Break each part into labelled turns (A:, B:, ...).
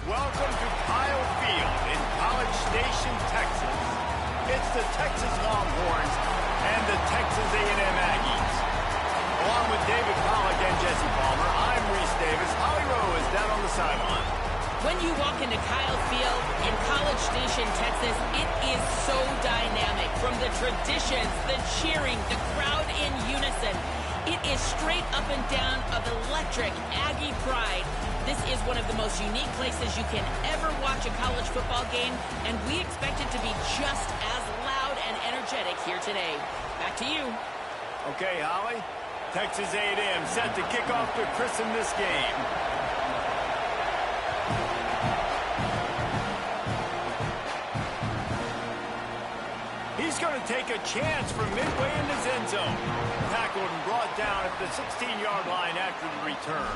A: Welcome to Kyle Field in College Station, Texas. It's the Texas Longhorns and the Texas A&M Aggies. Along with David Pollack and Jesse Palmer, I'm Reese Davis. Holly Rowe is down on the sideline.
B: When you walk into Kyle Field in College Station, Texas, it is so dynamic. From the traditions, the cheering, the crowd in unison. It is straight up and down of electric Aggie pride. This is one of the most unique places you can ever watch a college football game, and we expect it to be just as loud and energetic here today. Back to you.
A: Okay, Holly. Texas A&M set to kick off to christen this game. He's going to take a chance from midway in his end zone. Tackled and brought down at the 16-yard line after the return.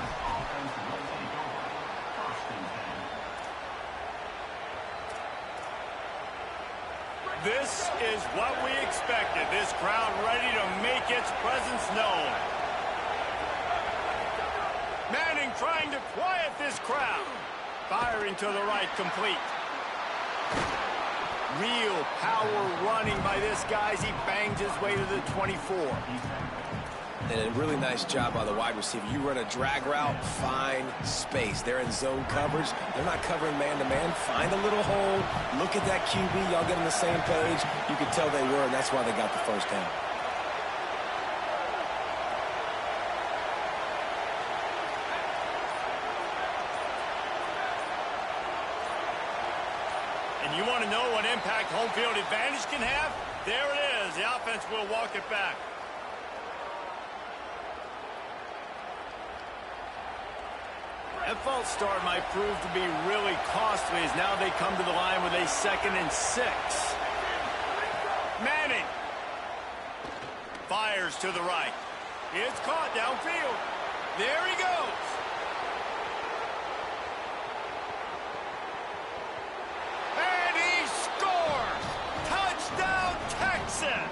A: This is what we expected. This crowd ready to make its presence known. Manning trying to quiet this crowd. Firing to the right, complete. Real power running by this guy as he bangs his way to the 24.
C: And a really nice job by the wide receiver. You run a drag route, find space. They're in zone coverage. They're not covering man-to-man. Find a little hole. Look at that QB. Y'all get on the same page. You could tell they were, and that's why they got the first down.
A: And you want to know what impact home field advantage can have? There it is. The offense will walk it back. That false start might prove to be really costly as now they come to the line with a 2nd and 6. Manning fires to the right. It's caught downfield. There he goes. And he scores! Touchdown, Texas!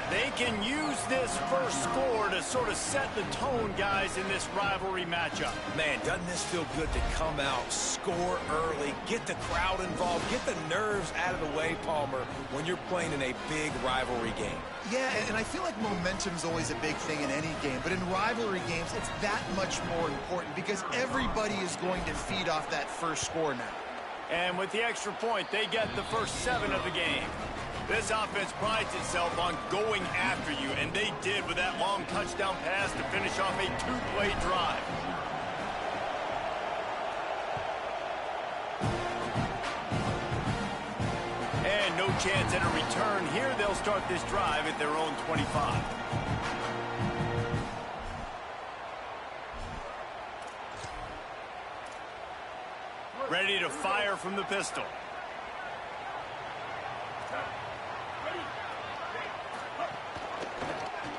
A: They can use this first score to sort of set the tone, guys, in this rivalry matchup.
C: Man, doesn't this feel good to come out, score early, get the crowd involved, get the nerves out of the way, Palmer, when you're playing in a big rivalry game?
D: Yeah, and I feel like momentum's always a big thing in any game, but in rivalry games, it's that much more important because everybody is going to feed off that first score now.
A: And with the extra point, they get the first 7 of the game. This offense prides itself on going after you, and they did with that long touchdown pass to finish off a 2-play drive. And no chance at a return here. They'll start this drive at their own 25. Ready to fire from the pistol.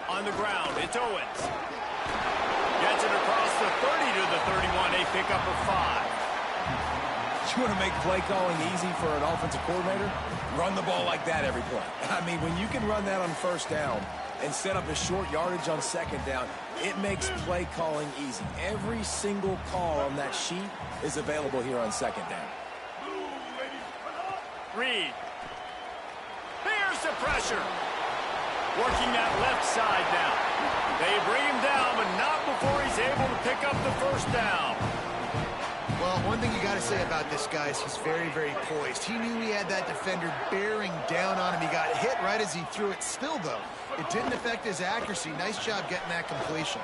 A: On the ground, it's Owens. Gets it across the 30 to the 31, a pickup of 5.
C: You want to make play calling easy for an offensive coordinator? Run the ball like that every play. I mean, when you can run that on first down and set up a short yardage on second down, it makes play calling easy. Every single call on that sheet is available here on second down.
A: Reed. There's the pressure. Working that left side now. They bring him down, but not before he's able to pick up the first down.
D: Well, one thing you got to say about this guy is he's very, very poised. He knew he had that defender bearing down on him. He got hit right as he threw it. Still, though, it didn't affect his accuracy. Nice job getting that completion.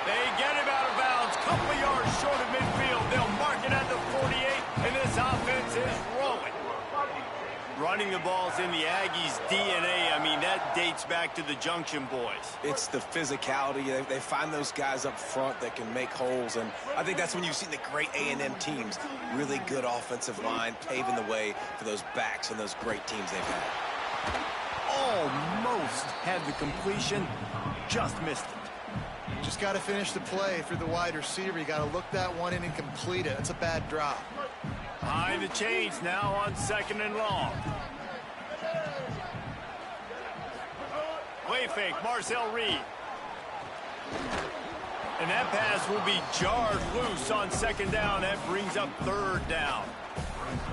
A: They get him out of bounds. Couple of yards short of midfield. They'll mark it at the 48, and this offense is rolling. Running the ball's in the Aggies' DNA. I mean, that dates back to the Junction Boys.
C: It's the physicality. They find those guys up front that can make holes, and I think that's when you've seen the great A&M teams. Really good offensive line, paving the way for those backs and those great teams they've had.
A: Almost had the completion, just missed it.
D: Just got to finish the play through the wide receiver. You got to look that one in and complete it. That's a bad drop.
A: Behind the chains now on 2nd and long. Play fake, Marcel Reed. And that pass will be jarred loose on second down. That brings up third down.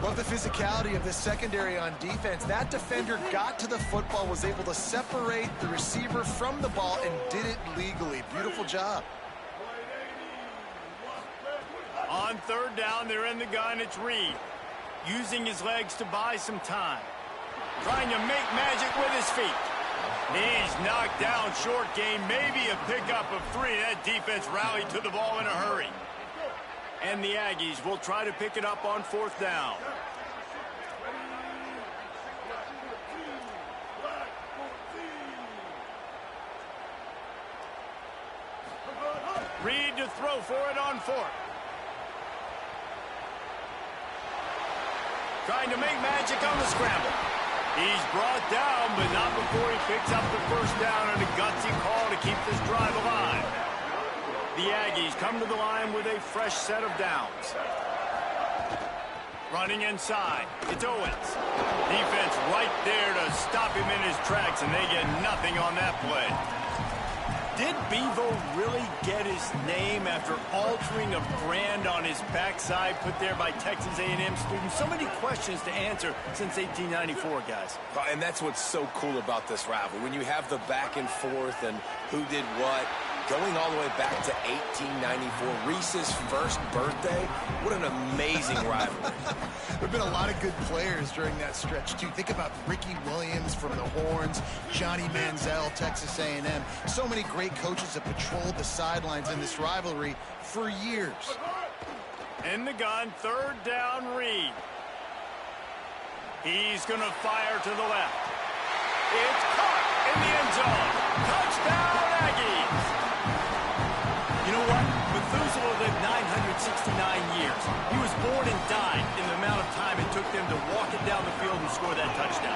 D: Love the physicality of this secondary on defense. That defender got to the football, was able to separate the receiver from the ball, and did it legally. Beautiful job.
A: On third down, they're in the gun. It's Reed, using his legs to buy some time. Trying to make magic with his feet. He's knocked down, short game, maybe a pickup of 3. That defense rallied to the ball in a hurry. And the Aggies will try to pick it up on fourth down. Reed to throw for it on fourth. Trying to make magic on the scramble. He's brought down, but not before he picks up the first down and a gutsy call to keep this drive alive. The Aggies come to the line with a fresh set of downs. Running inside, it's Owens. Defense right there to stop him in his tracks, and they get nothing on that play. Did Bevo really get his name after altering a brand on his backside put there by Texas A&M students? So many questions to answer since 1894, guys.
C: And that's what's so cool about this rivalry. When you have the back and forth and who did what, going all the way back to 1894, Reese's first birthday. What an amazing rivalry.
D: There have been a lot of good players during that stretch, too. Think about Ricky Williams from the Horns, Johnny Manziel, Texas A&M. So many great coaches have patrolled the sidelines in this rivalry for years.
A: In the gun, third down, Reed. He's going to fire to the left. It's caught in the end zone. Touchdown, Aggies. You know what? Methuselah lived 969 years. He was born and died in the amount of time it took them to walk it down the field and score that touchdown.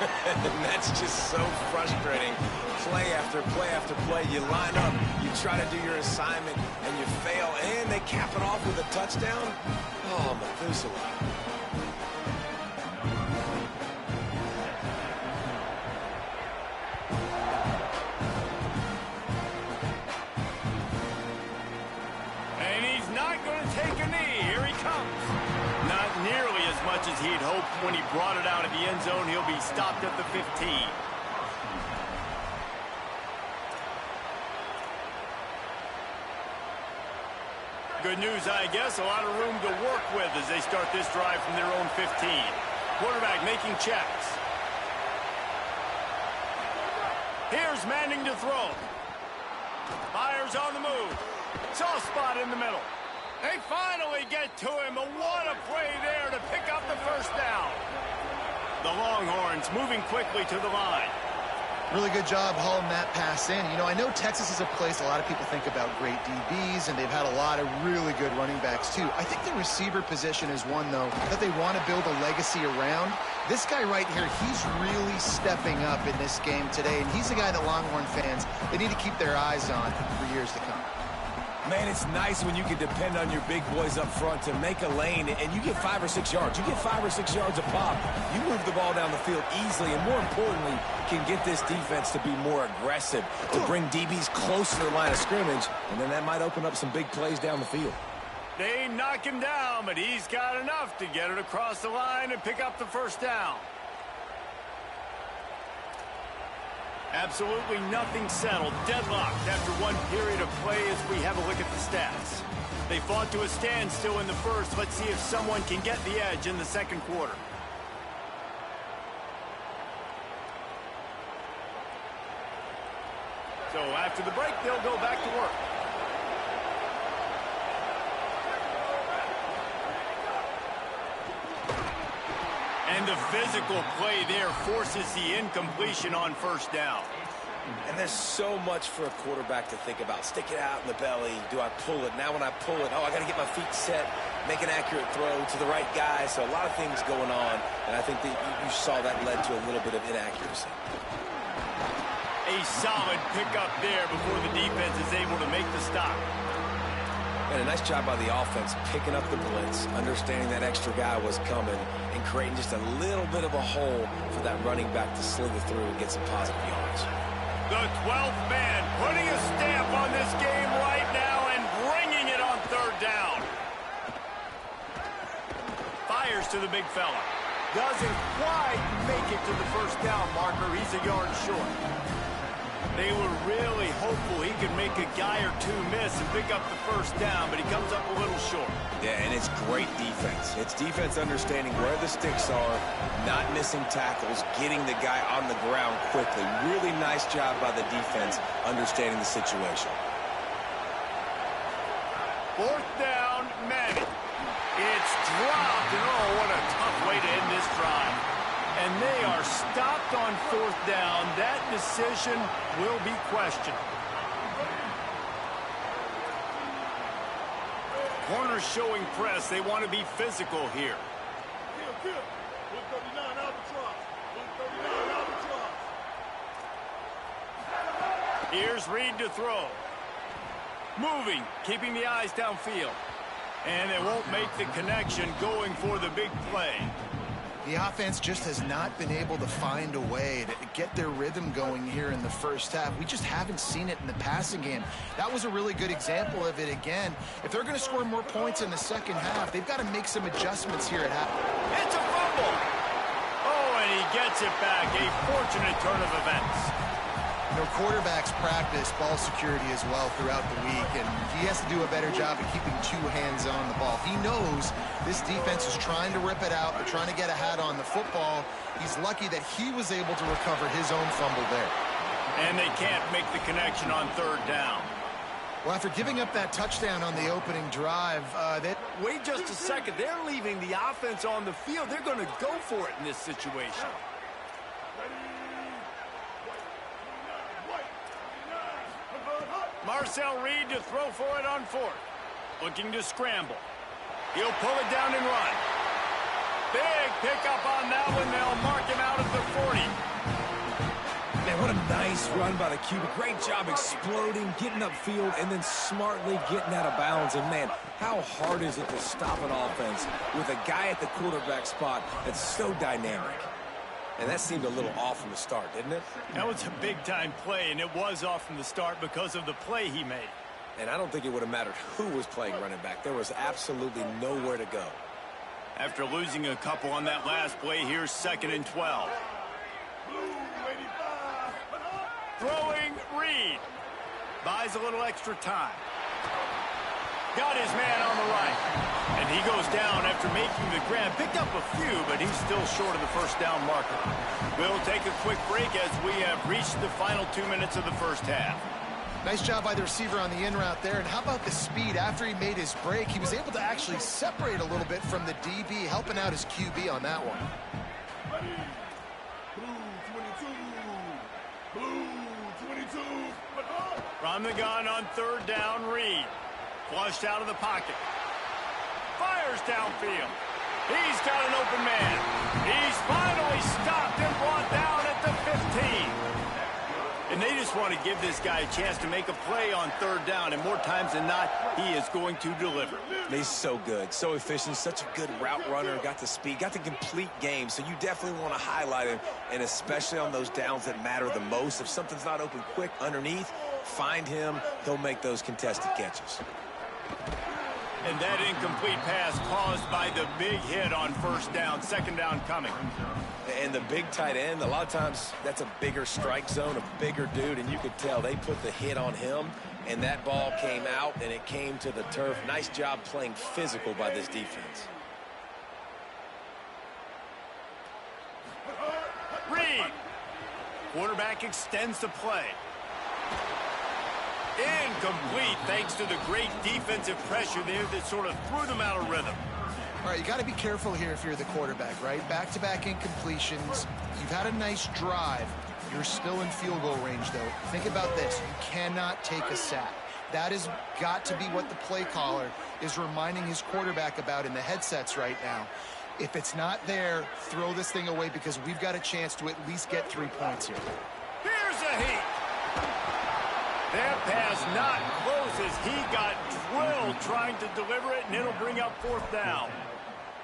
C: And that's just so frustrating. Play after play after play. You line up, you try to do your assignment, and you fail, and they cap it off with a touchdown? Oh, Methuselah.
A: As he'd hoped when he brought it out of the end zone, he'll be stopped at the 15. Good news, I guess, a lot of room to work with as they start this drive from their own 15. Quarterback making checks. Here's Manning to throw. Fires on the move. Soft spot in the middle. They finally get to him, but what a play there to pick up the first down. The Longhorns moving quickly to the line.
D: Really good job hauling that pass in. You know, I know Texas is a place a lot of people think about great DBs, and they've had a lot of really good running backs, too. I think the receiver position is one, though, that they want to build a legacy around. This guy right here, he's really stepping up in this game today, and he's the guy that Longhorn fans, they need to keep their eyes on for years to come.
C: Man, it's nice when you can depend on your big boys up front to make a lane, and you get 5 or 6 yards. You get 5 or 6 yards a pop. You move the ball down the field easily, and more importantly, can get this defense to be more aggressive, to bring DBs close to the line of scrimmage, and then that might open up some big plays down the field.
A: They knock him down, but he's got enough to get it across the line and pick up the first down. Absolutely nothing settled. Deadlocked after one period of play as we have a look at the stats. They fought to a standstill in the first. Let's see if someone can get the edge in the second quarter. So after the break, they'll go back to work. And the physical play there forces the incompletion on first down.
C: And there's so much for a quarterback to think about. Stick it out in the belly. Do I pull it? Now when I pull it, oh, I got to get my feet set, make an accurate throw to the right guy. So a lot of things going on, and I think that you saw that led to a little bit of inaccuracy.
A: A solid pickup there before the defense is able to make the stop.
C: And a nice job by the offense picking up the blitz, understanding that extra guy was coming, and creating just a little bit of a hole for that running back to slither through and get some positive yards.
A: The 12th man putting a stamp on this game right now fires to the big fella. Doesn't quite make it to the first down marker. He's a yard short. They were really hopeful he could make a guy or two miss and pick up the first down, but he comes up a little short.
C: Yeah, and it's great defense. It's defense understanding where the sticks are, not missing tackles, getting the guy on the ground quickly. Really nice job by the defense understanding the situation.
A: Fourth down, Manning. It's dropped, and oh, what a tough way to end this drive. And they are stopped on fourth down. That decision will be questioned. Corners showing press. They want to be physical here. Here's Reed to throw. Moving, keeping the eyes downfield. And they won't make the connection going for the big play.
D: The offense just has not been able to find a way to get their rhythm going here in the first half. We just haven't seen it in the passing game. That was a really good example of it again. If they're going to score more points in the second half, they've got to make some adjustments here at half.
A: It's a fumble. Oh, and he gets it back. A fortunate turn of events.
D: You know, quarterbacks practice ball security as well throughout the week, and he has to do a better job of keeping two hands on the ball. He knows this defense is trying to rip it out. They're trying to get a hat on the football. He's lucky that he was able to recover his own fumble there.
A: And they can't make the connection on third down.
D: Well, after giving up that touchdown on the opening drive,
A: Wait just a second. They're leaving the offense on the field. They're going to go for it in this situation. Marcel Reed to throw for it on fourth. Looking to scramble. He'll pull it down and run. Big pickup on that one. They'll mark him out at the 40.
C: Man, what a nice run by the QB. Great job exploding, getting upfield, and then smartly getting out of bounds. And, man, how hard is it to stop an offense with a guy at the quarterback spot that's so dynamic? And that seemed a little off from the start, didn't it?
A: That was a big-time play, and it was off from the start because of the play he made.
C: And I don't think it would have mattered who was playing running back. There was absolutely nowhere to go.
A: After losing a couple on that last play, here's 2nd and 12. Throwing Reed. Buys a little extra time. Got his man on the right. And he goes down after making the grab. Picked up a few, but he's still short of the first down marker. We'll take a quick break as we have reached the final 2 minutes of the first half.
D: nice job by the receiver on the in route there. And how about the speed? After he made his break, he was able to actually separate a little bit from the DB, helping out his QB on that one.
A: From the gun on third down, Reed. Flushed out of the pocket. Fires downfield. He's got an open man. He's finally stopped and brought down at the 15. And they just want to give this guy a chance to make a play on third down. And more times than not, he is going to deliver.
C: He's so good, so efficient, such a good route runner, got the speed, got the complete game. So you definitely want to highlight him, and especially on those downs that matter the most. If something's not open quick underneath, find him. He'll make those contested catches.
A: And that incomplete pass caused by the big hit on first down, second down coming.
C: And the big tight end, a lot of times that's a bigger strike zone, a bigger dude, and you could tell they put the hit on him, and that ball came out, and it came to the turf. Nice job playing physical by this defense.
A: Reed. Quarterback extends the play. Incomplete thanks to the great defensive pressure there that sort of threw them out of rhythm.
D: All right, you got to be careful here if you're the quarterback, right? Back-to-back incompletions. You've had a nice drive. You're still in field goal range, though. Think about this. You cannot take a sack. That has got to be what the play caller is reminding his quarterback about in the headsets right now. If it's not there, throw this thing away because we've got a chance to at least get 3 points here.
A: Here's a heat. That pass not close as he got drilled trying to deliver it, and it'll bring up fourth down.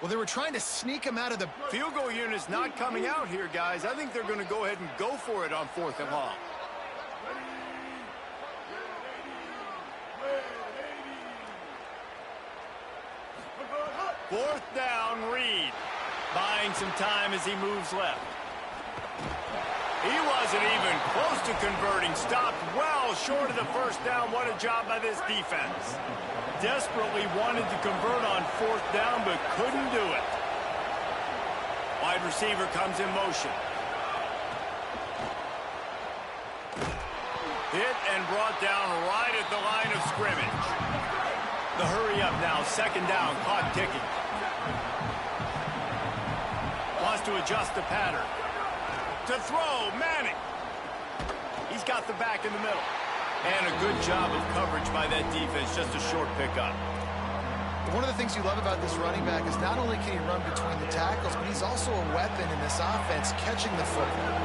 D: Well, they were trying to sneak him out of the
A: Field goal unit's not coming out here, guys. I think they're going to go ahead and go for it on fourth and long. 4th down, Reed. Buying some time as he moves left. He wasn't even close to converting. Stopped well short of the 1st down. What a job by this defense. Desperately wanted to convert on 4th down, but couldn't do it. Wide receiver comes in motion. Hit and brought down right at the line of scrimmage. The hurry up now, 2nd down, clock ticking. Wants to adjust the pattern. To throw, Manning. He's got the back in the middle. And a good job of coverage by that defense, just a short pickup.
D: One of the things you love about this running back is not only can he run between the tackles, but he's also a weapon in this offense, catching the football.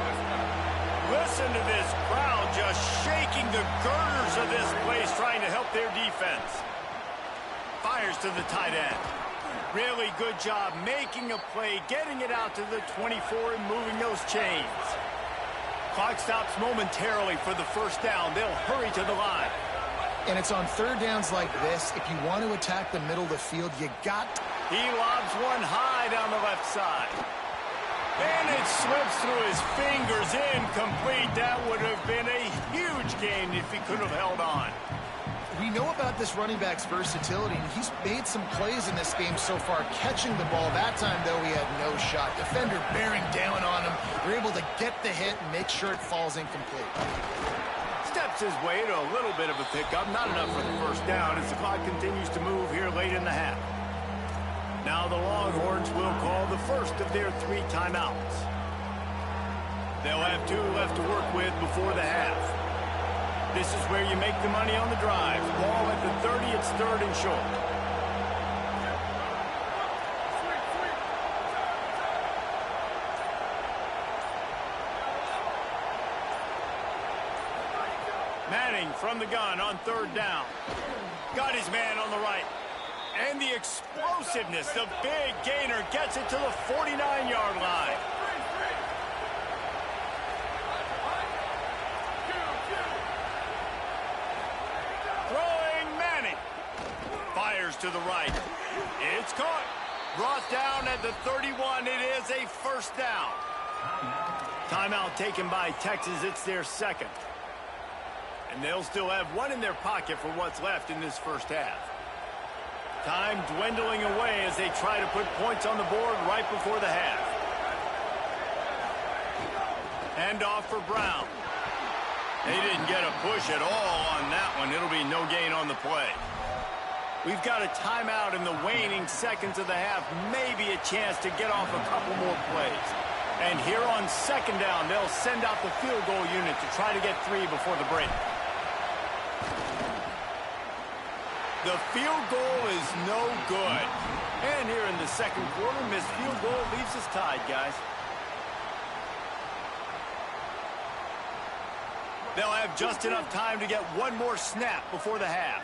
A: Listen to this crowd just shaking the girders of this place, trying to help their defense. Fires to the tight end. Really good job making a play, getting it out to the 24 and moving those chains. Clock stops momentarily for the 1st down. They'll hurry to the line.
D: And it's on 3rd downs like this. If you want to attack the middle of the field, you got...
A: He lobs one high down the left side. And it slips through his fingers, incomplete. That would have been a huge gain if he could have held on.
D: We know about this running back's versatility, and he's made some plays in this game so far, catching the ball. That time, though, he had no shot. Defender bearing down on him. They're able to get the hit and make sure it falls incomplete.
A: Steps his way to a little bit of a pickup. Not enough for the 1st down as the clock continues to move here late in the half. Now the Longhorns will call the first of their 3 timeouts. They'll have 2 left to work with before the half. This is where you make the money on the drive. Ball at the 30, it's 3rd and short. Manning from the gun on 3rd down. Got his man on the right. And the explosiveness, the big gainer gets it to the 49-yard line. Throwing Manning. Fires to the right. It's caught. Brought down at the 31. It is a 1st down. Timeout taken by Texas. It's their 2nd. And they'll still have 1 in their pocket for what's left in this 1st half. Time dwindling away as they try to put points on the board right before the half. Hand off for Brown. They didn't get a push at all on that one. It'll be no gain on the play. We've got a timeout in the waning seconds of the half. Maybe a chance to get off a couple more plays. And here on 2nd down, they'll send out the field goal unit to try to get 3 before the break. The field goal is no good. And here in the 2nd quarter, missed field goal leaves us tied, guys. They'll have just enough time to get 1 more snap before the half.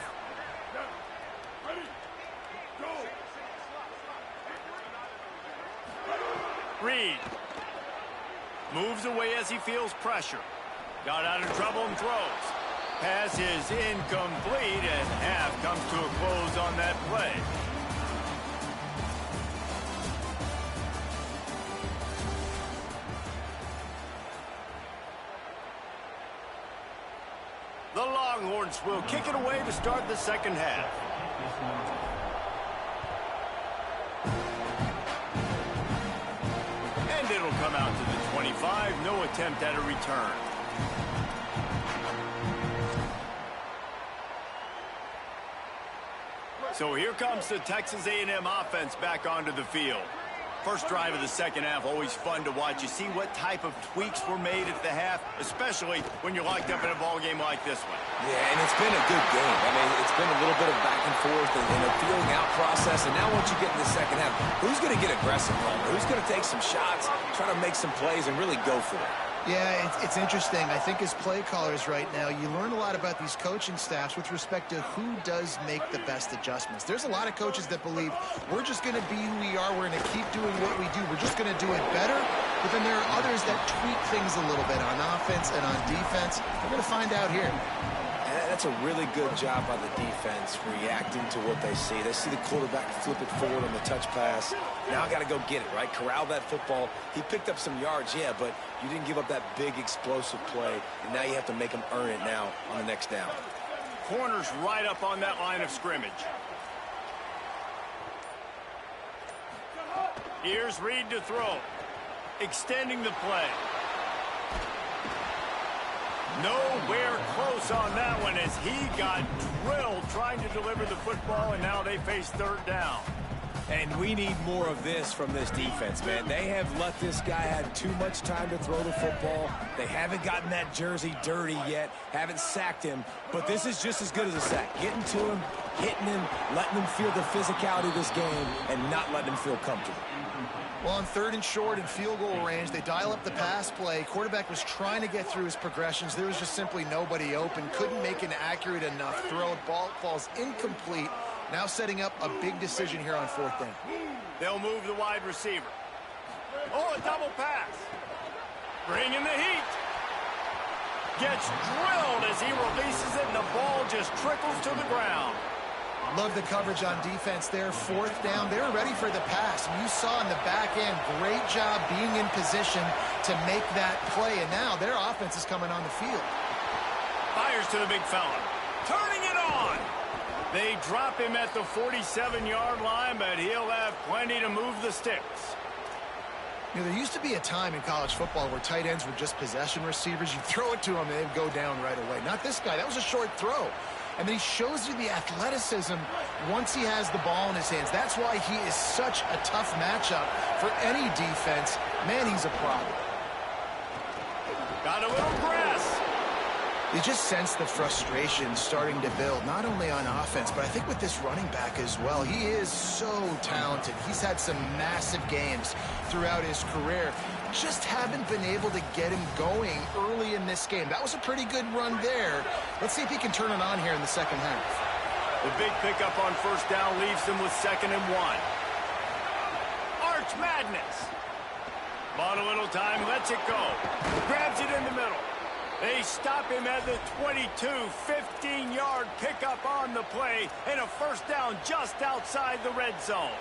A: Reed moves away as he feels pressure. Got out of trouble and throws. Pass is incomplete, and half comes to a close on that play. The Longhorns will kick it away to start the 2nd half. And it'll come out to the 25. No attempt at a return. So here comes the Texas A&M offense back onto the field. First drive of the 2nd half, always fun to watch. You see what type of tweaks were made at the half, especially when you're locked up in a ball game like this one.
C: Yeah, and it's been a good game. I mean, it's been a little bit of back and forth and a feeling out process. And now once you get in the 2nd half, who's going to get aggressive, Palmer? Who's going to take some shots, try to make some plays, and really go for it?
D: Yeah, it's interesting. I think as play callers right now, you learn a lot about these coaching staffs with respect to who does make the best adjustments. There's a lot of coaches that believe we're just going to be who we are. We're going to keep doing what we do. We're just going to do it better. But then there are others that tweak things a little bit on offense and on defense. We're going to find out here.
C: That's a really good job by the defense reacting to what they see. They see the quarterback flip it forward on the touch pass. Now I got to go get it, right? Corral that football. He picked up some yards, yeah, but you didn't give up that big explosive play, and now you have to make them earn it now on the next down.
A: Corner's right up on that line of scrimmage. Here's Reed to throw. Extending the play. Nowhere close on that one as he got drilled trying to deliver the football, and now they face third down.
C: And we need more of this from this defense, man. They have let this guy have too much time to throw the football. They haven't gotten that jersey dirty yet, haven't sacked him, but this is just as good as a sack. Getting to him, hitting him, letting him feel the physicality of this game, and not letting him feel comfortable.
D: Well, on 3rd and short and field goal range, they dial up the pass play. Quarterback was trying to get through his progressions. There was just simply nobody open. Couldn't make an accurate enough throw. Ball falls incomplete. Now setting up a big decision here on 4th down.
A: They'll move the wide receiver. Oh, a double pass. Bringing the heat. Gets drilled as he releases it, and the ball just trickles to the ground.
D: Love the coverage on defense there. 4th down. They were ready for the pass. And you saw in the back end, great job being in position to make that play. And now their offense is coming on the field.
A: Fires to the big fella. Turning it on. They drop him at the 47-yard line, but he'll have plenty to move the sticks.
D: You know, there used to be a time in college football where tight ends were just possession receivers. You throw it to them, and they'd go down right away. Not this guy. That was a short throw. And then he shows you the athleticism once he has the ball in his hands. That's why he is such a tough matchup for any defense. Man, he's a problem.
A: Got a little grass.
D: You just sense the frustration starting to build, not only on offense, but I think with this running back as well. He is so talented. He's had some massive games throughout his career. Just haven't been able to get him going early in this game. That was a pretty good run there. Let's see if he can turn it on here in the second half.
A: The big pickup on 1st down leaves them with 2nd and 1. Arch Madness. Bought a little time, lets it go. Grabs it in the middle. They stop him at the 22, 15-yard pickup on the play, and a 1st down just outside the red zone.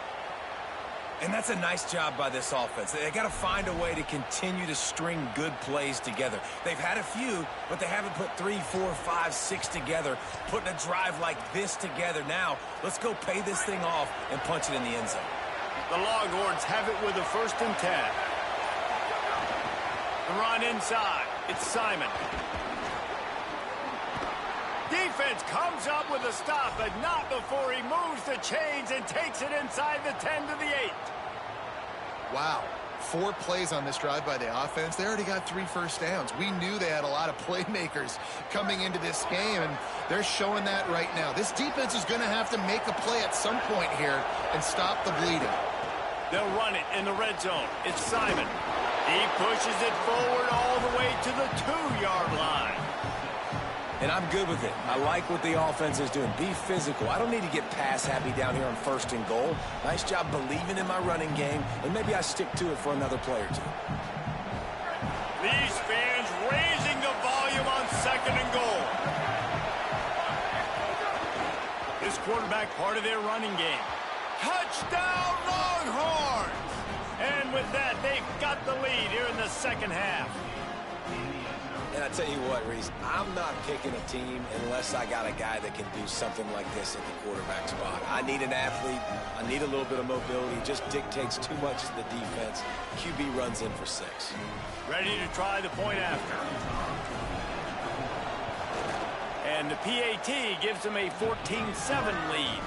C: And that's a nice job by this offense. They got to find a way to continue to string good plays together. They've had a few, but they haven't put 3, 4, 5, 6 together, putting a drive like this together. Now, let's go pay this thing off and punch it in the end zone.
A: The Longhorns have it with a 1st and 10. The run inside. It's Simon. Defense comes up with a stop, but not before he moves the chains and takes it inside the 10 to the 8.
D: Wow. 4 plays on this drive by the offense. They already got 3 first downs. We knew they had a lot of playmakers coming into this game, and they're showing that right now. This defense is going to have to make a play at some point here and stop the bleeding.
A: They'll run it in the red zone. It's Simon. He pushes it forward all the way to the 2-yard line.
C: And I'm good with it. I like what the offense is doing. Be physical. I don't need to get pass happy down here on 1st and goal. Nice job believing in my running game, and maybe I stick to it for another play or 2.
A: These fans raising the volume on 2nd and goal. This quarterback part of their running game. Touchdown Longhorns! And with that, they've got the lead here in the second half.
C: And I tell you what, Reese, I'm not picking a team unless I got a guy that can do something like this at the quarterback spot. I need an athlete. I need a little bit of mobility. It just dictates too much to the defense. QB runs in for 6.
A: Ready to try the point after. And the PAT gives them a 14-7 lead.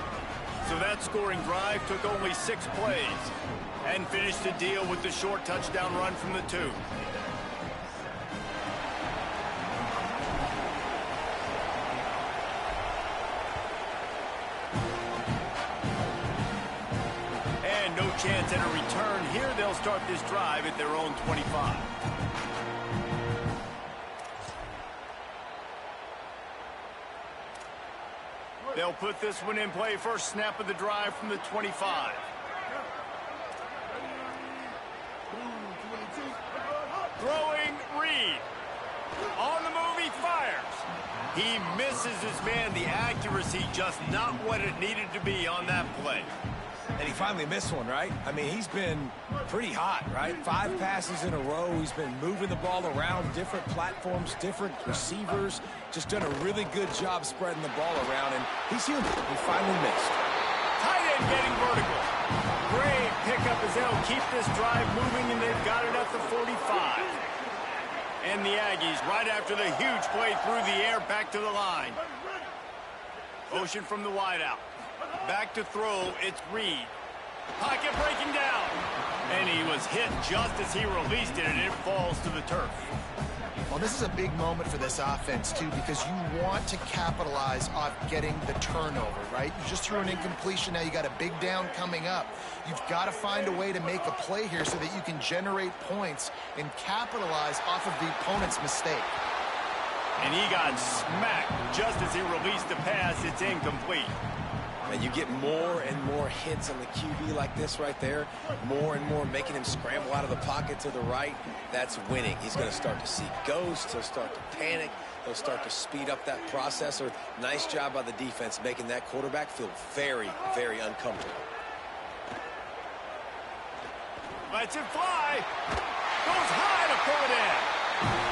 A: So that scoring drive took only 6 plays and finished the deal with the short touchdown run from the 2. And no chance at a return here. They'll start this drive at their own 25. They'll put this one in play. First snap of the drive from the 25. Throwing Reed. On the move, he fires. He misses his man. The accuracy just not what it needed to be on that play.
C: And he finally missed one, right? I mean, he's been pretty hot, right? 5 passes in a row. He's been moving the ball around, different platforms, different receivers. Just done a really good job spreading the ball around, and he's human. He finally missed.
A: Tight end getting vertical. Great pickup as they'll keep this drive moving, and they've got it at the 45. And the Aggies, right after the huge play through the air, back to the line. Motion from the wideout. Back to throw, it's Reed. Pocket breaking down. And he was hit just as he released it, and it falls to the turf.
D: Well, this is a big moment for this offense, too, because you want to capitalize off getting the turnover, right? You just threw an incompletion. Now you got a big down coming up. You've got to find a way to make a play here so that you can generate points and capitalize off of the opponent's mistake.
A: And he got smacked just as he released the pass. It's incomplete.
C: And you get more and more hits on the QB like this right there. More and more making him scramble out of the pocket to the right. That's winning. He's going to start to see ghosts. He'll start to panic. He'll start to speed up that processor. Nice job by the defense making that quarterback feel very, very uncomfortable.
A: Lets it fly. Goes high to pull it in.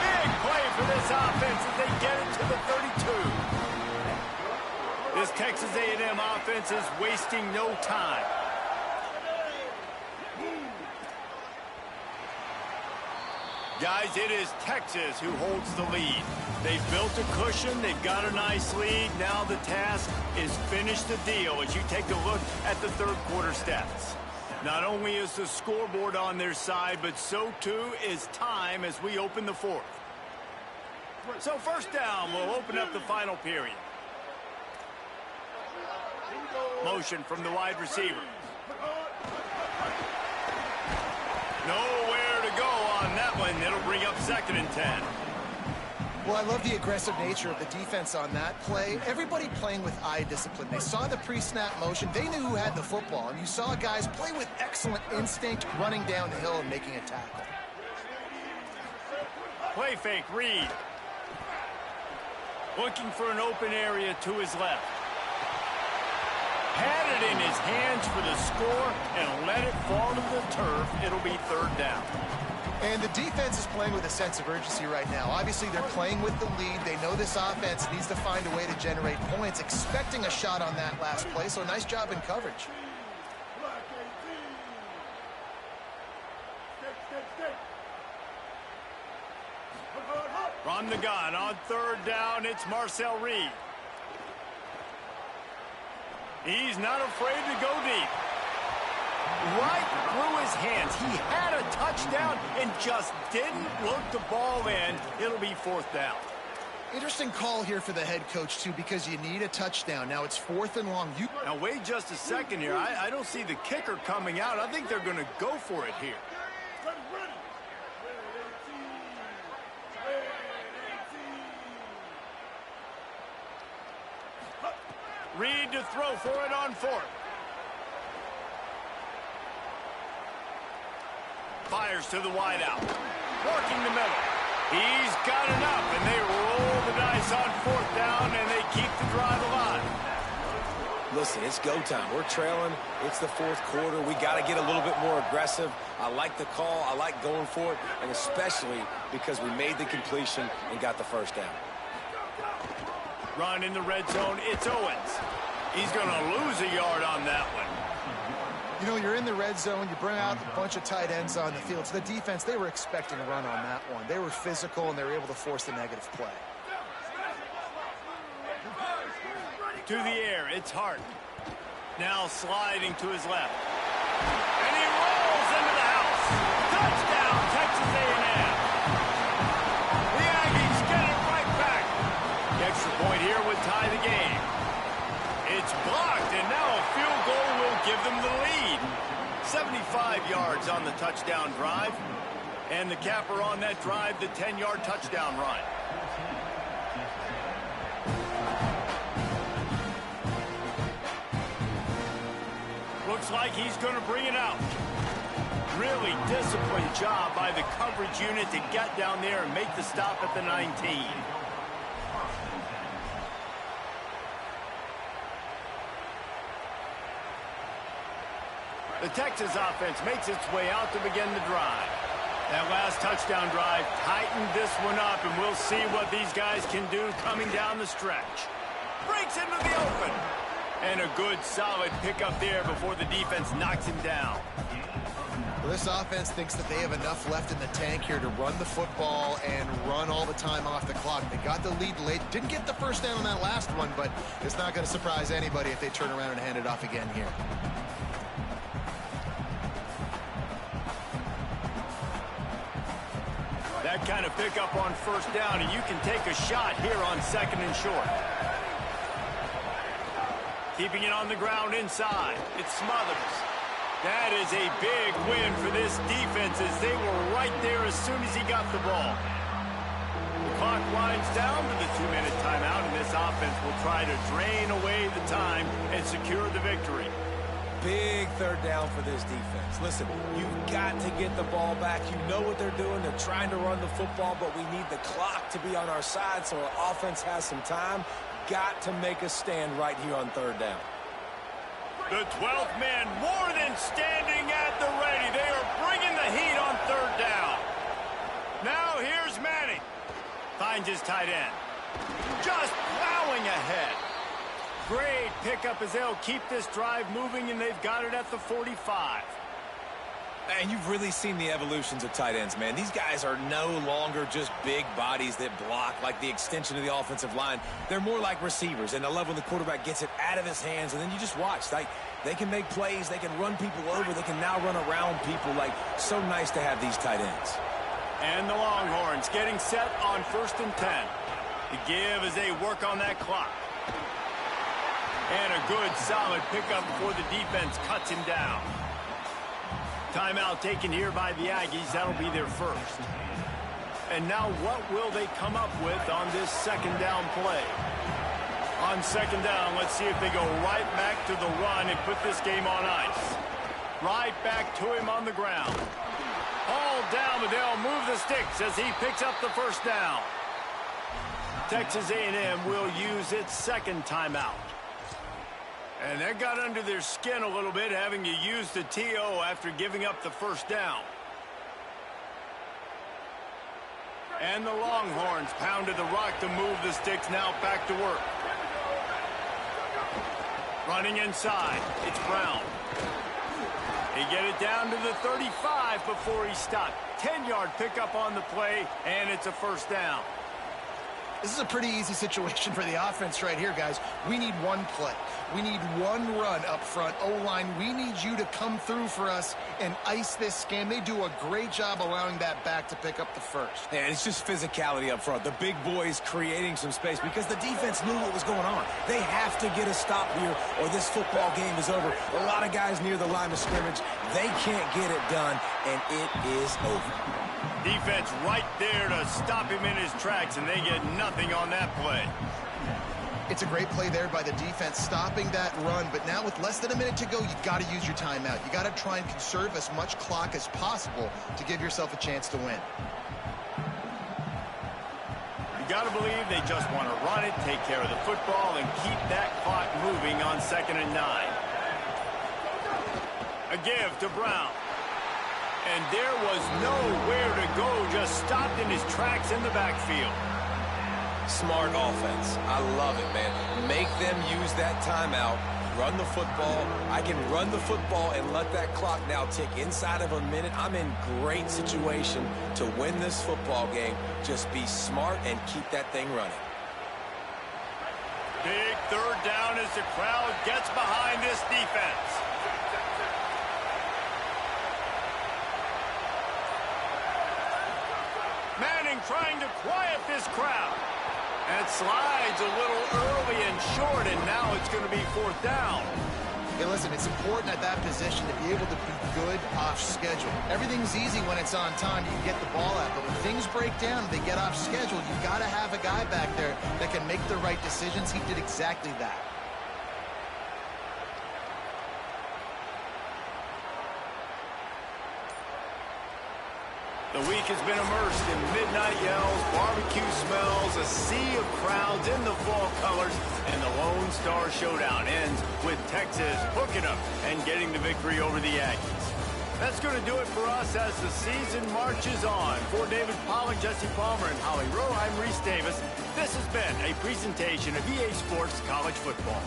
A: Big play for this offense as they get it to the 32. This Texas A&M offense is wasting no time. Guys, it is Texas who holds the lead. They've built a cushion. They've got a nice lead. Now the task is finish the deal as you take a look at the third quarter stats. Not only is the scoreboard on their side, but so too is time as we open the fourth. So first down, we'll open up the final period. Motion from the wide receiver. Nowhere to go on that one. It'll bring up 2nd and 10.
D: Well, I love the aggressive nature of the defense on that play. Everybody playing with eye discipline. They saw the pre-snap motion. They knew who had the football. And you saw guys play with excellent instinct, running down the hill and making a tackle.
A: Play fake, Reed. Looking for an open area to his left. Had it in his hands for the score and let it fall to the turf. It'll be 3rd down.
D: And the defense is playing with a sense of urgency right now. Obviously, they're playing with the lead. They know this offense needs to find a way to generate points, expecting a shot on that last play. So nice job in coverage.
A: From the gun on 3rd down, it's Marcel Reed. He's not afraid to go deep. Right through his hands. He had a touchdown and just didn't look the ball in. It'll be 4th down.
D: Interesting call here for the head coach, too, because you need a touchdown. Now it's 4th and long.
A: Now, wait just a second here. I don't see the kicker coming out. I think they're going to go for it here. Reed to throw for it on 4th. Fires to the wideout. Working the middle. He's got enough, and they roll the dice on 4th down, and they keep the drive alive.
C: Listen, it's go time. We're trailing. It's the 4th quarter. We got to get a little bit more aggressive. I like the call. I like going for it, and especially because we made the completion and got the 1st down.
A: Run in the red zone. It's Owens. He's going to lose a yard on that one.
D: You know, you're in the red zone. You bring out a bunch of tight ends on the field. So the defense, they were expecting a run on that one. They were physical, and they were able to force the negative play.
A: To the air, it's Hart. Now sliding to his left. And he rolls into the house. Touchdown, Texas A&M. The Aggies get it right back. The extra point here would tie the game. It's blocked, and now a field goal will give them the lead. 75 yards on the touchdown drive. And the capper on that drive, the 10-yard touchdown run. Looks like he's going to bring it out. Really disciplined job by the coverage unit to get down there and make the stop at the 19. The Texas offense makes its way out to begin the drive. That last touchdown drive tightened this one up, and we'll see what these guys can do coming down the stretch. Breaks into the open. And a good, solid pickup there before the defense knocks him down.
D: Well, this offense thinks that they have enough left in the tank here to run the football and run all the time off the clock. They got the lead late. Didn't get the first down on that last one, but it's not going to surprise anybody if they turn around and hand it off again here.
A: That kind of pickup on first down, and you can take a shot here on second and short. Keeping it on the ground inside. It's Smothers. That is a big win for this defense as they were right there as soon as he got the ball. The clock winds down to the 2-minute timeout, and this offense will try to drain away the time and secure the victory.
C: Big third down for this defense. Listen, you've got to get the ball back. You know what they're doing. They're trying to run the football, but we need the clock to be on our side so our offense has some time. Got to make a stand right here on third down.
A: The 12th man more than standing at the ready. They are bringing the heat on third down. Now here's Manning. Finds his tight end. Just plowing ahead. Great pickup as they'll keep this drive moving, and they've got it at the 45.
C: And you've really seen the evolutions of tight ends, man. These guys are no longer just big bodies that block like the extension of the offensive line. They're more like receivers, and I love when the quarterback gets it out of his hands, and then you just watch. Like, they can make plays, they can run people over, they can now run around people. Like, so nice to have these tight ends.
A: And the Longhorns getting set on 1st and 10. The give as they work on that clock. And a good, solid pickup before the defense cuts him down. Timeout taken here by the Aggies. That'll be their first. And now what will they come up with on this second down play? On second down, let's see if they go right back to the run and put this game on ice. Right back to him on the ground. All down, but they'll move the sticks as he picks up the first down. Texas A&M will use its second timeout. And that got under their skin a little bit, having to use the TO after giving up the first down. And the Longhorns pounded the rock to move the sticks, now back to work. Running inside, it's Brown. He get it down to the 35 before he stopped. 10-yard pickup on the play, and it's a first down.
D: This is a pretty easy situation for the offense right here, guys. We need one play. We need one run up front. O-line, we need you to come through for us and ice this game. They do a great job allowing that back to pick up the first.
C: And it's just physicality up front. The big boys creating some space because the defense knew what was going on. They have to get a stop here or this football game is over. A lot of guys near the line of scrimmage. They can't get it done, and it is over.
A: Defense right there to stop him in his tracks, and they get nothing on that play.
D: It's a great play there by the defense, stopping that run. But now with less than a minute to go, you've got to use your timeout. You got to try and conserve as much clock as possible to give yourself a chance to win.
A: You got to believe they just want to run it, take care of the football, and keep that clock moving on 2nd and 9. A give to Brown. And there was nowhere to go, just stopped in his tracks in the backfield.
C: Smart offense. I love it, man. Make them use that timeout, run the football. I can run the football and let that clock now tick inside of a minute. I'm in great situation to win this football game. Just be smart and keep that thing running.
A: Big third down as the crowd gets behind this defense. Manning trying to quiet this crowd. That slides a little early and short, and now it's going to be 4th down.
D: Hey, listen, it's important at that position to be able to be good off schedule. Everything's easy when it's on time. You can get the ball out, but when things break down, they get off schedule. You've got to have a guy back there that can make the right decisions. He did exactly that.
A: The week has been immersed in midnight yells, barbecue smells, a sea of crowds in the fall colors, and the Lone Star Showdown ends with Texas hooking up and getting the victory over the Aggies. That's going to do it for us as the season marches on. For David Pollack, Jesse Palmer, and Holly Rowe, I'm Reese Davis. This has been a presentation of EA Sports College Football.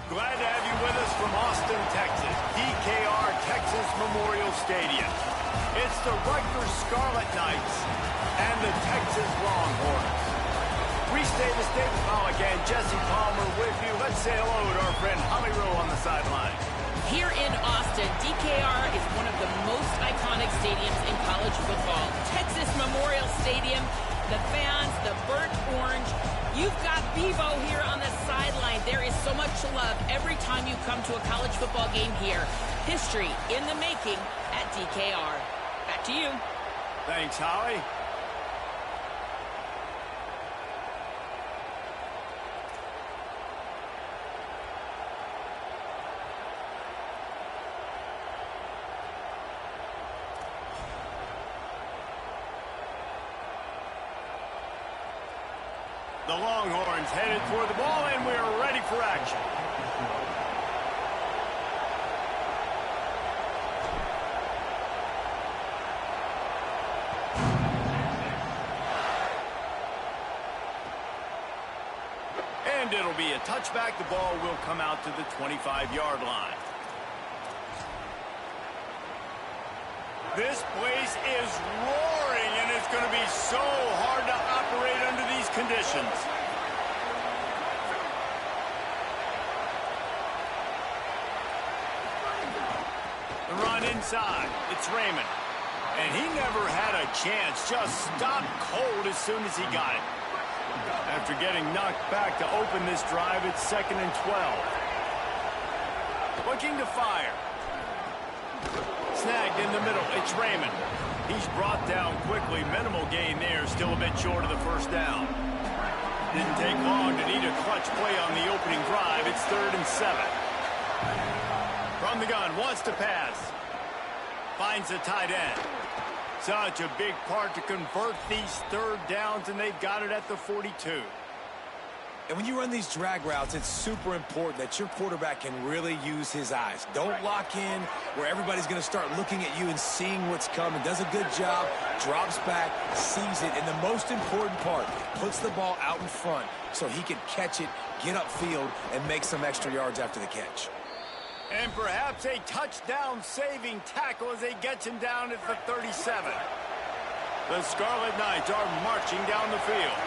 A: Glad to have you with us from Austin, Texas, DKR Texas Memorial Stadium. It's the Rutgers Scarlet Knights and the Texas Longhorns. Reese Davis, David Pollock, and Jesse Palmer with you. Let's say hello to our friend Holly Rowe on the sideline.
B: Here in Austin, DKR is one of the most iconic stadiums in college football. Texas Memorial Stadium, the fans, the burnt orange. You've got Bevo here on the sideline. There is so much love every time you come to a college football game here. History in the making at DKR. Back to you.
A: Thanks, Holly. The Longhorns headed toward the ball, and we're ready for action. And it'll be a touchback. The ball will come out to the 25-yard line. This place is roaring, and it's going to be so hard to operate under these conditions. The run inside. It's Raymond. And he never had a chance. Just stopped cold as soon as he got it. After getting knocked back to open this drive, it's 2nd and 12. Looking to fire. Snagged in the middle. It's Raymond. He's brought down quickly. Minimal gain there. Still a bit short of the first down. Didn't take long to need a clutch play on the opening drive. It's 3rd and 7. From the gun. Wants to pass. Finds the tight end. Such a big part to convert these third downs, and they've got it at the 42.
C: And when you run these drag routes, it's super important that your quarterback can really use his eyes. Don't lock in where everybody's going to start looking at you and seeing what's coming. Does a good job, drops back, sees it, and the most important part, puts the ball out in front so he can catch it, get upfield, and make some extra yards after the catch.
A: And perhaps a touchdown-saving tackle as they get him down at the 37. The Scarlet Knights are marching down the field.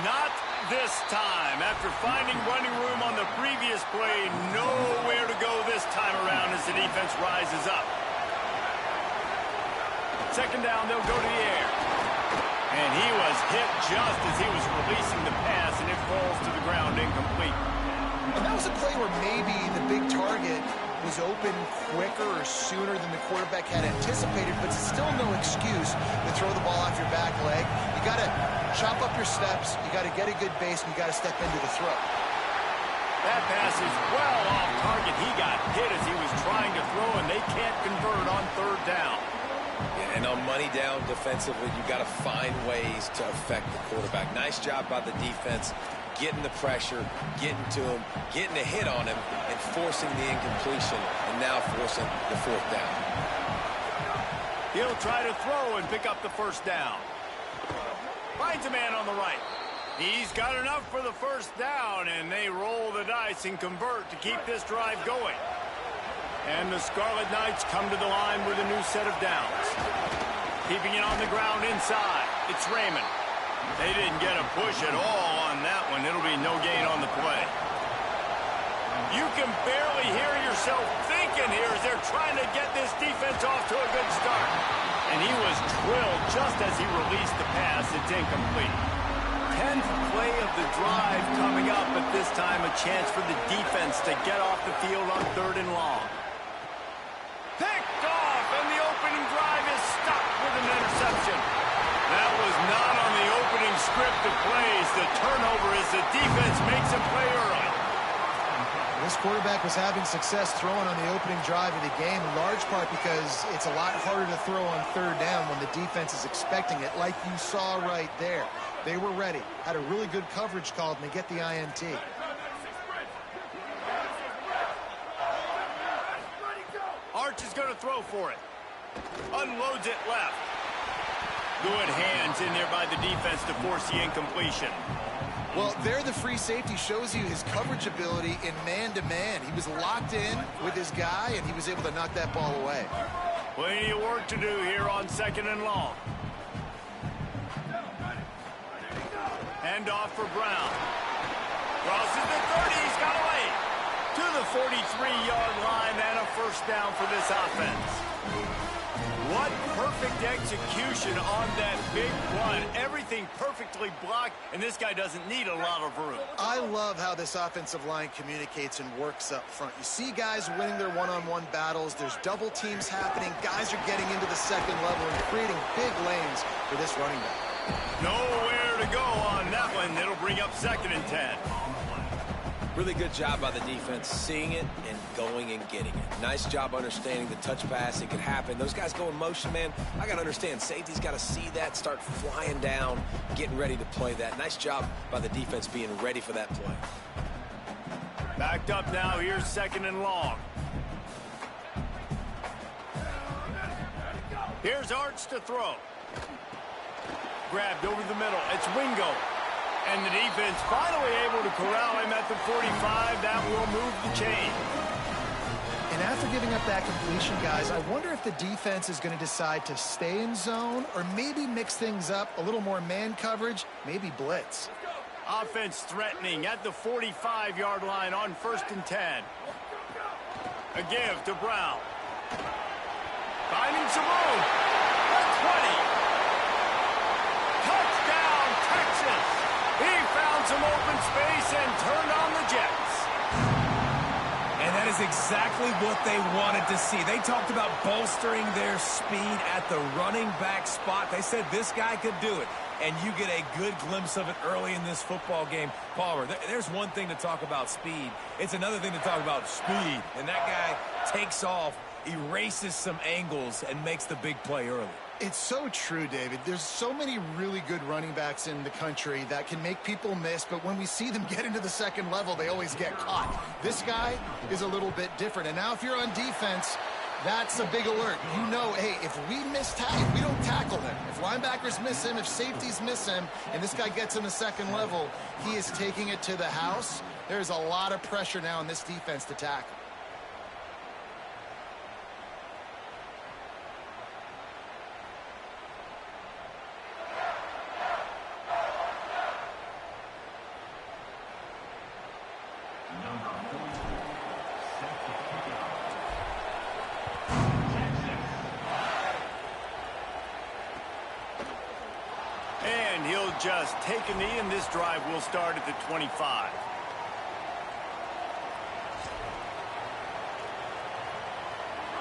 A: Not this time. After finding running room on the previous play, nowhere to go this time around as the defense rises up. 2nd down, they'll go to the air. And he was hit just as he was releasing the pass, and it falls to the ground incomplete.
D: And that was a play where maybe the big target was open quicker or sooner than the quarterback had anticipated, but still no excuse to throw the ball off your back leg. You got to chop up your steps, you got to get a good base, and you got to step into the throw.
A: That pass is well off target. He got hit as he was trying to throw, and they can't convert on 3rd down.
C: And on money down defensively, you got to find ways to affect the quarterback. Nice job by the defense, getting the pressure, getting to him, getting a hit on him, and forcing the incompletion, and now forcing the 4th down.
A: He'll try to throw and pick up the 1st down. Finds a man on the right. He's got enough for the 1st down, and they roll the dice and convert to keep this drive going. And the Scarlet Knights come to the line with a new set of downs. Keeping it on the ground inside. It's Raymond. They didn't get a push at all on that one. It'll be no gain on the play. You can barely hear yourself thinking here as they're trying to get this defense off to a good start. And he was drilled just as he released the pass. It's incomplete. 10th play of the drive coming up, but this time a chance for the defense to get off the field on 3rd and long. Picked off, and the opening drive is stopped with an interception. That was not on the opening script of plays. The turnover as the defense makes a play early.
D: This quarterback was having success throwing on the opening drive of the game, in large part because it's a lot harder to throw on 3rd down when the defense is expecting it, like you saw right there. They were ready, had a really good coverage called, and they get the INT.
A: Arch is going to throw for it. Unloads it left. Good hands in there by the defense to force the incompletion.
D: Well, there the free safety shows you his coverage ability in man-to-man. He was locked in with his guy, and he was able to knock that ball away.
A: Plenty of work to do here on 2nd and long. Handoff for Brown. Crosses the 30. He's got away to the 43-yard line, and a first down for this offense. What perfect execution on that big run. Everything perfectly blocked, and this guy doesn't need a lot of room.
D: I love how this offensive line communicates and works up front. You see guys winning their one-on-one battles. There's double teams happening. Guys are getting into the second level and creating big lanes for this running back.
A: Nowhere to go on that one. It'll bring up 2nd and 10.
C: Really good job by the defense seeing it and going and getting it. Nice job understanding the touch pass. It could happen. Those guys go in motion, man. I got to understand. Safety's got to see that, start flying down, getting ready to play that. Nice job by the defense being ready for that play.
A: Backed up now. Here's 2nd and long. Here's Arch to throw. Grabbed over the middle. It's Wingo. And the defense finally able to corral him at the 45. That will move the chain.
D: And after giving up that completion, guys, I wonder if the defense is going to decide to stay in zone or maybe mix things up, a little more man coverage, maybe blitz.
A: Offense threatening at the 45-yard line on 1st and 10. A give to Brown. Finding some room. At 20. Touchdown, Texas. He found some open space and turned on the Jets.
C: And that is exactly what they wanted to see. They talked about bolstering their speed at the running back spot. They said this guy could do it. And you get a good glimpse of it early in this football game. Palmer, there's one thing to talk about speed. It's another thing to talk about speed. And that guy takes off, erases some angles, and makes the big play early.
D: It's so true, David. There's so many really good running backs in the country that can make people miss, but when we see them get into the second level, they always get caught. This guy is a little bit different. And now if you're on defense, that's a big alert. You know, hey, if we don't tackle him, if linebackers miss him, if safeties miss him, and this guy gets in the second level, he is taking it to the house. There's a lot of pressure now on this defense to tackle.
A: And he'll just take a knee, and this drive will start at the 25.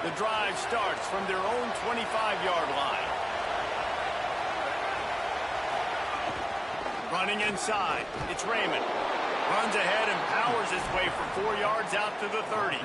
A: The drive starts from their own 25-yard line. Running inside, it's Raymond. Runs ahead and powers his way for 4 yards out to the 30.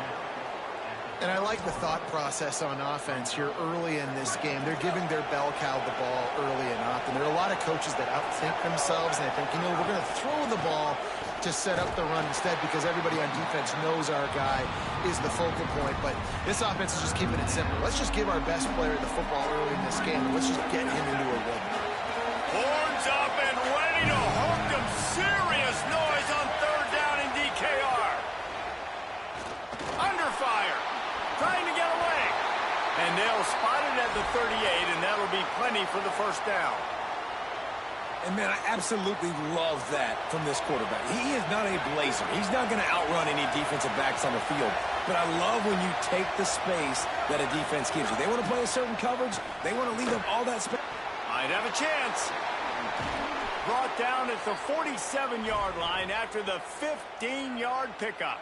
D: And I like the thought process on offense here early in this game. They're giving their bell cow the ball early and often. There are a lot of coaches that outthink themselves, and they think, you know, we're going to throw the ball to set up the run instead because everybody on defense knows our guy is the focal point. But this offense is just keeping it simple. Let's just give our best player the football early in this game. Let's just get him into a rhythm.
A: Horns up and ready to hook them. Serious noise on 3rd down in DKR. Under fire. Trying to get away. And they'll spot it at the 38, and that'll be plenty for the first down.
C: And, man, I absolutely love that from this quarterback. He is not a blazer. He's not going to outrun any defensive backs on the field. But I love when you take the space that a defense gives you. They want to play a certain coverage. They want to leave up all that space.
A: Might have a chance. Brought down at the 47-yard line after the 15-yard pickup.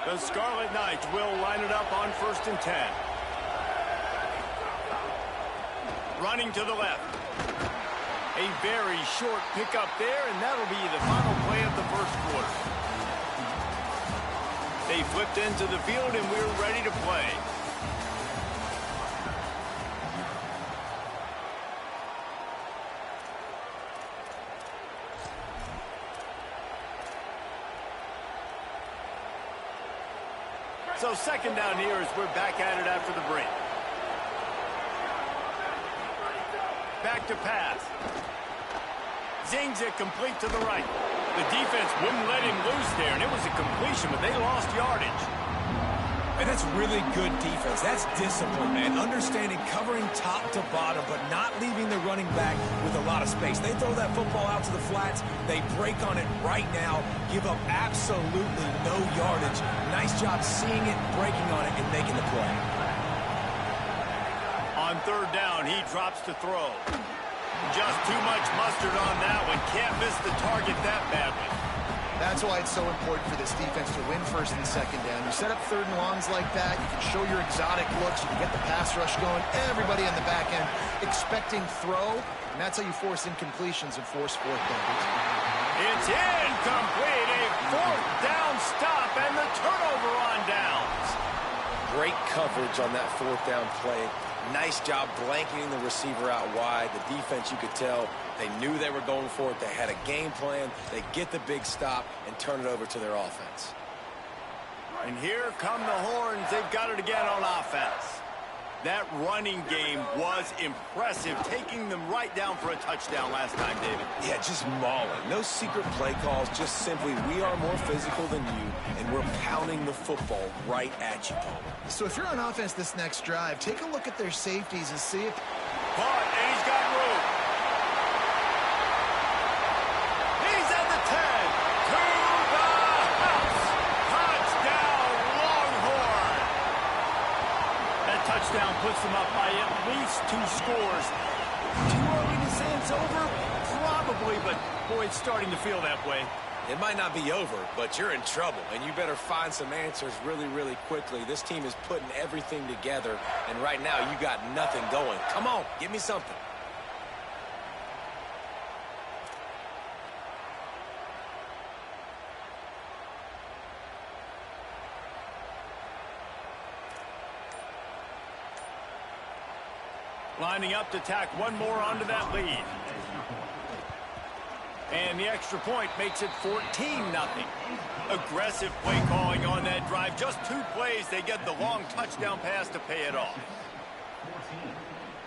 A: The Scarlet Knights will line it up on 1st and 10. Running to the left. A very short pickup there, and that'll be the final play of the first quarter. They flipped into the field, and we're ready to play. So 2nd down here as we're back at it after the break. Back to pass. Zings it complete to the right. The defense wouldn't let him loose there, and it was a completion, but they lost yardage.
C: And that's really good defense. That's discipline, man. Understanding covering top to bottom, but not leaving the running back with a lot of space. They throw that football out to the flats. They break on it right now, give up absolutely no yardage. Nice job seeing it, breaking on it, and making the play.
A: On third down, he drops to throw. Just too much mustard on that one. Can't miss the target that badly.
D: That's why it's so important for this defense to win first and second down. You set up third and longs like that, you can show your exotic looks, you can get the pass rush going, everybody on the back end expecting throw, and that's how you force incompletions and force fourth downs.
A: It's incomplete, a fourth down stop, and the turnover on downs.
C: Great coverage on that fourth down play. Nice job blanketing the receiver out wide. The defense, you could tell, they knew they were going for it. They had a game plan. They get the big stop and turn it over to their offense.
A: And here come the Horns. They've got it again on offense. That running game was impressive, taking them right down for a touchdown last time, David.
C: Yeah, just mauling. No secret play calls, just simply we are more physical than you, and we're pounding the football right at you.
D: So if you're on offense this next drive, take a look at their safeties and see if...
A: But, and he's got room. He's at the 10. To the house. Touchdown, Longhorn. That touchdown puts them up by at least 2 scores. Too early to say it's over? Probably, but boy, it's starting to feel that way.
C: It might not be over, but you're in trouble, and you better find some answers really, really quickly. This team is putting everything together, and right now you got nothing going. Come on, give me something.
A: Lining up to tack one more onto that lead. And the extra point makes it 14-0. Aggressive play calling on that drive. Just 2 plays, they get the long touchdown pass to pay it off.
E: 14,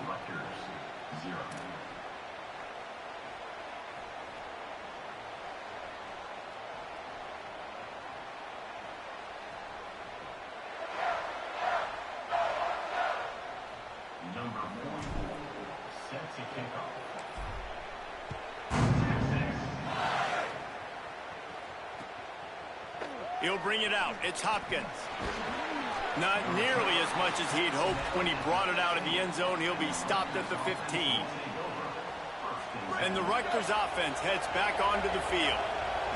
E: Rutgers, 0. Number 4, set to kick off.
A: He'll bring it out. It's Hopkins. Not nearly as much as he'd hoped when he brought it out of the end zone. He'll be stopped at the 15. And the Rutgers offense heads back onto the field.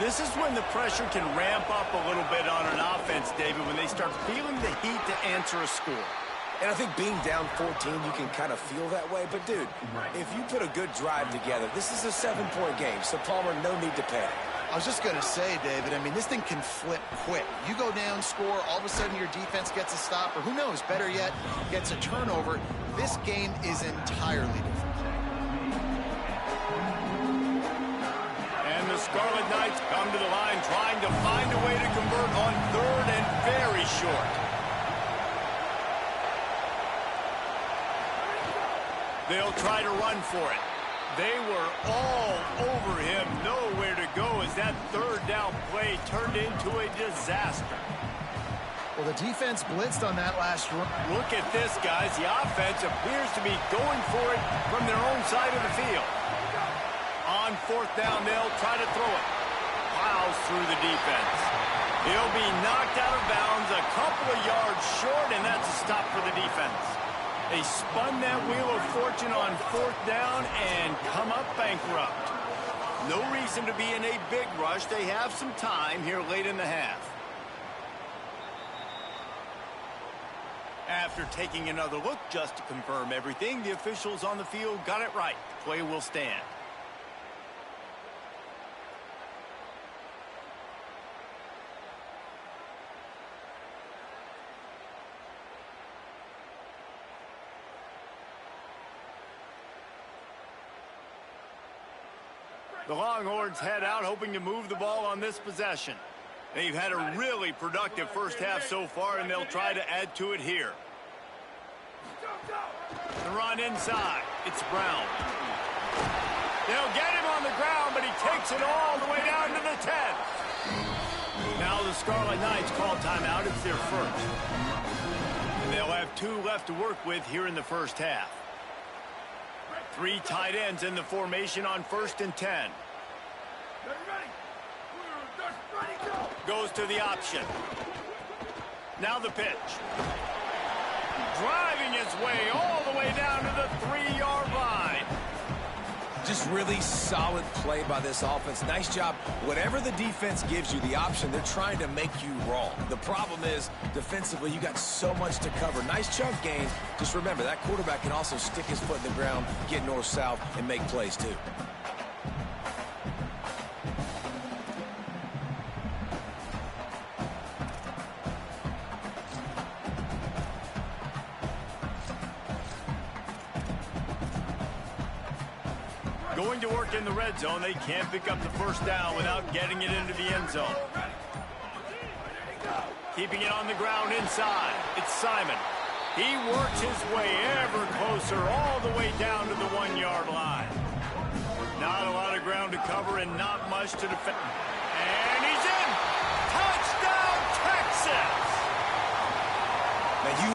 A: This is when the pressure can ramp up a little bit on an offense, David, when they start feeling the heat to answer a score.
C: And I think being down 14, you can kind of feel that way. But, dude, if you put a good drive together, this is a 7-point game. So, Palmer, no need to panic.
D: I was just going to say, David, I mean, this thing can flip quick. You go down, score, all of a sudden your defense gets a stop, or who knows, better yet, gets a turnover. This game is entirely different.
A: And the Scarlet Knights come to the line trying to find a way to convert on third and very short. They'll try to run for it. They were all over him, nowhere to go as that third down play turned into a disaster.
D: Well, the defense blitzed on that last run.
A: Look at this, guys. The offense appears to be going for it from their own side of the field. On fourth down, they'll try to throw it. Plows through the defense. He'll be knocked out of bounds a couple of yards short, and that's a stop for the defense. They spun that wheel of fortune on fourth down and come up bankrupt. No reason to be in a big rush. They have some time here late in the half. After taking another look just to confirm everything, the officials on the field got it right. Play will stand. The Longhorns head out hoping to move the ball on this possession. They've had a really productive first half so far, and they'll try to add to it here. The run inside. It's Brown. They'll get him on the ground, but he takes it all the way down to the 10. Now the Scarlet Knights call timeout. It's their first. And they'll have 2 left to work with here in the first half. 3 tight ends in the formation on 1st and 10. Goes to the option. Now the pitch. Driving his way all the way down to the 3-yard line.
C: Just really solid play by this offense. Nice job. Whatever the defense gives you the option, they're trying to make you wrong. The problem is, defensively, you got so much to cover. Nice chunk gain. Just remember, that quarterback can also stick his foot in the ground, get north-south, and make plays too.
A: Going to work in the red zone. They can't pick up the first down without getting it into the end zone. Keeping it on the ground inside. It's Simon. He works his way ever closer all the way down to the 1-yard line. Not a lot of ground to cover and not much to defend. And he's in! Touchdown, Texas!
C: Now you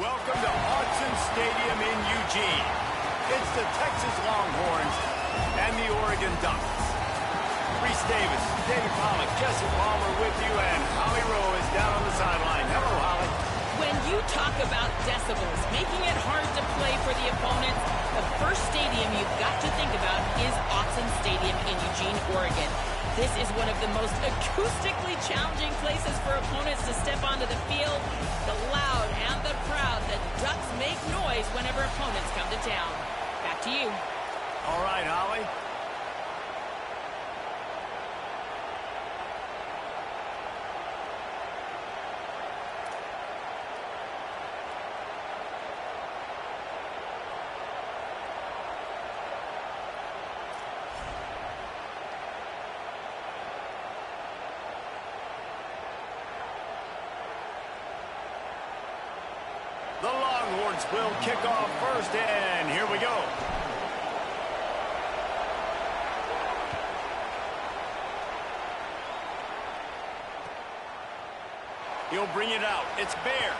A: Welcome to Autzen Stadium in Eugene. It's the Texas Longhorns and the Oregon Ducks. Reese Davis, David Pollack, Jesse Palmer with you, and Holly Rowe is down on the sideline. Hello, Holly.
B: When you talk about decibels, making it hard to play for the opponents, the first stadium you've got to think about is Autzen Stadium in Eugene, Oregon. This is one of the most acoustically challenging places for opponents to step onto the field. The loud and the proud, the Ducks make noise whenever opponents come to town. Back to you.
A: All right, Holly. The Longhorns will kick off first, and here we go. He'll bring it out. It's Bear.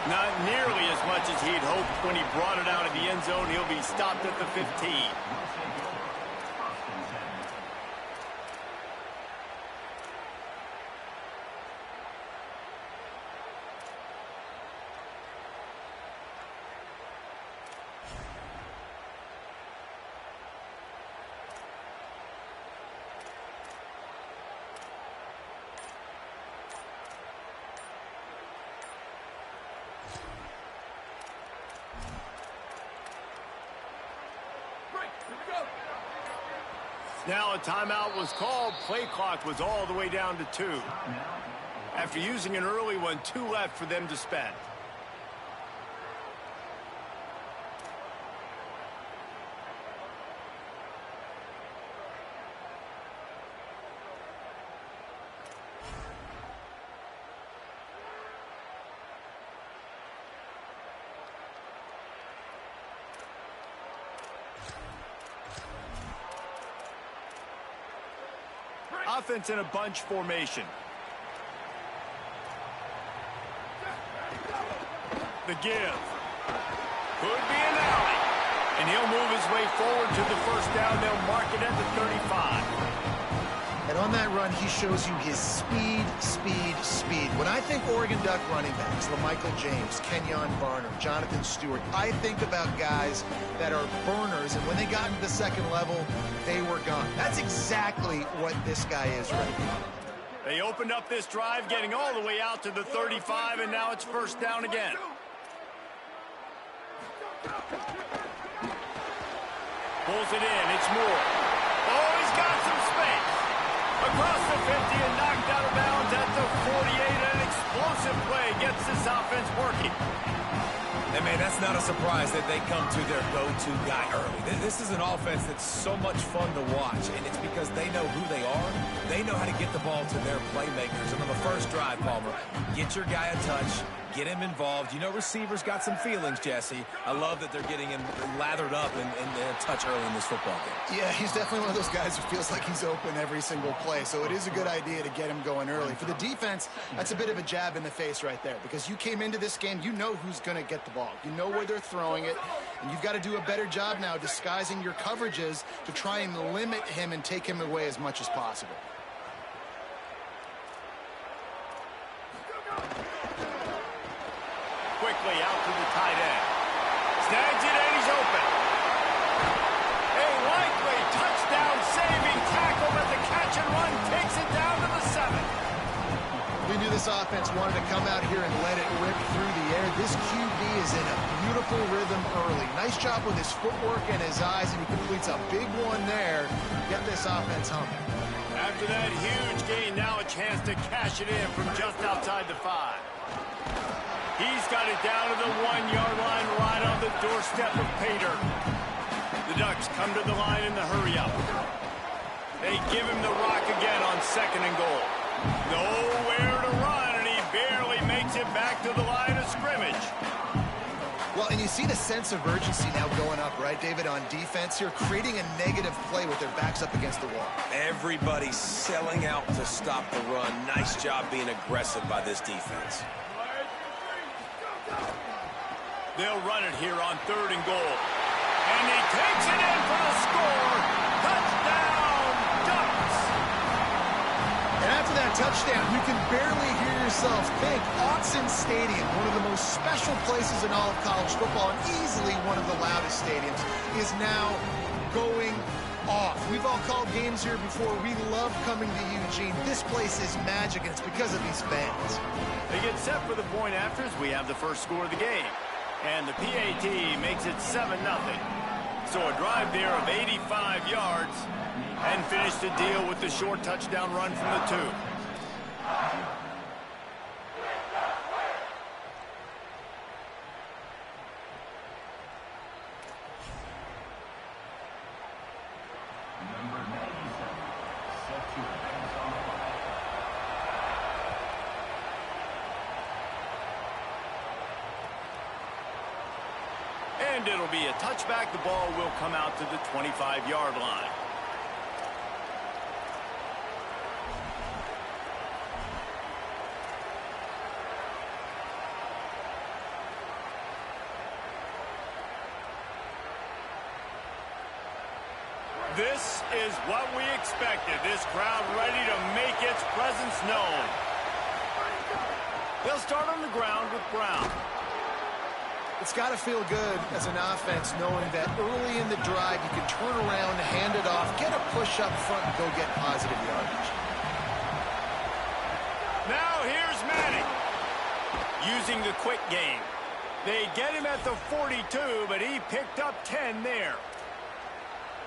A: Not nearly as much as he'd hoped when he brought it out of the end zone. He'll be stopped at the 15. Now a timeout was called. Play clock was all the way down to 2. After using an early one, 2 left for them to spend. Offense in a bunch formation. The give. Could be an alley. And he'll move his way forward to the first down. They'll mark it at the 35.
D: And on that run, he shows you his speed, speed, speed. When I think Oregon Duck running backs, LaMichael James, Kenyon Barner, Jonathan Stewart, I think about guys that are burners, and when they got into the second level, they were gone. That's exactly what this guy is right now.
A: They opened up this drive, getting all the way out to the 35, and now it's first down again. Pulls it in. It's Moore. Oh, he's got some space. Across the 50 and knocked out of bounds at the 48. An explosive play gets this offense working.
C: And, man, that's not a surprise that they come to their go-to guy early. This is an offense that's so much fun to watch, and it's because they know who they are. They know how to get the ball to their playmakers. And on the first drive, Palmer, get your guy a touch, get him involved. You know receivers got some feelings, Jesse. I love that they're getting him lathered up and a touch early in this football game.
D: Yeah, he's definitely one of those guys who feels like he's open every single play, so it is a good idea to get him going early. For the defense, that's a bit of a jab in the face right there, because you came into this game, you know who's going to get the ball. You know where they're throwing it, and you've got to do a better job now disguising your coverages to try and limit him and take him away as much as possible.
A: Quickly out to the tight end. Snags it and he's open. A likely touchdown-saving tackle, but the catch and run takes it down to the 7.
D: We knew this offense wanted to come out here and let it rip through the air. This QB is in a beautiful rhythm early. Nice job with his footwork and his eyes, and he completes a big one there. Get this offense humming.
A: After that huge gain, now a chance to cash it in from just outside the 5. He's got it down to the 1-yard line, right on the doorstep of Pater. The Ducks come to the line in the hurry-up. They give him the rock again on 2nd and goal. Nowhere to run, and he barely makes it back to the line of scrimmage.
D: Well, and you see the sense of urgency now going up, right, David, on defense here, creating a negative play with their backs up against the wall.
C: Everybody's selling out to stop the run. Nice job being aggressive by this defense.
A: They'll run it here on 3rd and goal. And he takes it in for the score. Touchdown, Ducks!
D: And after that touchdown, you can barely hear yourself think. Autzen Stadium, one of the most special places in all of college football, and easily one of the loudest stadiums, is now going off. We've all called games here before. We love coming to Eugene. This place is magic, and it's because of these fans.
A: They get set for the point afters. We have the first score of the game. And the PAT makes it 7-0. So a drive there of 85 yards and finish the deal with the short touchdown run from the 2.
E: Number 97, set to advance on the fly.
A: And it'll be a touchback. The ball will come out to the 25-yard line. This is what we expected. This crowd ready to make its presence known. They'll start on the ground with Brown.
D: It's got to feel good as an offense knowing that early in the drive you can turn around, hand it off, get a push up front, and go get positive yardage.
A: Now here's Manning using the quick game. They get him at the 42, but he picked up 10 there.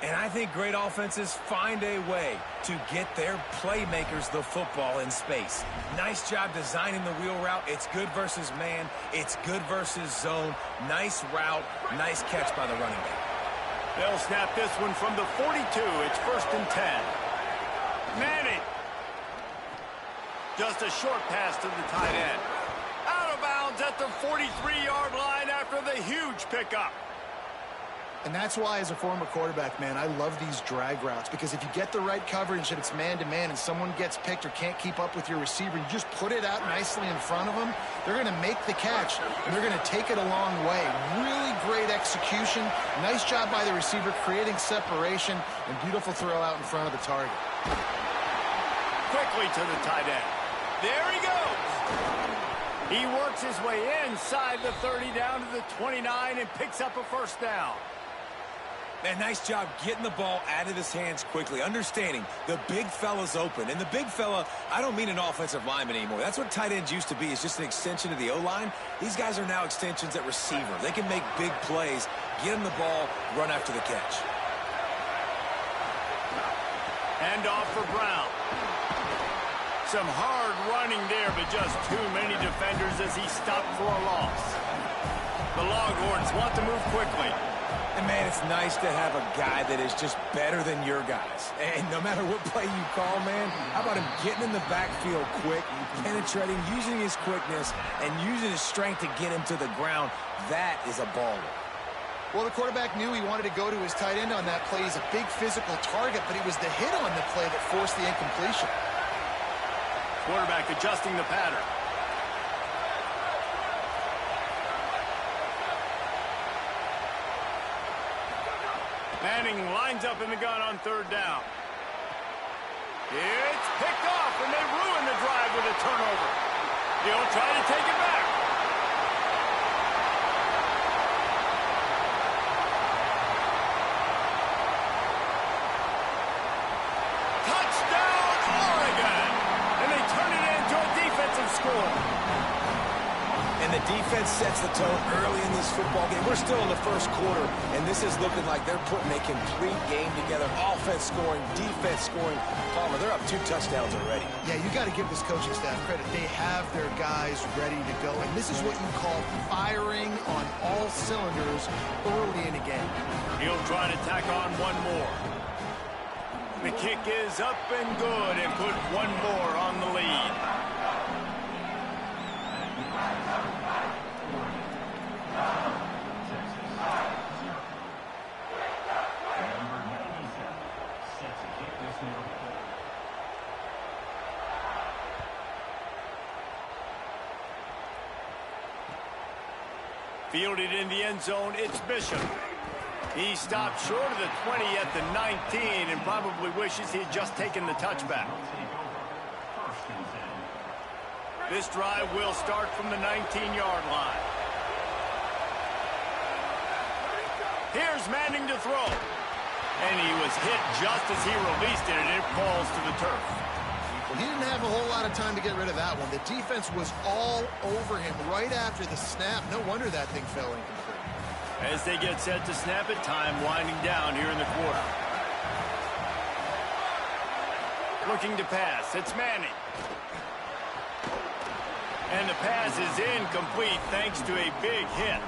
C: And I think great offenses find a way to get their playmakers the football in space. Nice job designing the wheel route. It's good versus man. It's good versus zone. Nice route. Nice catch by the running back.
A: They'll snap this one from the 42. It's 1st and 10. Manning. Just a short pass to the tight end. Out of bounds at the 43-yard line after the huge pickup.
D: And that's why, as a former quarterback, man, I love these drag routes, because if you get the right coverage and it's man-to-man and someone gets picked or can't keep up with your receiver, you just put it out nicely in front of them, they're going to make the catch, and they're going to take it a long way. Really great execution. Nice job by the receiver creating separation, and beautiful throw out in front of the target.
A: Quickly to the tight end. There he goes. He works his way inside the 30 down to the 29 and picks up a 1st down.
C: And nice job getting the ball out of his hands quickly, understanding the big fella's open. And the big fella, I don't mean an offensive lineman anymore. That's what tight ends used to be, is just an extension of the O-line. These guys are now extensions at receiver. They can make big plays, get him the ball, run after the catch.
A: Hand off for Brown. Some hard running there, but just too many defenders as he stopped for a loss. The Longhorns want to move quickly.
C: And, man, it's nice to have a guy that is just better than your guys. And no matter what play you call, man, how about him getting in the backfield quick, penetrating, using his quickness, and using his strength to get him to the ground? That is a baller.
D: Well, the quarterback knew he wanted to go to his tight end on that play. He's a big physical target, but it was the hit on the play that forced the incompletion.
A: Quarterback adjusting the pattern. Manning lines up in the gun on 3rd down. It's picked off, and they ruin the drive with a turnover. He'll try to take it back. Touchdown, Oregon! And they turn it into a defensive score.
C: And the defense sets the tone early in this football game. We're still in the 1st quarter, and this is looking like they're putting a complete game together. Offense scoring, defense scoring. Palmer, they're up 2 touchdowns already.
D: Yeah, you got to give this coaching staff credit. They have their guys ready to go, and this is what you call firing on all cylinders early in a game.
A: He'll try to tack on one more. The kick is up and good, and put one more on the lead.
E: Number 97, set to kick this one away.
A: Fielded in the end zone, it's Bishop. He stopped short of the 20 at the 19 and probably wishes he had just taken the touchback. This drive will start from the 19-yard line. Here's Manning to throw. And he was hit just as he released it, and it falls to the turf.
D: Well, he didn't have a whole lot of time to get rid of that one. The defense was all over him right after the snap. No wonder that thing fell incomplete.
A: As they get set to snap it, time winding down here in the quarter. Looking to pass, it's Manning. And the pass is incomplete thanks to a big hit.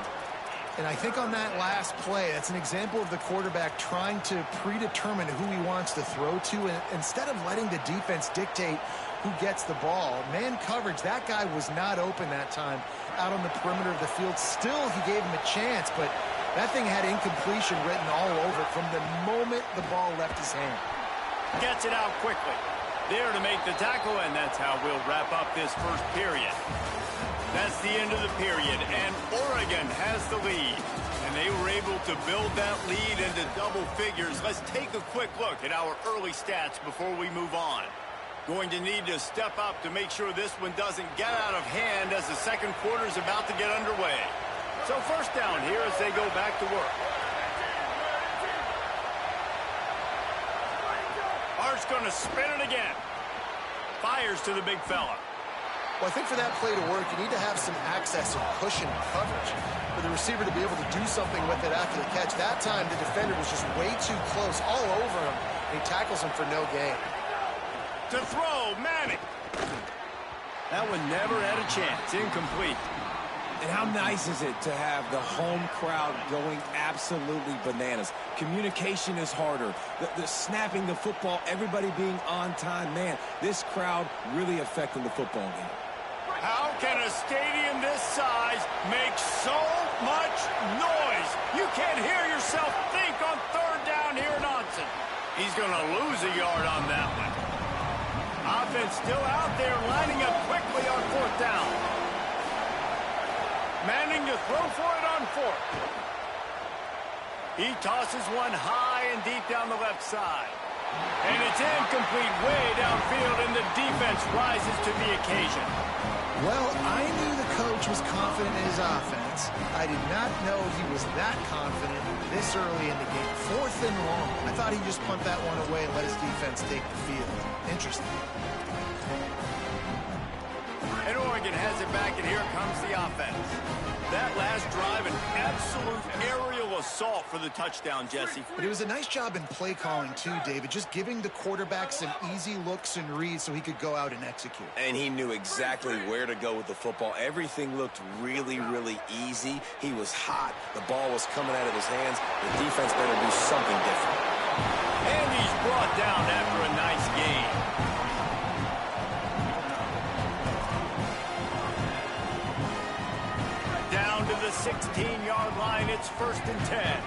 D: And I think on that last play, that's an example of the quarterback trying to predetermine who he wants to throw to, and instead of letting the defense dictate who gets the ball. Man coverage, that guy was not open that time out on the perimeter of the field. Still, he gave him a chance, but that thing had incompletion written all over it from the moment the ball left his hand.
A: Gets it out quickly. There to make the tackle, and that's how we'll wrap up this first period. That's the end of the period, and Oregon has the lead. And they were able to build that lead into double figures. Let's take a quick look at our early stats before we move on. Going to need to step up to make sure this one doesn't get out of hand as the second quarter is about to get underway. So first down here as they go back to work. Art's going to spin it again. Fires to the big fella.
D: Well, I think for that play to work, you need to have some access and cushion coverage for the receiver to be able to do something with it after the catch. That time, the defender was just way too close, all over him, and he tackles him for no gain.
A: To throw, Manning. That one never had a chance. Incomplete.
C: And how nice is it to have the home crowd going absolutely bananas? Communication is harder. The snapping the football, everybody being on time. Man, this crowd really affecting the football game.
A: How can a stadium this size make so much noise? You can't hear yourself think on third down here in Autzen. He's going to lose a yard on that one. Offense still out there lining up quickly on fourth down. Manning to throw for it on fourth. He tosses one high and deep down the left side. And it's incomplete way downfield, and the defense rises to the occasion.
D: Well, I knew the coach was confident in his offense. I did not know he was that confident this early in the game. Fourth and long. I thought he'd just punt that one away and let his defense take the field. Interesting.
A: And Oregon has it back, and here comes the offense. That last drive, an absolute aerial assault for the touchdown, Jesse.
D: But it was a nice job in play calling, too, David, just giving the quarterback some easy looks and reads so he could go out and execute.
C: And he knew exactly where to go with the football. Everything looked really, really easy. He was hot. The ball was coming out of his hands. The defense better do something different.
A: And he's brought down after a nice game. Down to the 16-yard line, it's 1st and 10.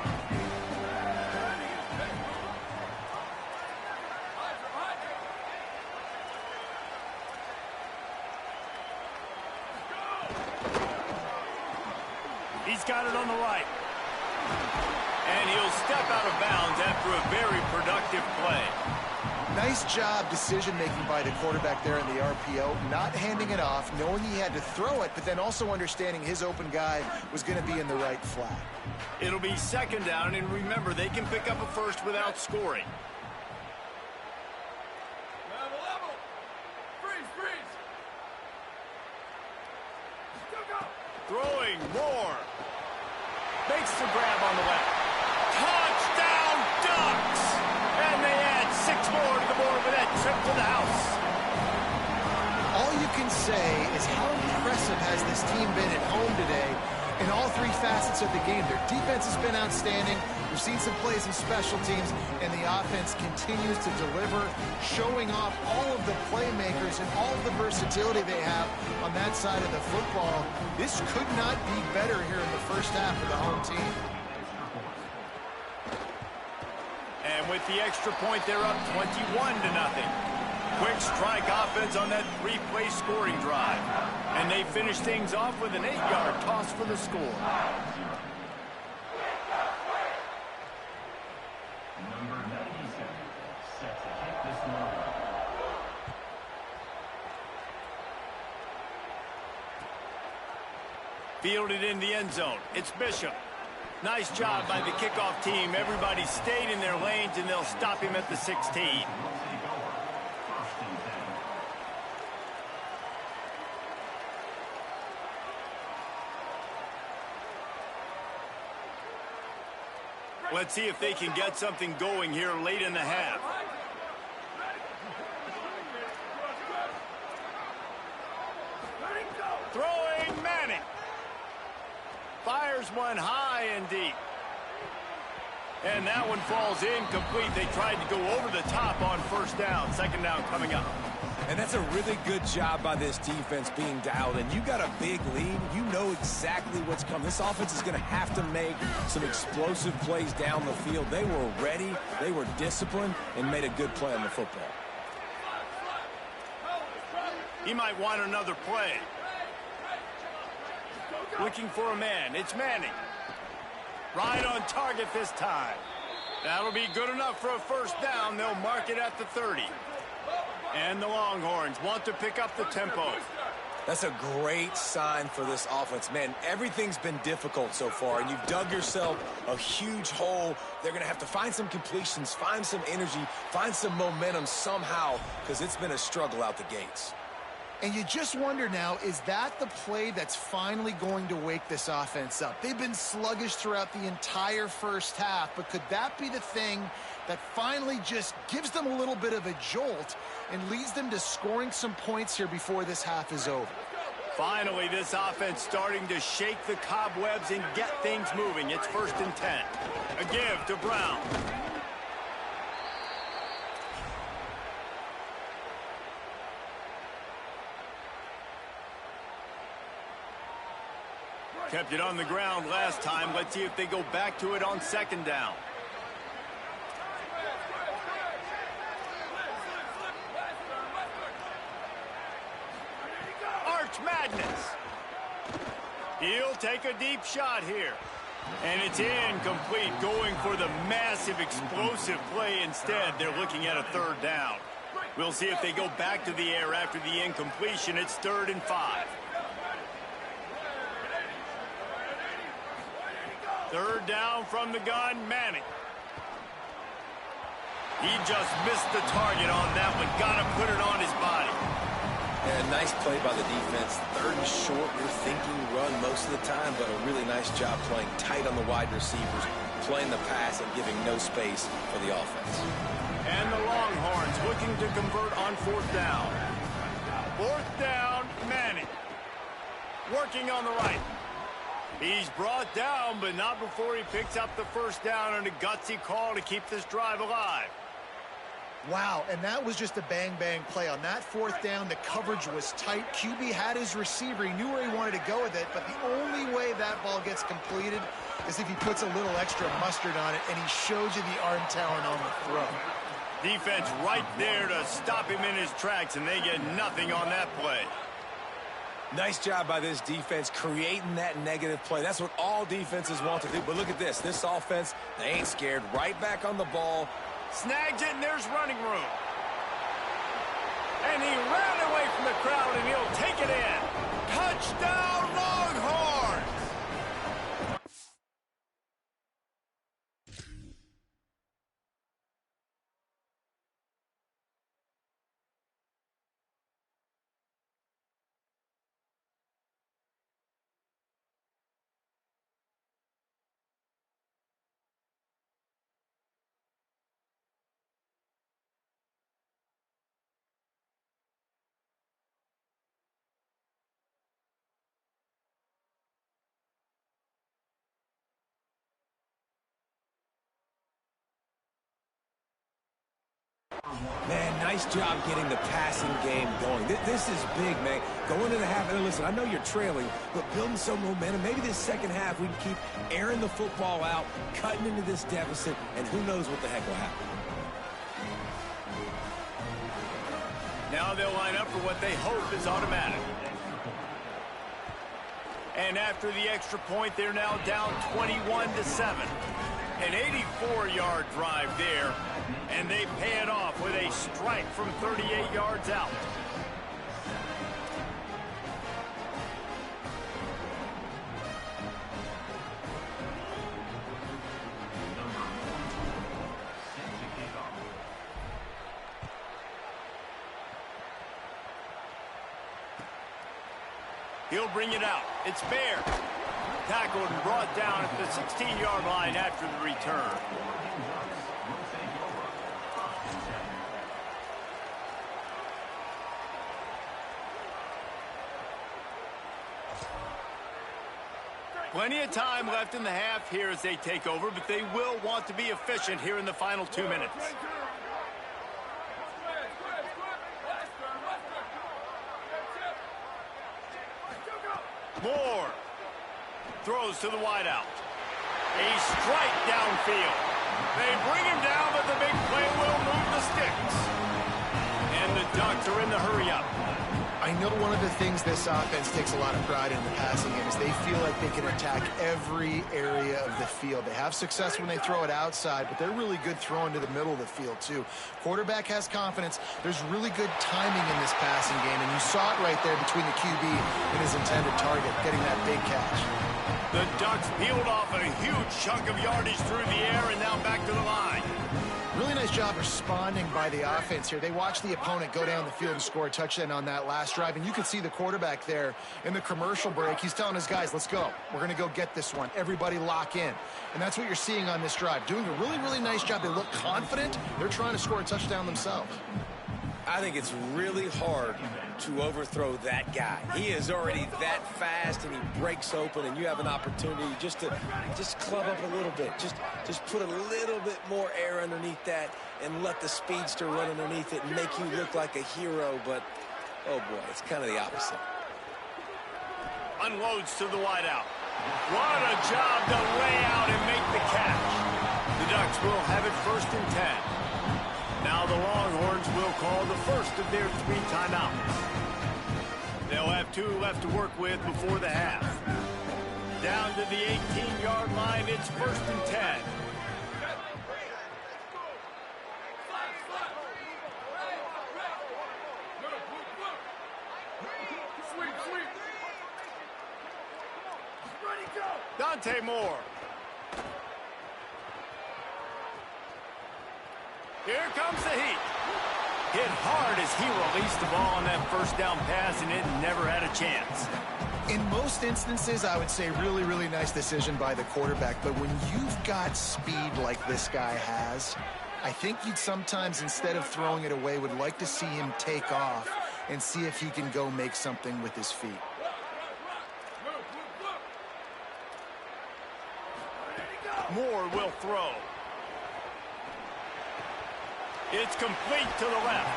A: He's got it on the right. And he'll step out of bounds after a very productive play.
D: Nice job decision-making by the quarterback there in the RPO, not handing it off, knowing he had to throw it, but then also understanding his open guy was going to be in the right flat.
A: It'll be 2nd down, and remember, they can pick up a first without scoring.
E: Level. Freeze.
A: Throwing more. Makes the grab on the left. Touchdown, Ducks! And they add 6 more to the board with that trip to the house.
D: All you can say is how impressive has this team been at home today in all 3 facets of the game. Their defense has been outstanding. We've seen some plays in special teams, and the offense continues to deliver, showing off all of the playmakers and all of the versatility they have on that side of the football. This could not be better here in the first half for the home team.
A: And with the extra point, they're up 21-0. Quick strike offense on that three-play scoring drive. And they finish things off with an 8-yard toss for the score.
E: Number 97, set to hit this morning.
A: Fielded in the end zone. It's Bishop. Nice job by the kickoff team. Everybody stayed in their lanes, and they'll stop him at the 16. Let's see if they can get something going here late in the half. Throwing Manning. Fires one high and deep. And that one falls incomplete. They tried to go over the top on first down. Second down coming up.
C: And that's a really good job by this defense being dialed in. You got a big lead. You know exactly what's coming. This offense is going to have to make some explosive plays down the field. They were ready, they were disciplined, and made a good play on the football.
A: He might want another play. Looking for a man. It's Manning. Right on target this time. That'll be good enough for a first down. They'll mark it at the 30. And the Longhorns want to pick up the tempo.
C: That's a great sign for this offense. Man, everything's been difficult so far, and you've dug yourself a huge hole. They're going to have to find some completions, find some energy, find some momentum somehow, because it's been a struggle out the gates.
D: And you just wonder now, is that the play that's finally going to wake this offense up? They've been sluggish throughout the entire first half, but could that be the thing that finally just gives them a little bit of a jolt and leads them to scoring some points here before this half is over?
A: Finally, this offense starting to shake the cobwebs and get things moving. It's 1st and 10. A give to Brown. Kept it on the ground last time. Let's see if they go back to it on second down. Arch Madness. He'll take a deep shot here. And it's incomplete, going for the massive explosive play instead. They're looking at a 3rd down. We'll see if they go back to the air after the incompletion. It's 3rd and 5. 3rd down from the gun, Manning. He just missed the target on that one. Got to put it on his body.
C: And a nice play by the defense. 3rd and short, you're thinking run most of the time, but a really nice job playing tight on the wide receivers, playing the pass and giving no space for the offense.
A: And the Longhorns looking to convert on 4th down. 4th down, Manning. Working on the right. He's brought down, but not before he picks up the first down and a gutsy call to keep this drive alive.
D: Wow, and that was just a bang-bang play. On that 4th down, the coverage was tight. QB had his receiver. He knew where he wanted to go with it, but the only way that ball gets completed is if he puts a little extra mustard on it, and he shows you the arm talent on the throw.
A: Defense right there to stop him in his tracks, and they get nothing on that play.
C: Nice job by this defense creating that negative play. That's what all defenses want to do. But look at this. This offense, they ain't scared. Right back on the ball.
A: Snags it, and there's running room. And he ran away from the crowd, and he'll take it in. Touchdown, Longhorns!
C: Man, nice job getting the passing game going. This is big, man. Going to the half, and listen, I know you're trailing, but building some momentum. Maybe this second half we can keep airing the football out, cutting into this deficit, and who knows what the heck will happen.
A: Now they'll line up for what they hope is automatic. And after the extra point, they're now down 21-7. An 84-yard drive there, and they pay it off with a strike from 38 yards out. He'll bring it out. It's Bear. Tackled and brought down at the 16-yard line after the return. Plenty of time left in the half here as they take over, but they will want to be efficient here in the final 2 minutes. Moore throws to the wideout. A strike downfield. They bring him down, but the big play will move the sticks. And the Ducks are in the hurry-up.
D: I know one of the things this offense takes a lot of pride in the passing game is they feel like they can attack every area of the field. They have success when they throw it outside, but they're really good throwing to the middle of the field, too. Quarterback has confidence. There's really good timing in this passing game, and you saw it right there between the QB and his intended target, getting that big catch.
A: The Ducks peeled off a huge chunk of yardage through the air and now back to the line.
D: Really nice job responding by the offense here. They watched the opponent go down the field and score a touchdown on that last drive, and you can see the quarterback there in the commercial break. He's telling his guys, let's go. We're going to go get this one. Everybody lock in. And that's what you're seeing on this drive. Doing a really, really nice job. They look confident. They're trying to score a touchdown themselves.
C: I think it's really hard to overthrow that guy. He is already that fast, and he breaks open, and you have an opportunity just to club up a little bit. Just put a little bit more air underneath that and let the speedster run underneath it and make you look like a hero. But, oh, boy, it's kind of the opposite.
A: Unloads to the wideout. What a job to lay out and make the catch. The Ducks will have it 1st and 10. Now the Longhorns will call the first of their 3 timeouts. They'll have 2 left to work with before the half. Down to the 18-yard line, it's 1st and 10. Dante Moore. Here comes the heat. Hit hard as he released the ball on that first down pass, and it never had a chance.
D: In most instances, I would say really, really nice decision by the quarterback. But when you've got speed like this guy has, I think you'd sometimes, instead of throwing it away, would like to see him take off and see if he can go make something with his feet.
A: Moore will throw. It's complete to the left.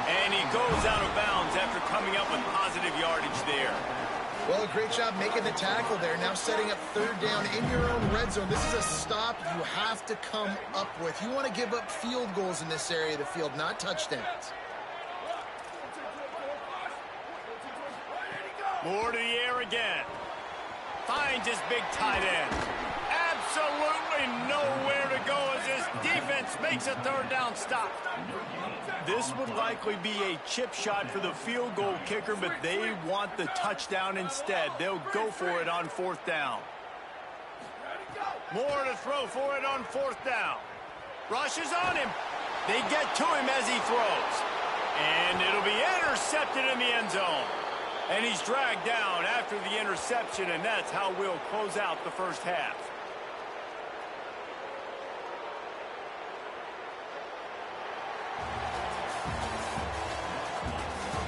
A: And he goes out of bounds after coming up with positive yardage there.
D: Well, a great job making the tackle there. Now setting up 3rd down in your own red zone. This is a stop you have to come up with. You want to give up field goals in this area of the field, not touchdowns.
A: Moore to the air again. Finds his big tight end. Absolutely nowhere to go as this defense makes a 3rd down stop. This would likely be a chip shot for the field goal kicker, but they want the touchdown instead. They'll go for it on 4th down. Moore to throw for it on 4th down. Rushes on him. They get to him as he throws. And it'll be intercepted in the end zone. And he's dragged down after the interception, and that's how we'll close out the first half.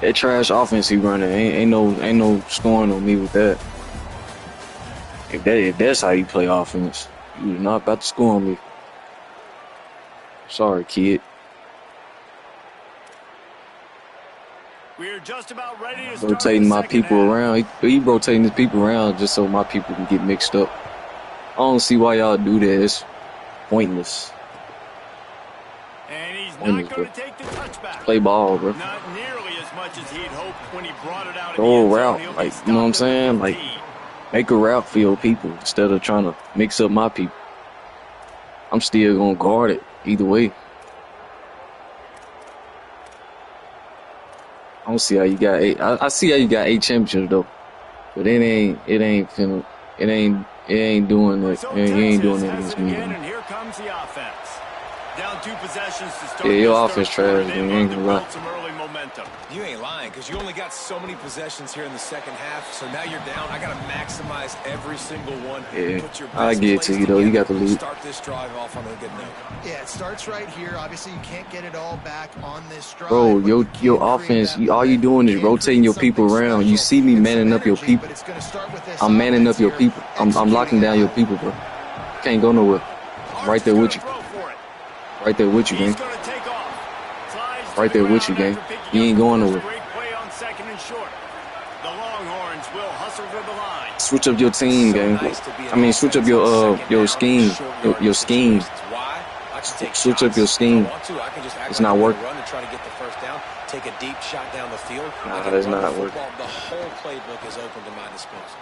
F: That trash offense he running, ain't no scoring on me with that. If that's how you play offense, you're not about to score on me. Sorry, kid.
A: We're just about ready to start
F: Rotating my people around. He rotating his people around just so my people can get mixed up. I don't see why y'all do that. It's pointless.
A: And he's not going to take the touchback.
F: Play ball, bro.
A: Not nearly as much as he'd hoped when he brought it out.
F: Go a route, like, you know what I'm saying? Like, make a route for your people instead of trying to mix up my people. I'm still gonna guard it either way. I don't see how you got 8. I see how you got 8 championships though, but it ain't doing that.
A: So
F: You ain't doing
A: Texas
F: that
A: has
F: against
A: it
F: me.
A: again,
F: Man.
A: and here comes the offense. Down 2 possessions to start.
F: Yeah, your
A: this
F: offense
A: third
F: trash,
A: quarter.
F: man.
A: They
F: You
A: love
F: ain't
A: to
F: gonna lie.
A: build some early momentum.
C: You ain't lying, because you only got so many possessions here in the second half, so now you're down. I got to maximize every single one.
F: Yeah,
C: Put your
F: I
C: best
F: get it to
C: plays
F: you though. You got
C: together.
F: the lead.
C: Start this drive off on a good note.
D: Yeah, it starts right here. Obviously, you can't get it all back on this drive.
F: Bro,
D: but
F: your
D: you can
F: your
D: create
F: offense,
D: that
F: all you
D: momentum.
F: doing is
D: You can
F: rotating your
D: create
F: people
D: something
F: around. You
D: special.
F: see me
D: It's some
F: manning up your
D: energy,
F: people.
D: but it's gonna start with this
F: I'm manning
D: offense
F: up your
D: here,
F: people. I'm
D: executing
F: locking
D: at
F: down your
D: home.
F: people, bro. Can't go nowhere. I'm right there with you.
A: Throw for it.
F: Right there with you,
A: He's
F: gang.
A: going to take off. Slides to
F: Right
A: the
F: there with
A: ground
F: you, gang.
A: after picking
F: You
A: up
F: ain't
A: the
F: going
A: first.
F: nowhere.
A: Great play on 2nd and short. The Longhorns will hustle to the line.
F: Switch up your team,
C: So
F: gang.
C: nice to be an
F: I mean, switch up
C: offense on
F: your
C: second down,
F: scheme,
C: short
F: your
C: yardage
F: scheme.
C: situations. Why? I can take
F: Switch up
C: shots
F: your
C: if I
F: scheme.
C: want to. I can just act
F: It's
C: like
F: not
C: I'm gonna
F: working.
C: run and try to get the first down. Take a deep shot down the field.
F: Nah,
C: I can
F: that's
C: run
F: not
C: the
F: working.
C: football. The whole playbook is open to my disposal.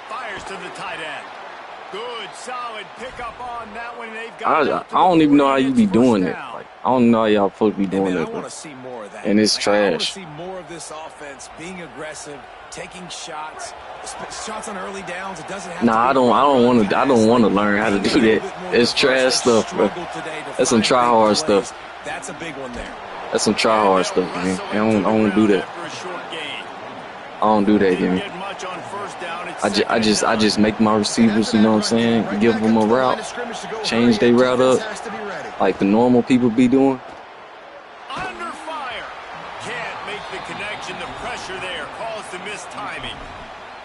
A: Fires to the tight end. Good, solid pickup on that one. They've got it
F: I
A: out to
F: I don't
A: the
F: even know
A: 40,
F: how you
A: and
F: be
A: it's
F: doing
A: first
F: that.
A: down.
F: Like, I don't know how y'all supposed to be
C: Hey,
F: doing
C: man, I
F: that,
C: want
F: bro.
C: to see more of that.
F: And it's
C: Like, I want to
F: trash.
C: see more of this offense being aggressive, taking shots, shots on early downs. It doesn't have to
F: Nah,
C: be
F: I don't
C: run
F: want to
C: pass. Like,
F: learn how to
C: being a
F: do
C: little
F: that.
C: bit more
F: It's
C: diverse.
F: trash
C: They've
F: stuff, bro.
C: struggled today to
F: That's some
C: find
F: try
C: big
F: hard
C: plays.
F: stuff.
C: That's a big one there.
F: That's some try
A: And
F: hard
A: they'll
F: stuff, man.
A: wrestle
F: I
A: him to the
F: don't do
A: ground
F: that.
A: after a short gain.
F: I don't do that,
A: Didn't
F: gang.
A: get much on first down. It's
F: I
A: second and
F: just
A: 9.
F: make my
D: And
F: receivers,
D: after
F: you know
D: that
F: what I'm
D: run game,
F: saying?
D: right
F: Give
D: back
F: them
D: up
F: a
D: to the line
F: route,
D: of scrimmage to go
F: change
D: hurry
F: their
D: up.
F: route
D: Defense
F: up,
D: has to be ready.
F: like the normal people be doing.
A: Under fire. Can't make the connection. The pressure there caused the missed timing.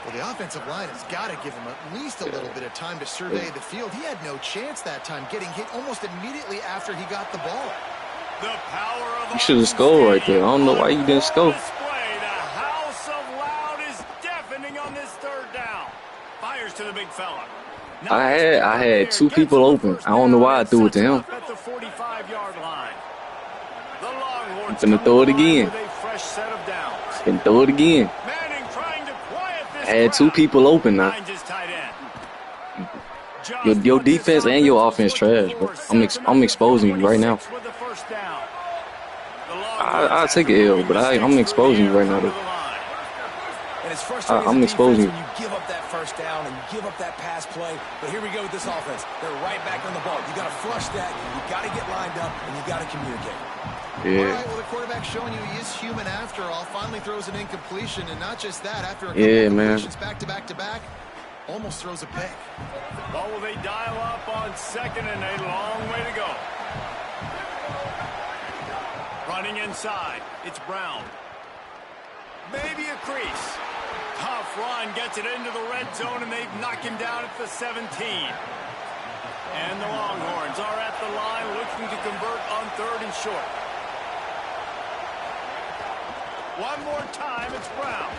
D: Well, the offensive line has got to give him at least a little bit of time to survey the field. He had no chance that time, getting hit almost immediately after he got the ball.
A: The power of
F: You should have scored right there. I don't know why you didn't score.
A: Display. The house of loud is deafening on this third down. Fires to the big fella.
F: I had 2 people open. I don't know why I threw it to him.
A: At the 45-yard line. The Longhorns
F: I'm finna throw it again.
A: with a fresh set of downs.
F: And throw it again.
A: Manning trying to quiet this
F: I had 2
A: crowd.
F: people open now.
A: Finds his tight end.
F: Your defense and your offense trash, bro. I'm exposing you right now. I'll take an L, but I'm exposing you right now, though.
C: And it's frustrating
F: I'm
C: as a
F: exposing
C: defense when you give up that first down and you give up that pass play. But here we go with this offense. They're right back on the ball. You got to flush that. You got to get lined up, and you got to communicate.
D: All
F: Yeah.
D: right, well, the quarterback's showing you he is human after all. Finally throws an incompletion, and not just that, after a couple
F: Yeah,
D: of
F: man.
D: completions back to back to back, almost throws a pick.
A: Oh, will they dial up on second and a long way to go. Running inside, it's Brown. Maybe a crease. Tough run, gets it into the red zone, and they've knocked him down at the 17. And the Longhorns are at the line looking to convert on 3rd and short. One more time, it's Brown.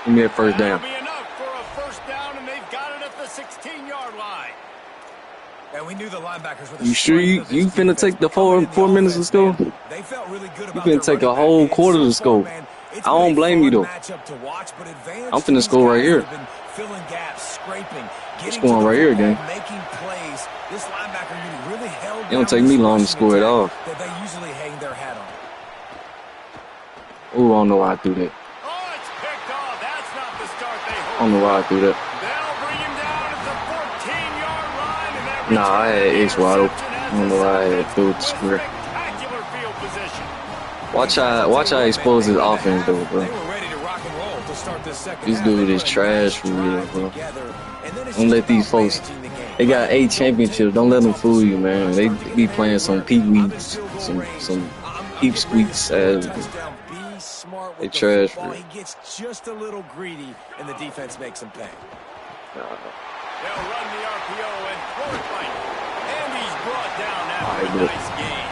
F: Give me that first
A: That'll
F: down.
A: be enough for a first down, and they've got it at the 16-yard line.
C: And we knew the linebackers were the
F: You sure
C: strength
F: you
C: of this
F: finna
C: defense,
F: take the
C: but coming
F: four
C: in the
F: minutes to
C: offense,
F: score?
C: man, they felt really good about
F: finna
C: their
F: take a
C: running
F: whole
C: back game.
F: quarter
C: So
F: to
C: far,
F: score.
C: man, it's
F: I don't
C: been a
F: blame you,
C: fun
F: though.
C: matchup to watch, but advantage
F: I'm
C: to
F: finna
C: these
F: score right
C: guys
F: here.
C: that have been filling gaps, scraping, getting
F: scoring
C: to the
F: right here,
C: football,
F: gang.
C: making plays. This linebacker unit really held
F: It don't
C: down
F: take me
C: this
F: long to
C: rushing
F: score at
C: attack
F: all.
C: that they usually hang their hat on.
F: Ooh, I don't know why I threw that.
A: Oh, it's picked off. That's not the start they
F: I
A: hoped.
F: don't know why I threw that.
A: They'll bring him down at the 14-yard line, and that
F: Nah, I had
A: return
F: X wide open.
A: interception
F: I
A: has
F: don't know why I
A: this
F: had threw it to
A: offense
F: square.
A: with spectacular field position.
F: Watch how I expose his offense, though, bro.
C: They were ready to rock and roll to start this second
F: This
C: half.
F: dude
C: They
F: is
C: put a
F: trash
C: nice
F: for real,
C: drive
F: bro.
C: together, and then it's
F: Don't
C: just
F: let these
C: about
F: folks.
C: managing the game.
F: They got 8 championships. Don't let them fool you, man. They be playing some peewees, some peep squeaks as. They trash for it.
C: He gets just a little greedy, and the defense makes him pay.
A: They'll run the RPO and throw it right. And he's brought down after
F: Alright,
A: a
F: good.
A: nice gain.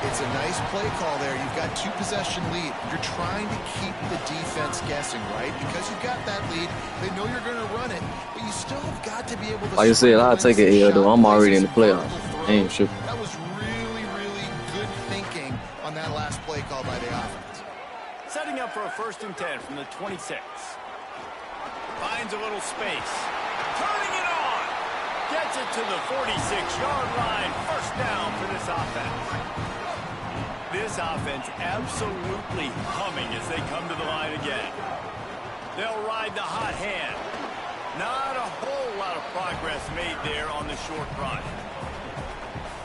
D: It's a nice play call there. You've got 2-possession lead. You're trying to keep the defense guessing, right? Because you've got that lead, they know you're going to run it, but you still have got to be able to.
F: Like I said, I'll take an L, though. I'm already in the playoffs. I ain't
D: sure.
F: sure.
D: That was really, really good thinking on that last play call by the offense.
A: setting up for a 1st and 10 from the 26. Finds a little space. Turning it on. Gets it to the 46-yard line. 1st down for this offense. This offense absolutely humming as they come to the line again. They'll ride the hot hand. Not a whole lot of progress made there on the short run.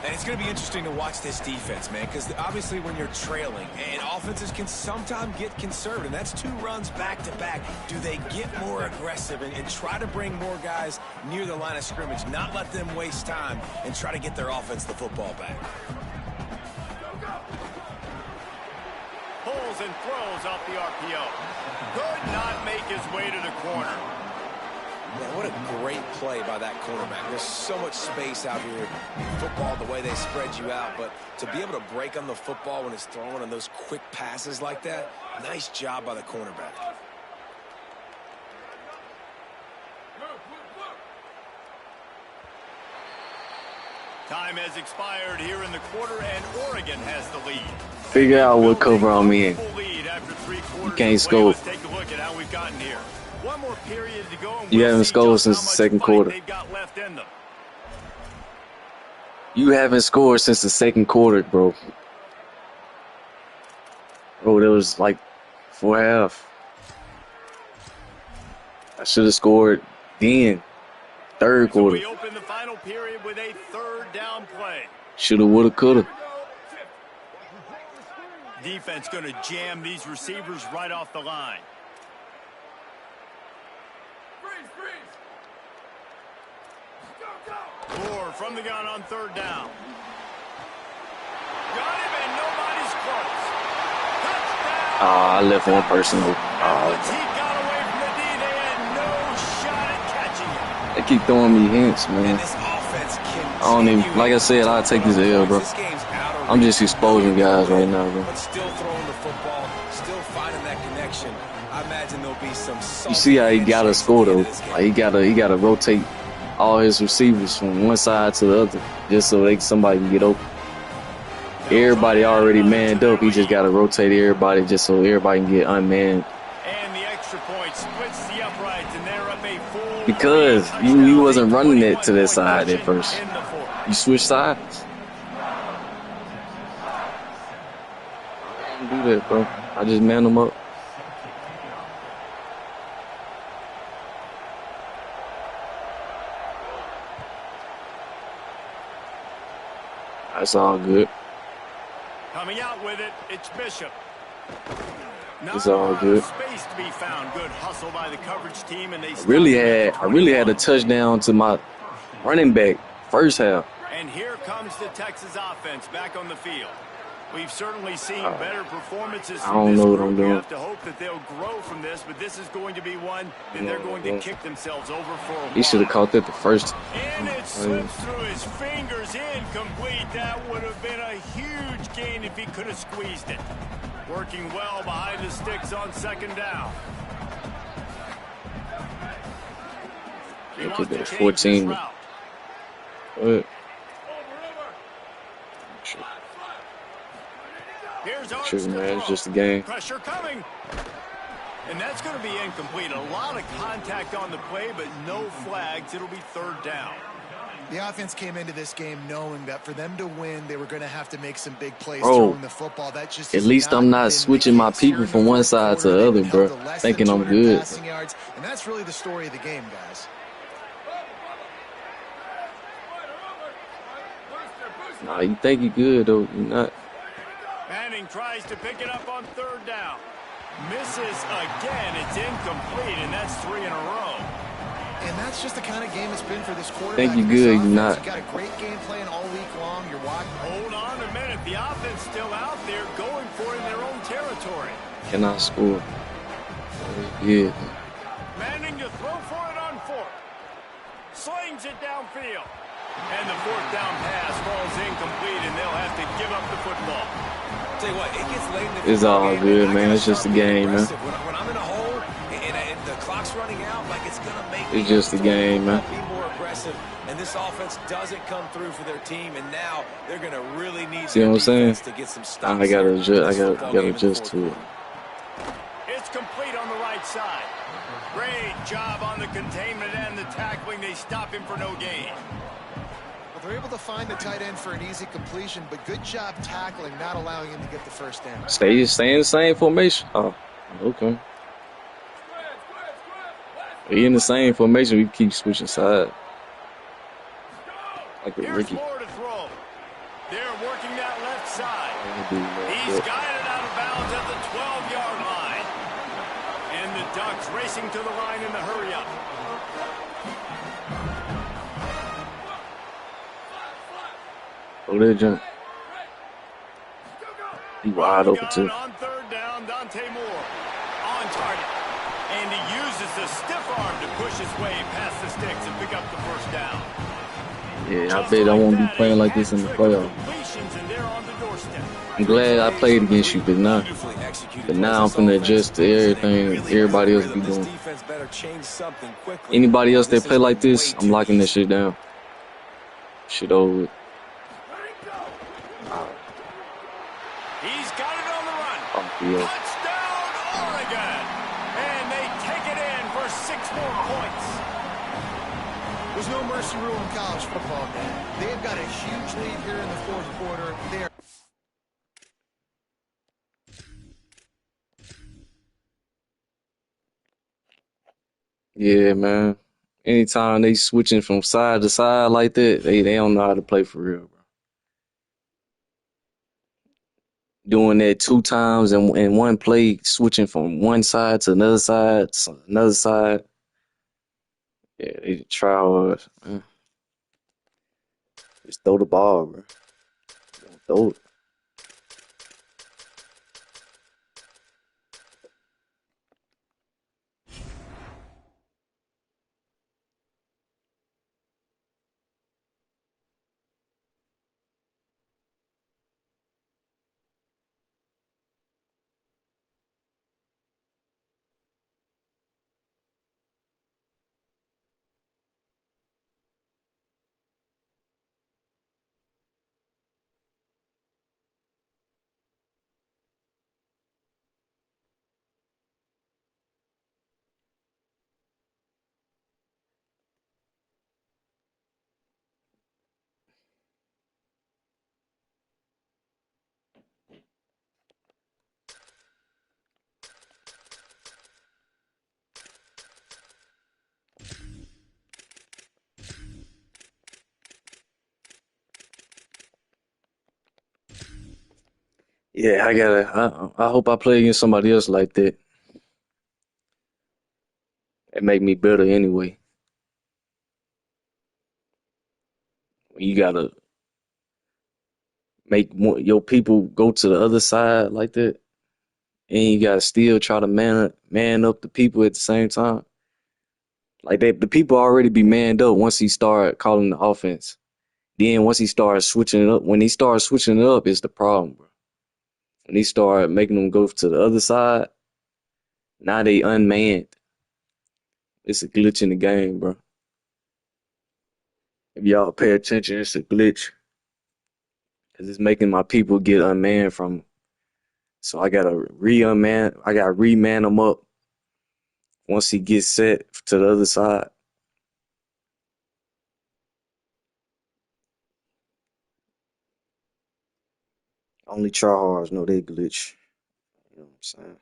C: And it's going to be interesting to watch this defense, man, because obviously when you're trailing, and offenses can sometimes get conservative, and that's 2 runs back-to-back. Do they get more aggressive and try to bring more guys near the line of scrimmage, not let them waste time, and try to get their offense the football back?
A: Pulls and throws off the RPO. Could not make his way to the corner.
C: Man, what a great play by that cornerback. There's so much space out here in football, the way they spread you out. But to be able to break on the football when it's thrown on those quick passes like that, nice job by the cornerback.
A: Time has expired here in the quarter, and Oregon has the lead.
F: Figure out what cover I'm in. You can't score.
A: Let's take a look at how we've gotten here. One more period to go, and
F: You haven't scored since the 2nd quarter.
A: they've got left in them.
F: You haven't scored since the 2nd quarter, bro. Bro, that was like 4.5. I should have scored then. 3rd quarter.
A: So we open the final period with a 3rd down play.
F: Shoulda, woulda, coulda.
A: Defense going to jam these receivers right off the line. Moore from the gun on 3rd down. Got him and nobody's close. Touchdown!
F: I left one person open.
A: Once he got away from the D, they had no shot at catching him.
F: They keep throwing me hints,
C: And
F: man.
C: this offense
F: I don't even, like I said, I'll take this L, bro.
C: This game's out of
F: I'm just exposing guys right now, bro.
C: But still throwing the football, still finding that connection. I imagine there'll be some.
F: You see how he gotta score though. Like he gotta rotate all his receivers from one side to the other, just so somebody can get open. Everybody already manned up. He just gotta rotate everybody just so everybody can get unmanned.
A: And the extra point splits the uprights, and they're up a full.
F: Because you wasn't running it to that side at first. You switched sides. I didn't do that, bro. I just manned them up. That's all good.
A: Coming out with it, it's Bishop.
F: It's all good.
A: Space to be found. Good hustle by the coverage team, and they
F: I really had a touchdown to my running back first half.
A: And here comes the Texas offense back on the field. We've certainly seen better performances
F: I
A: from
F: don't
A: this
F: know what
A: group.
F: I'm
A: You
F: doing.
A: have to hope that they'll grow from this, but this is going to be one that they're going to kick themselves over for a while.
F: He should have caught that the first.
A: And it slips through his fingers, incomplete. That would have been a huge gain if he could have squeezed it. Working well behind the sticks on 2nd down. He
F: Look
A: wants
F: at
A: to
F: that,
A: change
F: 14.
A: his route.
F: What?
A: Here's Arch
F: Sure,
A: to
F: man. It's
A: throw.
F: just a game.
A: Pressure coming. And that's going to be incomplete. A lot of contact on the play, but no flags. It'll be 3rd down.
D: The offense came into this game knowing that for them to win, they were going to have to make some big plays
F: Bro,
D: throwing the football. That just
F: at
D: has
F: least I'm not
D: been
F: switching
D: the
F: my
D: case here
F: people
D: in
F: from
D: the
F: one
D: fourth
F: side to
D: quarter.
F: the other,
D: They've
F: bro.
D: held to less
F: Thinking
D: than
F: I'm
D: 200
F: good.
D: passing yards, and that's really the story of the game, guys.
F: Nah, you think you good though? You not.
A: Manning tries to pick it up on 3rd down. Misses again. It's incomplete, and that's 3 in a row.
D: And that's just the kind of game it's been for this quarterback.
F: Think you
D: and this
F: good, you
D: offense.
F: not.
D: You got a great game plan all week long. You're watching.
A: Hold on a minute. The offense still out there going for it in their own territory.
F: Cannot score. Yeah.
A: Manning to throw for it on 4th. Slings it downfield. And the 4th down pass falls incomplete, and they'll have to give up the football.
C: Tell you what, it gets late in the
F: It's all
C: game,
F: good,
C: and I
F: man.
C: gotta
F: It's just
C: start
F: a
C: being
F: game, man.
C: aggressive. When I'm in a hole and the clock's running out, like it's gonna make
F: It's
C: me
F: just a game, man.
C: Be more aggressive, and this offense doesn't come through for their team, and now they're gonna really need
F: See
C: their
F: what I'm saying?
C: defense to get some
F: I
C: stops
F: gotta
C: here in
F: adjust.
C: this football game in the
F: adjust
C: fourth
F: to it.
C: quarter.
A: complete on the right side. Great job on the containment and the tackling. They stop him for no gain.
D: Well, they're able to find the tight end for an easy completion, but good job tackling, not allowing him to get the first down.
F: Stay in the same formation. Oh, okay. We in the same formation. We keep switching sides. Like a
A: Here's
F: Ricky.
A: more to throw. They're working that left side. He's
F: Yeah.
A: guided out of bounds at the 12-yard line. And the Ducks racing to the line in the hurry-up.
F: Oh, there, jump. He wide open too.
A: On third down, Dante Moore on target. And he uses the stiff arm to push his way past the sticks and pick up the first down.
F: Yeah, I bet I won't be playing like this in the playoffs. I'm glad I played against you, but now I'm finna adjust to everything everybody else be doing. Anybody else that play like this, I'm locking this shit down. Shit over with.
A: He's got it on the run.
F: Oh, yeah.
A: Touchdown, Oregon. And they take it in for 6 more points.
D: There's no mercy rule in college football, man. They've got a huge lead here in the fourth quarter. They're
F: Yeah, man. Anytime they switching from side to side like that, they don't know how to play for real, bro. Doing that 2 times in one play, switching from one side to another side. Yeah, they try hard, man. Just throw the ball, bro. Don't throw it. Yeah, I hope I play against somebody else like that. It make me better anyway. You gotta make your people go to the other side like that, and you gotta still try to man up the people at the same time. Like that, the people already be manned up once he start calling the offense. Then once he starts switching it up, when he starts switching it up, it's the problem, bro. When he start making them go to the other side, now they unmanned. It's a glitch in the game, bro. If y'all pay attention, it's a glitch. Cause it's making my people get unmanned from. So I gotta reman him up once he gets set to the other side. Only tryhards know they glitch. You know what I'm saying?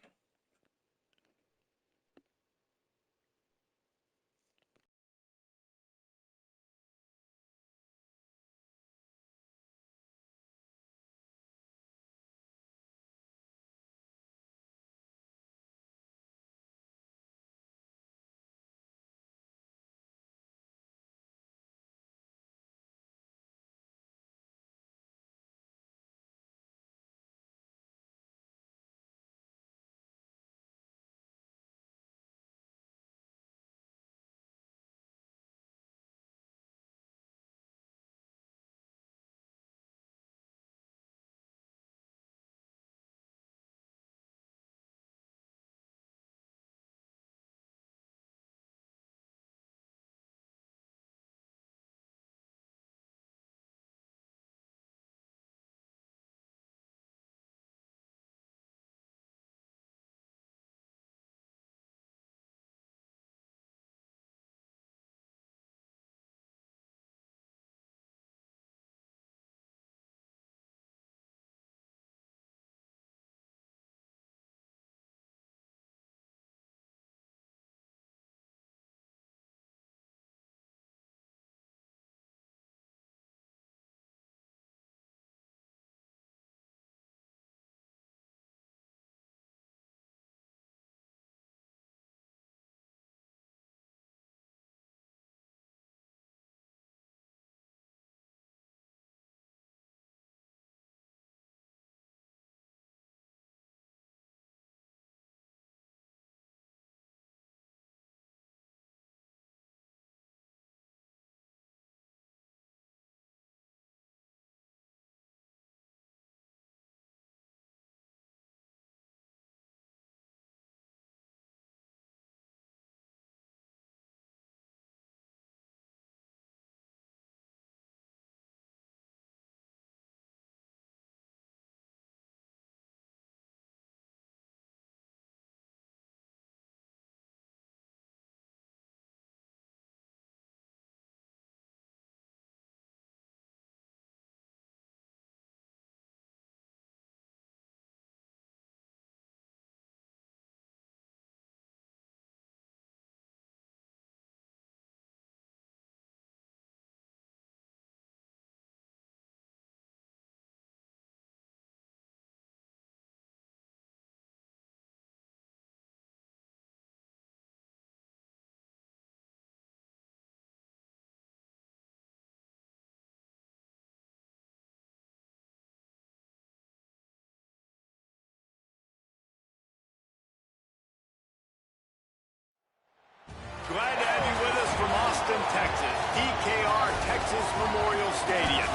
A: Austin, Texas, DKR Texas Memorial Stadium.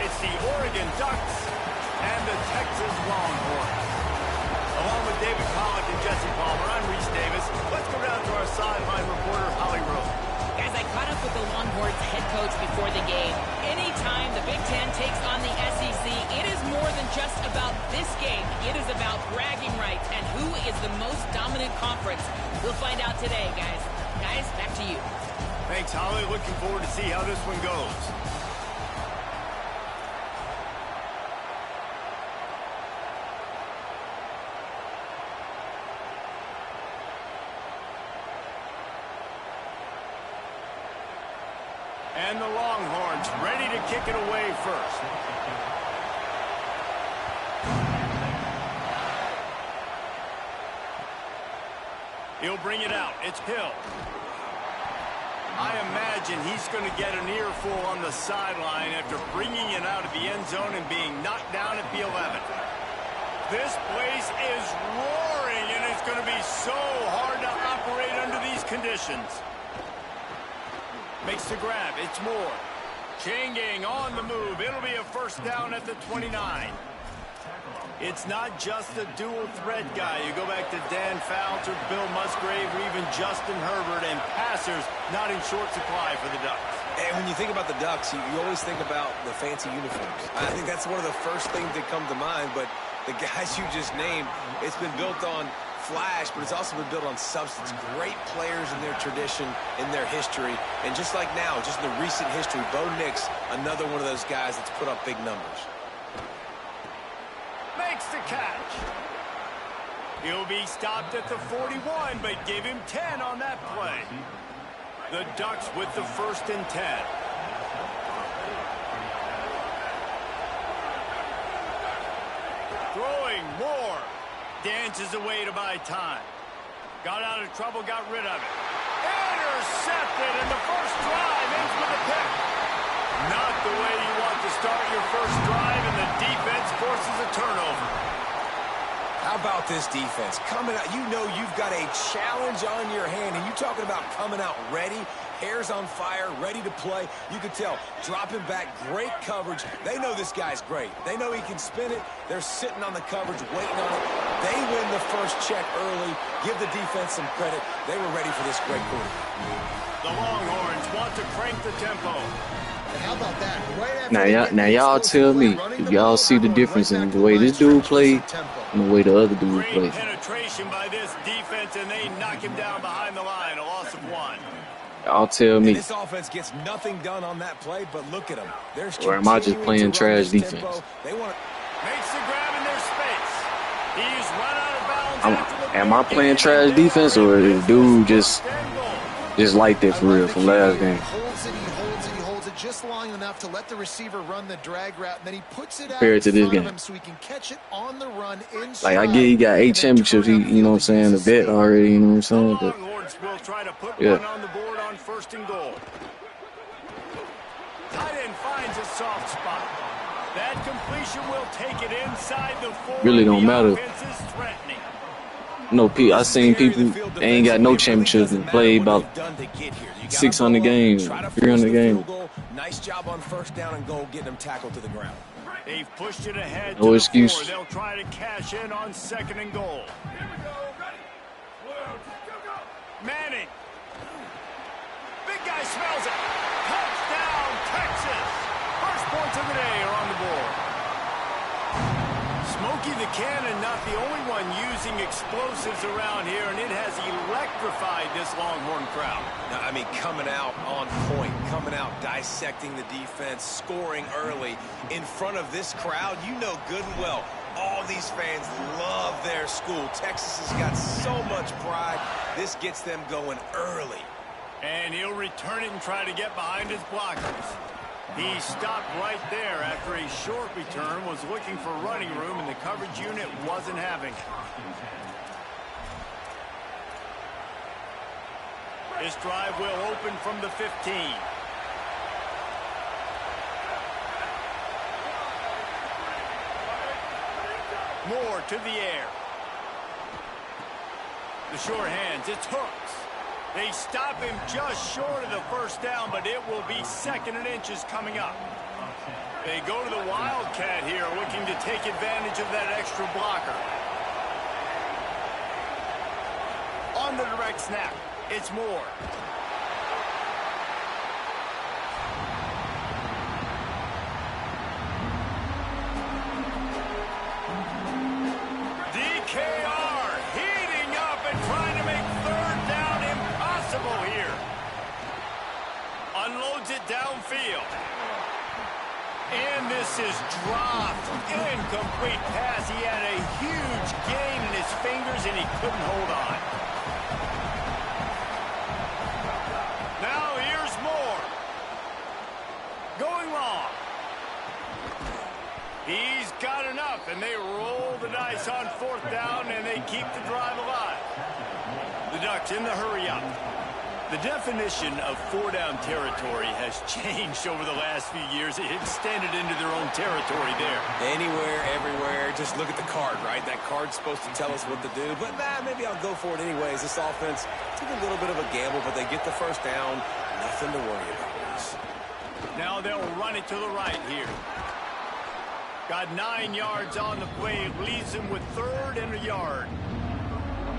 A: It's the Oregon Ducks and the Texas Longhorns. Along with David Pollack and Jesse Palmer, I'm Reese Davis. Let's go down to our sideline reporter, Holly Rowe.
B: Guys, I caught up with the Longhorns head coach before the game. Anytime the Big Ten takes on the SEC, it is more than just about this game. It is about bragging rights and who is the most dominant conference. We'll find out today, guys. Guys, back to you.
A: Thanks, Holly. Looking forward to see how this one goes. And the Longhorns ready to kick it away first. He'll bring it out. It's Hill. I imagine he's going to get an earful on the sideline after bringing it out of the end zone and being knocked down at the 11. This place is roaring, and it's going to be so hard to operate under these conditions. Makes the grab. It's Moore. Chain gang on the move. It'll be a first down at the 29. It's not just a dual threat guy. You go back to Dan Fouts or Bill Musgrave or even Justin Herbert, and passers not in short supply for the Ducks.
C: And when you think about the Ducks, you always think about the fancy uniforms. I think that's one of the first things that come to mind, but the guys you just named, it's been built on flash, but it's also been built on substance. Great players in their tradition, in their history, and just like now, just in the recent history, Bo Nix, another one of those guys that's put up big numbers.
A: Makes the catch. He'll be stopped at the 41, but give him 10 on that play. The Ducks with the 1st and 10. Throwing more. Dances away to buy time. Got out of trouble, got rid of it. Intercepted, and the first drive ends with a pick. Not the way you want to start your first drive, and the defense forces a turnover.
C: How about this defense? Coming out, you know you've got a challenge on your hand, and you're talking about coming out ready, hairs on fire, ready to play. You can tell, dropping back, great coverage. They know this guy's great. They know he can spin it. They're sitting on the coverage, waiting on it. They win the first check early. Give the defense some credit. They were ready for this great quarter.
A: The Longhorns want to crank the tempo.
D: How about that? Right
F: Now y'all tell me, if y'all see the difference in the way this dude played and the way the other dude
A: Great
F: played.
A: penetration by this defense, and they knock him down behind the line. A loss of 1.
F: Y'all tell me.
C: And this offense gets nothing done on that play, but look at them.
F: Or am I just playing trash defense?
C: They want
A: Makes the grab in their space. He's run out of bounds.
F: Am I playing trash defense, or is the dude just like that for real from last game?
D: He holds it just long enough to let the receiver run the drag route, and then he puts it out
F: Compared to
D: in
F: this
D: front of
F: game.
D: him so he can catch it on the run inside.
F: Like, I get he got 8 championships, you know what I'm saying, the vet already, you know what I'm saying?
A: The
F: But
A: Longhorns will try to put
F: yeah.
A: one on the board on 1st and goal. Tight end finds a soft spot. That completion will take it inside the 4.
F: Really don't matter.
A: Offense is threatening.
F: No, I seen people, they ain't got no championships and played about 600 games, 300 games.
C: Nice job on 1st down and goal, getting them tackled to the ground.
A: They've pushed it ahead.
F: No
A: to
F: excuse.
A: The 4. They'll try to cash in on 2nd and goal. Manning. Big guy smells it. Touchdown, Texas. First points of the day are on the board. Smokey the Cannon, not the only one using explosives around here, and it has electrified this Longhorn crowd.
C: Now, I mean, coming out on point, coming out dissecting the defense, scoring early in front of this crowd. You know good and well, all these fans love their school. Texas has got so much pride. This gets them going early.
A: And he'll return it and try to get behind his blockers. He stopped right there after a short return, was looking for running room, and the coverage unit wasn't having it. This drive will open from the 15. Moore to the air. The short hands, it's Hooks. They stop him just short of the first down, but it will be 2nd and inches coming up. They go to the Wildcat here, looking to take advantage of that extra blocker. On the direct snap, it's Moore. DKR heating up and trying to make 3rd down impossible here. Unloads it downfield. And this is dropped. Incomplete pass. He had a huge gain in his fingers and he couldn't hold on. Now here's Moore. Going long. He's got enough, and they roll the dice on 4th down, and they keep the drive alive. The Ducks in the hurry up. The definition of 4-down territory has changed over the last few years. It extended into their own territory there.
C: Anywhere, everywhere, just look at the card, right? That card's supposed to tell us what to do, but maybe I'll go for it anyways. This offense took a little bit of a gamble, but they get the 1st down. Nothing to worry about, guys.
A: Now they'll run it to the right here. Got 9 yards on the play. Leaves him with 3rd and a yard.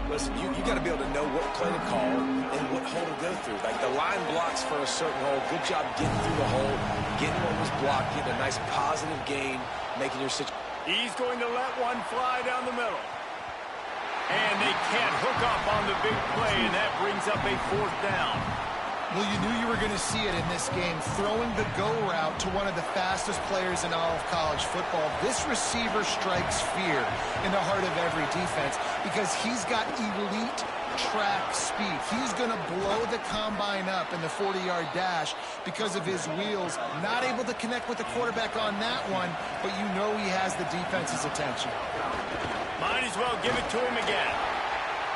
C: Listen, you got to be able to know what play to call and what hole to go through. Like the line blocks for a certain hole. Good job getting through the hole, getting what was blocked, getting a nice positive gain, making your situation.
A: He's going to let one fly down the middle. And they can't hook up on the big play, and that brings up a 4th down.
D: Well, you knew you were going to see it in this game, throwing the go route to one of the fastest players in all of college football. This receiver strikes fear in the heart of every defense because he's got elite track speed. He's going to blow the combine up in the 40-yard dash because of his wheels. Not able to connect with the quarterback on that one, but you know he has the defense's attention.
A: Might as well give it to him again.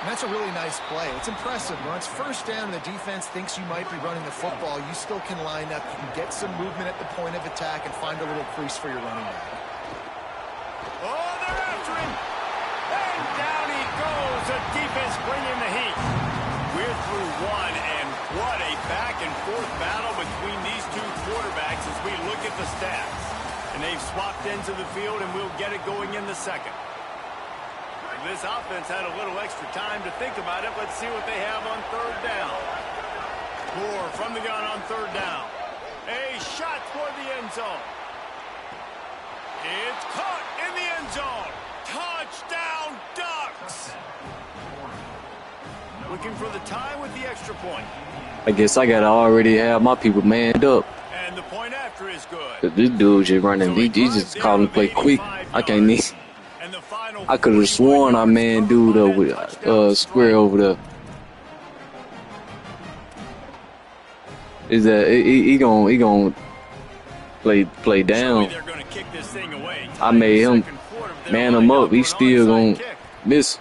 D: And that's a really nice play. It's impressive. When it's 1st down and the defense thinks you might be running the football, you still can line up. You can get some movement at the point of attack and find a little crease for your running back.
A: Oh, they're after him. And down he goes. The defense bringing the heat. We're through one, and what a back-and-forth battle between these two quarterbacks as we look at the stats. And they've swapped ends of the field, and we'll get it going in the 2nd. This offense had a little extra time to think about it. Let's see what they have on 3rd down. Moore from the gun on 3rd down. A shot toward the end zone. It's caught in the end zone. Touchdown, Ducks. Looking for the time with the extra point.
F: I guess I gotta already have my people manned up.
A: And the point after is good.
F: This dude just running. He just calling the play quick. I can't need. I could have sworn I manned dude up with square over there. Is that he gonna play down? I made him man him up. He still gonna miss.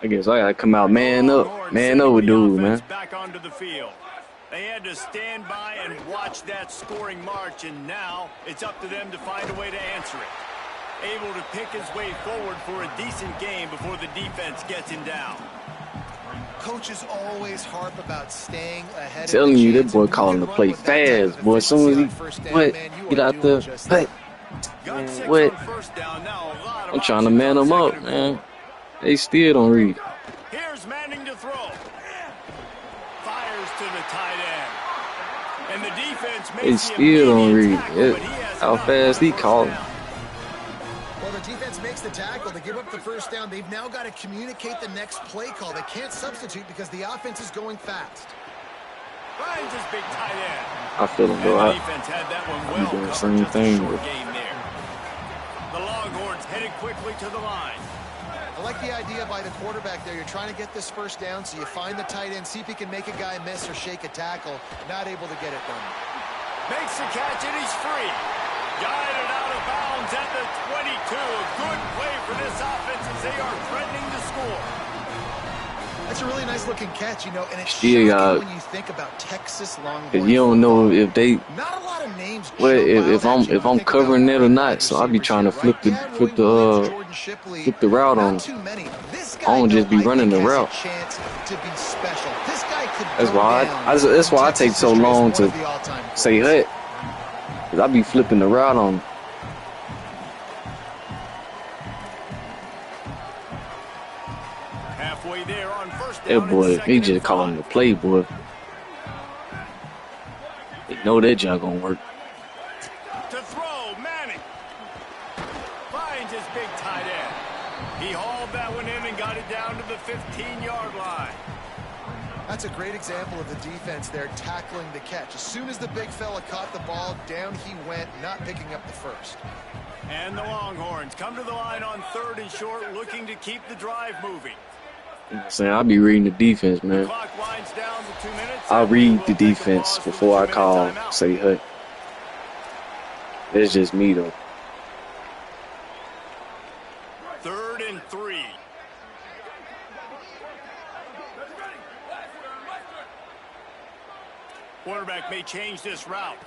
F: I guess I gotta come out man up with dude, man.
A: Back onto the field. They had to stand by and watch that scoring march, and now it's up to them to find a way to answer it. Able to pick his way forward for a decent game before the defense gets him down.
D: Coaches always harp about staying ahead.
F: Telling you, that boy calling the play fast, boy. As soon as he get out there, what? I'm trying to man him up, man. They still don't read.
A: Here's Manning to throw. Fires to the tight end. And the defense makes
F: They still don't read. How fast he called.
D: Well, the defense makes the tackle. They give up the 1st down. They've now got to communicate the next play call. They can't substitute because the offense is going fast.
A: Finds his big tight end.
F: I feel him, bro.
A: The defense had that one well
F: doing the
A: covered.
F: same
A: Just a
F: thing,
A: short
F: bro.
A: game there. The Longhorns headed quickly to the line.
D: I like the idea by the quarterback there. You're trying to get this 1st down, so you find the tight end, see if he can make a guy miss or shake a tackle. Not able to get it done.
A: Makes the catch, and he's free. Guided out of bounds at the 22. A good play for this offense as they are threatening to score.
D: That's a really nice-looking catch, you know, and it's
F: Yeah,
D: shocking when you think about Texas Longhorns.
F: You don't know if they
D: Not a lot of names
F: Well, if I'm covering it or not, so I'll be trying to flip the route on him. I don't just be running the route. That's why I take so long to say hut, cause I be flipping the route on him.
A: Halfway there on first
F: That
A: down.
F: boy, he just calling the play, boy. They know that y'all gonna work.
A: To throw, Manning finds his big tight end. He hauled that one in and got it down to the 15-yard line.
D: That's a great example of the defense there tackling the catch. As soon as the big fella caught the ball, down he went, not picking up the first.
A: And the Longhorns come to the line on 3rd and short, looking to keep the drive moving.
F: Saying I'll be reading the defense, man.
A: Clock winds down to 2 minutes.
F: I'll read the defense before I call say hut. It's just me though.
A: 3rd and 3. Quarterback may change this route.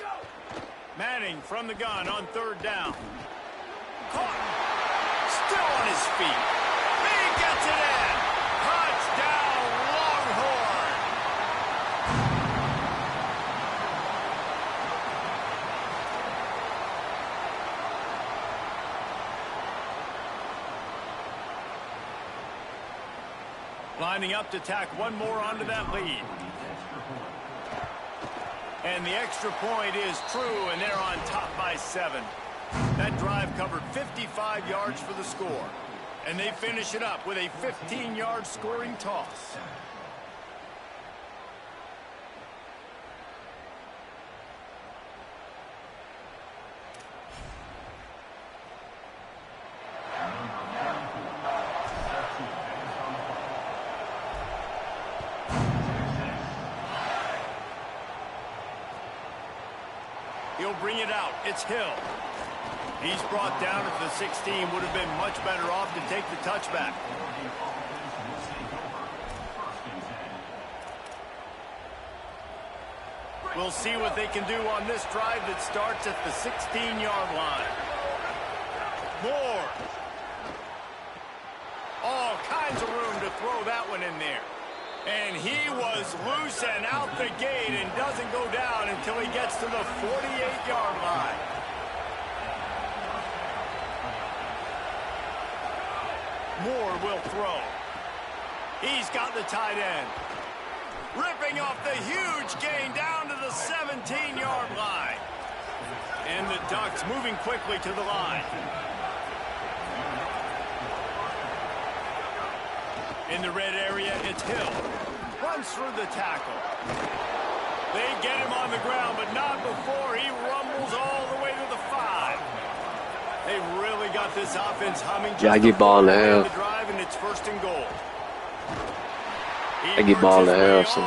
A: Manning from the gun on 3rd down. Caught. Still on his feet. He gets it in. Touchdown, Longhorn. Lining up to tack one more onto that lead. And the extra point is true, and they're on top by 7. That drive covered 55 yards for the score. And they finish it up with a 15-yard scoring toss. He'll bring it out. It's Hill. He's brought down at the 16. Would have been much better off to take the touchback. We'll see what they can do on this drive that starts at the 16-yard line. Moore. All kinds of room to throw that one in there. And he was loose and out the gate and doesn't go down until he gets to the 48-yard line. Moore will throw. He's got the tight end. Ripping off the huge gain down to the 17-yard line. And the Ducks moving quickly to the line. In the red area, it's Hill. Runs through the tackle. They get him on the ground, but not before he rumbles all the way to the 5. They really got this offense humming.
F: Yeah, I get ball to half.
A: Drive, and it's 1st and goal.
F: I get ball to half, so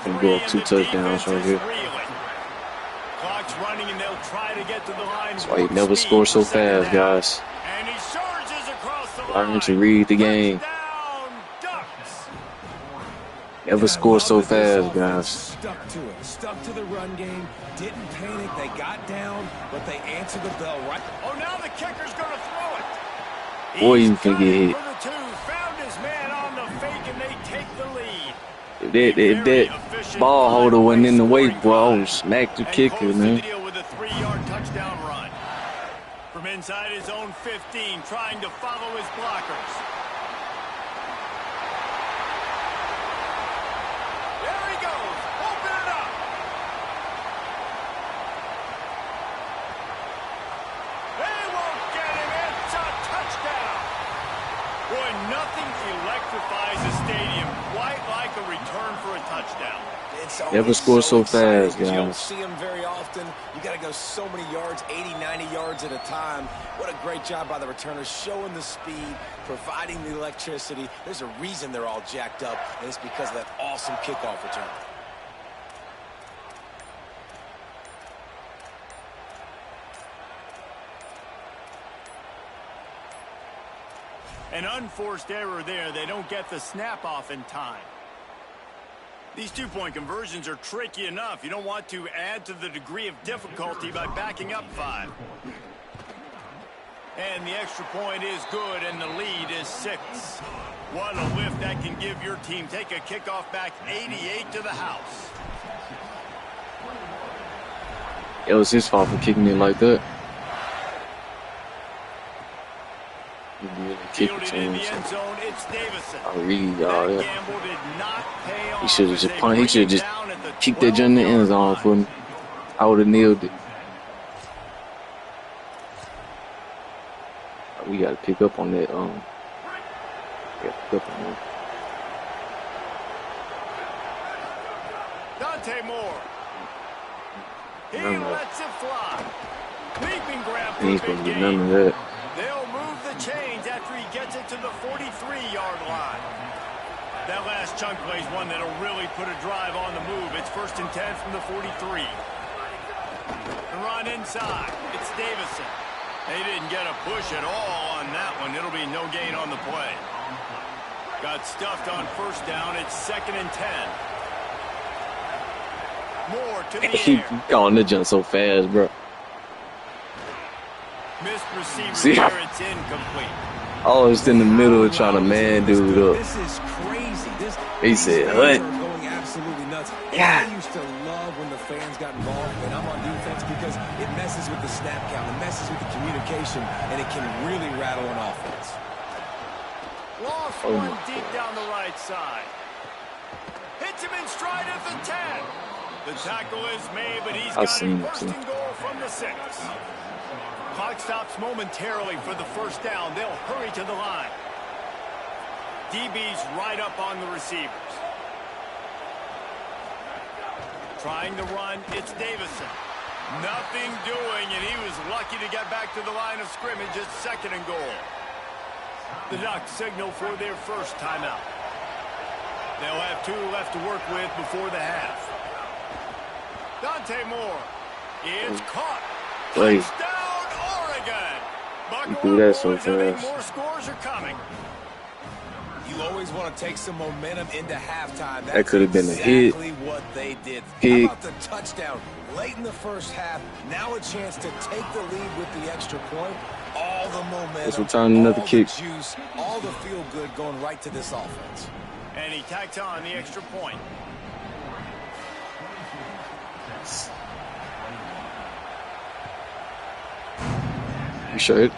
F: I'm going 2 touchdowns right here.
A: Clock's running, and they'll try to get to the line.
F: That's why you never score so fast, guys.
A: And he surges across the
F: Learn
A: line.
F: to read the game. Never score so fast, guys.
C: Stuck to it. Stuck to the run game. Didn't panic. They got down, but they answered the bell right.
A: Oh, now the kicker's going to throw it.
F: Boy, you can get hit.
A: Found his man on the fake, and they take the lead.
F: If that ball holder wasn't in the way, boy, I would smack the kicker, man.
A: With a 3-yard touchdown run. From inside his own 15, trying to follow his blockers. There he goes. Open it up. They won't get him. It's a touchdown. Boy, nothing electrifies a stadium quite like a return for a touchdown.
F: Never score so fast,
C: You don't
F: guys.
C: see them very often. You got to go so many yards, 80, 90 yards at a time. What a great job by the returners, showing the speed, providing the electricity. There's a reason they're all jacked up, and it's because of that awesome kickoff return.
A: An unforced error there. They don't get the snap off in time. These two-point conversions are tricky enough. You don't want to add to the degree of difficulty by backing up 5. And the extra point is good, and the lead is 6. What a lift that can give your team. Take a kickoff back 88 to the house.
F: It was his fault for kicking it like that. He really kicked it to
A: In the
F: him.
A: end zone, it's Davison.
F: I really,
A: That
F: yeah.
A: gamble did not pay off
F: He should have
A: as
F: just
A: they
F: punched. He
A: bring
F: should have
A: it
F: just
A: down at the
F: kicked that joint in the end
A: 12-yard
F: zone
A: line.
F: for me. I would have nailed it. We got to pick up on that. We got to pick up on that.
A: Dante Moore. He
F: Remember.
A: lets it fly. Leaping grab
F: He
A: for a
F: ain't supposed
A: big
F: to get none
A: gain.
F: of that.
A: They'll move the chains after he gets it to the 43-yard line. That last chunk plays one that'll really put a drive on the move. It's 1st and 10 from the 43. And run inside. It's Davison. They didn't get a push at all on that one. It'll be no gain on the play. Got stuffed on 1st down. It's 2nd and 10. Moore to the
F: He
A: air.
F: calling the jump so fast, bro.
A: Missed receiver
F: See?
A: there. It's incomplete.
F: Always in the middle of trying to man dude up.
C: This is crazy.
F: He
C: These
F: said,
C: fans
F: "Hut."
C: are going absolutely nuts.
F: Yeah.
C: I used to love when the fans got involved when I'm on defense because it messes with the snap count, it messes with the communication, and it can really rattle an offense.
A: Lost
F: Oh,
A: one
F: my
A: deep down the right side. Hits him in stride at the 10. The tackle is made, but he's
F: I've
A: got
F: seen
A: a
F: it,
A: 1st
F: too.
A: and goal from the 6. Clock stops momentarily for the 1st down. They'll hurry to the line. DB's right up on the receivers. Trying to run, it's Davison. Nothing doing, and he was lucky to get back to the line of scrimmage at 2nd and goal. The Ducks signal for their 1st timeout. They'll have 2 left to work with before the half. Dante Moore. It's caught.
F: Wait.
A: Touchdown, Oregon.
F: He
A: Buckle
F: threw
A: up,
F: that so
A: boys. I think
F: fast.
A: more scores are coming.
C: You always want to take some momentum into halftime.
F: That could have been a hit.
C: Exactly what they did.
F: Pick.
C: How about the touchdown late in the 1st half? Now a chance to take the lead with the extra point. All the momentum,
F: Let's return another
C: all
F: kick.
C: the juice, all the feel good going right to this offense.
A: And he tacks on the extra point.
F: Appreciate it.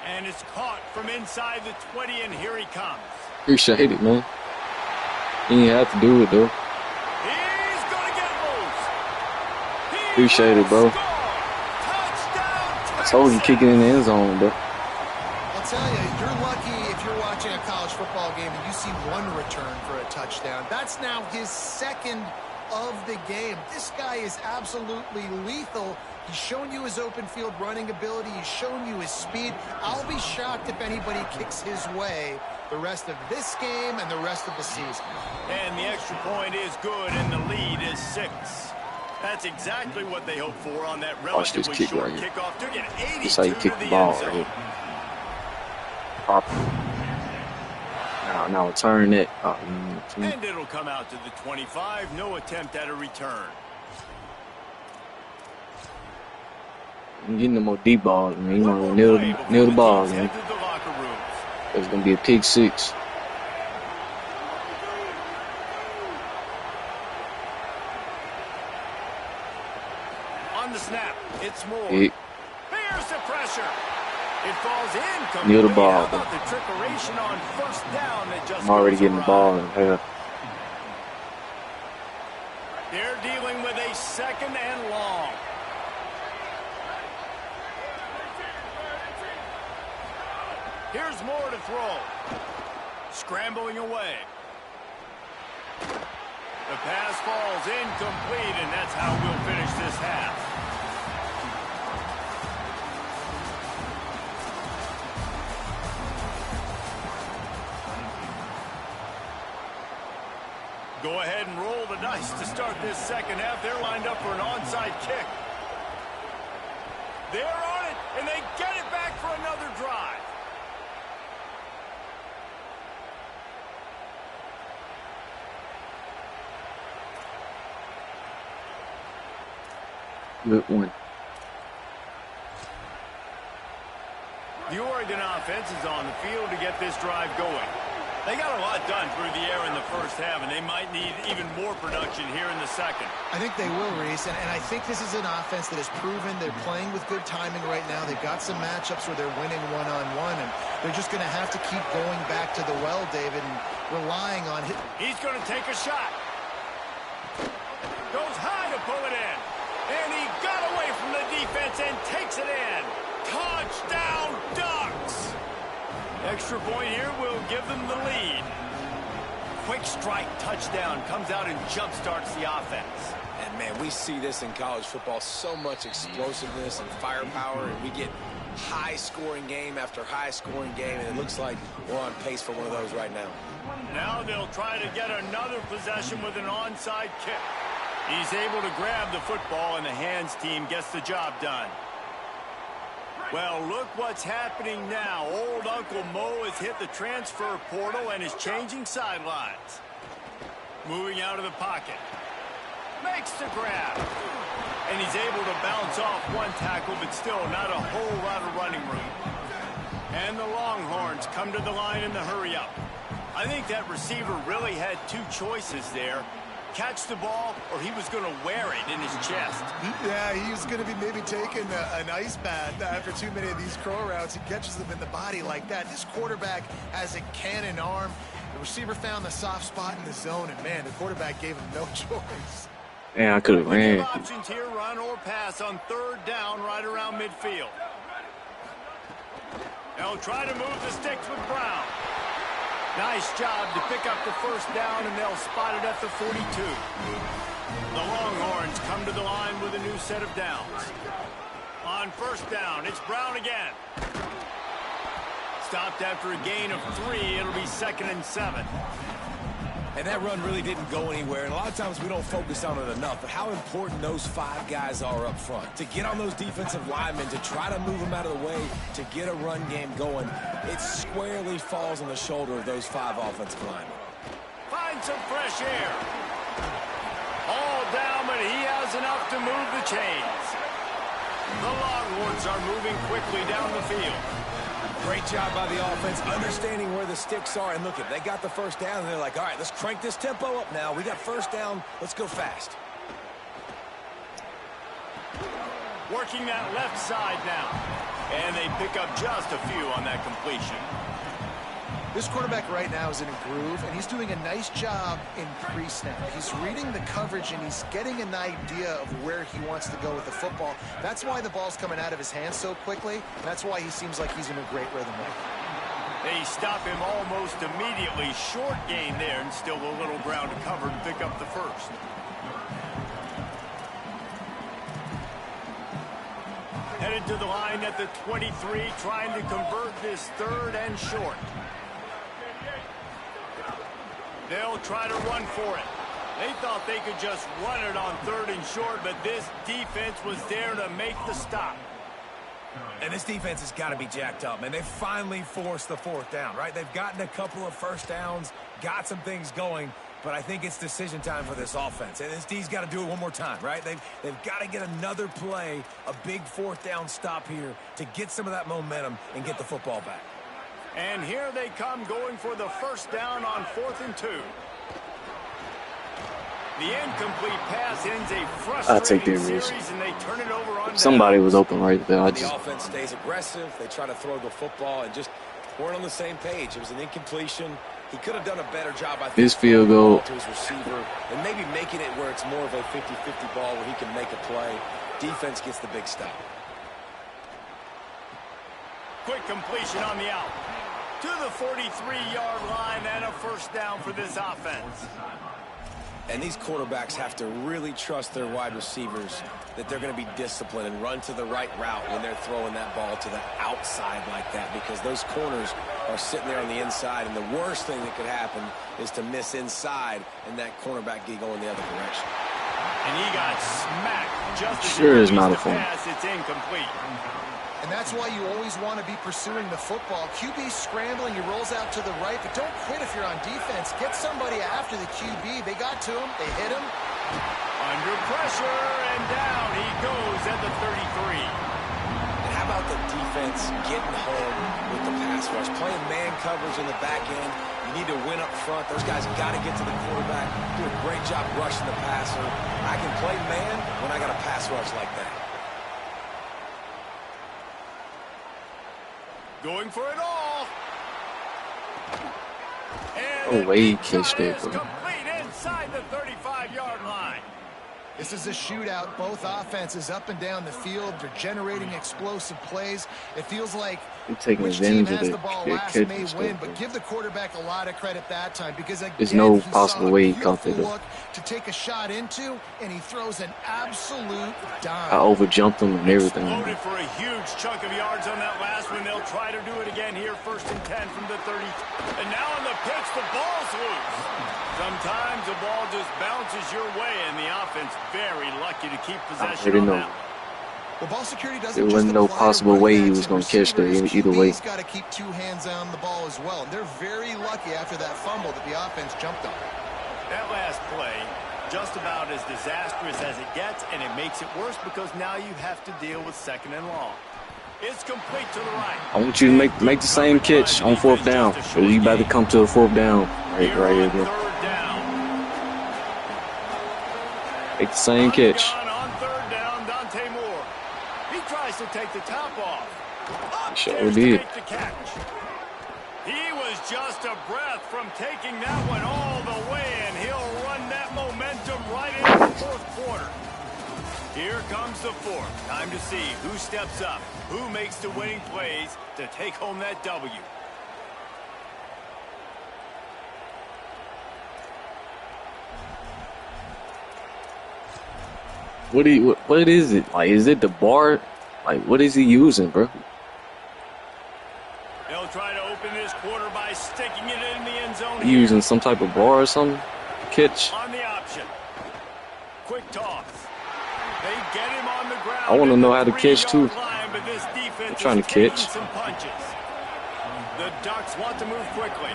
A: And it's caught from inside the 20, and here he comes.
F: Appreciate it, man. He didn't have to do it, though.
A: He's going to get loose. He
F: Appreciate it,
A: will
F: bro.
A: score. Touchdown,
F: I told him kick it in the end zone, bro.
D: I'll tell you, you're lucky if you're watching a college football game and you see one return for a touchdown. That's now his 2nd of the game. This guy is absolutely lethal. He's shown you his open field running ability. He's shown you his speed. I'll be shocked if anybody kicks his way the rest of this game and the rest of the season.
A: And the extra point is good, and the lead is 6. That's exactly what they hoped for on that
F: Watch this
A: relatively
F: kick
A: short
F: right here.
A: kickoff. Took it 82
F: This how you
A: to
F: kick
A: the
F: the ball
A: end
F: right
A: zone.
F: here. Now turn it.
A: And it'll come out to the 25. No attempt at a return.
F: I'm getting the more deep balls, man. You
A: One
F: want
A: more
F: to nail
A: play
F: the,
A: before
F: nail the ball,
A: teams
F: man.
A: head to the locker rooms.
F: It's going to be a pick 6.
A: On the snap, it's Moore.
F: Pick.
A: Here's the pressure. It falls in.
F: Near the ball,
A: How about the trickeration on 1st down that just
F: I'm already
A: goes
F: getting the
A: awry?
F: ball in half.
A: They're dealing with a 2nd and long. Here's Moore to throw. Scrambling away. The pass falls incomplete, and that's how we'll finish this half. Go ahead and roll the dice to start this 2nd half. They're lined up for an onside kick. They're on it, and they get it back for another drive.
F: Good one.
A: The Oregon offense is on the field to get this drive going. They got a lot done through the air in the first half, and they might need even more production here in the second.
D: I think they will, Reese, and I think this is an offense that has proven they're playing with good timing right now. They've got some matchups where they're winning one-on-one, and they're just going to have to keep going back to the well, David, and relying on him.
A: He's going to take a shot. Goes high to pull it in. And he got away from the defense and takes it in. Touchdown, Ducks! Extra point here will give them the lead. Quick strike touchdown comes out and jump-starts the offense.
C: And, man, we see this in college football, so much explosiveness and firepower, and we get high-scoring game after high-scoring game, and it looks like we're on pace for one of those right now.
A: Now they'll try to get another possession with an onside kick. He's able to grab the football, and the hands team gets the job done. Well, look what's happening now. Old Uncle Mo has hit the transfer portal and is changing sidelines. Moving out of the pocket. Makes the grab. And he's able to bounce off one tackle, but still not a whole lot of running room. And the Longhorns come to the line in the hurry-up. I think that receiver really had two choices there. Catch the ball, or he was going to wear it in his chest.
D: Yeah, he was going to be maybe taking an ice bath after too many of these crow routes. He catches them in the body like that. This quarterback has a cannon arm. The receiver found the soft spot in the zone, and, man, the quarterback gave him no choice.
F: Yeah, I could have ran.
A: Options here, run or pass on third down right around midfield. They'll try to move the sticks with Brown. Nice job to pick up the first down, and they'll spot it at the 42. The Longhorns come to the line with a new set of downs. On first down, it's Brown again. Stopped after a gain of 3. It'll be 2nd and 7.
C: And that run really didn't go anywhere. And a lot of times we don't focus on it enough. But how important those 5 guys are up front. To get on those defensive linemen, to try to move them out of the way, to get a run game going, it squarely falls on the shoulder of those 5 offensive linemen.
A: Find some fresh air. All down, but he has enough to move the chains. The Longhorns are moving quickly down the field.
C: Great job by the offense, understanding where the sticks are. And look, they got the first down, and they're like, all right, let's crank this tempo up now. We got first down. Let's go fast.
A: Working that left side now. And they pick up just a few on that completion.
D: This quarterback right now is in a groove, and he's doing a nice job in pre-snap. He's reading the coverage, and he's getting an idea of where he wants to go with the football. That's why the ball's coming out of his hands so quickly. That's why he seems like he's in a great rhythm right now.
A: They stop him almost immediately. Short gain there, and still a little ground to cover to pick up the first. Headed to the line at the 23, trying to convert this 3rd and short. They'll try to run for it. They thought they could just run it on 3rd and short, but this defense was there to make the stop.
C: And this defense has got to be jacked up, man. They finally forced the 4th down, right? They've gotten a couple of first downs, got some things going, but I think it's decision time for this offense. And this D's got to do it one more time, right? They've got to get another play, a big 4th down stop here to get some of that momentum and get the football back.
A: And here they come going for the first down on 4th and 2. The incomplete pass ends a frustrating series, and they turn it over on
F: Somebody was open right there.
C: The offense stays aggressive. They try to throw the football and just weren't on the same page. It was an incompletion. He could have done a better job, I think,
F: this field goal
C: to his receiver and maybe making it where it's more of a 50-50 ball where he can make a play. Defense gets the big stop.
A: Quick completion on the out. To the 43-yard line and a first down for this offense.
C: And these quarterbacks have to really trust their wide receivers that they're going to be disciplined and run to the right route when they're throwing that ball to the outside like that, because those corners are sitting there on the inside, and the worst thing that could happen is to miss inside and that cornerback get going the other direction.
A: And he got smacked just as
F: sure
A: he
F: is not a
A: the
F: fun.
A: pass. It's incomplete.
D: And that's why you always want to be pursuing the football. QB scrambling, he rolls out to the right, but don't quit if you're on defense. Get somebody after the QB. They got to him. They hit him.
A: Under pressure, and down he goes
C: the defense getting home with the pass rush. Playing man coverage in the back end. You need to win up front. Those guys got to get to the quarterback. Do a great job rushing the passer. I can play man when I got a pass rush like that.
A: Going for it all.
F: Oh, Wade catch that, bro.
A: Complete inside the 35-yard line.
D: This is a shootout. Both offenses up and down the field. They're generating explosive plays. It feels like which team has the ball last may win, but give the quarterback a lot of credit that time because again,
F: there's no possible way he caught it.
D: Look to take a shot into, and he throws an absolute dime.
F: I overjumped him and everything.
A: Loaded for a huge chunk of yards on that last one. They'll try to do it again here, 1st and 10 from the 30. And now on the pitch, the ball's loose. Sometimes the ball just bounces your way, and the offense very lucky to keep possession on that one.
D: Well, ball security doesn't
F: there wasn't no possible way he was going to catch that either way.
D: He's got to keep 2 hands on the ball as well. And they're very lucky after that fumble that the offense jumped on.
A: That last play, just about as disastrous as it gets, and it makes it worse because now you have to deal with 2nd and long. It's complete to the right.
F: I want you to make the same catch on 4th down. So we about to come to a 4th down right here, bro. Make the same catch.
A: On 3rd down, Dante Moore. He tries to take the top off.
F: Sure did.
A: The catch. He was just a breath from taking that one all the way, and he'll run that momentum right into the 4th quarter. Here comes the 4th. Time to see who steps up, who makes the winning plays to take home that W.
F: What is it? Like, is it the bar? Like, what is he using, bro?
A: They'll try to open this quarter by sticking it in the end zone.
F: Using some type of bar or something? Catch.
A: On the option. Quick toss. They get him on the ground.
F: I want to know how to catch too.
A: Line, but this defense
F: I'm trying to catch.
A: Some punches. The Ducks want to move quickly.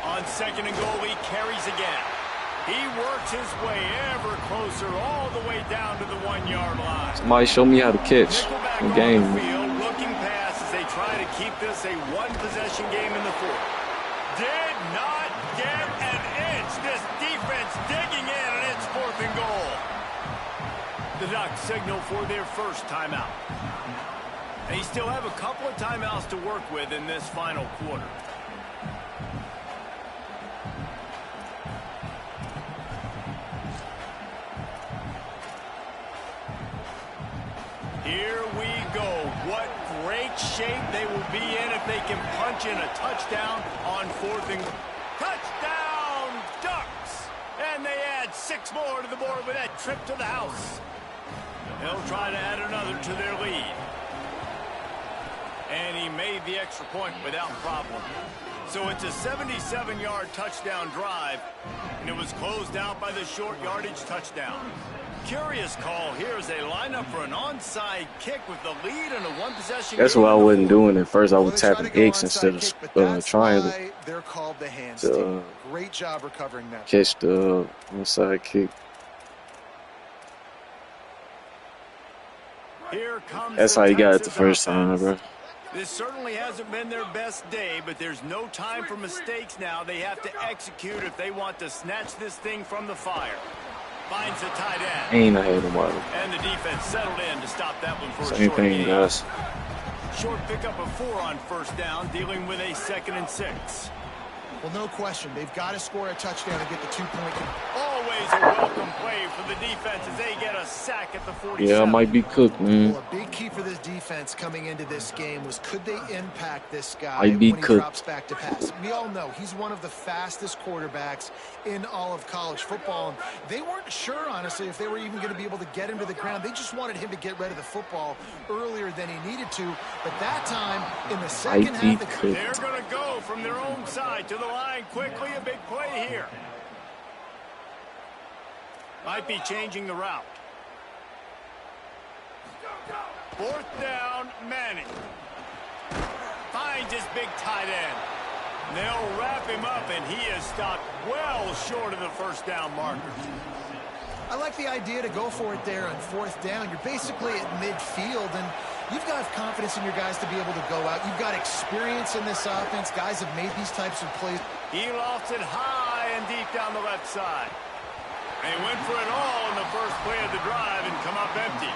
A: On 2nd and goal, he carries again. He works his way ever closer all the way down to the 1-yard line.
F: Somebody show me how to catch the game.
A: Field, looking past as they try to keep this a 1-possession game in the 4th. Did not get an inch. This defense digging in, and it's 4th and goal. The Ducks signal for their first timeout. They still have a couple of timeouts to work with in this final quarter. Here we go. What great shape they will be in if they can punch in a touchdown on 4th and goal. Touchdown, Ducks! And they add 6 more to the board with that trip to the house. They'll try to add another to their lead. And he made the extra point without problem. So it's a 77-yard touchdown drive, and it was closed out by the short yardage touchdown. Curious call here as they line up for an onside kick with the lead and a 1-possession.
F: That's what I wasn't doing at first. I was tapping X instead of trying to
D: they're called the hand stick. Great job recovering that.
F: Catch the onside kick.
A: Here comes
F: That's how you got it the first time, bro.
A: This certainly hasn't been their best day, but there's no time for mistakes now. They have to execute if they want to snatch this thing from the fire. Finds the tight end.
F: Ain't ahead of water.
A: And the defense settled in to stop that one for
F: Same
A: a short
F: thing,
A: gain.
F: guys.
A: Short pickup of 4 on 1st down, dealing with a 2nd and 6.
D: Well, no question. They've got to score a touchdown to get the 2-point.
A: Always a welcome play for the defense as they get a sack at the 47.
F: Yeah, I might be cooked, man.
D: Well, a big key for this defense coming into this game was could they impact this guy
F: I'd be
D: when he
F: cooked.
D: drops back to pass. We all know he's one of the fastest quarterbacks in all of college football. And they weren't sure, honestly, if they were even going to be able to get him to the ground. They just wanted him to get rid of the football earlier than he needed to. But that time, in the second half,
A: they're going to go from their own side to the line quickly. A big play here. Might be changing the route. 4th down, Manning. Finds his big tight end. They'll wrap him up, and he is stopped well short of the 1st down marker.
D: I like the idea to go for it there on 4th down. You're basically at midfield, and you've got confidence in your guys to be able to go out. You've got experience in this offense. Guys have made these types of plays.
A: He lost it high and deep down the left side. They went for it all in the first play of the drive and come up empty.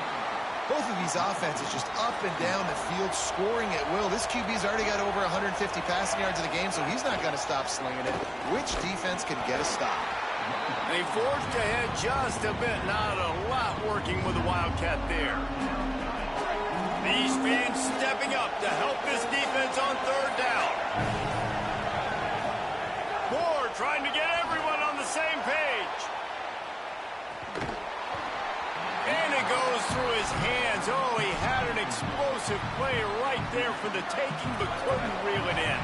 D: Both of these offenses just up and down the field, scoring at will. This QB's already got over 150 passing yards in the game, so he's not going to stop slinging it. Which defense can get a stop?
A: They forged ahead just a bit. Not a lot working with the Wildcat there. These fans stepping up to help this defense on 3rd down. Moore trying to get everyone on the same page. And it goes through his hands. Oh, he had an explosive play right there for the taking, but couldn't reel it in.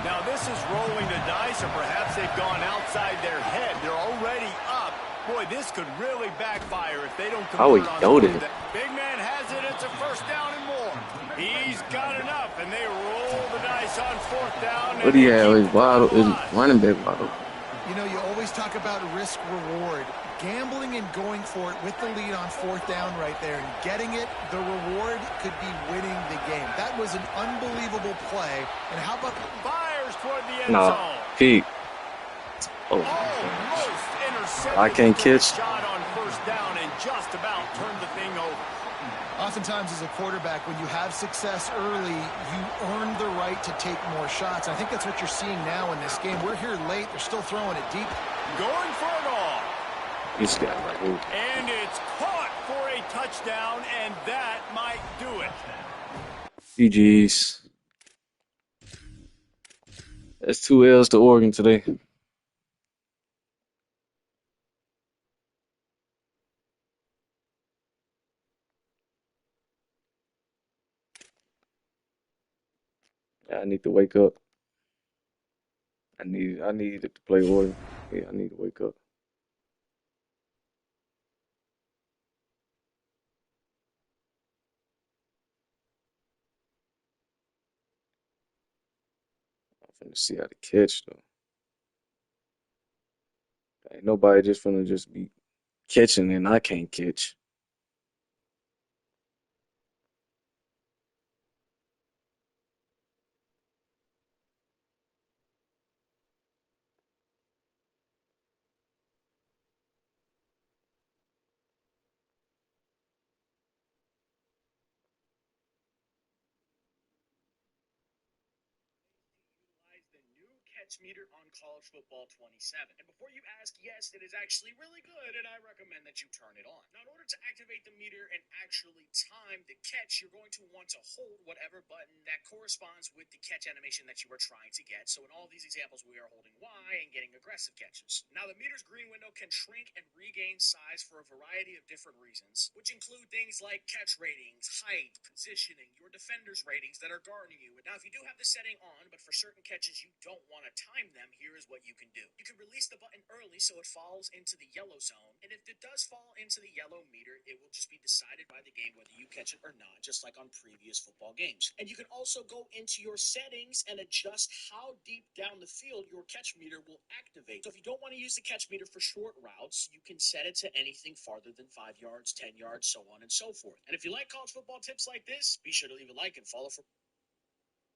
A: Now, this is rolling the dice, or perhaps they've gone outside their head. They're already up. Boy, this could really backfire if they don't convert on that. Big man has it. It's a 1st down and more. He's got enough, and they roll the dice on 4th down.
F: What do you have? Is running back Waddle.
D: You know, you always talk about risk-reward. Gambling and going for it with the lead on 4th down right there and getting it, the reward could be winning the game. That was an unbelievable play. And how about
A: fires toward the end zone?
F: Pete. Oh, I can't catch.
A: Shot on 1st down and just about turned the thing over.
D: Oftentimes as a quarterback, when you have success early, you earn the right to take more shots. I think that's what you're seeing now in this game. We're here late. They're still throwing it deep.
A: Going for it all.
F: This guy right here.
A: And it's caught for a touchdown, and that might do it.
F: GG's. That's 2 L's to Oregon today. I need to wake up. I need to play Oregon. Yeah, I need to wake up. I'm finna see how to catch though. Ain't nobody just finna just be catching and I can't catch.
G: Meter on College Football 27. And before you ask, yes, it is actually really good, and I recommend that you turn it on. Now, in order to activate the meter and actually time the catch, you're going to want to hold whatever button that corresponds with the catch animation that you are trying to get. So in all these examples, we are holding Y and getting aggressive catches. Now, the meter's green window can shrink and regain size for a variety of different reasons, which include things like catch ratings, height, positioning, your defender's ratings that are guarding you. Now, if you do have the setting on, but for certain catches you don't want to time them, here is what you can do. You can release the button early so it falls into the yellow zone, and if it does fall into the yellow meter, it will just be decided by the game whether you catch it or not, just like on previous football games. And you can also go into your settings and adjust how deep down the field your catch meter will activate. So if you don't want to use the catch meter for short routes, you can set it to anything farther than 5 yards, 10 yards, so on and so forth. And if you like college football tips like this, be sure to leave a like and follow for...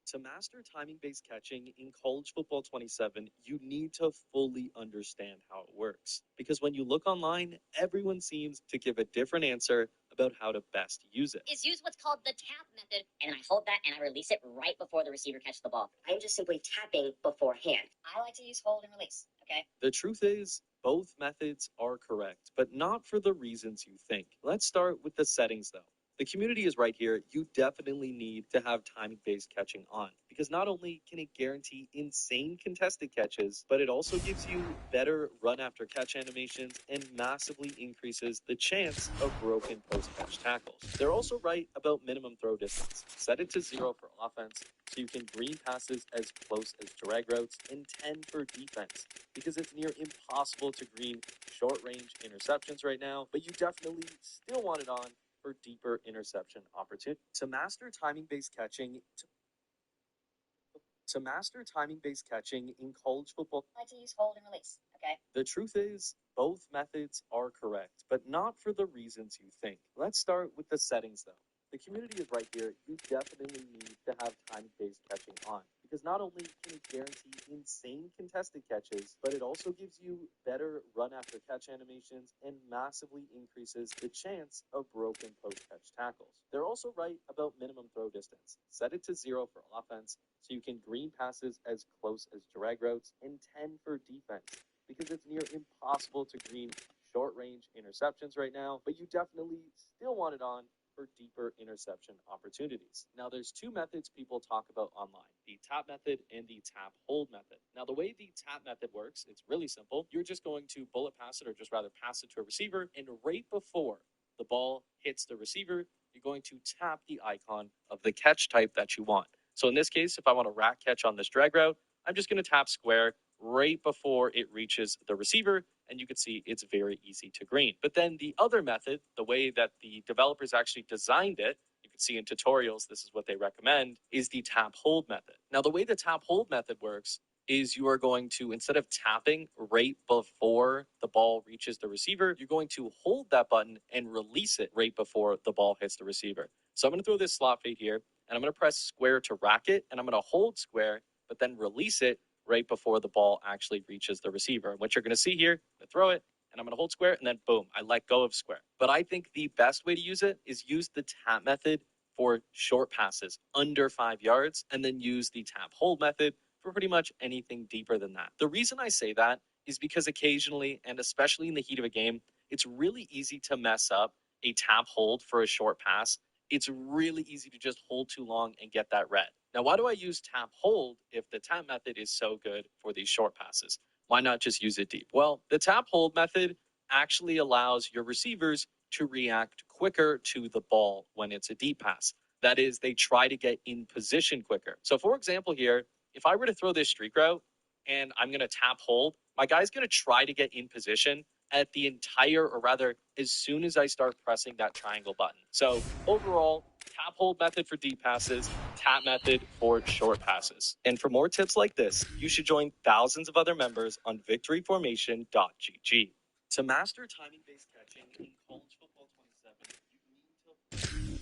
H: To master timing-based catching in College Football 27, you need to fully understand how it works. Because when you look online, everyone seems to give a different answer about how to best use it.
I: Is use what's called the tap method, and then I hold that and I release it right before the receiver catches the ball. I'm just simply tapping beforehand. I like to use hold and release, okay?
H: The truth is, both methods are correct, but not for the reasons you think. Let's start with the settings, though. The community is right here. You definitely need to have timing-based catching on, because not only can it guarantee insane contested catches, but it also gives you better run-after-catch animations and massively increases the chance of broken post-catch tackles. They're also right about minimum throw distance. Set it to 0 for offense, so you can green passes as close as drag routes, and 10 for defense, because it's near impossible to green short-range interceptions right now, but you definitely still want it on for deeper interception opportunity. To master timing-based catching, in college football,
I: I like to use hold and release, okay?
H: The truth is, both methods are correct, but not for the reasons you think. Let's start with the settings though. The community is right here. You definitely need to have time-based catching on, because not only can it guarantee insane contested catches, but it also gives you better run after catch animations and massively increases the chance of broken post-catch tackles. They're also right about minimum throw distance. Set it to 0 for offense so you can green passes as close as drag routes, and 10 for defense, because it's near impossible to green short-range interceptions right now, but you definitely still want it on for deeper interception opportunities. Now, there's two methods people talk about online, the tap method and the tap hold method. Now, the way the tap method works, it's really simple. You're just going to bullet pass it, or just rather pass it to a receiver, and right before the ball hits the receiver, you're going to tap the icon of the catch type that you want. So in this case, if I want a rack catch on this drag route, I'm just going to tap square right before it reaches the receiver, and you can see it's very easy to green. But then the other method, the way that the developers actually designed it, you can see in tutorials, this is what they recommend, is the tap hold method. Now, the way the tap hold method works is you are going to, instead of tapping right before the ball reaches the receiver, you're going to hold that button and release it right before the ball hits the receiver. So I'm going to throw this slot fade here, and I'm going to press square to rack it, and I'm going to hold square, but then release it right before the ball actually reaches the receiver. And what you're going to see here, I throw it, and I'm going to hold square, and then boom, I let go of square. But I think the best way to use it is use the tap method for short passes under 5 yards, and then use the tap hold method for pretty much anything deeper than that. The reason I say that is because occasionally, and especially in the heat of a game, it's really easy to mess up a tap hold for a short pass. It's really easy to just hold too long and get that red. Now, why do I use tap hold if the tap method is so good for these short passes? Why not just use it deep? Well, the tap hold method actually allows your receivers to react quicker to the ball when it's a deep pass. That is, they try to get in position quicker. So for example here, if I were to throw this streak route and I'm going to tap hold, my guy's going to try to get in position at the entire, or rather, as soon as I start pressing that triangle button. So overall, tap hold method for deep passes, tap method for short passes. And for more tips like this, you should join thousands of other members on victoryformation.gg. To master timing-based catching in college football 27, you need to understand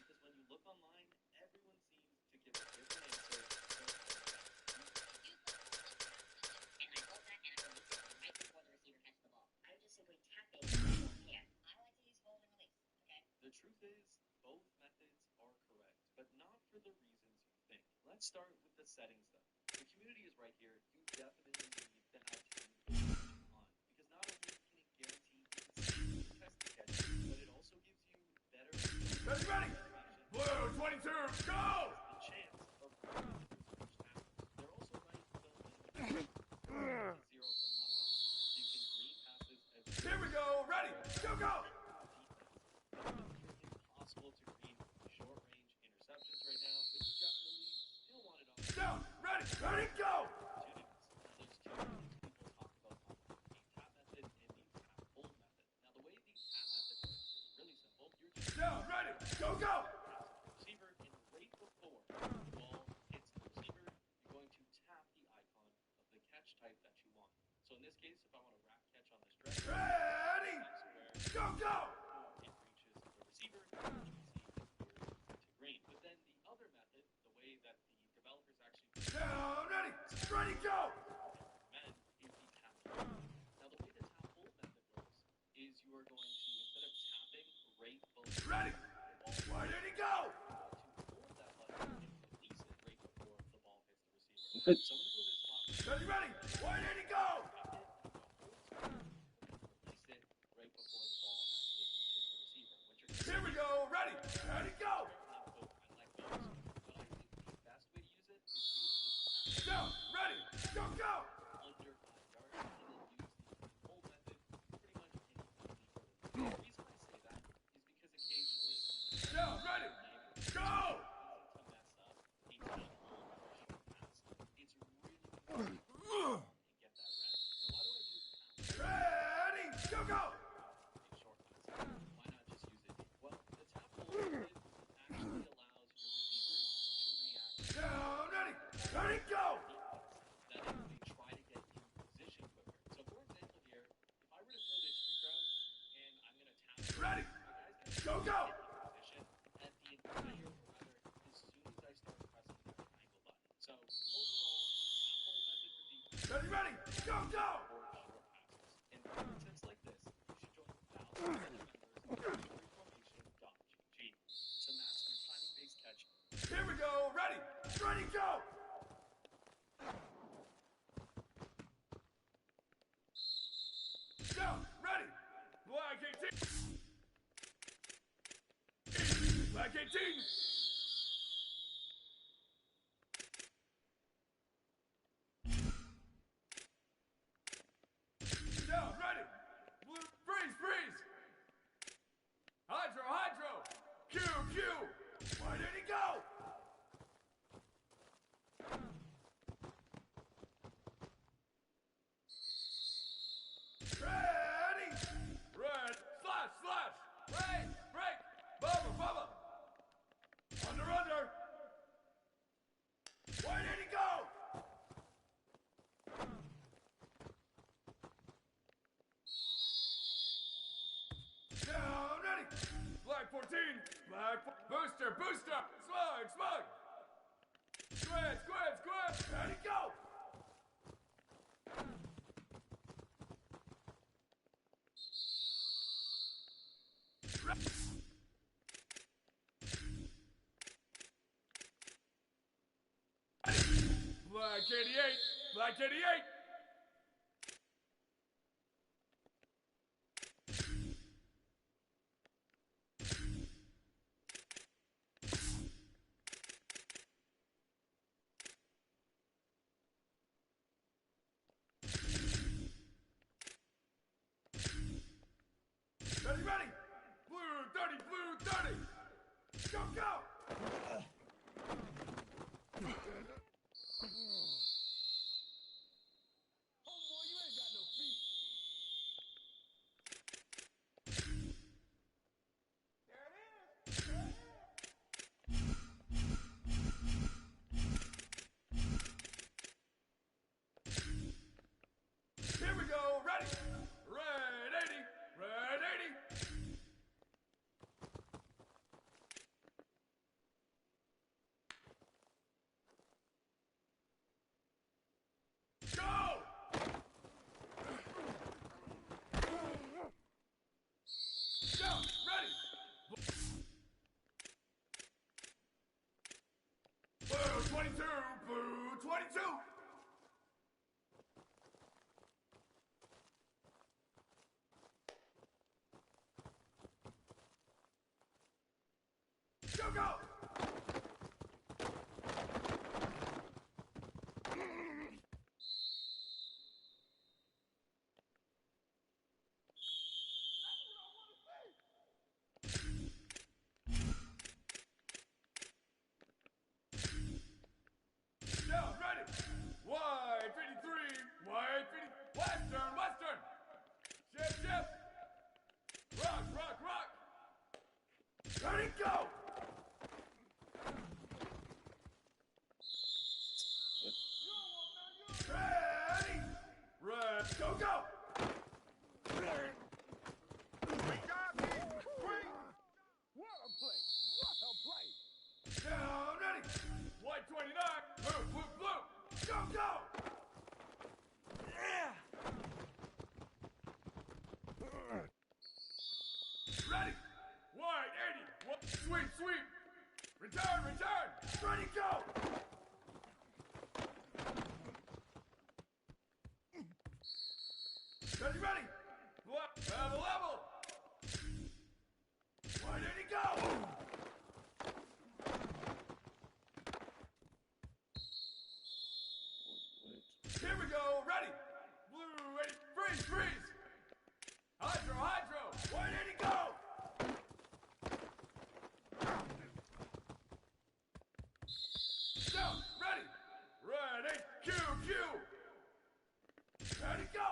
H: because when you look online, everyone seems to give a different answer.
I: And I hold that and I release it right before the receiver catches the ball. I'm just simply tapping beforehand. I like to use hold and release, okay?
H: The truth is, both methods are correct, but not for the reasons you think. Let's start with the settings though. The community is right here. You definitely need to have time on, because not only can it guarantee insane contested catches, but it also gives you better
A: Ready? Blue 22, go!
H: the chance of they're also right about minimum to 0 from offense, so you can green passes as
A: Here we go, ready, go!
H: impossible to green short-range interceptions right now, but you definitely still want it on
A: Down, ready, go!
H: opportunities. Now, there's two methods people talk about online, the tap method and the tap hold method. Now, the way the tap method works is really simple. You're just
A: Down, ready, go!
H: receiver, and right before the ball hits the receiver, you're going to tap the icon of the catch type that you want. So in this case, if I want a rack catch on this stretch,
A: Ready, go!
H: it reaches the receiver, which you can see is very easy to green. But then the other method, the way that the developers actually
A: Down, ready, go!
H: recommend, is the tap hold. Now the way the tap hold method works is you are going to, instead of tapping right below
A: Ready, where did he go?
H: to hold that button and release it right before the ball hits the receiver. So I'm going to throw this slot
A: Ready, where did he go?
H: release it right before the ball actually reaches the receiver. What you're going to
A: Here we go, ready, go!
H: I like those. But I think the best way to use it is use this
A: Down, ready, go!
H: under 5 yards and then use the hold method pretty much anything deeper than that. The reason I say that is because occasionally
A: Down, ready, go!
H: to mess up a tap hold for a short pass. It's really easy and get that red. Now why do I use tap
A: Ready, go!
H: a short pass? Why not just use it deep? Well, the tap hold method actually allows your receivers to react
A: Down, ready, go!
H: that is, they try to get in Ready. Go, go. Position at the entire, or rather, as soon as I start pressing the triangle button. So overall, that whole method for deep. Ready. Go, go. Or short passes. In contests like this, you should join thousands of members of formation.gg to master timing-based catch. Here we go. Ready, go. Go, ready. Black 18. Black 18. Down, ready. Blue, freeze. Hydro. Q. Why did he go? Ready. Red. Slash. Break. Bubba. Under. Why did he go? Down, ready. Black 14. Booster. Smug. Squid. Ready, go. Black 88. Ready. Blue 30. Go. Here we go, ready. Red 80. Go! Down, ready. Blue 22. Go! Down, ready. Wide 53. Western. Shift. Rock. Ready, go. Ready. Red. Go. What a play. Down, ready. White 29. Blue. Go. Yeah. Ready. White 80. Sweep. Return. Ready, go. Ready. Level. Why did he go? Here we go, ready. Blue 8, freeze. Hydro. Why did he go? Down, ready. Red 8, Q. Ready, go.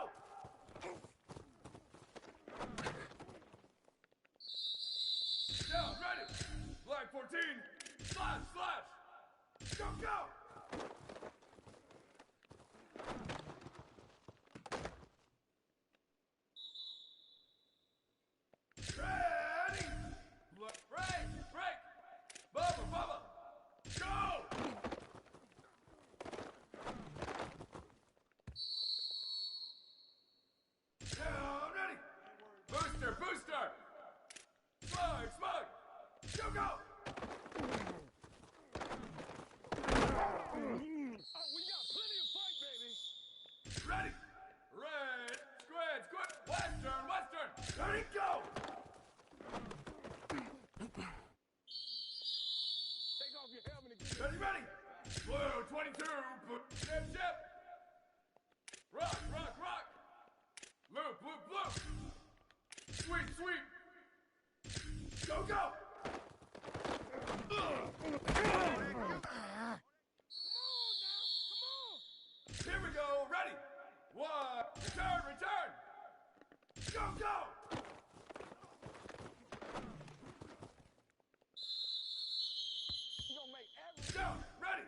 H: Down, ready. Black 14. Slash. Go. Ready.
J: Ready, ready. Blue 22. Chip, chip. Rock, rock, rock. Blue, blue, blue. Sweep, sweep. Go, go. Here we go. Ready. One. Return, return. Go, go. Go. Ready.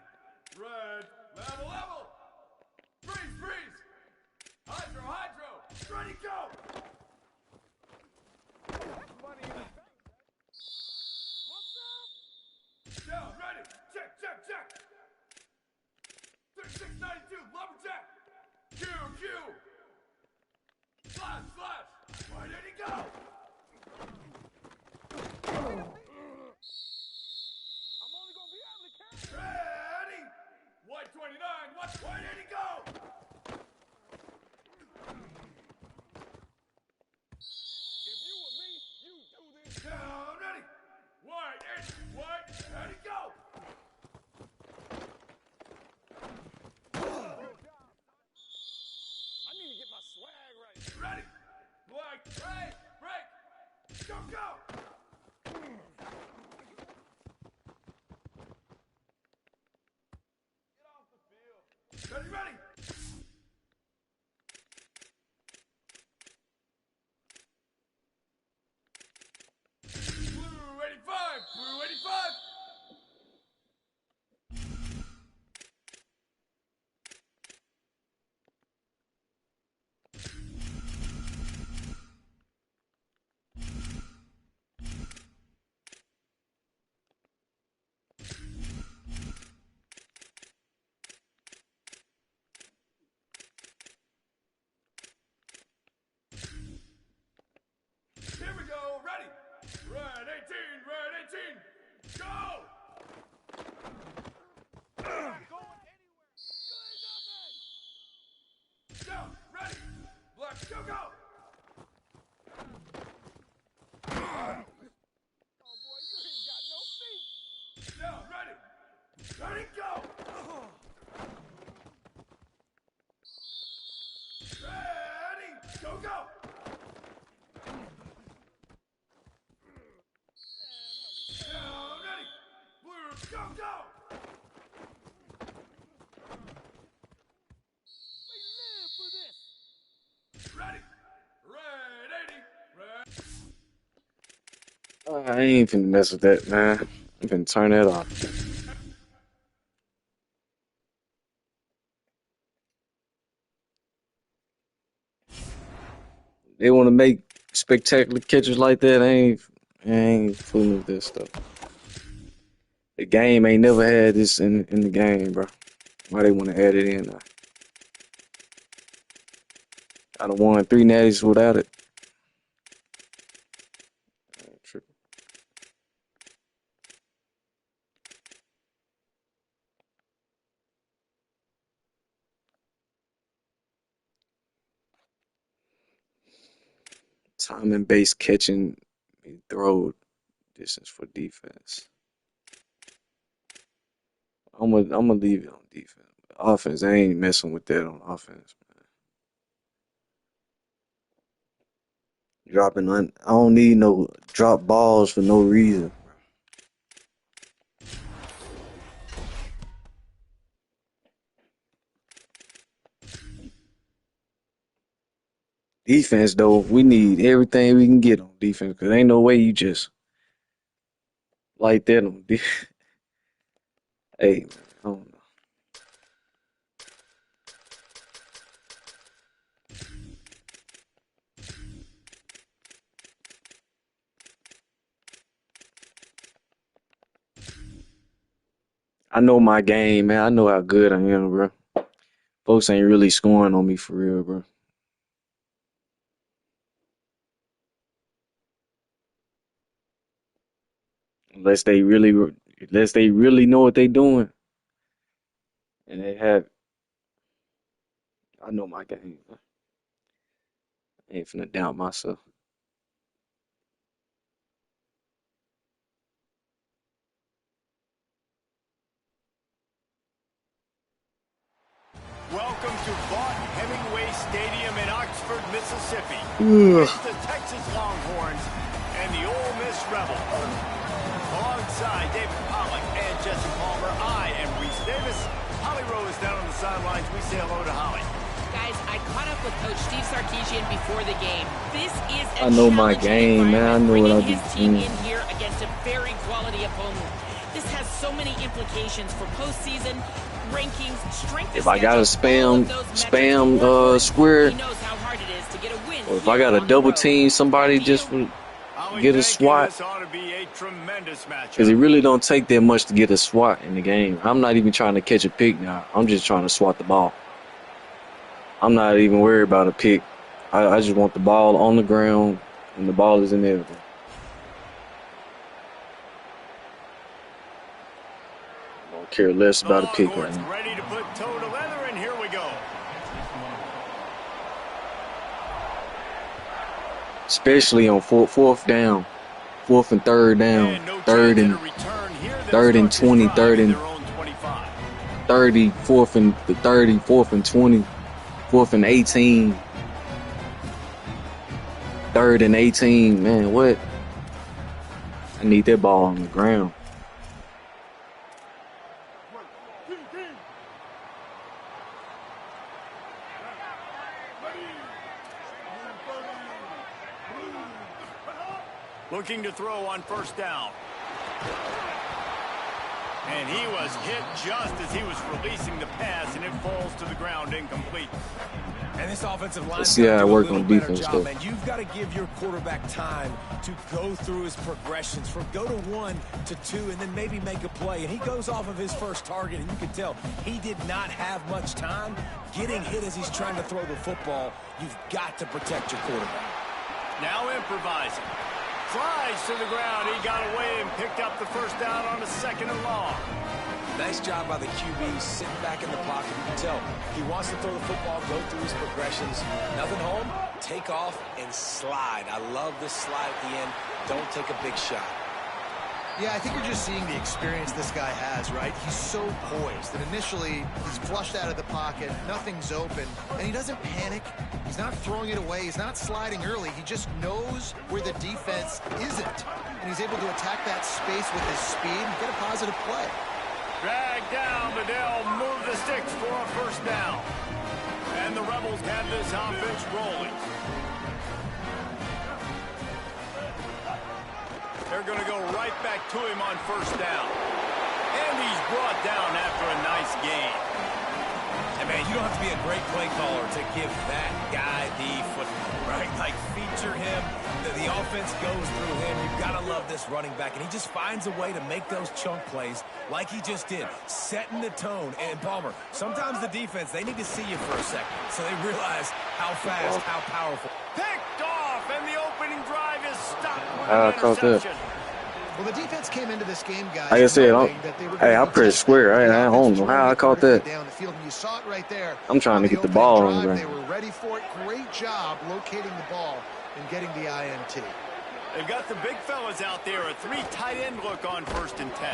J: Red. Level, level. Freeze, freeze. Hydro, hydro. Ready, go. Down, ready. Check, check, check. 3692, lumberjack. Q, Q. Slash, slash. Where did he go? I'm only gonna be able to carry. Ready. White 29. What? Where did he go? If you were me, you do this. Down, ready. White, white. Ready, go. I need to get my swag right. Ready. Black, break, break. Go, go. Get off the field. Ready, ready. Blue 85, blue 85. Here we go, ready. Red 18, red 18. Go! Not going anywhere. Good, nothing. Down, ready. Black, go, go. Oh boy, you ain't got no feet. Down, ready. Ready, go. Ready, go, go. Down, ready. Blue, go, go. We live for this. Ready. Red 80. Red.
F: I ain't finna mess with that, man. I'm finna turn that off. They want to make spectacular catches like that. I ain't fooling with this stuff. The game ain't never had this in the game, bro. Why they want to add it in now? I done won 3 natties without it. Tripping. Timing based catching, throw distance for defense. I'm gonna leave it on defense. Offense, I ain't messing with that on offense, man. I don't need no drop balls for no reason. Defense, though, we need everything we can get on defense because ain't no way you just like that on defense. Hey, man, I don't know. I know my game, man. I know how good I am, bro. Folks ain't really scoring on me for real, bro. Unless they really know what they doing, and they have. I know my game. I ain't finna doubt myself.
A: Mississippi.
F: Ugh.
A: It's the Texas Longhorns and the Ole Miss Rebels. Alongside David Pollack and Jesse Palmer, I am Reese Davis. Holly Rose down on the sidelines. We say hello to Holly.
B: Guys, I caught up with Coach Steve Sarkisian before the game. This is a
F: I know my
B: challenging
F: game, man. I
B: environment,
F: know what I
B: bringing
F: be
B: his team
F: doing.
B: in here against a very quality opponent. This has so many implications for postseason rankings, strength.
F: If I gotta spam square,
B: he knows how hard it is to get a win.
F: or if I gotta double team somebody just for get a swat,
A: This ought to be a tremendous matchup.
F: because it really don't take that much to get a swat in the game. I'm not even trying to catch a pick now. I'm just trying to swat the ball. I'm not even worried about a pick. I just want the ball on the ground, and the ball is inevitable. I don't care less about a pick right now.
A: Ready to put toe to leather, and here we go.
F: Especially on fourth down, fourth and third down,
A: And no
F: third
A: chance
F: and
A: at a return here. They'll
F: third and
A: start
F: 20,
A: this
F: third
A: drive
F: and
A: at their own 25.
F: 30, fourth and 30, fourth and 20, fourth and 18, third and 18. Man, what? I need that ball on the ground.
A: Looking to throw on first down. And he was hit just as he was releasing the pass, and it falls to the ground incomplete.
C: And this offensive line.
F: Let's see how I work on defense, though.
C: Man, you've got to give your quarterback time to go through his progressions from go to 1 to 2 and then maybe make a play. And he goes off of his first target, and you can tell he did not have much time getting hit as he's trying to throw the football. You've got to protect your quarterback.
A: Now improvising. Flies to the ground. He got away and picked up the first down on a second and long.
C: Nice job by the QB, sitting back in the pocket. You can tell he wants to throw the football, go through his progressions. Nothing home, take off, and slide. I love this slide at the end. Don't take a big shot.
D: Yeah, I think you're just seeing the experience this guy has, right? He's so poised that initially he's flushed out of the pocket, nothing's open, and he doesn't panic. He's not throwing it away. He's not sliding early. He just knows where the defense isn't, and he's able to attack that space with his speed and get a positive play.
A: Drag down, but they'll move the sticks for a first down. And the Rebels have this offense rolling. They're going to go right back to him on first down. And he's brought down after a nice gain.
C: And, man, you don't have to be a great play caller to give that guy the football, right? Like, feature him. The offense goes through him. You've got to love this running back. And he just finds a way to make those chunk plays like he just did, setting the tone. And, Palmer, sometimes the defense, they need to see you for a second so they realize how fast, how powerful.
A: Picked off, and the opening drive is stopped with
F: I
A: an
F: caught that.
A: interception.
D: Well, the defense came into this game, guys.
F: Like I said,
D: knowing that they were
F: hey, I
D: gonna
F: pressed square. I don't know how I caught that.
D: down the field, and you saw it right there.
F: I'm trying to
D: On
F: get the
D: opening
F: ball on the
D: drive,
F: ground.
D: They were ready for it. Great job locating the ball and getting the INT.
A: They've got the big fellas out there. A 3 tight end look on first and 10.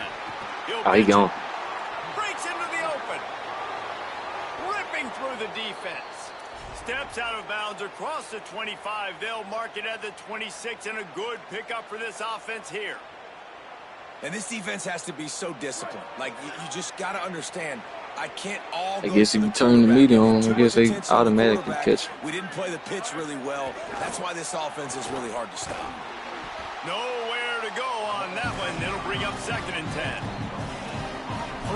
F: Oh, he gone.
A: Breaks into the open. Ripping through the defense. Steps out of bounds across the 25. They'll mark it at the 26, and a good pickup for this offense here.
C: And this defense has to be so disciplined. Like, you just got to understand, I can't all
F: I
C: go
F: guess
C: to
F: if
C: the
F: you turn the
C: quarterback.
F: media on,
C: Too
F: I guess
C: much
F: they
C: attention on the
F: automatically
C: quarterback.
F: catch.
C: We didn't play the pitch really well. That's why this offense is really hard to stop.
A: Nowhere to go on that one. It'll bring up second and 10.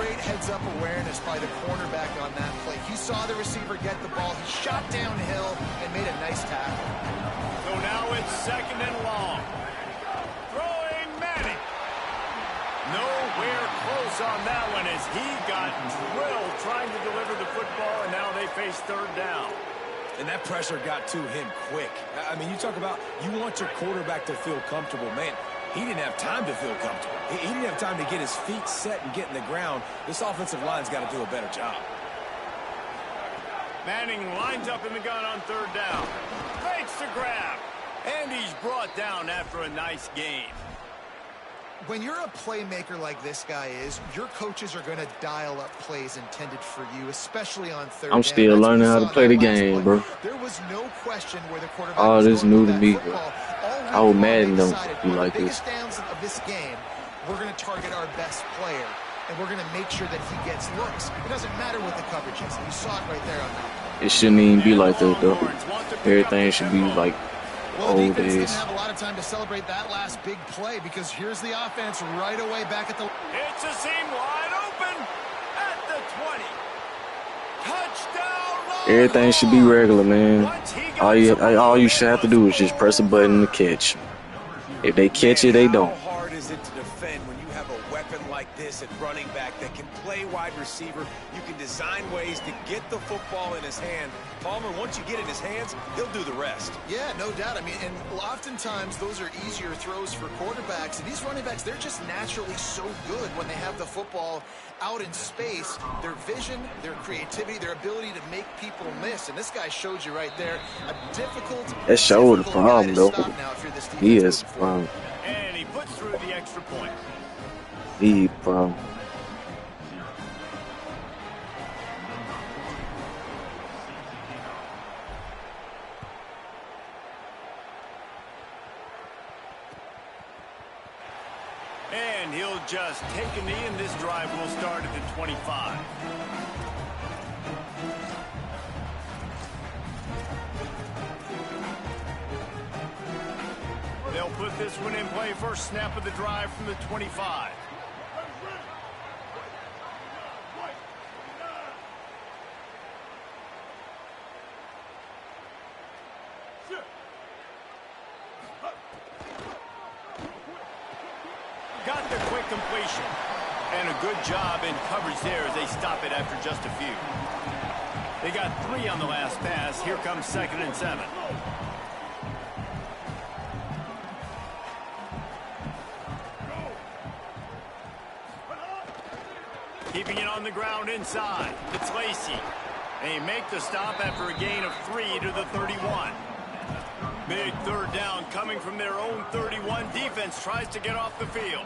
D: Great heads-up awareness by the cornerback on that play. He saw the receiver get the ball. He shot downhill and made a nice tackle.
A: So now it's second and long. Throwing Manning. Nowhere close on that one as he got drilled trying to deliver the football, and now they face third down.
C: And that pressure got to him quick. I mean, you talk about you want your quarterback to feel comfortable. Man, he didn't have time to feel comfortable. He didn't have time to get his feet set and get in the ground. This offensive line's got to do a better job.
A: Manning lines up in the gun on third down. Fakes the grab. And he's brought down after a nice gain.
D: When you're a playmaker like this guy is, your coaches are going to dial up plays intended for you, especially on third down.
F: I'm still learning how to play the game, bro.
D: There was no question where the quarterback
F: All this new to me,
D: bro.
F: I was mad at them be like this.
D: Biggest downs of this game, we're going to target our best player, and we're going to make sure that he gets looks. It doesn't matter what the coverage is. You saw it right there on that.
F: It shouldn't even be like that, though. Everything should be like
D: well, the
F: old
D: defense
F: days.
D: didn't have a lot of time to celebrate that last big play because here's the offense right away back at the...
A: It's a seam wide open at the 20. Touchdown!
F: Everything should be regular, man. All you should have to do is just press a button to catch. If they catch it, they don't.
C: How hard is it to defend when you have a weapon like this at running back that can play wide receiver? You can design ways to get the football in his hand. Palmer, once you get it in his hands, he'll do the rest.
D: Yeah, no doubt. I mean, and oftentimes those are easier throws for quarterbacks. And these running backs, they're just naturally so good when they have the football out in space. Their vision, their creativity, their ability to make people miss. And this guy showed you right there a difficult...
F: That showed the problem, though. He is a problem.
A: And he puts through the extra point.
F: He a problem.
A: And he'll just take a knee, and this drive will start at the 25. They'll put this one in play. First snap of the drive from the 25. Got the quick completion. And a good job in coverage there as they stop it after just a few. They got 3 on the last pass. Here comes 2nd and 7. Keeping it on the ground inside. It's Lacy. They make the stop after a gain of 3 to the 31. Big third down coming from their own 31. Defense tries to get off the field.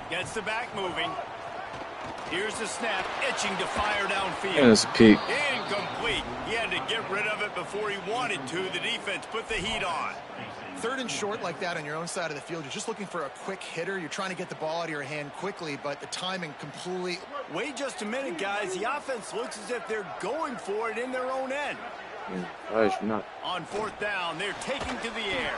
A: Gets the back moving. Here's the snap, itching to fire downfield.
F: And it's a pick.
A: Incomplete. He had to get rid of it before he wanted to. The defense put the heat on.
D: 3rd and short like that on your own side of the field. You're just looking for a quick hitter. You're trying to get the ball out of your hand quickly, but the timing completely...
A: Wait just a minute, guys. The offense looks as if they're going for it in their own end.
F: Not.
A: On 4th down, they're taking to the air.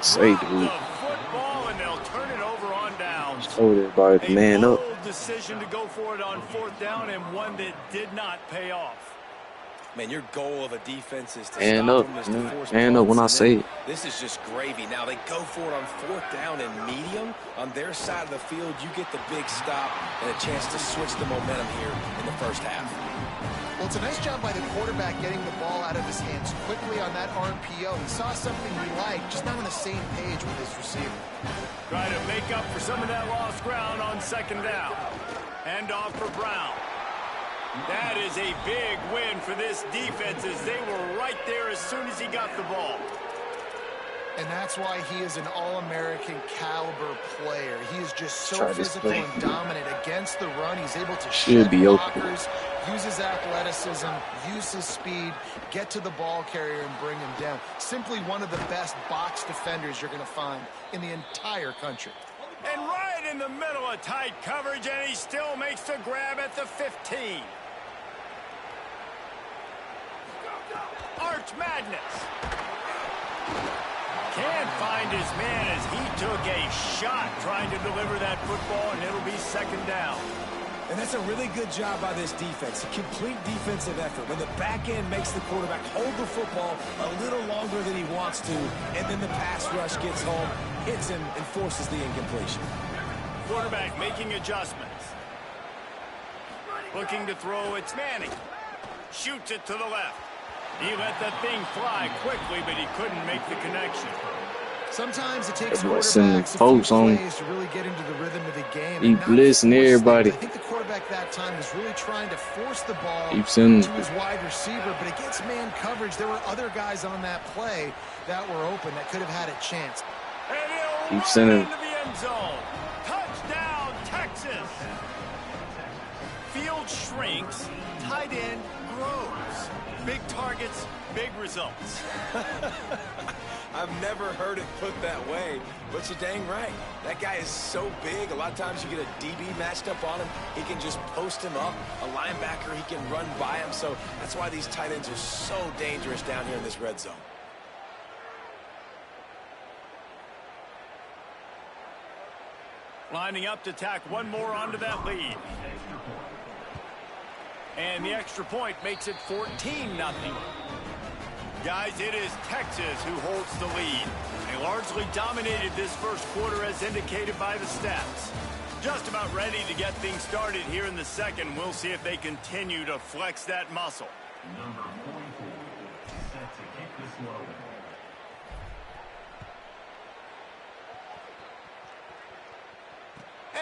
F: Say, dude.
A: The football, and they'll turn it over on downs.
F: Told everybody to man up.
A: A bold decision to go for it on 4th down, and one that did not pay off.
C: Man, your goal of a defense is to
F: Hand
C: stop
F: up,
C: them, is to
F: man.
C: force
F: Hand up
C: punts,
F: when I
C: and
F: say
C: then
F: it.
C: This is just gravy. Now they go for it on 4th down and medium. On their side of the field, you get the big stop and a chance to switch the momentum here in the first half.
D: Well, it's a nice job by the quarterback getting the ball out of his hands quickly on that RPO. He saw something he liked, just not on the same page with his receiver.
A: Try to make up for some of that lost ground on 2nd down. Hand off for Brown. That is a big win for this defense as they were right there as soon as he got the ball.
D: And that's why he is an all-American caliber player. He is just so physical and dominant against the run. He's able to shed blockers, use his athleticism, use his speed, get to the ball carrier and bring him down. Simply one of the best box defenders you're going to find in the entire country.
A: And right in the middle of tight coverage, and he still makes the grab at the 15. Arch Madness. Can't find his man as he took a shot trying to deliver that football, and it'll be 2nd down.
C: And that's a really good job by this defense. A complete defensive effort. When the back end makes the quarterback hold the football a little longer than he wants to, and then the pass rush gets home, hits him, and forces the incompletion.
A: Quarterback making adjustments. Looking to throw, it's Manning. Shoots it to the left. He let that thing fly quickly, but he couldn't make the connection.
D: Sometimes it takes
F: quarterbacks
D: a few plays to really get into the rhythm of the game.
F: He blitzing everybody.
D: I think the quarterback that time was really trying to force the ball
F: to
D: his wide receiver, but against man coverage, there were other guys on that play that were open that could have had a chance.
A: And he'll run into the end zone. Touchdown! Texas. Field shrinks, tight end grows. Big targets, big results.
C: I've never heard it put that way, but you're dang right. That guy is so big, a lot of times you get a DB matched up on him. He can just post him up. A linebacker, he can run by him. So that's why these tight ends are so dangerous down here in this red zone.
A: Lining up to tack one more onto that lead. And the extra point makes it 14-0. Guys, it is Texas who holds the lead. They largely dominated this first quarter as indicated by the stats. Just about ready to get things started here in the second. We'll see if they continue to flex that muscle.
E: Number 44, set to kick this low.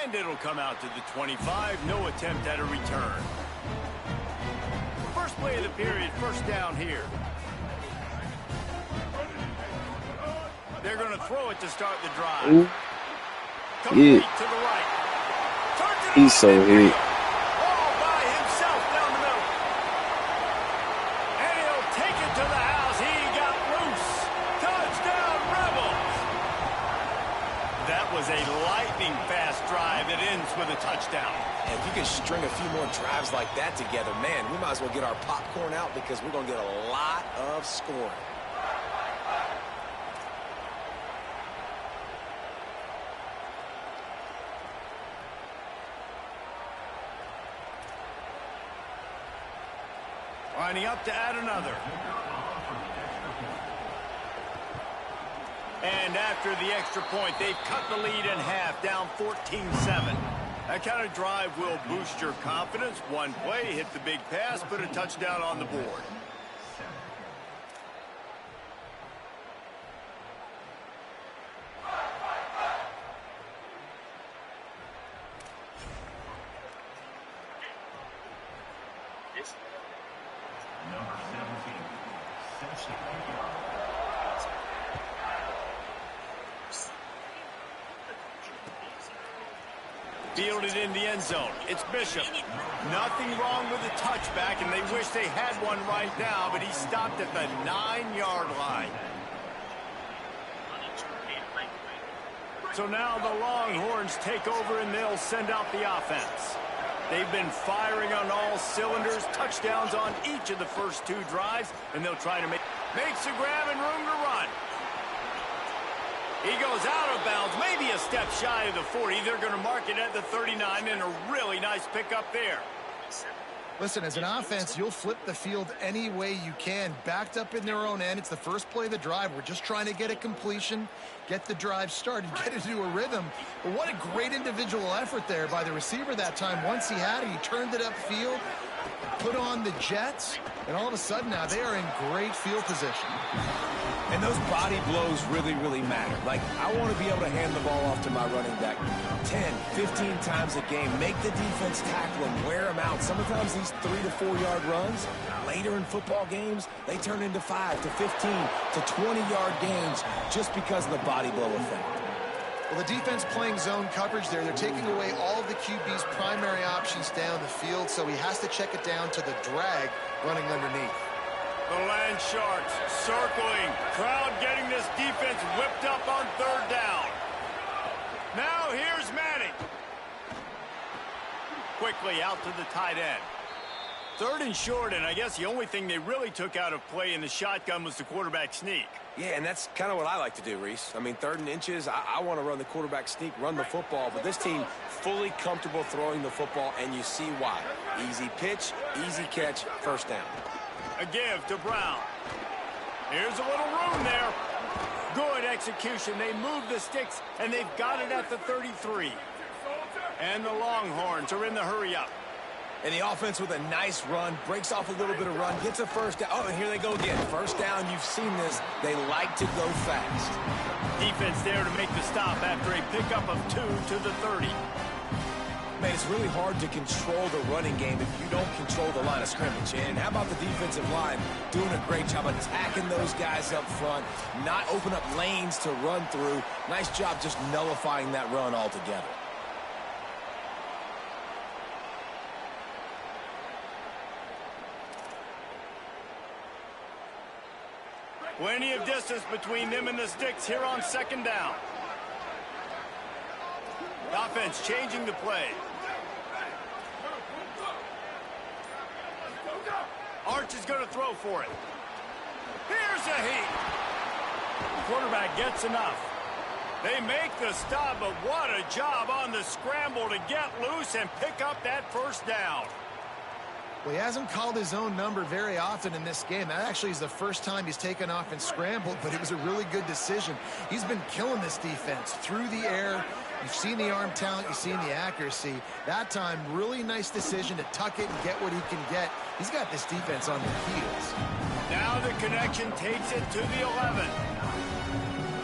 A: And it'll come out to the 25. No attempt at a return. First play of the period, first down here. They're going to throw it to start the drive.
F: Ooh.
A: Complete
F: Yeah.
A: to the right.
F: He's so hit.
A: All by himself down the middle. And he'll take it to the house. He got loose. Touchdown, Rebels. That was a lightning fast drive that ends with a touchdown.
C: And if you can string a few more drives like that together, man, we might as well get our popcorn out because we're going to get a lot of scoring.
A: Lining up to add another. And after the extra point, they've cut the lead in half, down 14-7. That kind of drive will boost your confidence. One play, hit the big pass, put a touchdown on the board.
E: Number 17, set to kick it off.
A: Fielded in the end zone. It's Bishop. Nothing wrong with the touchback, and they wish they had one right now, but he stopped at the 9-yard line. So now the Longhorns take over, and they'll send out the offense. They've been firing on all cylinders, touchdowns on each of the first two drives, and they'll try to makes a grab and room to run. He goes out of bounds, maybe a step shy of the 40. They're going to mark it at the 39, and a really nice pickup there.
D: Listen, as an offense, you'll flip the field any way you can. Backed up in their own end. It's the first play of the drive. We're just trying to get a completion, get the drive started, get it into a rhythm. But what a great individual effort there by the receiver that time. Once he had it, he turned it upfield, put on the Jets, and all of a sudden now they are in great field position.
C: And those body blows really, really matter. Like, I want to be able to hand the ball off to my running back 10, 15 times a game. Make the defense tackle them, wear them out. Sometimes these 3 to 4 yard runs, later in football games, they turn into 5 to 15 to 20-yard gains just because of the body blow effect.
D: Well, the defense playing zone coverage there. They're taking away all of the QB's primary options down the field, so he has to check it down to the drag running underneath.
A: The Land Sharks circling. Crowd getting this defense whipped up on third down. Now here's Manning. Quickly out to the tight end. Third and short, and I guess the only thing they really took out of play in the shotgun was the quarterback sneak.
C: Yeah, and that's kind of what I like to do, Reese. I mean, 3rd and inches, I want to run the quarterback sneak, run the football, but this team fully comfortable throwing the football, and you see why. Easy pitch, easy catch, first down.
A: A give to Brown. Here's a little room there. Good execution. They move the sticks, and they've got it at the 33. And the Longhorns are in the hurry-up.
C: And the offense with a nice run, breaks off a little bit of run, gets a first down. Oh, and here they go again. First down, you've seen this. They like to go fast.
A: Defense there to make the stop after a pickup of 2 to the 30.
C: Man, it's really hard to control the running game if you don't control the line of scrimmage. And how about the defensive line doing a great job attacking those guys up front, not open up lanes to run through. Nice job just nullifying that run altogether.
A: Plenty of distance between them and the sticks here on second down. The offense changing the play. Arch is going to throw for it. Here's a heat. The quarterback gets enough. They make the stop, but what a job on the scramble to get loose and pick up that first down.
D: Well, he hasn't called his own number very often in this game. That actually is the first time he's taken off and scrambled, but it was a really good decision. He's been killing this defense through the air. You've seen the arm talent, you've seen the accuracy. That time, really nice decision to tuck it and get what he can get. He's got this defense on their heels.
A: Now the connection takes it to the 11.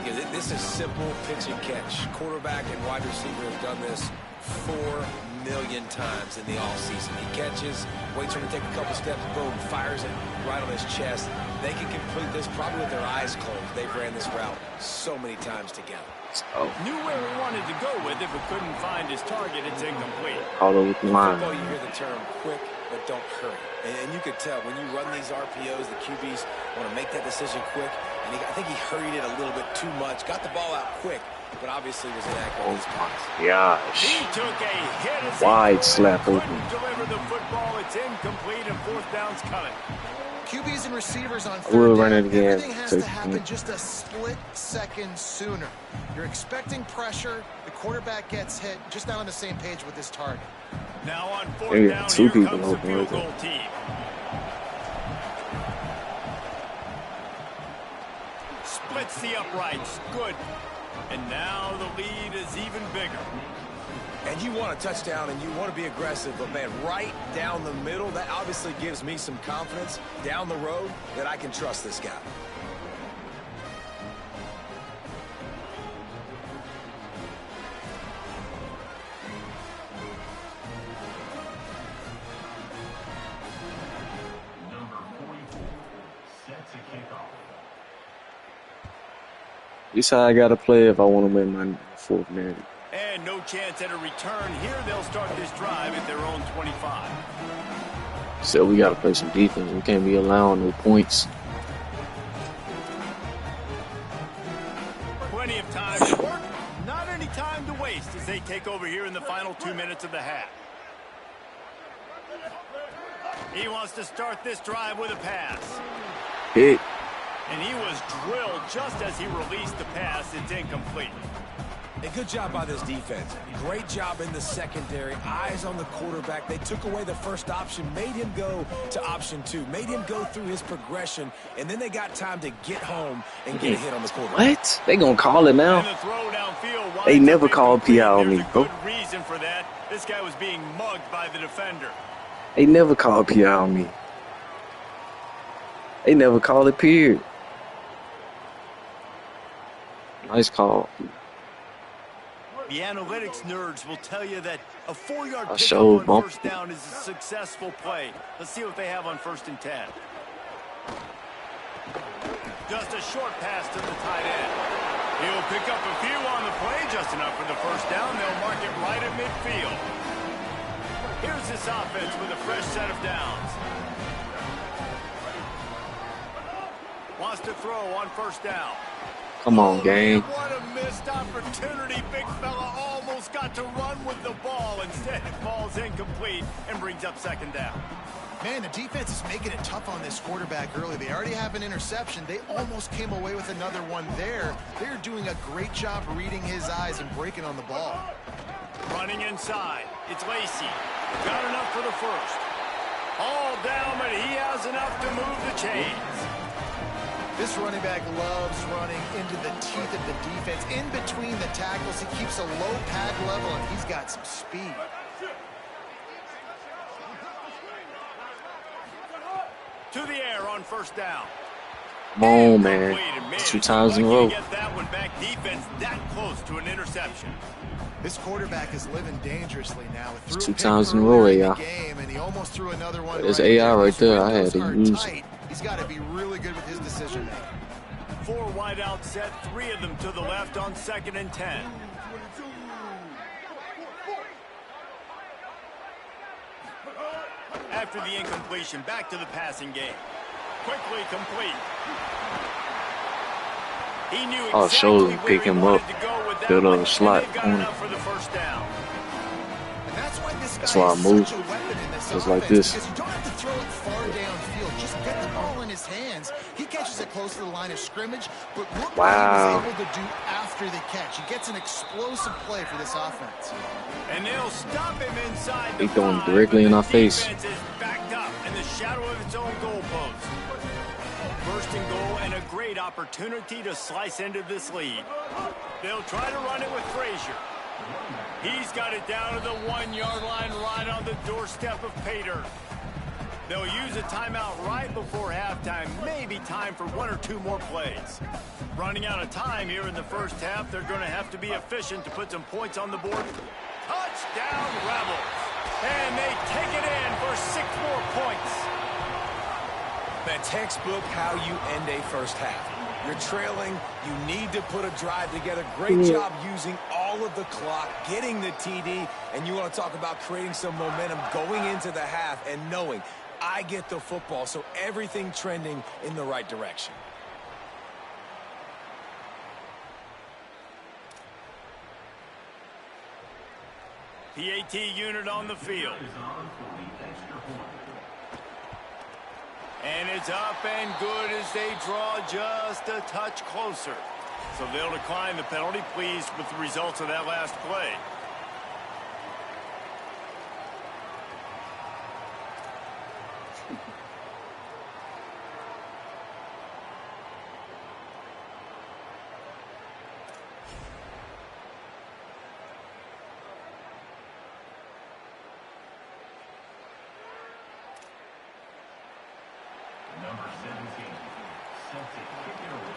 C: Yeah, this is simple pitch and catch. Quarterback and wide receiver have done this 4 million times in the offseason. He catches, waits for him to take a couple steps, boom, fires it right on his chest. They can complete this probably with their eyes closed. They've ran this route so many times together.
A: Knew where he wanted to go with it, but couldn't find his target. It's incomplete.
F: All over the line.
C: In football, you hear the term quick, but don't hurry. And you could tell when you run these RPOs, the QBs want to make that decision quick. And I think he hurried it a little bit too much. Got the ball out quick, but obviously was inaccurate in his pass.
F: Gosh.
A: He took a hit as
F: Wide slap open.
A: Deliver the football. It's incomplete, and fourth down's coming.
D: QBs and receivers on
F: We'll
D: third
F: run
D: down,
F: it again.
D: everything has to happen just a split second sooner. You're expecting pressure. The quarterback gets hit. Just not on the same page with his target.
A: Now on fourth
F: Maybe
A: down,
F: two
A: here
F: people
A: comes the
F: open
A: field
F: right there.
A: goal team. Splits the uprights. Good. And now the lead is even bigger.
C: And you want a touchdown and you want to be aggressive, but man, right down the middle, that obviously gives me some confidence down the road that I can trust this guy.
E: Number 44, set to kick off.
F: This is how I gotta play if I want to win my fourth minute.
A: And no chance at a return here. They'll start this drive at their own 25.
F: So we gotta play some defense. We can't be allowing no points.
A: Plenty of time to work. Not any time to waste as they take over here in the final 2 minutes of the half. He wants to start this drive with a pass.
F: Hit.
A: And he was drilled just as he released the pass. It's incomplete.
C: A good job by this defense. Great job in the secondary. Eyes on the quarterback. They took away the first option, made him go to option 2, made him go through his progression, and then they got time to get home and get a hit on the quarterback.
F: What? They gonna call it now?
A: And the throw downfield
F: They
A: winds
F: never
A: up
F: called
A: incomplete.
F: PI on me,
A: There's a
F: bro.
A: good reason for that. This guy was being mugged by the defender.
F: They never called PI on me. They never called it period. Nice call.
A: The analytics nerds will tell you that a 4-yard
F: I
A: pickup
F: showed
A: on
F: bump.
A: first down is a successful play. Let's see what they have on 1st and 10. Just a short pass to the tight end. He'll pick up a few on the play, just enough for the first down. They'll mark it right at midfield. Here's this offense with a fresh set of downs. Wants to throw on first down.
F: Come on, gang.
A: What a missed opportunity. Big fella almost got to run with the ball. Instead, it falls incomplete and brings up second down.
D: Man, the defense is making it tough on this quarterback early. They already have an interception. They almost came away with another one there. They're doing a great job reading his eyes and breaking on the ball.
A: Running inside. It's Lacy. Got enough for the first. All down, but he has enough to move the chains.
D: This running back loves running into the teeth of the defense. In between the tackles, he keeps a low pad level, and he's got some speed.
A: To the air on first down.
F: Come on, man. 2 times in a row.
A: Get that one back. Defense that close to an interception.
D: This quarterback is living dangerously now.
F: It's 2 times in a row, AI.
D: Game, and he almost threw another one.
F: There's AI right there. I had to use it.
D: He's got to be really good with his decision making.
A: 4 wide out set, 3 of them to the left on 2nd and 10. After the incompletion, back to the passing game. Quickly complete. He knew
F: I'll show
A: exactly
F: him,
A: where
F: pick
A: he
F: him
A: wanted
F: up,
A: to go with that
F: build
A: one,
F: up a slot
A: and they've got
F: corner.
A: enough for the first down.
D: And that's why this
F: That's
D: guy
F: why I
D: is
F: move
D: such a weapon in this
F: just
D: offense,
F: like this.
D: because you don't have to throw it far downfield. Just get the ball in his hands. He catches it close to the line of scrimmage, but look what he
F: Wow.
D: was able to do after the catch. He gets an explosive play for this offense.
A: And they'll stop him inside
F: They
A: the
F: throwing
A: 5,
F: directly
A: but
F: in
A: the
F: our face.
A: defense is backed up in the shadow of its own goalpost. First and goal, and a great opportunity to slice into this lead. They'll try to run it with Frazier. He's got it down to the 1-yard line, right on the doorstep of Pater. They'll use a timeout right before halftime, maybe time for 1 or 2 more plays. Running out of time here in the first half, they're going to have to be efficient to put some points on the board. Touchdown, Rebels. And they take it in for 6 more points.
C: The textbook how you end a first half. You're trailing. You need to put a drive together. Great job using all of the clock, getting the TD, and you want to talk about creating some momentum going into the half and knowing I get the football, so everything trending in the right direction.
A: PAT unit on the field. And it's up and good as they draw just a touch closer. So they'll decline the penalty, pleased with the results of that last play.
E: Number 17, set to kick it away.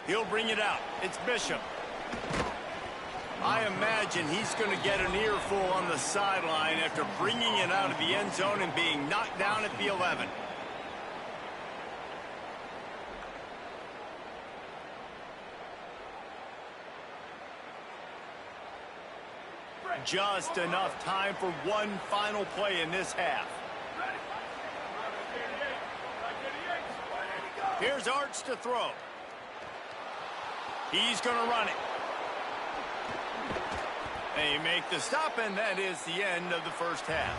A: He'll bring it out. It's Bishop. I imagine he's going to get an earful on the sideline after bringing it out of the end zone and being knocked down at the 11. Just enough time for one final play in this half. Here's Arch to throw. He's going to run it. They make the stop, and that is the end of the first half.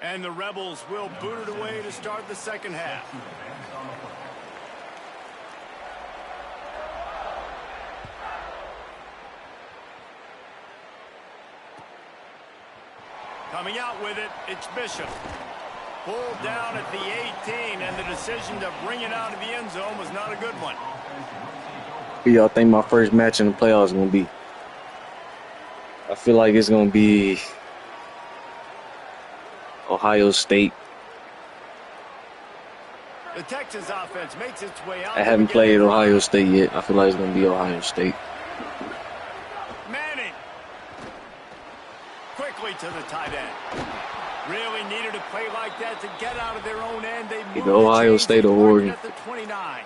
A: And the Rebels will boot it away to start the second half. Coming out with it, it's Bishop. Pulled down at the 18, and the decision to bring it out of the end zone was not a good one.
F: Who y'all think my first match in the playoffs is going to be? I feel like it's going to be Ohio State.
A: The Texas offense makes its way out.
F: I haven't played Ohio State yet. I feel like it's going to be Ohio State.
A: Manning. Quickly to the tight end. Really needed a play like that to get out of their own end. They
F: Either Ohio State or Oregon.
A: at the 29.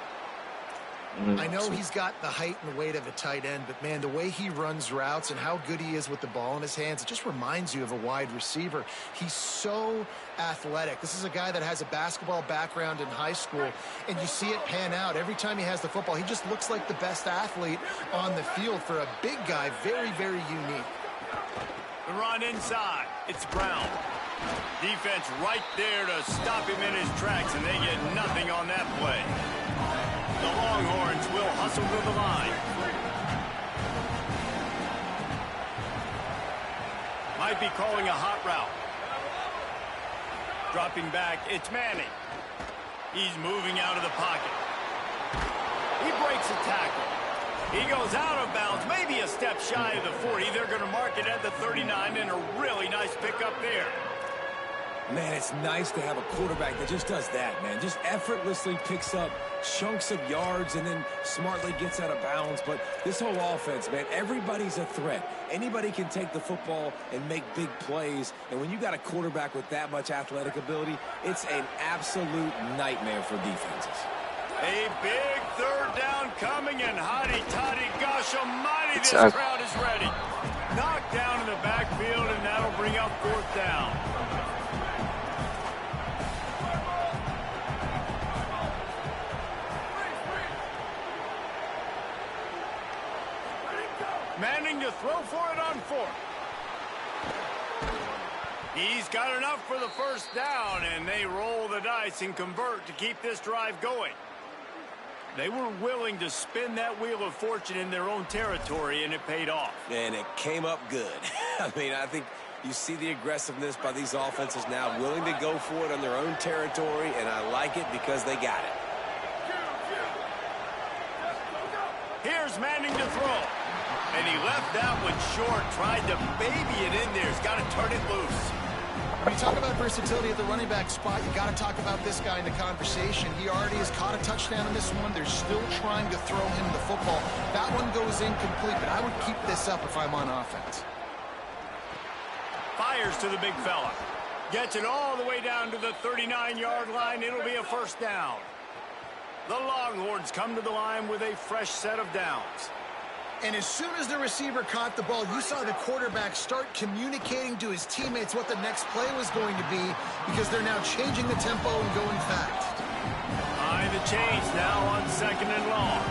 D: I know he's got the height and weight of a tight end, but, man, the way he runs routes and how good he is with the ball in his hands, it just reminds you of a wide receiver. He's so athletic. This is a guy that has a basketball background in high school, and you see it pan out. Every time he has the football, he just looks like the best athlete on the field. For a big guy, very, very unique.
A: The run inside. It's Brown. Defense right there to stop him in his tracks, and they get nothing on that play. The Longhorns will hustle to the line. Might be calling a hot route. Dropping back, it's Manning. He's moving out of the pocket. He breaks a tackle. He goes out of bounds, maybe a step shy of the 40. They're going to mark it at the 39, and a really nice pickup there.
C: Man, it's nice to have a quarterback that just does that, man. Just effortlessly picks up chunks of yards and then smartly gets out of bounds. But this whole offense, man, everybody's a threat. Anybody can take the football and make big plays. And when you got a quarterback with that much athletic ability, it's an absolute nightmare for defenses.
A: A big third down coming, and hotty-toddy, gosh almighty, this
F: Exactly.
A: crowd is ready. Knocked down in the backfield, and that'll bring up fourth down. Manning to throw for it on fourth. He's got enough for the first down, and they roll the dice and convert to keep this drive going. They were willing to spin that wheel of fortune in their own territory, and it paid off.
C: And it came up good. I mean, I think you see the aggressiveness by these offenses now, willing to go for it on their own territory, and I like it because they got it.
A: Here's Manning to throw. And he left that one short, tried to baby it in there. He's got to turn it loose.
D: When you talk about versatility at the running back spot, you got to talk about this guy in the conversation. He already has caught a touchdown in this one. They're still trying to throw him the football. That one goes incomplete, but I would keep this up if I'm on offense.
A: Fires to the big fella. Gets it all the way down to the 39-yard line. It'll be a first down. The Longhorns come to the line with a fresh set of downs.
D: And as soon as the receiver caught the ball, you saw the quarterback start communicating to his teammates what the next play was going to be, because they're now changing the tempo and going fast.
A: Behind the chains now on second and long.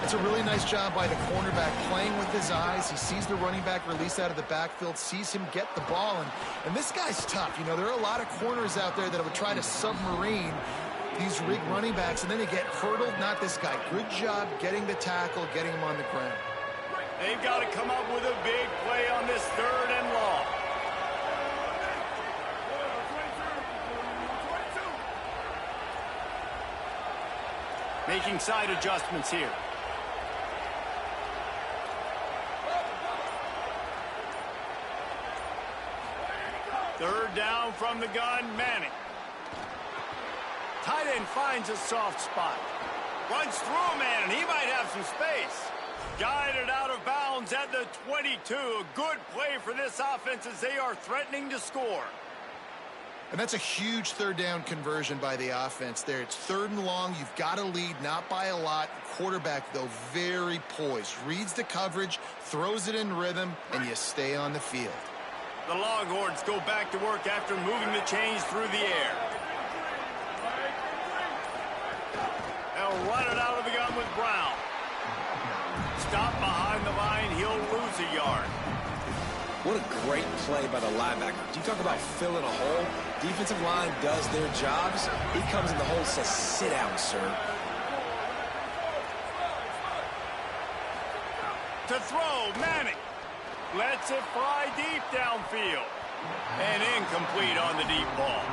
D: It's a really nice job by the cornerback playing with his eyes. He sees the running back release out of the backfield, sees him get the ball, and this guy's tough. You know, there are a lot of corners out there that would try to submarine these rig running backs, and then they get hurdled. Not this guy. Good job getting the tackle, getting him on the ground.
A: They've got to come up with a big play on this third and long. Making side adjustments here. Third down from the gun, Manning. Tight end finds a soft spot. Runs through a man, and he might have some space. Guided out of bounds at the 22. A good play for this offense as they are threatening to score.
D: And that's a huge third down conversion by the offense there. It's third and long. You've got to lead, not by a lot. Quarterback, though, very poised. Reads the coverage, throws it in rhythm, and you stay on the field.
A: The Longhorns go back to work after moving the chains through the air. They'll run it out of the gun with Brown. Stop behind the line. He'll lose a yard.
C: What a great play by the linebacker. You talk about filling a hole. Defensive line does their jobs. He comes in the hole and says, sit down, sir.
A: To throw, Manning. Lets it fly deep downfield. And incomplete on the deep ball.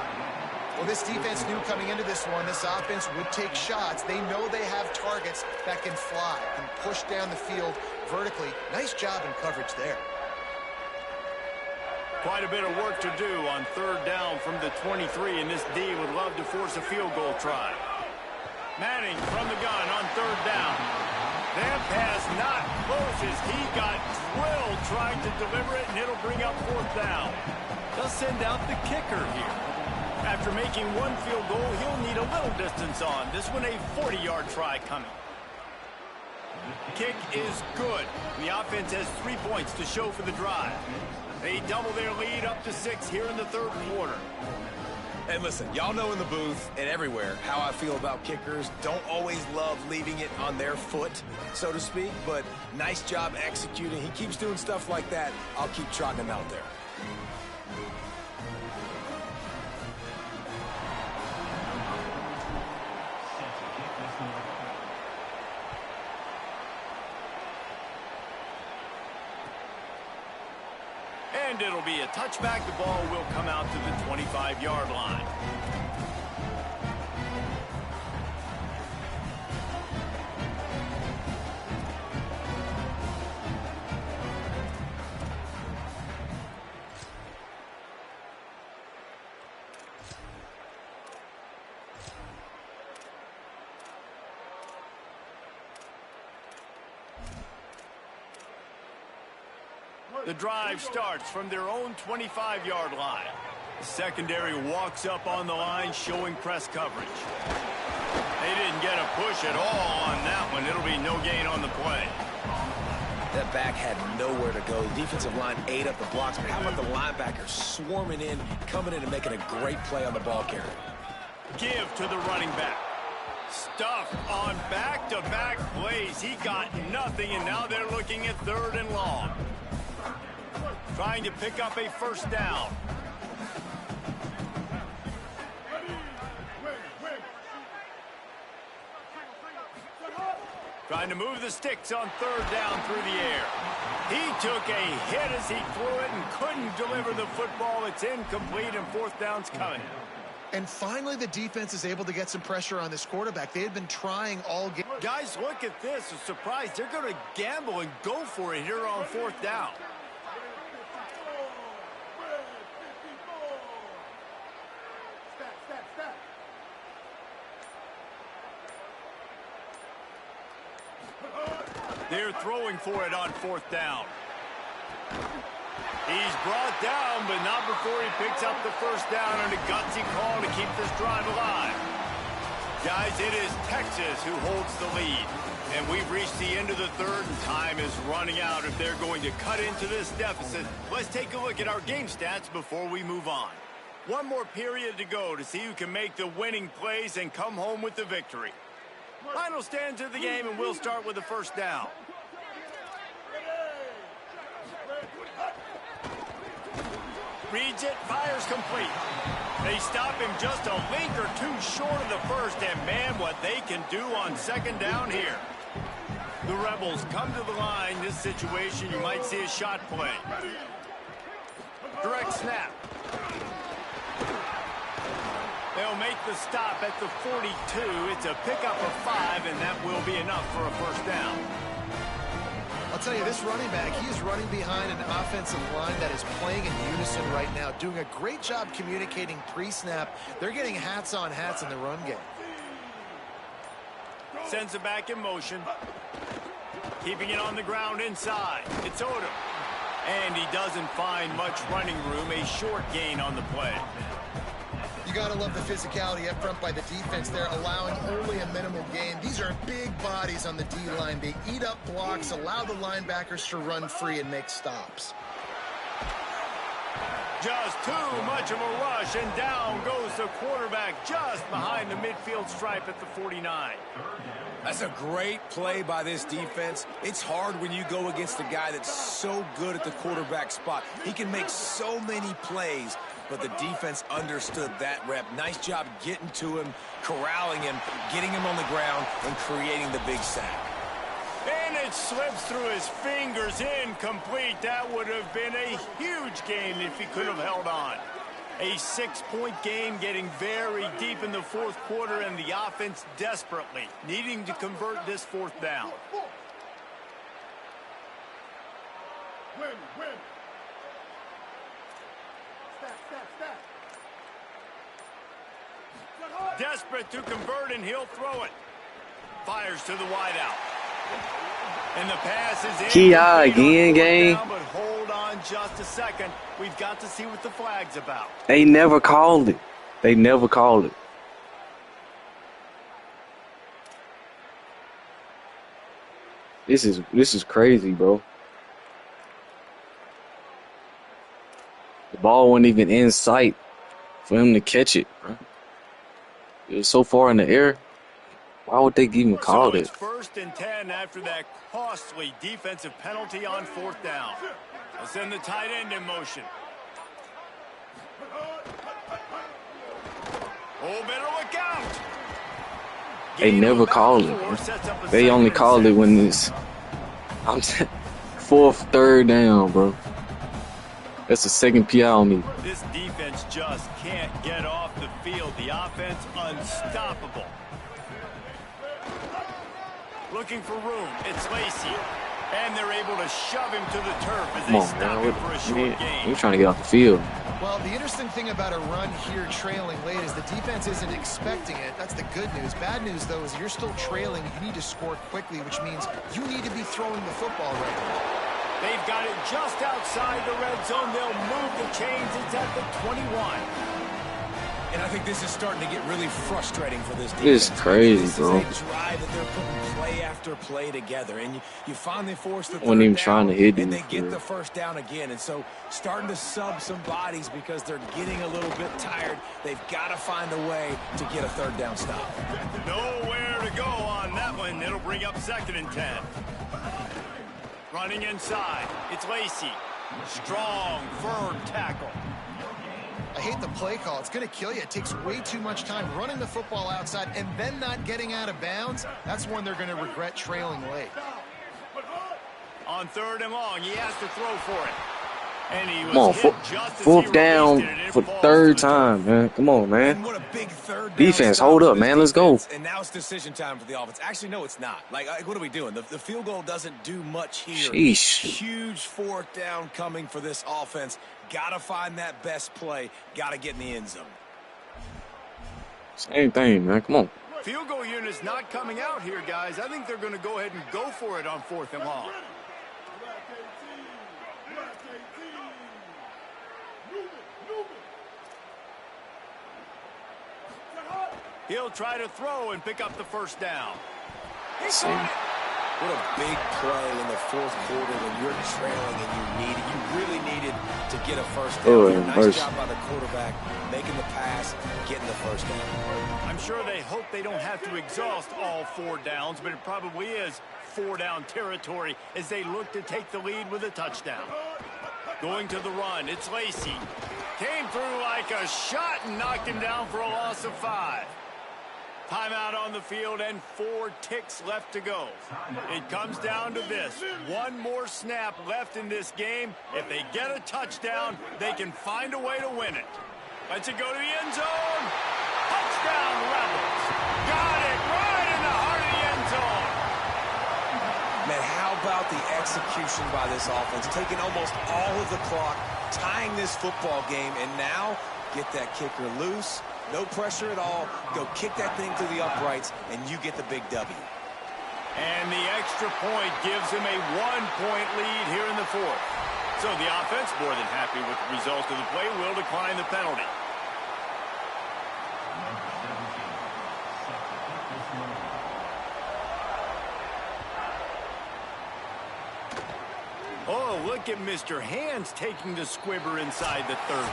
D: Well, this defense knew coming into this one, this offense would take shots. They know they have targets that can fly and push down the field vertically. Nice job in coverage there.
A: Quite a bit of work to do on third down from the 23, and this D would love to force a field goal try. Manning from the gun on third down. That pass not close as he got drilled trying to deliver it, and it'll bring up fourth down. They'll send out the kicker here. After making one field goal, he'll need a little distance on. This one a 40-yard try coming. Kick is good. The offense has 3 points to show for the drive. They double their lead up to 6 here in the third quarter.
C: And listen, y'all know in the booth and everywhere how I feel about kickers. Don't always love leaving it on their foot, so to speak, but nice job executing. He keeps doing stuff like that. I'll keep trotting him out there.
A: And it'll be a touchback. The ball will come out to the 25-yard line. The drive starts from their own 25-yard line. The secondary walks up on the line, showing press coverage. They didn't get a push at all on that one. It'll be no gain on the play.
C: That back had nowhere to go. The defensive line ate up the blocks, but how about the linebackers swarming in, coming in and making a great play on the ball carrier?
A: Give to the running back. Stuffed on back-to-back plays. He got nothing, and now they're looking at 3rd and long. Trying to pick up a first down. Trying to move the sticks on 3rd down through the air. He took a hit as he threw it and couldn't deliver the football. It's incomplete, and 4th down's coming.
D: And finally, the defense is able to get some pressure on this quarterback. They had been trying all game.
A: Guys, look at this. A surprise. They're going to gamble and go for it here on 4th down. They're throwing for it on 4th down. He's brought down, but not before he picks up the first down on a gutsy call to keep this drive alive. Guys, it is Texas who holds the lead. And we've reached the end of the 3rd, and time is running out if they're going to cut into this deficit. Let's take a look at our game stats before we move on. One more period to go to see who can make the winning plays and come home with the victory. Final stands of the game, and we'll start with the first down. Reads it, fires complete. They stop him just a link or two short of the first, and man, what they can do on 2nd down here. The Rebels come to the line. This situation, you might see a shot play. Direct snap. They'll make the stop at the 42. It's a pickup of 5, and that will be enough for a first down.
D: I'll tell you, this running back, he is running behind an offensive line that is playing in unison right now, doing a great job communicating pre-snap. They're getting hats on hats in the run game.
A: Sends it back in motion. Keeping it on the ground inside. It's Odom. And he doesn't find much running room. A short gain on the play.
D: You got to love the physicality up front by the defense there, allowing only a minimal gain. These are big bodies on the D-line. They eat up blocks, allow the linebackers to run free and make stops.
A: Just too much of a rush, and down goes the quarterback just behind the midfield stripe at the 49.
C: That's a great play by this defense. It's hard when you go against a guy that's so good at the quarterback spot. He can make so many plays, but the defense understood that rep. Nice job getting to him, corralling him, getting him on the ground, and creating the big sack.
A: And it slips through his fingers, incomplete. That would have been a huge game if he could have held on. A 6-point game, getting very deep in the 4th quarter, and the offense desperately needing to convert this 4th down.
J: Win. Step.
A: Desperate to convert, and he'll throw it. Fires to the wideout. And the pass is in.
F: Kia again, gang.
A: But hold on just a second. We've got to see what the flag's about.
F: They never called it. They never called it. This is crazy, bro. The ball wasn't even in sight for him to catch it, bro. It was so far in the air. Why would they even call it?
A: It's 1st and 10 after that costly defensive penalty on 4th down. They'll send the tight end in motion. Oh, better look out.
F: They never called it. They only called it when it's 4th, 3rd down, bro. That's the 2nd PI on me.
A: This defense just can't get off the field. The offense unstoppable. Looking for room. It's Lacy. And they're able to shove him to the turf as they stop him for a short gain.
F: We're trying to get off the field.
D: Well, the interesting thing about a run here trailing late is the defense isn't expecting it. That's the good news. Bad news, though, is you're still trailing. You need to score quickly, which means you need to be throwing the football right now.
A: They've got it just outside the red zone. They'll move the chains. It's at the 21.
C: And I think this is starting to get really frustrating for this defense.
F: This is crazy,
C: this
F: bro.
C: This is a drive that they're putting play after play together, and you finally force the
F: Wasn't
C: third
F: even
C: down,
F: trying to hit
C: and
F: him
C: they
F: for
C: get
F: real.
C: the first down again. And so starting to sub some bodies because they're getting a little bit tired. They've got to find a way to get a third down stop.
A: Nowhere to go on that one. It'll bring up 2nd and 10. Running inside. It's Lacy. Strong, firm tackle.
D: I hate the play call. It's going to kill you. It takes way too much time running the football outside and then not getting out of bounds. That's when they're going to regret trailing late.
A: On 3rd and long, he has to throw for it. And he was
F: Come on,
A: hit just as he
F: 4th
A: released
F: down
A: it, and it
F: for
A: falls
F: third
A: to the
F: time, man. Come on, man.
C: And what a big third down
F: Defense,
C: stop
F: hold
C: for
F: up,
C: this
F: man. Let's go.
C: defense. And now it's decision time for the offense. Actually, no, it's not. Like what are we doing? The field goal doesn't do much here.
F: Sheesh.
C: Huge 4th down coming for this offense. Got to find that best play. Got to get in the end zone.
F: Same thing, man. Come on.
A: Field goal unit's not coming out here, guys. I think they're going to go ahead and go for it on 4th and long. He'll try to throw and pick up the first down. He's
F: See.
A: got it.
C: What a big play in the 4th quarter when you're trailing and you really needed to get a first down.
F: Oh,
C: Here. Nice
F: mercy.
C: job by the quarterback making the pass, getting the first down.
A: I'm sure they hope they don't have to exhaust all 4 downs, but it probably is 4-down territory as they look to take the lead with a touchdown. Going to the run, it's Lacy. Came through like a shot and knocked him down for a loss of 5. Timeout on the field and 4 ticks left to go. It comes down to this. One more snap left in this game. If they get a touchdown, they can find a way to win it. Let's it go to the end zone. Touchdown, Rebels. Got it right in the heart of the end zone.
C: Man, how about the execution by this offense? Taking almost all of the clock, tying this football game, and now get that kicker loose. No pressure at all. Go kick that thing through the uprights, and you get the big W.
A: And the extra point gives him a 1-point lead here in the 4th. So the offense, more than happy with the result of the play, will decline the penalty. Oh, look at Mr. Hands taking the squibber inside the 30.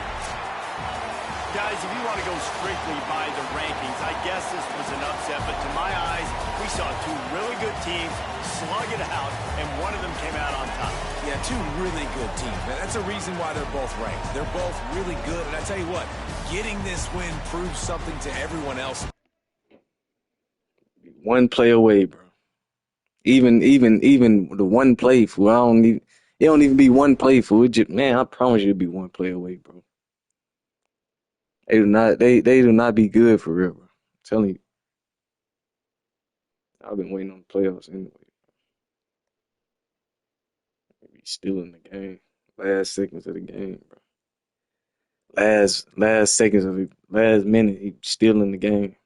A: Guys, if you want to go strictly by the rankings, I guess this was an upset, but to my eyes, we saw 2 really good teams slug it out, and one of them came out on top.
C: Yeah, 2 really good teams, man. That's a reason why they're both ranked. They're both really good, and I tell you what, getting this win proves something to everyone else.
F: One play away, bro. Even the one play, fool. It don't even be one play, fool. Man, I promise you it'll be one play away, bro. They do not be good for real, bro. I'm telling you. I've been waiting on the playoffs anyway. Be still in the game. Last seconds of the game, bro. Last seconds of the last minute, he still in the game.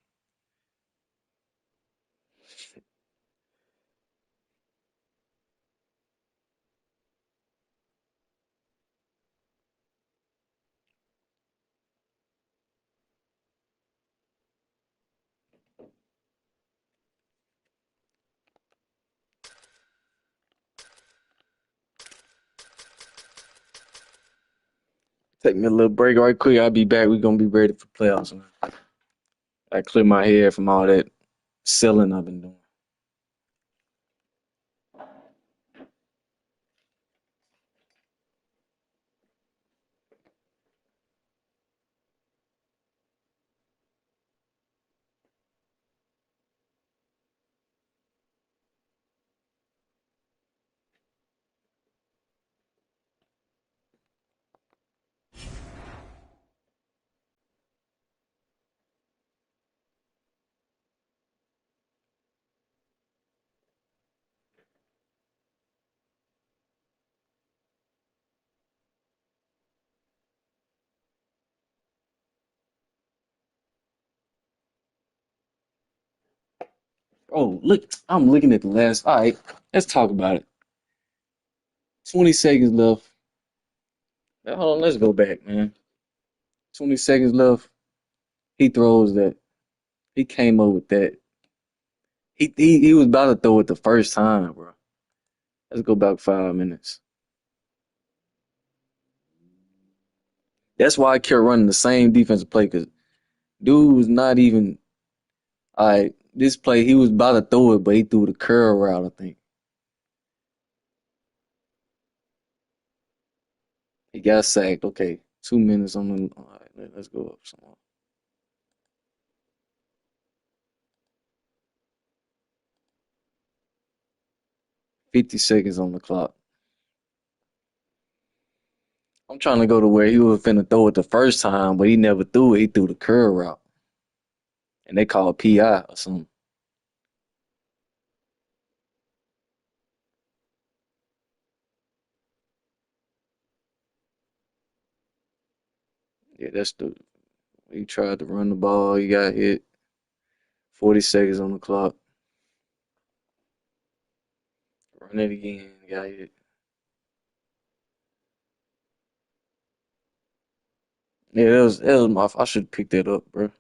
F: Take me a little break right quick. I'll be back. We're gonna be ready for playoffs, man. I clear my head from all that selling I've been doing. Oh, look, I'm looking at the last. All right, let's talk about it. 20 seconds left. Now, hold on, let's go back, man. 20 seconds left. He throws that. He came up with that. He was about to throw it the first time, bro. Let's go back 5 minutes. That's why I kept running the same defensive play, because dude was not even. All right, this play, he was about to throw it, but he threw the curl route, I think. He got sacked. Okay, 2 minutes on the. All right, let's go up some more. 50 seconds on the clock. I'm trying to go to where he was finna throw it the first time, but he never threw it. He threw the curl route. And they call it PI or something. Yeah, that's the. He tried to run the ball. He got hit. 40 seconds on the clock. Run it again. Got hit. Yeah, that was my. I should have picked that up, bro.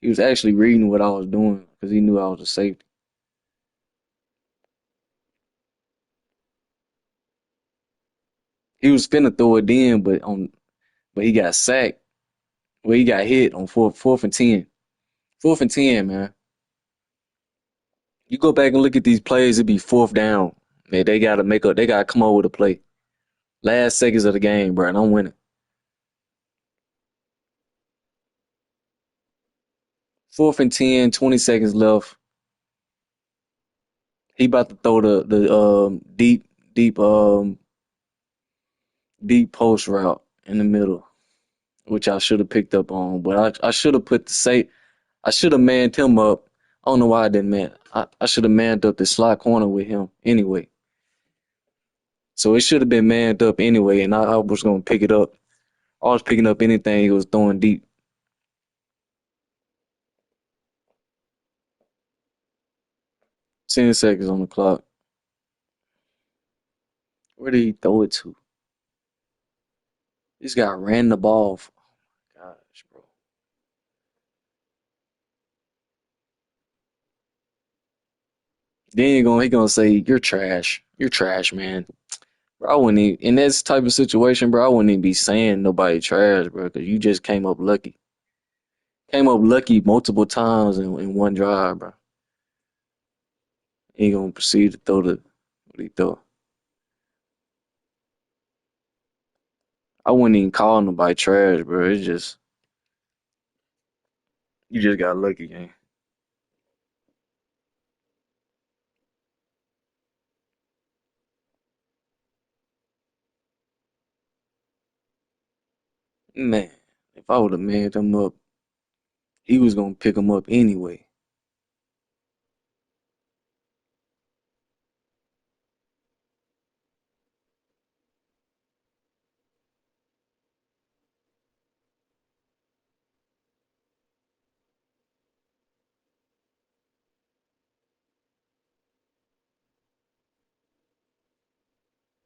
F: He was actually reading what I was doing because he knew I was a safety. He was finna throw it in, but he got sacked. Well, he got hit on fourth and 10. 4th and 10, man. You go back and look at these plays, it'd be fourth down. Man, they gotta make up. They gotta come up with a play. Last seconds of the game, bro, and I'm winning. 4th and 10, 20 seconds left. He about to throw the deep post route in the middle, which I should have picked up on. But I should have put the safe. I should have manned him up. I don't know why I didn't man. I should have manned up the slot corner with him anyway. So it should have been manned up anyway, and I was gonna pick it up. I was picking up anything he was throwing deep. 10 seconds on the clock. Where did he throw it to? This guy ran the ball. Gosh, bro. Then he gonna say you're trash. You're trash, man. Bro, I wouldn't even, in this type of situation, bro, I wouldn't even be saying nobody trash, bro, because you just came up lucky. Came up lucky multiple times in one drive, bro. He gonna proceed to throw what he throw. I wouldn't even call nobody trash, bro. It's just you just got lucky, gang. Man, if I would have manned him up, he was gonna pick him up anyway.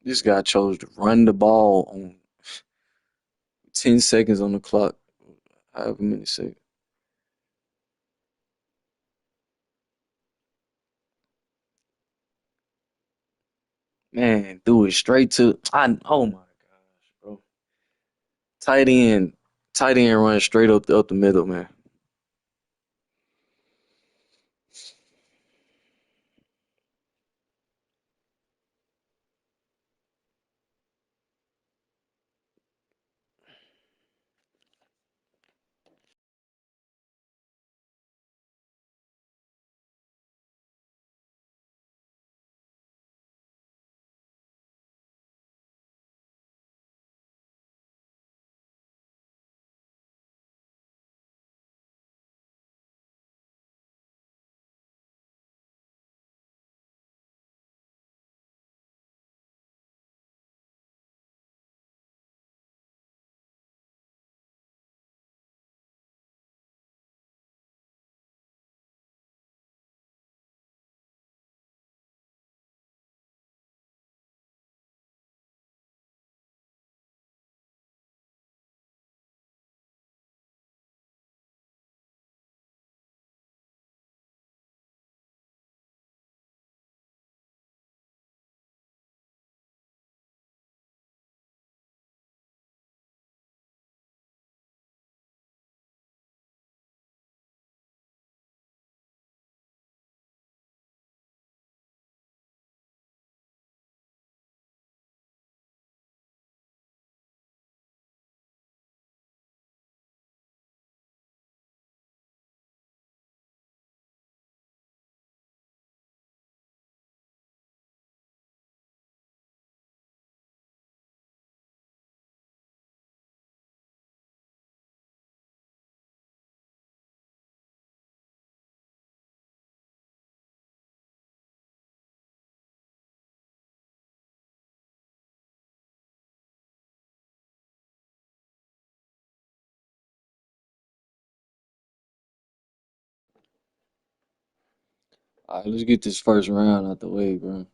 F: This guy chose to run the ball on 10 seconds on the clock, however many seconds. Man, threw it straight to oh my gosh, bro. Tight end, tight end run straight up the middle, man. All right, let's get this first round out the way, bro.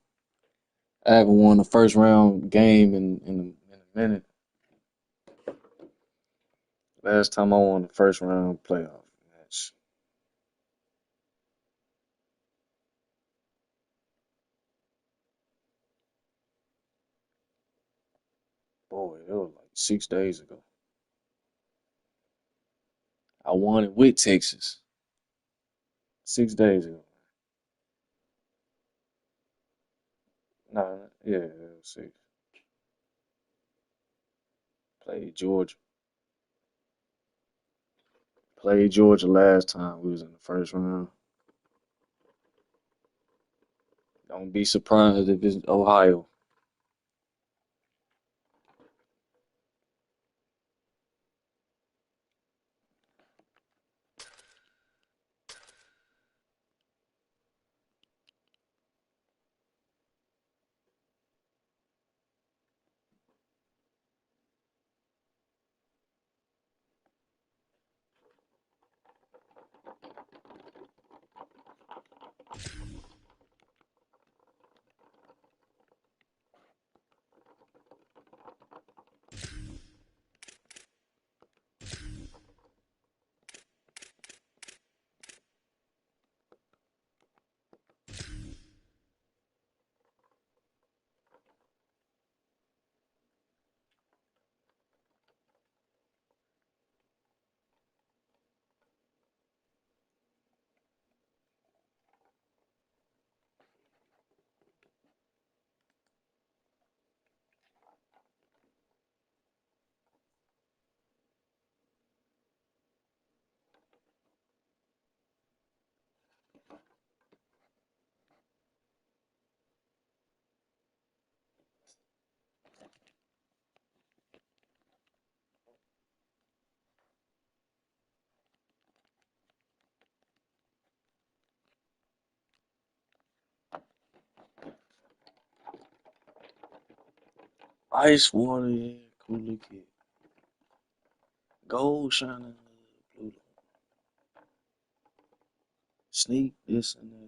F: I haven't won a first round game in a minute. Last time I won the first round playoff match. Boy, it was like 6 days ago. I won it with Texas 6 days ago. Nah, yeah, it was 6. Played Georgia. Played Georgia last time we was in the first round. Don't be surprised if it's Ohio. Ice water, yeah, cooler kid. Gold shining, blue. Sneak this and that.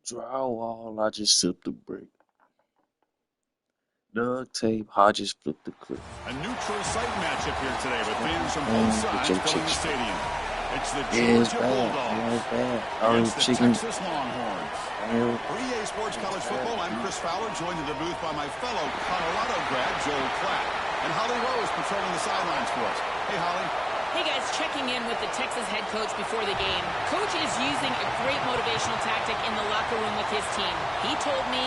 F: Drywall, I just sipped the brick. Duct tape, Hodges flipped the clip.
A: A neutral site matchup here today with fans from both sides filling the stadium. It's the Georgia Bulldogs against the Texas Longhorns. For EA Sports College Football, I'm Chris Fowler, joined in the booth by my fellow Colorado grad, Joel Klatt. And Holly Rose patrolling the sidelines for us. Hey, Holly.
B: Hey guys, checking in with the Texas head coach before the game. Coach is using a great motivational tactic in the locker room with his team. He told me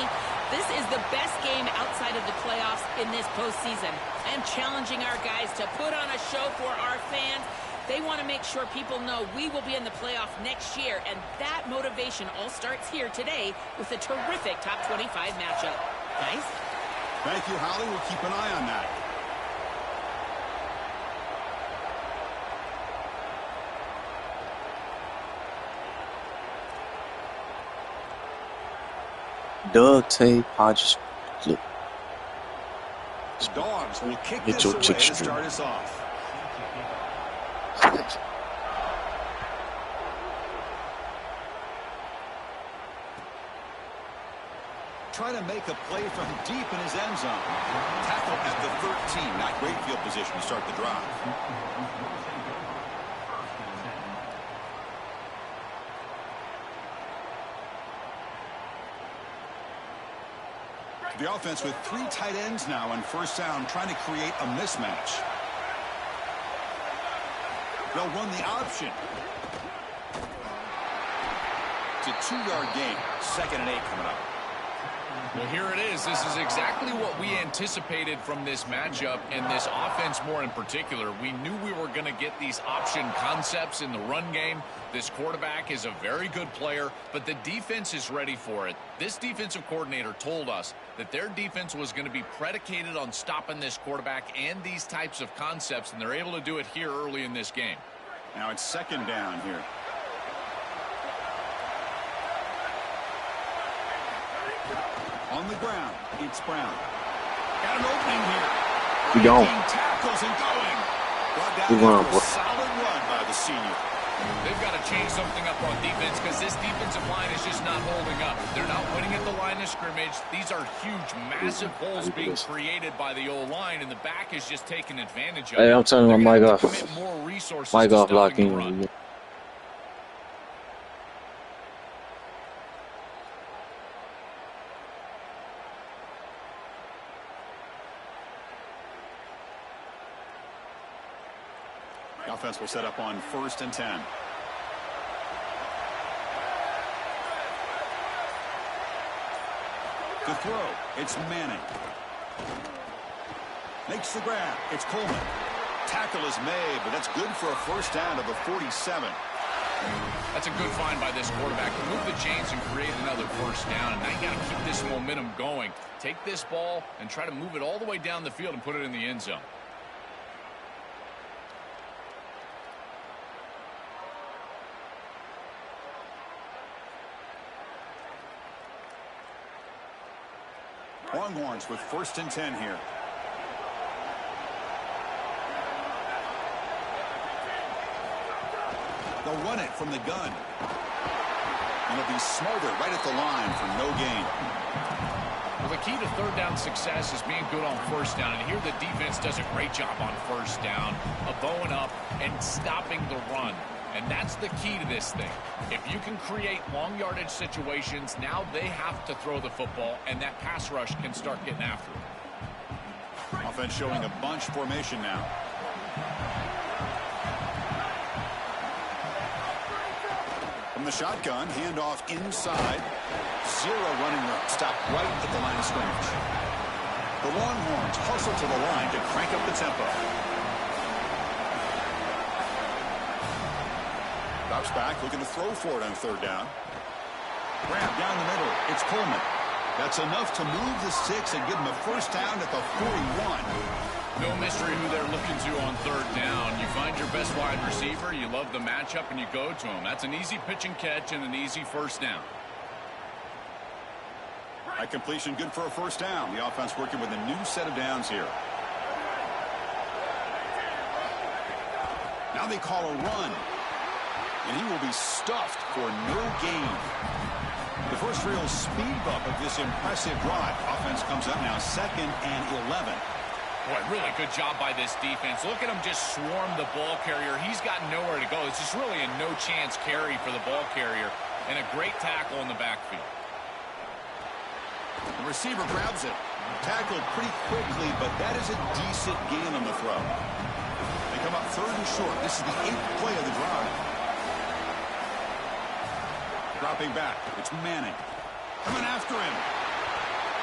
B: this is the best game outside of the playoffs in this postseason. I am challenging our guys to put on a show for our fans. They want to make sure people know we will be in the playoff next year, and that motivation all starts here today with a terrific top 25 matchup. Guys?
A: Thank you, Holly. We'll keep an eye on that.
F: Duct tape, Hodges flip.
A: The Dogs will kick this
F: Mitchell
A: away
F: chick
A: to
F: string.
A: start us off. Trying to make a play from deep in his end zone. Tackle at the 13. Not great field position to start the drive. The offense with 3 tight ends now on first down, trying to create a mismatch. They'll run the option. It's a 2-yard gain. 2nd and 8 coming up.
K: Well, here it is. This is exactly what we anticipated from this matchup and this offense more in particular. We knew we were going to get these option concepts in the run game. This quarterback is a very good player, but the defense is ready for it. This defensive coordinator told us that their defense was going to be predicated on stopping this quarterback and these types of concepts, and they're able to do it here early in this game.
L: Now it's second down here. On the ground, it's Brown. Got an opening here.
F: We going.
L: Tackles and going. Brought down
F: We going.
L: after a solid run by the senior.
K: They've got to change something up on defense because this defensive line is just not holding up. They're not winning at the line of scrimmage. These are huge, massive holes being created by the O-line, and the back is just taking advantage of it.
F: Hey, I'm turning my mic off. Mic off, locking.
L: The offense will set up on 1st and 10. To throw, it's Manning. Makes the grab, it's Coleman. Tackle is made, but that's good for a first down to the 47.
K: That's a good find by this quarterback. Move the chains and create another first down, and now you got to keep this momentum going. Take this ball and try to move it all the way down the field and put it in the end zone.
L: Longhorns with 1st and 10 here. They'll run it from the gun. And it'll be smothered right at the line for no gain.
K: Well, the key to third down success is being good on first down. And here the defense does a great job on first down of bowing up and stopping the run. And that's the key to this thing. If you can create long yardage situations, now they have to throw the football, and that pass rush can start getting after it.
L: Offense showing a bunch formation now. From the shotgun, handoff inside. Zero running room. Stop right at the line of scrimmage. The Longhorns hustle to the line to crank up the tempo. Drops back, looking to throw for it on 3rd down. Grab down the middle. It's Coleman. That's enough to move the sticks and give them a first down at the 41.
K: No mystery who they're looking to on 3rd down. You find your best wide receiver, you love the matchup, and you go to him. That's an easy pitch and catch and an easy first down.
L: High completion, good for a first down. The offense working with a new set of downs here. Now they call a run. And he will be stuffed for no gain. The first real speed bump of this impressive drive. Offense comes up now 2nd and 11.
K: Boy, really good job by this defense. Look at him just swarm the ball carrier. He's got nowhere to go. It's just really a no-chance carry for the ball carrier. And a great tackle in the backfield.
L: The receiver grabs it. Tackled pretty quickly, but that is a decent gain on the throw. They come up 3rd and short. This is the 8th play of the drive. Dropping back, it's Manning. Coming after him.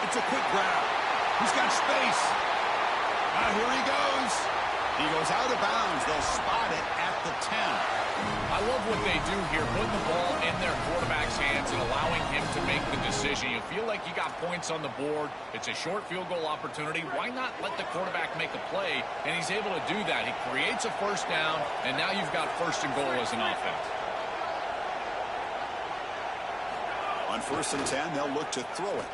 L: It's a quick grab. He's got space. Here he goes. He goes out of bounds. They'll spot it at the 10.
K: I love what they do here, putting the ball in their quarterback's hands and allowing him to make the decision. You feel like you got points on the board. It's a short field goal opportunity. Why not let the quarterback make a play? And he's able to do that. He creates a first down, and now you've got 1st and goal as an offense.
L: On 1st and 10, they'll look to throw it.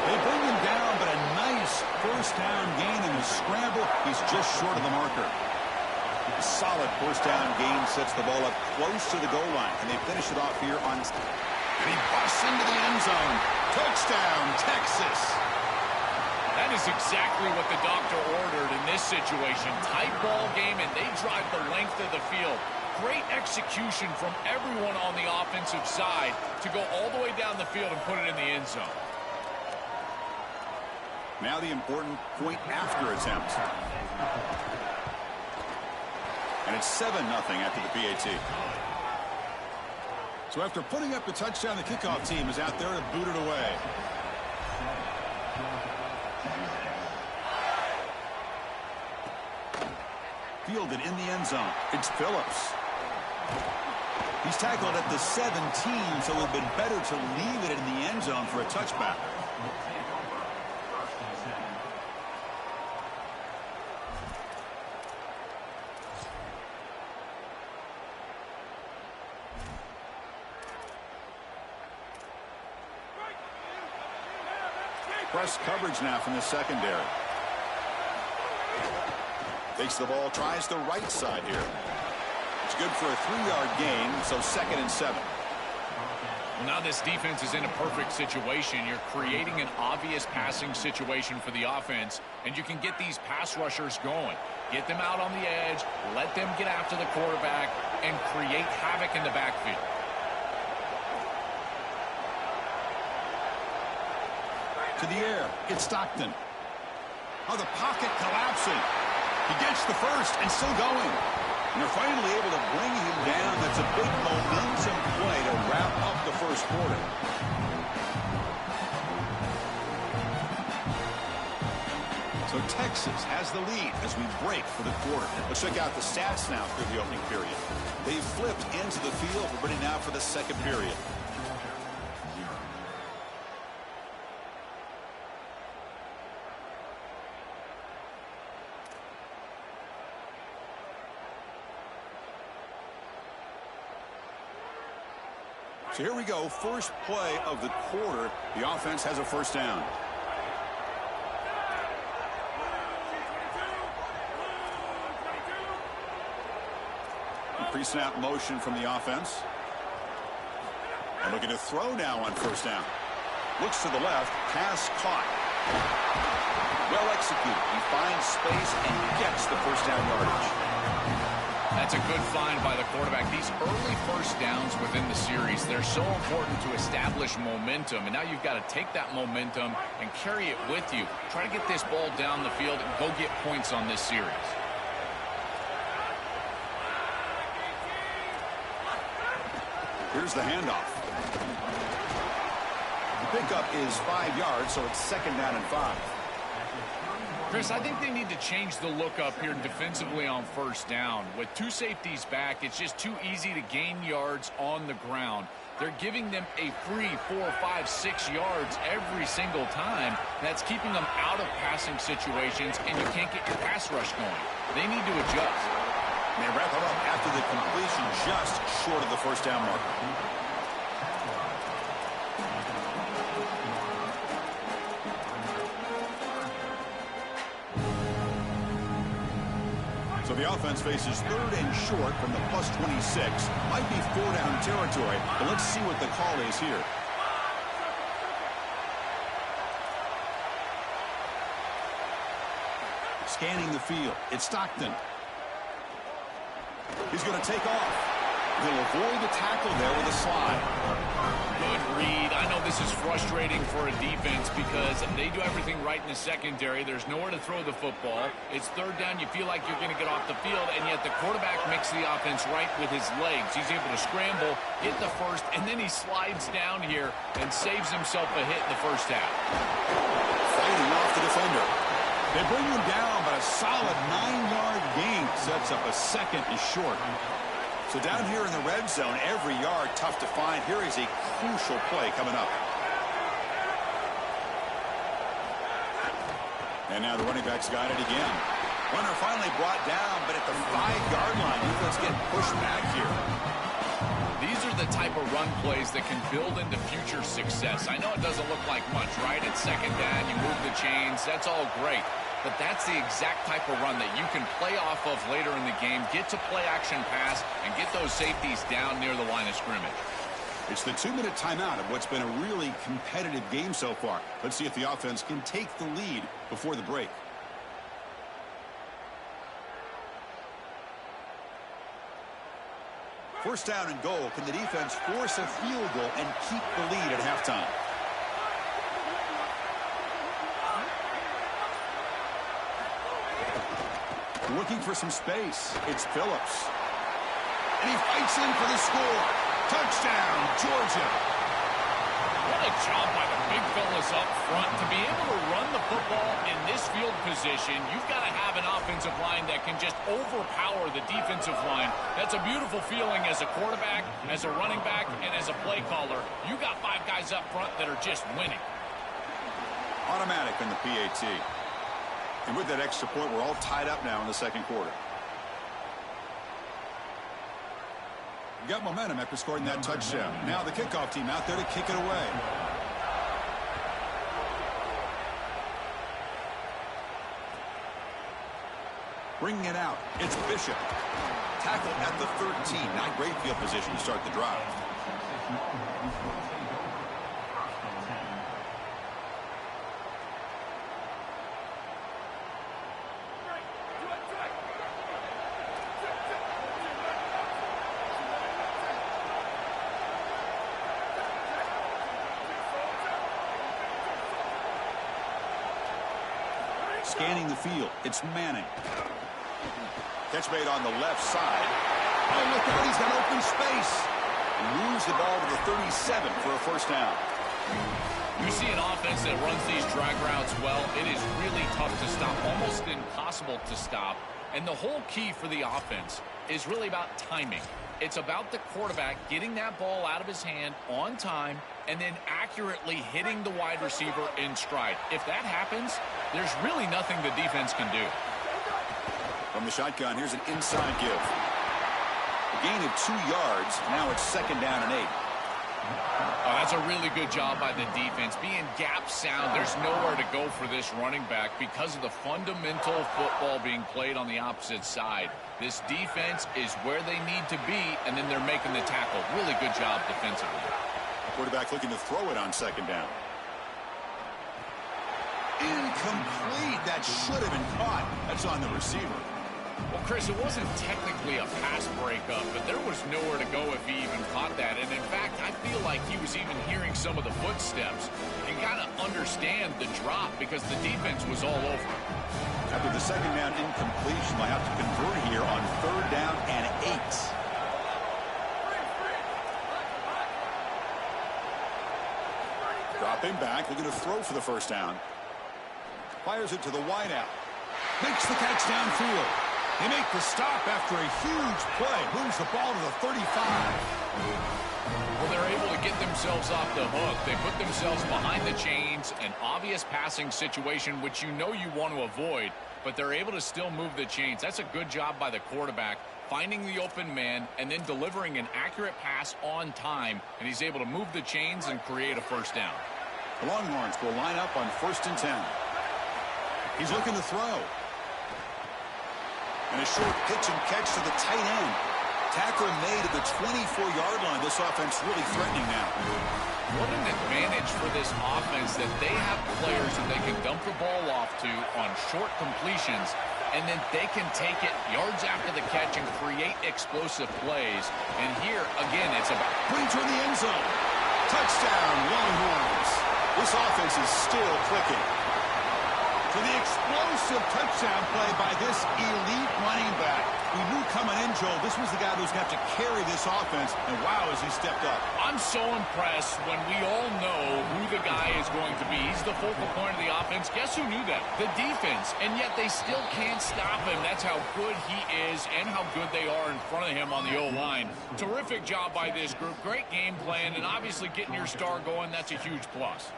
L: They bring him down, but a nice first down gain in the scramble. He's just short of the marker. A solid first down gain sets the ball up close to the goal line. And they finish it off here on... And he busts into the end zone. Touchdown, Texas.
K: That is exactly what the doctor ordered in this situation. Tight ball game, and they drive the length of the field. Great execution from everyone on the offensive side to go all the way down the field and put it in the end zone.
L: Now the important point after attempt. And it's 7-0 after the PAT. So after putting up the touchdown, the kickoff team is out there to boot it away. Fielded in the end zone. It's Phillips. He's tackled at the 17, so it would have been better to leave it in the end zone for a touchback. Press coverage now from the secondary. Takes the ball, tries the right side here. It's good for a 3-yard gain, so 2nd and 7.
K: Well, now this defense is in a perfect situation. You're creating an obvious passing situation for the offense, and you can get these pass rushers going. Get them out on the edge, let them get after the quarterback, and create havoc in the backfield.
L: To the air, it's Stockton. Oh, the pocket collapsing. He gets the first and still going. And they're finally able to bring him down. That's a big momentum play to wrap up the first quarter. So Texas has the lead as we break for the quarter. Let's check out the stats now through the opening period. They've flipped into the field. We're ready now for the second period. So here we go, first play of the quarter. The offense has a first down. Pre-snap motion from the offense. And looking to throw now on first down. Looks to the left, pass caught. Well executed. He finds space and gets the first down yardage.
K: That's a good find by the quarterback. These early first downs within the series, they're so important to establish momentum. And now you've got to take that momentum and carry it with you. Try to get this ball down the field and go get points on this series.
L: Here's the handoff. The pickup is 5 yards, so it's 2nd down and 5.
K: Chris, I think they need to change the look up here defensively on first down. With 2 safeties back, it's just too easy to gain yards on the ground. They're giving them a free 4, 5, 6 yards every single time. That's keeping them out of passing situations, and you can't get your pass rush going. They need to adjust.
L: And they wrap it up after the completion just short of the first down marker. So the offense faces 3rd and short from the +26. Might be 4-down territory, but let's see what the call is here. Scanning the field, it's Stockton. He's going to take off. He'll avoid the tackle there with a slide.
K: Good read. I know this is frustrating for a defense because they do everything right in the secondary. There's nowhere to throw the football. It's 3rd down. You feel like you're going to get off the field, and yet the quarterback makes the offense right with his legs. He's able to scramble, get the first, and then he slides down here and saves himself a hit in the first half.
L: Fighting off the defender. They bring him down, but a solid 9-yard gain sets up a 2nd and short. So down here in the red zone, every yard tough to find. Here is a crucial play coming up. And now the running back's got it again. Runner finally brought down, but at the 5-yard line, let's get pushed back here.
K: These are the type of run plays that can build into future success. I know it doesn't look like much, right? It's 2nd down, you move the chains, that's all great. But that's the exact type of run that you can play off of later in the game, get to play action pass, and get those safeties down near the line of scrimmage.
L: It's the 2-minute timeout of what's been a really competitive game so far. Let's see if the offense can take the lead before the break. First down and goal. Can the defense force a field goal and keep the lead at halftime? Looking for some space. It's Phillips. And he fights in for the score. Touchdown, Georgia.
K: What a job by the big fellas up front. To be able to run the football in this field position, you've got to have an offensive line that can just overpower the defensive line. That's a beautiful feeling as a quarterback, as a running back, and as a play caller. You got 5 guys up front that are just winning.
L: Automatic in the PAT. And with that extra point, we're all tied up now in the second quarter. Got momentum after scoring that touchdown. Now the kickoff team out there to kick it away. Bringing it out, it's Bishop. Tackled at the 13. Not great field position to start the drive. Scanning the field, it's Manning. Catch made on the left side. Oh, look out, he's got open space. He moves the ball to the 37 for a first down.
K: You see an offense that runs these drag routes well, it is really tough to stop, almost impossible to stop. And the whole key for the offense is really about timing. It's about the quarterback getting that ball out of his hand on time and then accurately hitting the wide receiver in stride. If that happens, there's really nothing the defense can do.
L: From the shotgun, here's an inside give. A gain of 2 yards. Now it's second down and 8.
K: Oh, that's a really good job by the defense. Being gap sound, there's nowhere to go for this running back because of the fundamental football being played on the opposite side. This defense is where they need to be, and then they're making the tackle. Really good job defensively.
L: Quarterback looking to throw it on second down. Incomplete. That should have been caught. That's on the receiver.
K: Well, Chris, it wasn't technically a pass breakup, but there was nowhere to go if he even caught that. And, in fact, I feel like he was even hearing some of the footsteps. You got to understand the drop because the defense was all over him.
L: After the second down incompletion, they'll have to convert here on third down and 8. Dropping back, looking to throw for the first down. Fires it to the wideout. Makes the catch downfield. They make the stop after a huge play. Moves the ball to the 35.
K: Well, they're able to get themselves off the hook. They put themselves behind the chains, an obvious passing situation, which you know you want to avoid, but they're able to still move the chains. That's a good job by the quarterback, finding the open man and then delivering an accurate pass on time, and he's able to move the chains and create a first down.
L: The Longhorns will line up on 1st and 10. He's looking to throw. And a short pitch and catch to the tight end. Tackle made at the 24-yard line. This offense really threatening now.
K: What an advantage for this offense that they have players that they can dump the ball off to on short completions, and then they can take it yards after the catch and create explosive plays. And here, again, it's about
L: brings her in the end zone. Touchdown, Longhorns. This offense is still clicking. To the explosive touchdown play by this elite running back. We knew coming in, Joel, this was the guy who's going to have to carry this offense, and wow, has he stepped up.
K: I'm so impressed when we all know who the guy is going to be. He's the focal point of the offense. Guess who knew that? The defense, and yet they still can't stop him. That's how good he is and how good they are in front of him on the O-line. Terrific job by this group. Great game plan, and obviously getting your star going, that's a huge plus.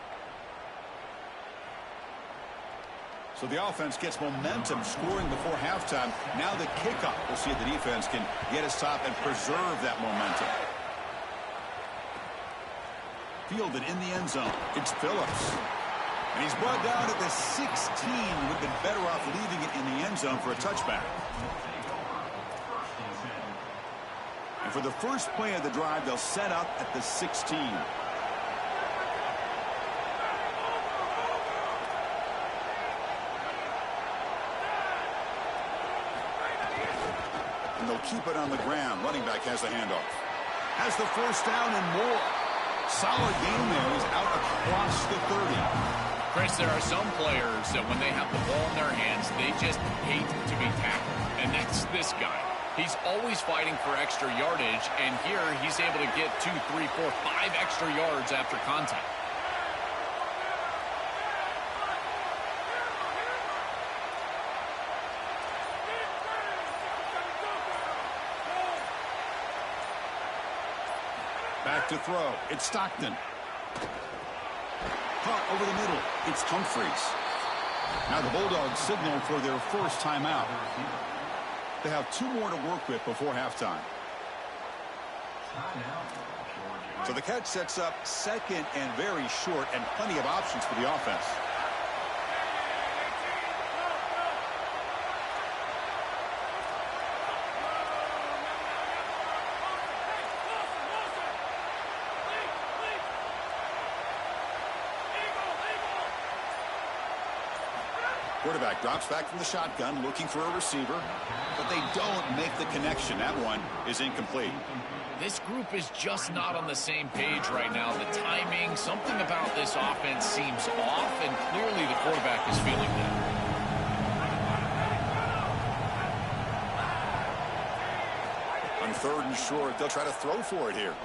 L: So the offense gets momentum scoring before halftime. Now the kickoff. We'll see if the defense can get his top and preserve that momentum. Fielded in the end zone. It's Phillips. And he's brought down at the 16. Would have been better off leaving it in the end zone for a touchback. And for the first play of the drive, they'll set up at the 16. And they'll keep it on the ground. Running back has the handoff. Has the first down and more. Solid game there. He's out across the 30.
K: Chris, there are some players that when they have the ball in their hands, they just hate to be tackled. And that's this guy. He's always fighting for extra yardage, and here he's able to get 2, 3, 4, 5 extra yards after contact.
L: Back to throw. It's Stockton. Caught over the middle. It's Humphries. Now the Bulldogs signal for their first timeout. They have 2 more to work with before halftime. So the catch sets up second and very short, and plenty of options for the offense. Quarterback drops back from the shotgun, looking for a receiver, but they don't make the connection. That one is incomplete.
K: This group is just not on the same page right now. The timing, something about this offense seems off, and clearly the quarterback is feeling that.
L: On 3rd and short, they'll try to throw for it here.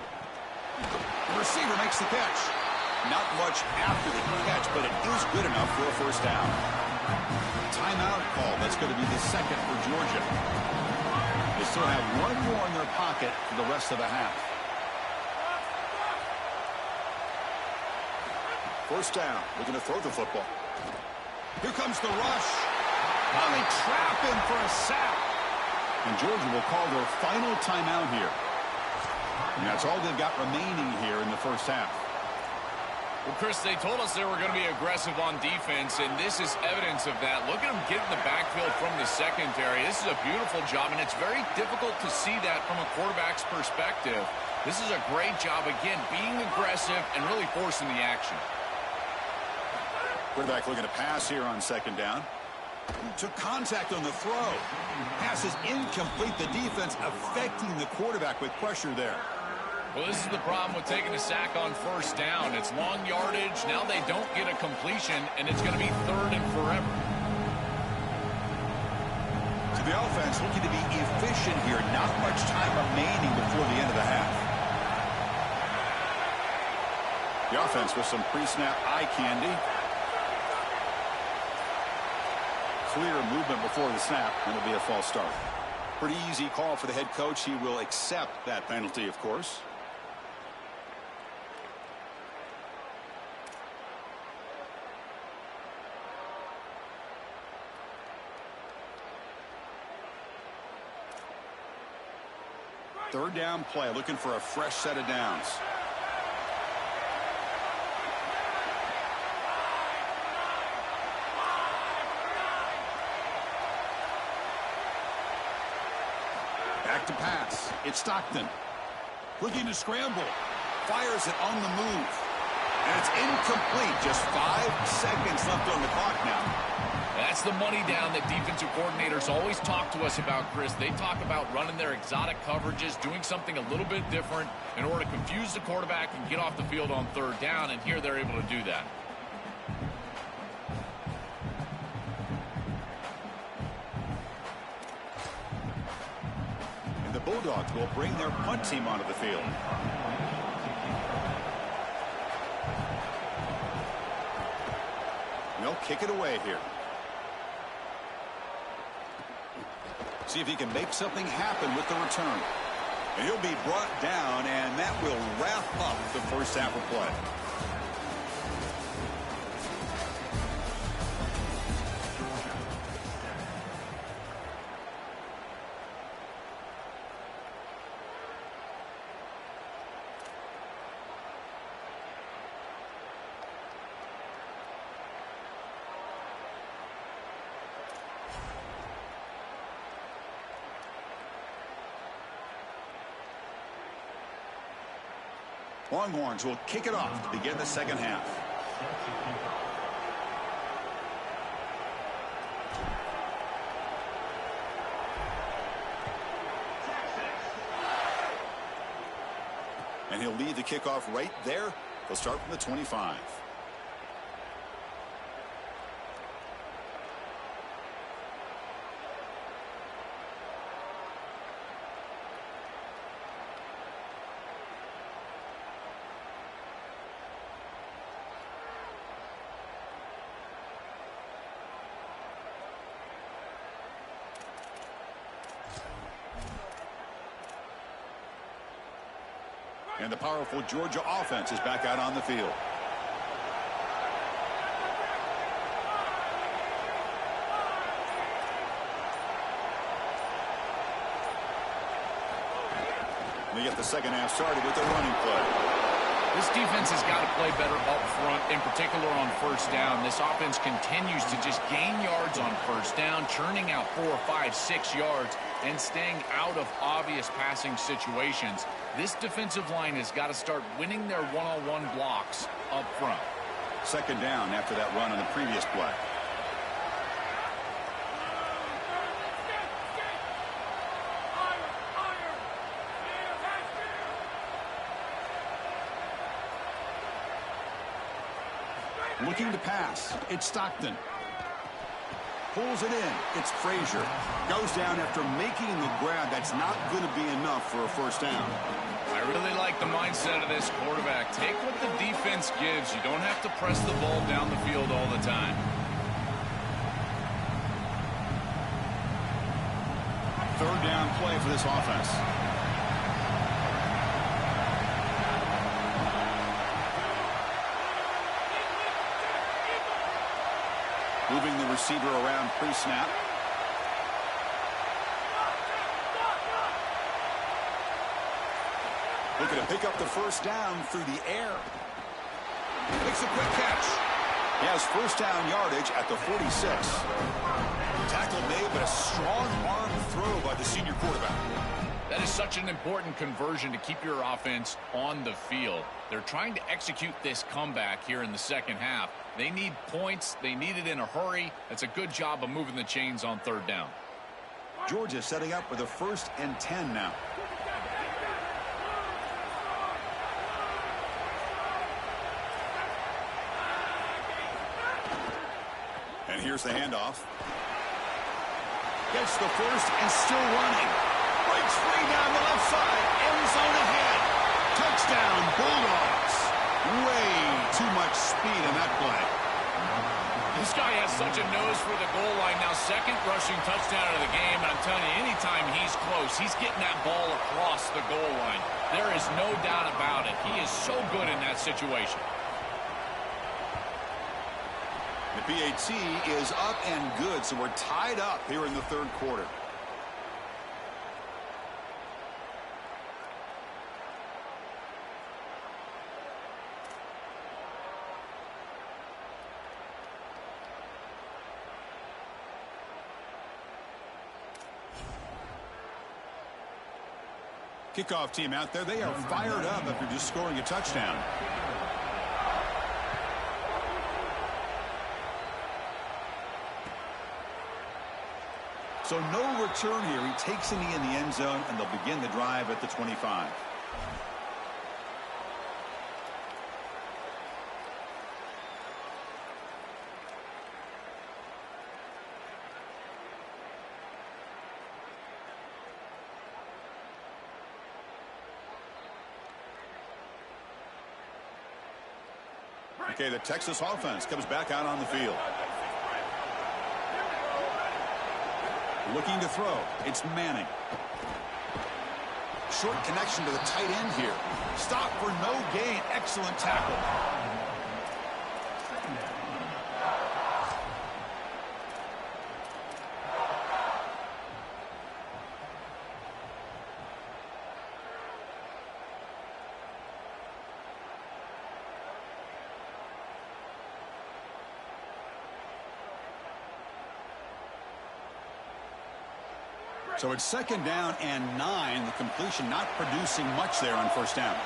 L: The receiver makes the catch. Not much after the catch, but it is good enough for a first down. Timeout call. That's going to be the second for Georgia. They still have 1 more in their pocket for the rest of the half. First down. Looking to throw the football. Here comes the rush. Oh, they trap him for a sack. And Georgia will call their final timeout here. And that's all they've got remaining here in the first half.
K: Well, Chris, they told us they were going to be aggressive on defense, and this is evidence of that. Look at them get in the backfield from the secondary. This is a beautiful job, and it's very difficult to see that from a quarterback's perspective. This is a great job, again, being aggressive and really forcing the action.
L: Quarterback looking to pass here on second down. Took contact on the throw. Pass is incomplete. The defense affecting the quarterback with pressure there.
K: Well, this is the problem with taking a sack on first down. It's long yardage. Now they don't get a completion, and it's going to be 3rd and forever.
L: So the offense looking to be efficient here. Not much time remaining before the end of the half. The offense with some pre-snap eye candy. Clear movement before the snap, and it'll be a false start. Pretty easy call for the head coach. He will accept that penalty, of course. Third down play, looking for a fresh set of downs. Back to pass. It's Stockton. Looking to scramble. Fires it on the move. And it's incomplete. Just 5 seconds left on the clock now.
K: That's the money down that defensive coordinators always talk to us about, Chris. They talk about running their exotic coverages, doing something a little bit different in order to confuse the quarterback and get off the field on 3rd down, and here they're able to do that.
L: And the Bulldogs will bring their punt team onto the field. They'll kick it away here. See if he can make something happen with the return. And he'll be brought down, and that will wrap up the first half of play. Longhorns will kick it off to begin the second half. And he'll lead the kickoff right there. He'll start from the 25. And the powerful Georgia offense is back out on the field. They get the second half started with the running play.
K: This defense has got to play better up front, in particular on first down. This offense continues to just gain yards on first down, churning out 4, 5, 6 yards, and staying out of obvious passing situations. This defensive line has got to start winning their one-on-one blocks up front.
L: Second down after that run on the previous play. Looking to pass. It's Stockton. Pulls it in. It's Frazier. Goes down after making the grab. That's not going to be enough for a first down.
K: I really like the mindset of this quarterback. Take what the defense gives. You don't have to press the ball down the field all the time.
L: Third down play for this offense. Moving the receiver around pre-snap. Looking to pick up the first down through the air. Makes a quick catch. He has first down yardage at the 46. Tackle made, but a strong arm throw by the senior quarterback.
K: That is such an important conversion to keep your offense on the field. They're trying to execute this comeback here in the second half. They need points. They need it in a hurry. That's a good job of moving the chains on third down.
L: Georgia setting up with a 1st and 10 now. And here's the handoff. Gets the first and still running. Breaks free down the left side. End zone ahead. Touchdown, Bulldogs. Way too much speed in that play.
K: This guy has such a nose for the goal line. Now, second rushing touchdown of the game. And I'm telling you, anytime he's close, he's getting that ball across the goal line. There is no doubt about it. He is so good in that situation.
L: The PAT is up and good, so we're tied up here in the third quarter. Kickoff team out there, they are fired up after just scoring a touchdown. So no return here. He takes it in the end zone, and they'll begin the drive at the 25. Okay, the Texas offense comes back out on the field. Looking to throw. It's Manning. Short connection to the tight end here. Stop for no gain. Excellent tackle. So it's second down and 9. The completion not producing much there on first down.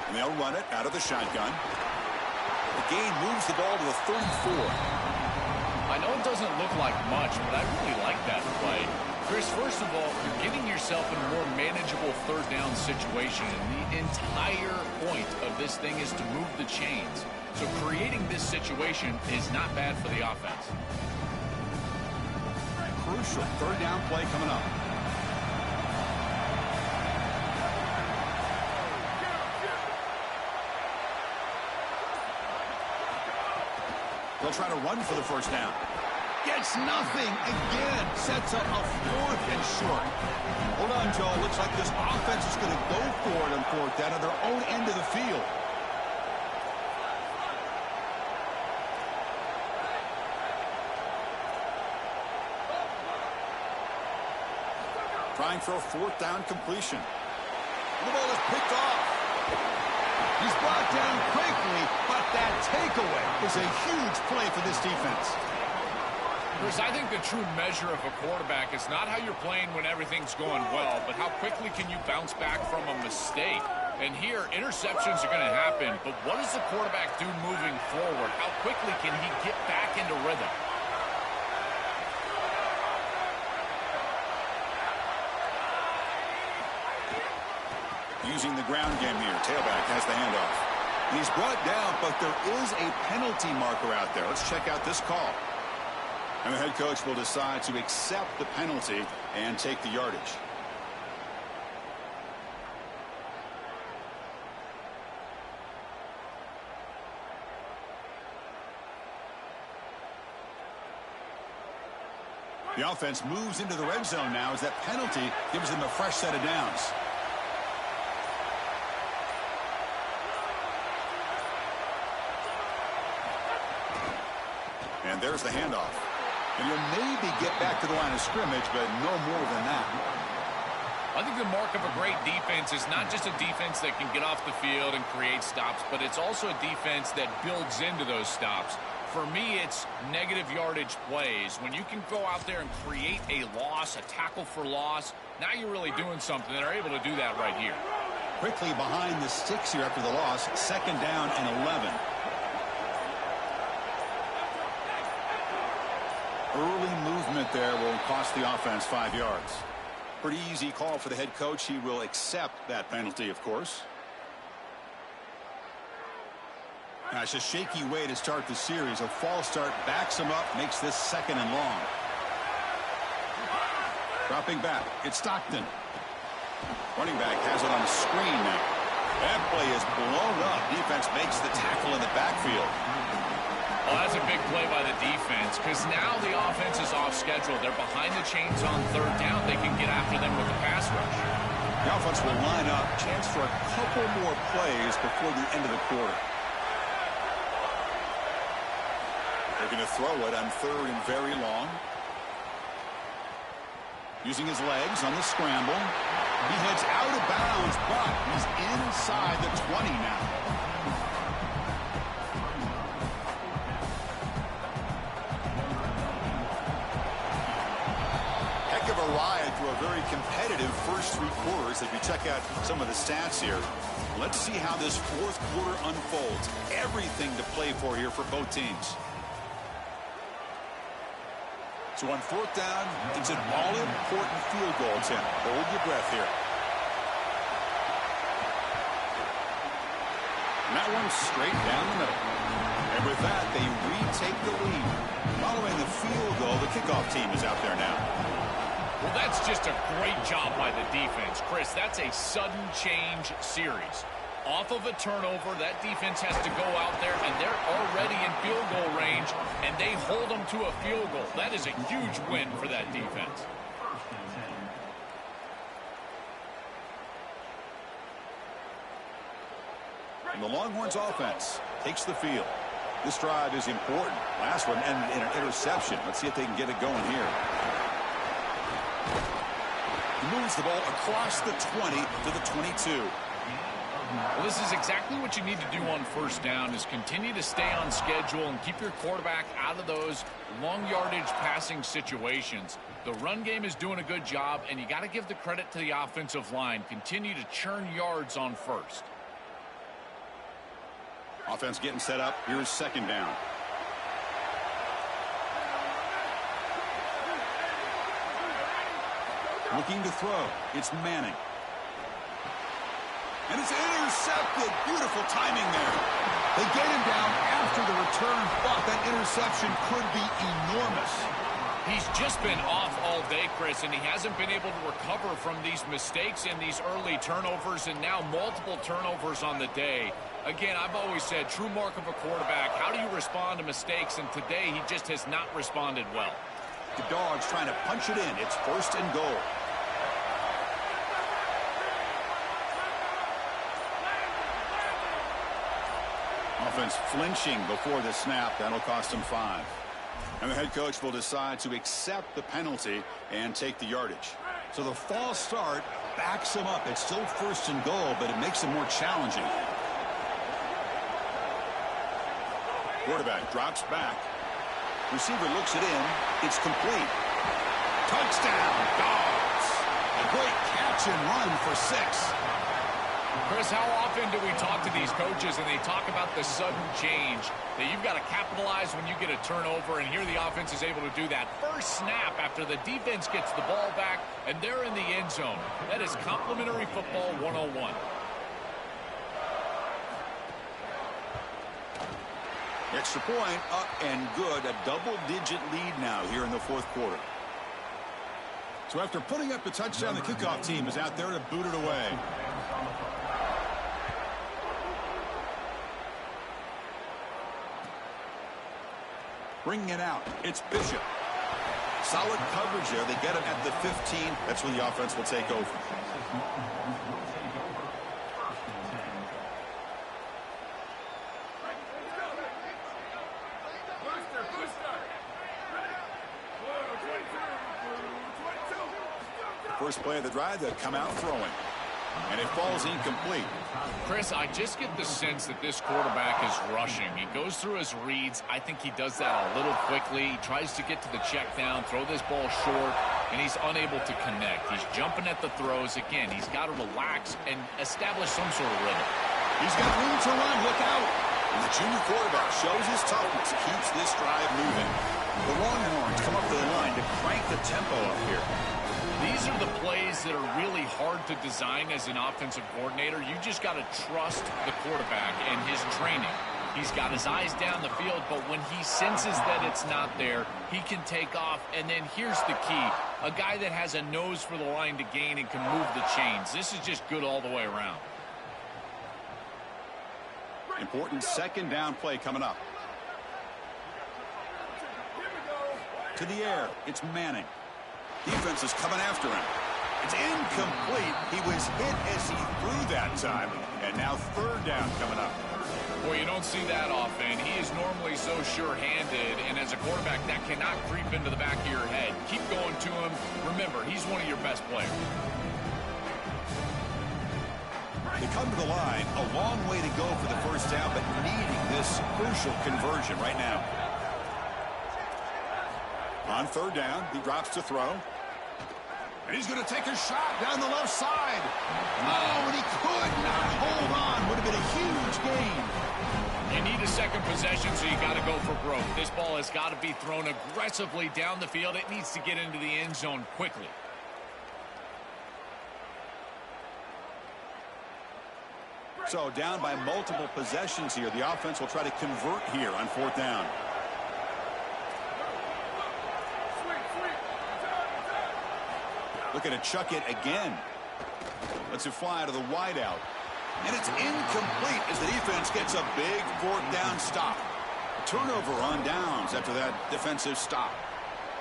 L: And they'll run it out of the shotgun. The gain moves the ball to the 34.
K: I know it doesn't look like much, but I really like that play. Chris, first of all, you're getting yourself in a more manageable third down situation, and the entire point of this thing is to move the chains. So creating this situation is not bad for the offense.
L: Crucial third down play coming up. They'll try to run for the first down. Gets nothing again. Sets up a 4th and short. Hold on, Joe. Looks like this offense is going to go for it on 4th down on their own end of the field. Trying for a 4th down completion. The ball is picked off. He's brought down quickly, but that takeaway is a huge play for this defense.
K: Chris, I think the true measure of a quarterback is not how you're playing when everything's going well, but how quickly can you bounce back from a mistake. And here, interceptions are going to happen, but what does the quarterback do moving forward? How quickly can he get back into rhythm?
L: Using the ground game here. Tailback has the handoff. He's brought down, but there is a penalty marker out there. Let's check out this call. And the head coach will decide to accept the penalty and take the yardage. The offense moves into the red zone now as that penalty gives them a fresh set of downs. And there's the handoff. And you'll maybe get back to the line of scrimmage, but no more than that.
K: I think the mark of a great defense is not just a defense that can get off the field and create stops, but it's also a defense that builds into those stops. For me, it's negative yardage plays. When you can go out there and create a loss, a tackle for loss, now you're really doing something. They're able to do that right here.
L: Quickly behind the sticks here after the loss, 2nd down and 11. Early movement there will cost the offense 5 yards. Pretty easy call for the head coach. He will accept that penalty, of course. Now, it's a shaky way to start the series. A false start backs him up, makes this 2nd and long. Dropping back, it's Stockton. Running back has it on the screen now. That play is blown up. Defense makes the tackle in the backfield.
K: Well, that's a big play by the defense because now the offense is off schedule. They're behind the chains on 3rd down. They can get after them with the pass rush.
L: The offense will line up. Chance for a couple more plays before the end of the quarter. They're going to throw it on 3rd and very long. Using his legs on the scramble. He heads out of bounds, but he's inside the 20 now. Ride through a very competitive first 3 quarters as we check out some of the stats here. Let's see how this 4th quarter unfolds. Everything to play for here for both teams. So on 4th down, it's an all-important field goal attempt. Hold your breath here. And that one's straight down the middle. And with that, they retake the lead. Following the field goal, the kickoff team is out there now.
K: Well, that's just a great job by the defense. Chris, that's a sudden change series. Off of a turnover, that defense has to go out there, and they're already in field goal range, and they hold them to a field goal. That is a huge win for that defense.
L: And the Longhorns offense takes the field. This drive is important. Last one ended in an interception. Let's see if they can get it going here. He moves the ball across the 20 to the 22.
K: Well, this is exactly what you need to do on 1st down is continue to stay on schedule and keep your quarterback out of those long yardage passing situations. The run game is doing a good job, and you got to give the credit to the offensive line. Continue to churn yards on 1st.
L: Offense getting set up. Here's 2nd down. Looking to throw. It's Manning. And it's intercepted. Beautiful timing there. They get him down after the return, but that interception could be enormous.
K: He's just been off all day, Chris, and he hasn't been able to recover from these mistakes and these early turnovers, and now multiple turnovers on the day. Again, I've always said, true mark of a quarterback, how do you respond to mistakes? And today, he just has not responded well.
L: The Dogs trying to punch it in. It's 1st and goal. Offense flinching before the snap. That'll cost him 5. And the head coach will decide to accept the penalty and take the yardage. So the false start backs him up. It's still 1st and goal, but it makes it more challenging. Quarterback drops back. Receiver looks it in. It's complete. Touchdown, Dogs. A great catch and run for 6.
K: Chris, how often do we talk to these coaches and they talk about the sudden change, that you've got to capitalize when you get a turnover, and here the offense is able to do that. First snap after the defense gets the ball back, and they're in the end zone. That is complimentary football 101.
L: Extra point up and good. A double-digit lead now here in the 4th quarter. So after putting up the touchdown, the kickoff team is out there to boot it away. Bringing it out. It's Bishop. Solid coverage there. They get it at the 15. That's when the offense will take over. First play of the drive, they'll come out throwing. And it falls incomplete.
K: Chris, I just get the sense that this quarterback is rushing. He goes through his reads. I think he does that a little quickly. He tries to get to the check down, throw this ball short, and he's unable to connect. He's jumping at the throws. Again, he's got to relax and establish some sort of rhythm.
L: He's got room to run. Look out. And the junior quarterback shows his toughness, keeps this drive moving. The Longhorns come up to the line to crank the tempo up here.
K: These are the plays that are really hard to design as an offensive coordinator. You just got to trust the quarterback and his training. He's got his eyes down the field, but when he senses that it's not there, he can take off. And then here's the key. A guy that has a nose for the line to gain and can move the chains. This is just good all the way around.
L: Important 2nd down play coming up. To the air. It's Manning. Defense is coming after him. It's incomplete. He was hit as he threw that time. And now 3rd down coming up.
K: Boy, you don't see that often. He is normally so sure-handed, and as a quarterback, that cannot creep into the back of your head. Keep going to him. Remember, he's one of your best players.
L: They come to the line. A long way to go for the 1st down, but needing this crucial conversion right now. On 3rd down, he drops to throw. And he's going to take a shot down the left side. Oh, and he could not hold on. Would have been a huge gain.
K: You need a 2nd possession, so you got to go for broke. This ball has got to be thrown aggressively down the field. It needs to get into the end zone quickly.
L: So down by multiple possessions here. The offense will try to convert here on 4th down. Looking to chuck it again. Lets it fly to the wideout. And it's incomplete as the defense gets a big 4th down stop. Turnover on downs after that defensive stop.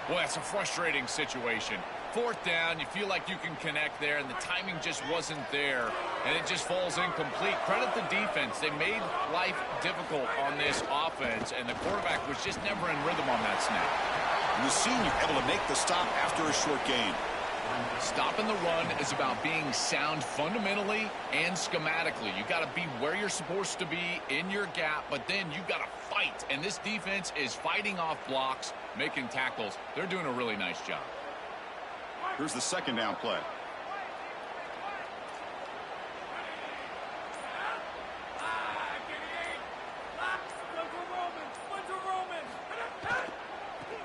K: Boy, that's a frustrating situation. 4th down, you feel like you can connect there, and the timing just wasn't there, and it just falls incomplete. Credit the defense. They made life difficult on this offense, and the quarterback was just never in rhythm on that snap.
L: And the senior able to make the stop after a short gain.
K: Stopping the run is about being sound fundamentally and schematically. You got to be where you're supposed to be in your gap, but then you got to fight. And this defense is fighting off blocks, making tackles. They're doing a really nice job.
L: Here's the 2nd down play.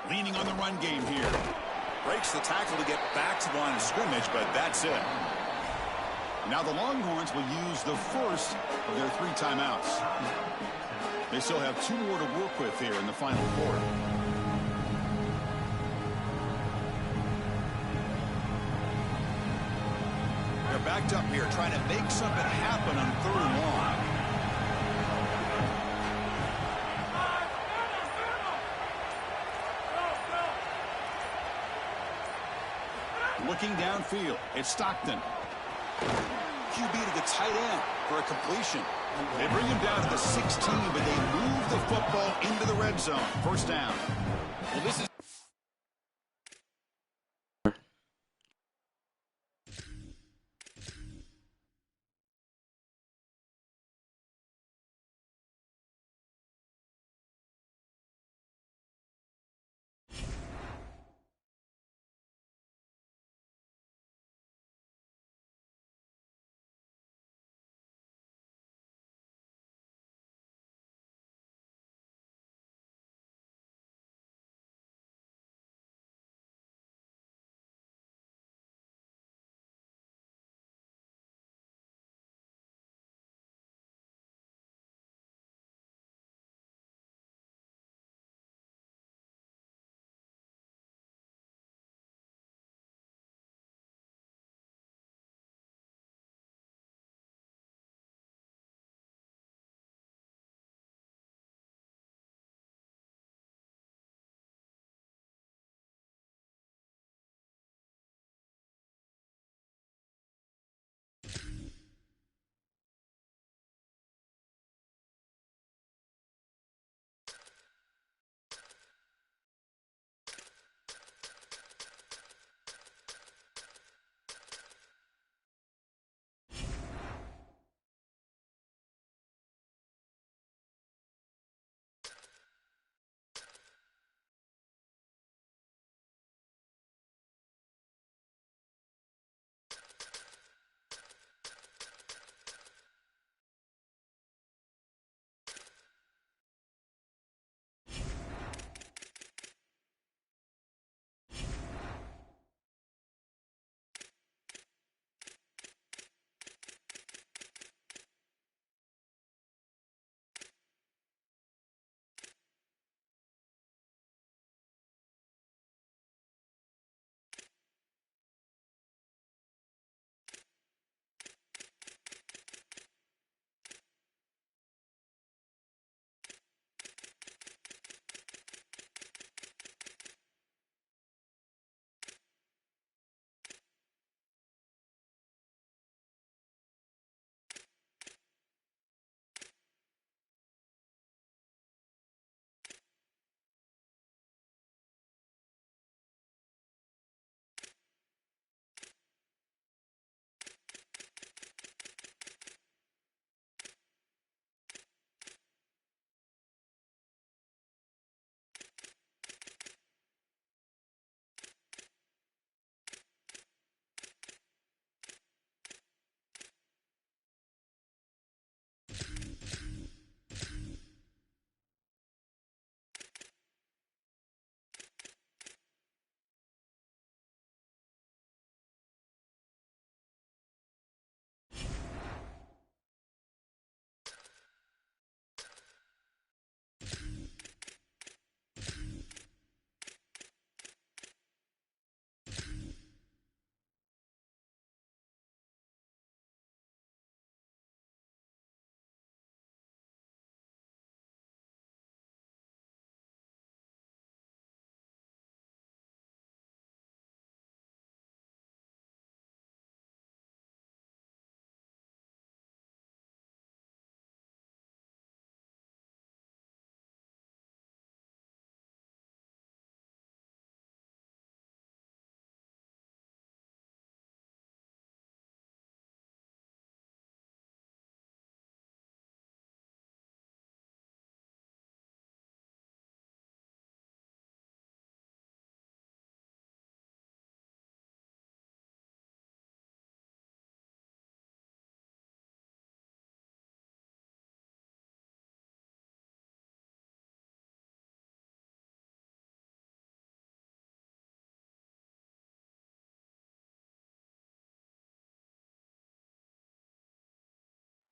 L: Leaning on the run game here. Breaks the tackle to get back to the line of scrimmage, but that's it. Now the Longhorns will use the first of their 3 timeouts. They still have 2 more to work with here in the final quarter. picked up here, trying to make something happen on 3rd and long. Looking downfield, it's Stockton. QB to the tight end for a completion. They bring him down to the 16, but they move the football into the red zone. 1st down.
K: Well, this is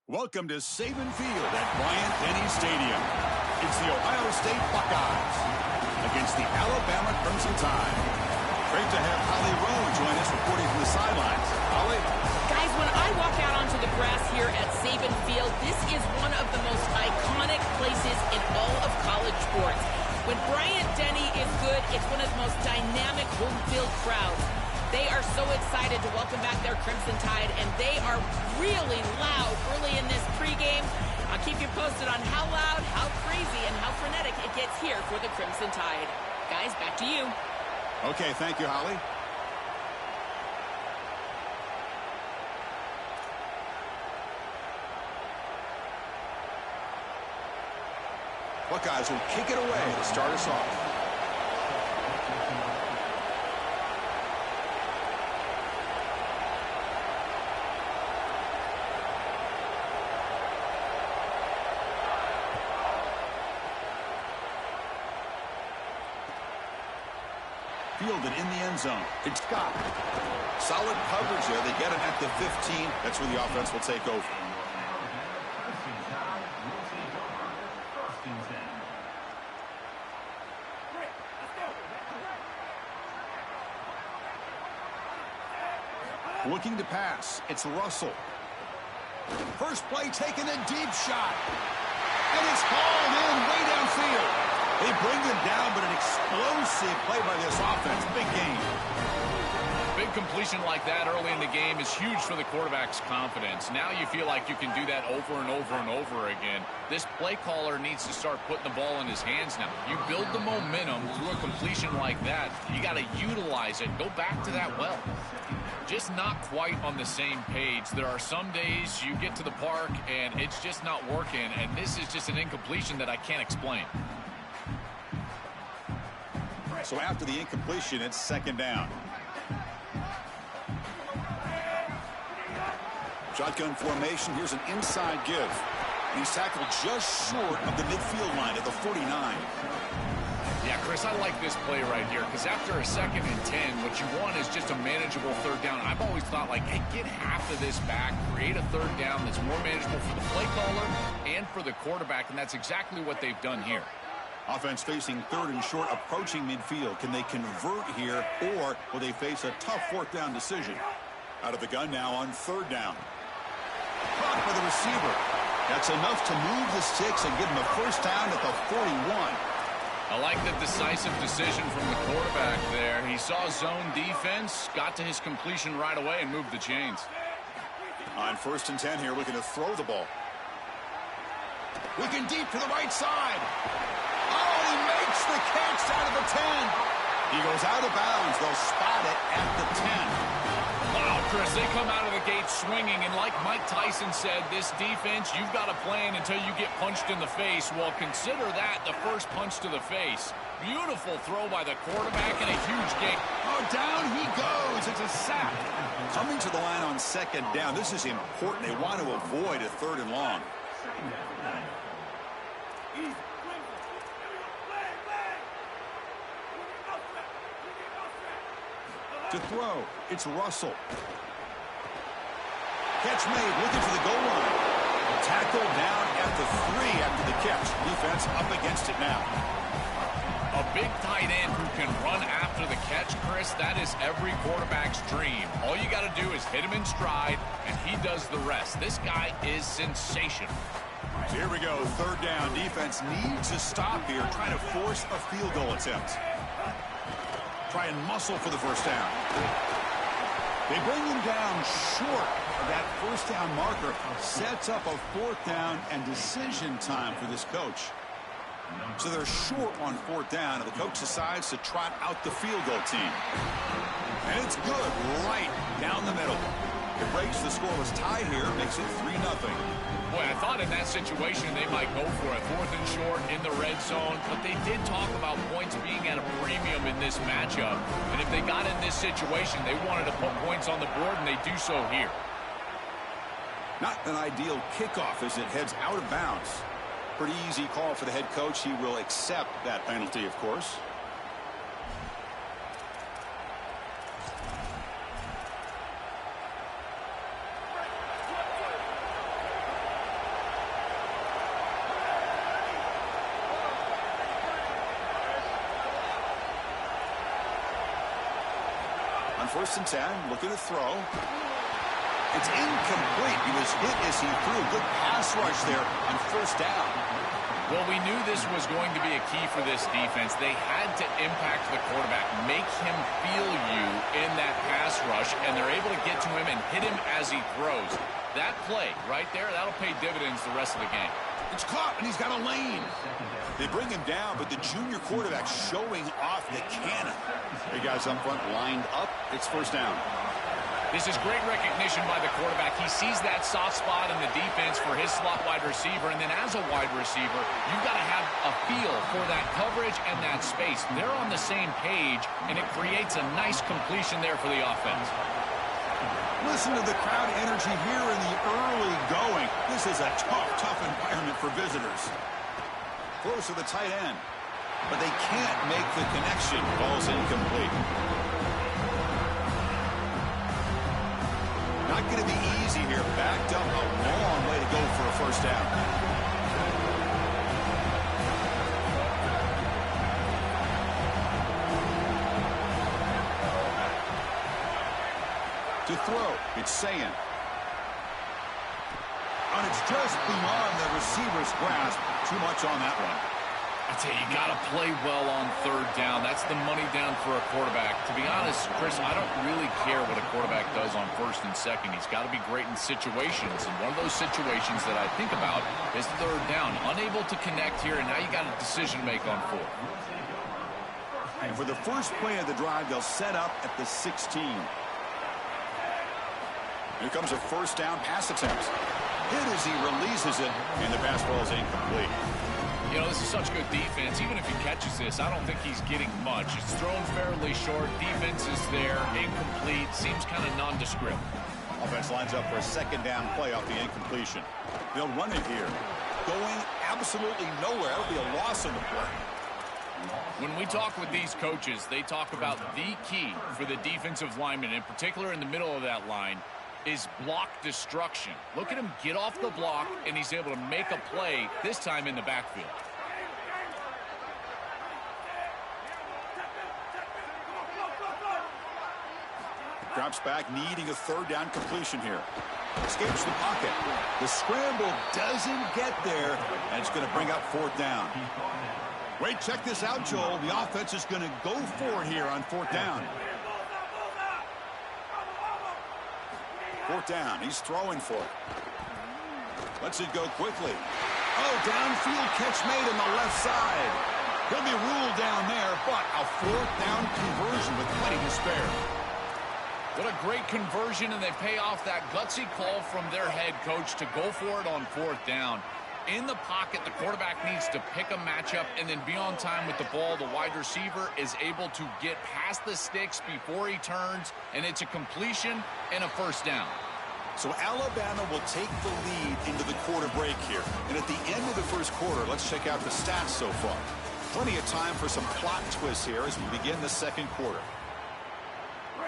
L: Welcome to Saban Field at Bryant-Denny Stadium. It's the Ohio State Buckeyes against the Alabama Crimson Tide. Great to have Holly Rowe join us reporting from the sidelines. Holly?
B: Guys, when I walk out onto the grass here at Saban Field, this is one of the most iconic places in all of college sports. When Bryant Denny is good, it's one of the most dynamic home field crowds. They are so excited to welcome back their Crimson Tide, and they are really loud early in this pregame. I'll keep you posted on how loud, how crazy, and how frenetic it gets here for the Crimson Tide. Guys, back to you.
L: Okay, thank you, Holly. Buckeyes will kick it away to start us off. Fielded in the end zone. It's Scott. Solid coverage there. They get it at the 15. That's where the offense will take over. Looking to pass. It's Russell. First play taking a deep shot. And it's hauled in way downfield. They bring them down, but an explosive play by this offense. Big game.
K: Big completion like that early in the game is huge for the quarterback's confidence. Now you feel like you can do that over and over and over again. This play caller needs to start putting the ball in his hands now. You build the momentum through a completion like that. You got to utilize it. Go back to that well. Just not quite on the same page. There are some days you get to the park and it's just not working, and this is just an incompletion that I can't explain.
L: So after the incompletion, it's second down. Shotgun formation. Here's an inside give. He's tackled just short of the midfield line at the 49.
K: Yeah, Chris, I like this play right here because after a 2nd and 10, what you want is just a manageable third down. I've always thought, like, hey, get half of this back, create a third down that's more manageable for the play caller and for the quarterback, and that's exactly what they've done here.
L: Offense facing 3rd and short, approaching midfield. Can they convert here, or will they face a tough 4th down decision? Out of the gun now on 3rd down. Caught by the receiver. That's enough to move the sticks and give them a first down at the 41.
K: I like the decisive decision from the quarterback there. He saw zone defense, got to his completion right away, and moved the chains.
L: On 1st and 10 here, looking to throw the ball. Looking deep to the right side. Oh, he makes the catch out of the 10. He goes out of bounds. They'll spot it at the 10.
K: Wow, Chris, they come out of the gate swinging, and like Mike Tyson said, this defense, you've got to plan until you get punched in the face. Well, consider that the first punch to the face. Beautiful throw by the quarterback and a huge gain.
L: Oh, down he goes. It's a sack. Coming to the line on 2nd down. This is important. They want to avoid a 3rd and long. To throw, it's Russell. Catch made, looking for the goal line. Tackle down at the 3 after the catch. Defense up against it now.
K: A big tight end who can run after the catch, Chris, that is every quarterback's dream. All you got to do is hit him in stride, and he does the rest. This guy is sensational.
L: Here we go, 3rd down. Defense needs to stop here, trying to force a field goal attempt. Try and muscle for the first down. They bring him down short of that first down marker. Sets up a 4th down and decision time for this coach. So they're short on 4th down, and the coach decides to trot out the field goal team. And it's good right down the middle. It breaks the scoreless tie here, makes it 3-0.
K: Boy, I thought in that situation they might go for a 4th and short in the red zone, but they did talk about points being at a premium in this matchup. And if they got in this situation, they wanted to put points on the board, and they do so here.
L: Not an ideal kickoff as it heads out of bounds. Pretty easy call for the head coach. He will accept that penalty, of course. On 1st and 10, looking to throw. It's incomplete. He was hit as he threw. Good pass rush there on first down.
K: Well, we knew this was going to be a key for this defense. They had to impact the quarterback, make him feel you in that pass rush, and they're able to get to him and hit him as he throws. That play right there, that'll pay dividends the rest of the game.
L: It's caught, and he's got a lane. They bring him down, but the junior quarterback showing off the cannon. Hey, guys up front lined up. It's first down.
K: This is great recognition by the quarterback. He sees that soft spot in the defense for his slot wide receiver, and then as a wide receiver, you've got to have a feel for that coverage and that space. They're on the same page, and it creates a nice completion there for the offense.
L: Listen to the crowd energy here in the early going. This is a tough environment for visitors. Close to the tight end, but they can't make the connection. Ball's incomplete. Not going to be easy here. Backed up a long way to go for a first down. To throw, it's Sayan. And it's just beyond the receiver's grasp. Too much on that one.
K: I tell you, you got to play well on third down. That's the money down for a quarterback. To be honest, Chris, I don't really care what a quarterback does on first and second. He's got to be great in situations, and one of those situations that I think about is third down. Unable to connect here, and now you got a decision to make on fourth.
L: And for the first play of the drive, they'll set up at the 16. Here comes a first down pass attempt. Hit as he releases it, and the pass ball is incomplete.
K: You know, this is such good defense. Even if he catches this, I don't think he's getting much. It's thrown fairly short. Defense is there. Incomplete. Seems kind of nondescript.
L: Offense lines up for a second down play off the incompletion. They'll run it here. Going absolutely nowhere. That'll be a loss on the play.
K: When we talk with these coaches, they talk about the key for the defensive lineman, in particular in the middle of that line, is block destruction. Look at him get off the block, and he's able to make a play, this time in the backfield.
L: Drops back, needing a third down completion here. Escapes the pocket. The scramble doesn't get there, and it's going to bring up fourth down. Wait, check this out, Joel. The offense is going to go for it here on fourth down. Fourth down. He's throwing for it. Lets it go quickly. Oh, downfield catch made on the left side. He'll be ruled down there, but a fourth down conversion with plenty to spare.
K: What a great conversion, and they pay off that gutsy call from their head coach to go for it on fourth down. In the pocket, the quarterback needs to pick a matchup and then be on time with the ball. The wide receiver is able to get past the sticks before he turns, and it's a completion and a first down.
L: So Alabama will take the lead into the quarter break here. And at the end of the first quarter, let's check out the stats so far. Plenty of time for some plot twists here as we begin the second quarter.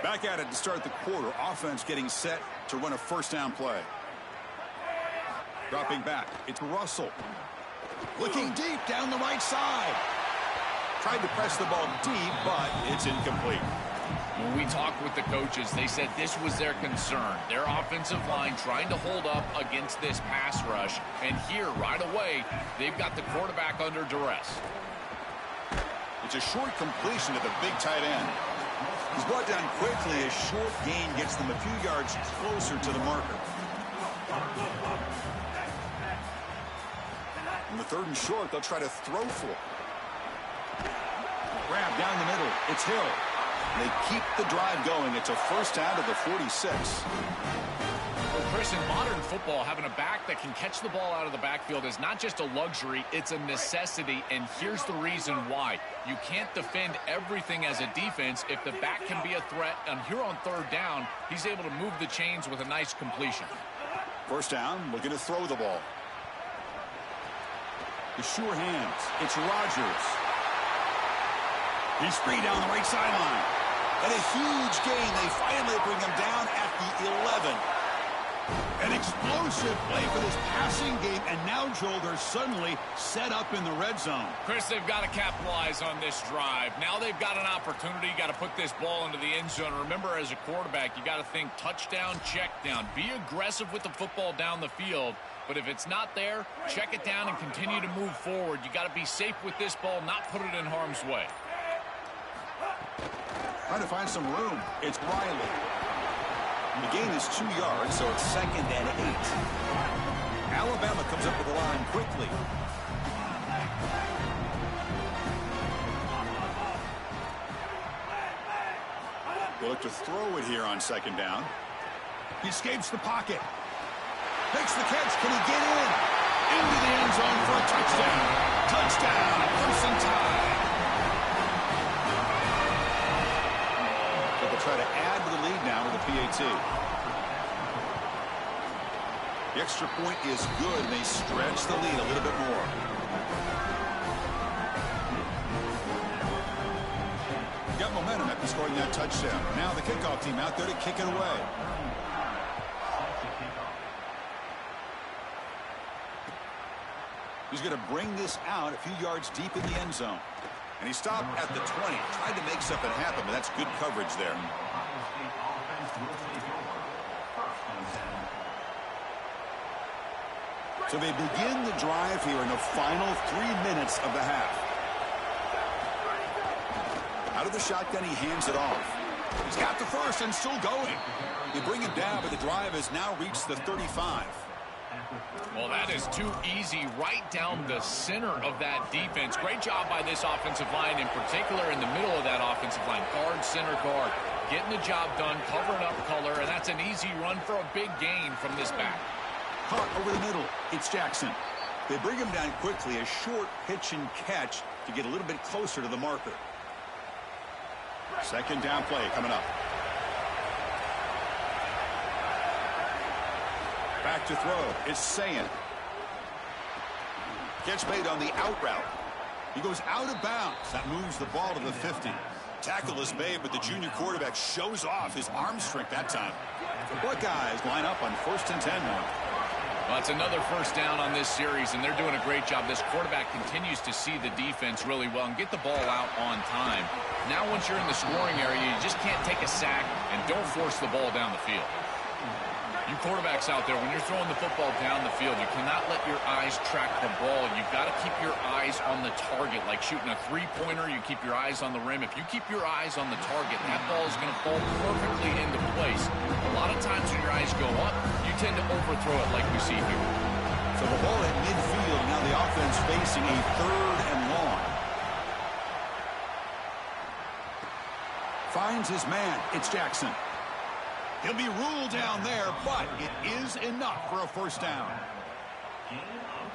L: Back at it to start the quarter. Offense getting set to run a first down play. Dropping back, it's Russell. Looking deep down the right side. Tried to press the ball deep, but it's incomplete.
K: When we talked with the coaches, they said this was their concern. Their offensive line trying to hold up against this pass rush. And here, right away, they've got the quarterback under duress.
L: It's a short completion to the big tight end. He's brought down quickly. A short gain gets them a few yards closer to the marker. In the third and short, they'll try to throw for it. Grab down the middle. It's Hill. They keep the drive going. It's a first down to the 46.
K: Well, Chris, in modern football, having a back that can catch the ball out of the backfield is not just a luxury, it's a necessity, and here's the reason why. You can't defend everything as a defense if the back can be a threat, and here on third down, he's able to move the chains with a nice completion.
L: First down, looking to throw the ball. The sure hands. It's Rodgers. He's free down the right sideline. And a huge gain. They finally bring him down at the 11. An explosive play for this passing game, and now, Joel, they're suddenly set up in the red zone.
K: Chris, they've got to capitalize on this drive. Now they've got an opportunity. You got to put this ball into the end zone. Remember, as a quarterback, you got to think touchdown, check down. Be aggressive with the football down the field. But if it's not there, check it down and continue to move forward. You got to be safe with this ball, not put it in harm's way.
L: Trying to find some room. It's Riley. The gain is 2 yards, so it's 2nd and 8. Alabama comes up with the line quickly. They look to throw it here on 2nd down. He escapes the pocket. Makes the catch. Can he get in? Into the end zone for a touchdown. Touchdown. Clemson Tide. But they'll try to add to the lead now with the PAT. The extra point is good, and they stretch the lead a little bit more. Got momentum after scoring that touchdown. Now the kickoff team out there to kick it away. He's going to bring this out a few yards deep in the end zone. And he stopped at the 20. Tried to make something happen, but that's good coverage there. So they begin the drive here in the final 3 minutes of the half. Out of the shotgun, he hands it off. He's got the first and still going. They bring him down, but the drive has now reached the 35.
K: Well, that is too easy right down the center of that defense. Great job by this offensive line, in particular in the middle of that offensive line. Guard, center guard, getting the job done, covering up color, and that's an easy run for a big gain from this back.
L: Caught over the middle. It's Jackson. They bring him down quickly, a short pitch and catch to get a little bit closer to the marker. 2nd down play coming up. Back to throw. It's Sayin. Catch made on the out route. He goes out of bounds. That moves the ball to the 50. Tackle is made, but the junior quarterback shows off his arm strength that time. The Buckeyes line up on 1st and 10 now.
K: Well, it's another first down on this series, and they're doing a great job. This quarterback continues to see the defense really well and get the ball out on time. Now, once you're in the scoring area, you just can't take a sack and don't force the ball down the field. You quarterbacks out there, when you're throwing the football down the field, you cannot let your eyes track the ball. You've got to keep your eyes on the target. Like shooting a three-pointer, you keep your eyes on the rim. If you keep your eyes on the target, that ball is going to fall perfectly into place. A lot of times when your eyes go up, you tend to overthrow it like we see here.
L: So the ball at midfield, now the offense facing a 3rd and long. Finds his man. It's Jackson. He'll be ruled down there, but it is enough for a first down.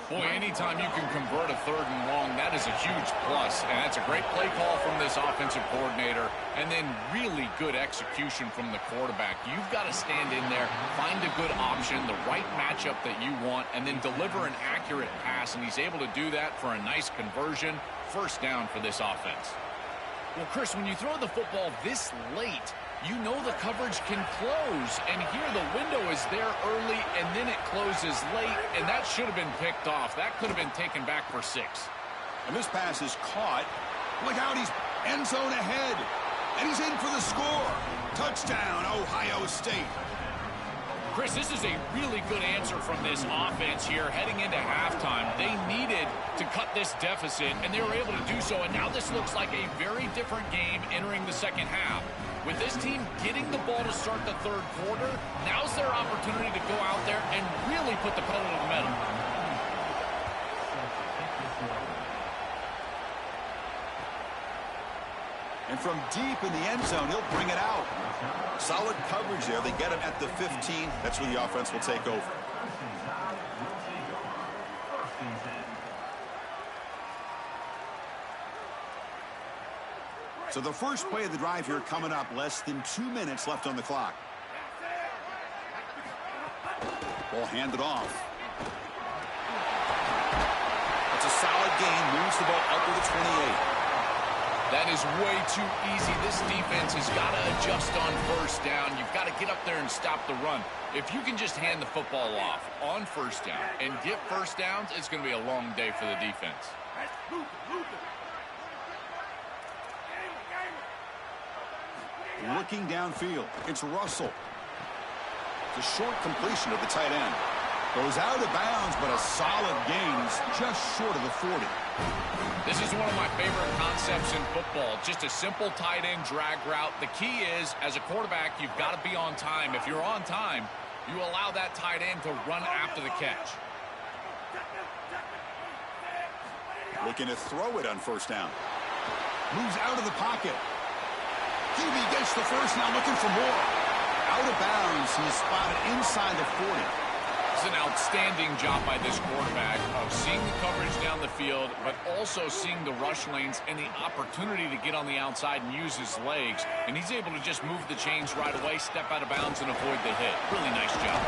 K: Boy, anytime you can convert a 3rd and long, that is a huge plus. And that's a great play call from this offensive coordinator. And then really good execution from the quarterback. You've got to stand in there, find a good option, the right matchup that you want, and then deliver an accurate pass. And he's able to do that for a nice conversion. First down for this offense. Well, Chris, when you throw the football this late, you know the coverage can close. And here the window is there early, and then it closes late, and that should have been picked off. That could have been taken back for 6.
L: And this pass is caught. Look out, he's end zone ahead. And he's in for the score. Touchdown, Ohio State.
K: Chris, this is a really good answer from this offense here heading into halftime. They needed to cut this deficit, and they were able to do so. And now this looks like a very different game entering the second half. With this team getting the ball to start the 3rd quarter, now's their opportunity to go out there and really put the pedal to the metal.
L: And from deep in the end zone, he'll bring it out. Solid coverage there. They get him at the 15. That's where the offense will take over. So the first play of the drive here coming up. Less than 2 minutes left on the clock. Ball handed off. It's a solid gain. Moves the ball up to the 28.
K: That is way too easy. This defense has got to adjust on first down. You've got to get up there and stop the run. If you can just hand the football off on first down and get first downs, it's going to be a long day for the defense.
L: Looking downfield, it's Russell. It's a short completion of the tight end. Goes out of bounds, but a solid gain just short of the 40.
K: This is one of my favorite concepts in football. Just a simple tight end drag route. The key is, as a quarterback, you've got to be on time. If you're on time, you allow that tight end to run after the catch.
L: Looking to throw it on first down. Moves out of the pocket. QB gets the first, now looking for more. Out of bounds, he's spotted inside the 40.
K: It's an outstanding job by this quarterback of seeing the coverage down the field, but also seeing the rush lanes and the opportunity to get on the outside and use his legs. And he's able to just move the chains right away, step out of bounds, and avoid the hit. Really nice job.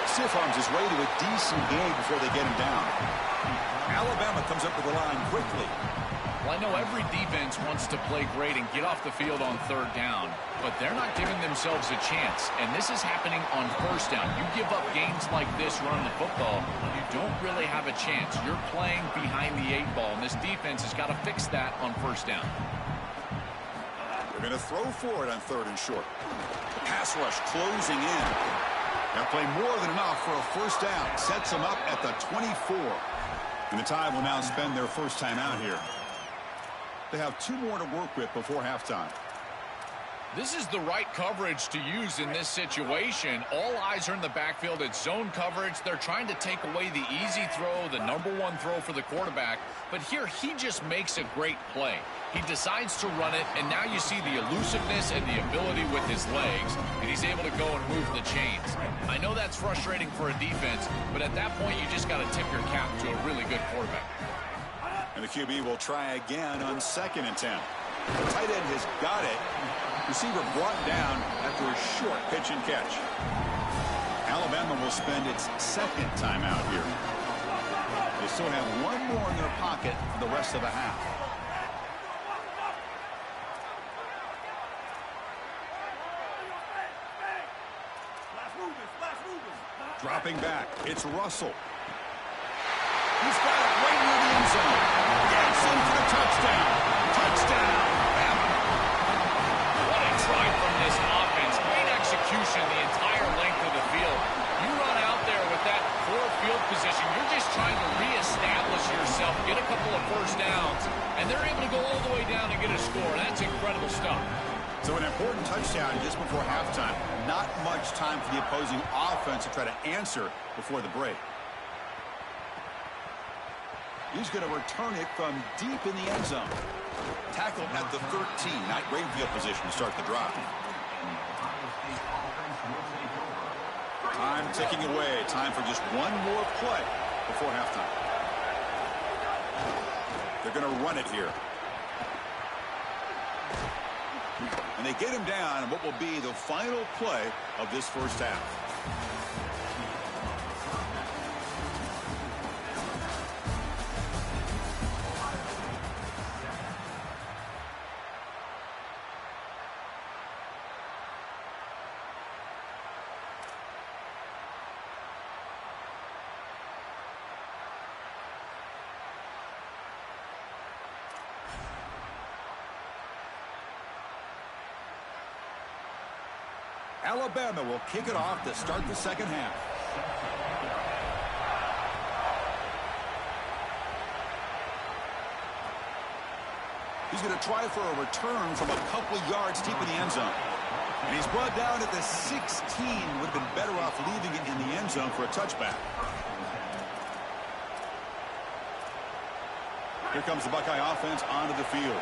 L: Stiff arms his way to a decent gain before they get him down. Alabama comes up with the line quickly.
K: Well, I know every defense wants to play great and get off the field on third down, but they're not giving themselves a chance, and this is happening on first down. You give up gains like this running the football, you don't really have a chance. You're playing behind the 8 ball, and this defense has got to fix that on first down.
L: They're going to throw for it on third and short. The pass rush closing in. They'll play more than enough for a first down. Sets them up at the 24. And the Tide will now spend their first time out here. They have 2 more to work with before halftime.
K: This is the right coverage to use in this situation. All eyes are in the backfield. It's zone coverage. They're trying to take away the easy throw, the #1 throw for the quarterback. But here, he just makes a great play. He decides to run it, and now you see the elusiveness and the ability with his legs, and he's able to go and move the chains. I know that's frustrating for a defense, but at that point, you just got to tip your cap to a really good quarterback.
L: And the QB will try again on 2nd and 10. The tight end has got it. Receiver brought down after a short pitch and catch. Alabama will spend its 2nd timeout here. They still have 1 more in their pocket for the rest of the half. Dropping back, it's Russell. He's got it right near the end zone. Gets in for the touchdown. Touchdown, Bama.
K: What a try from this offense. Great execution the entire length of the field. You run out there with that poor field position. You're just trying to reestablish yourself, get a couple of first downs, and they're able to go all the way down and get a score. That's incredible stuff.
L: So an important touchdown just before halftime. Not much time for the opposing offense to try to answer before the break. He's going to return it from deep in the end zone. Tackled at the 13. Not great field position to start the drive. Time ticking away. Time for just 1 more play before halftime. They're going to run it here. And they get him down in what will be the final play of this first half. Alabama will kick it off to start the second half. He's going to try for a return from a couple of yards deep in the end zone. And he's brought down at the 16. Would have been better off leaving it in the end zone for a touchback. Here comes the Buckeye offense onto the field.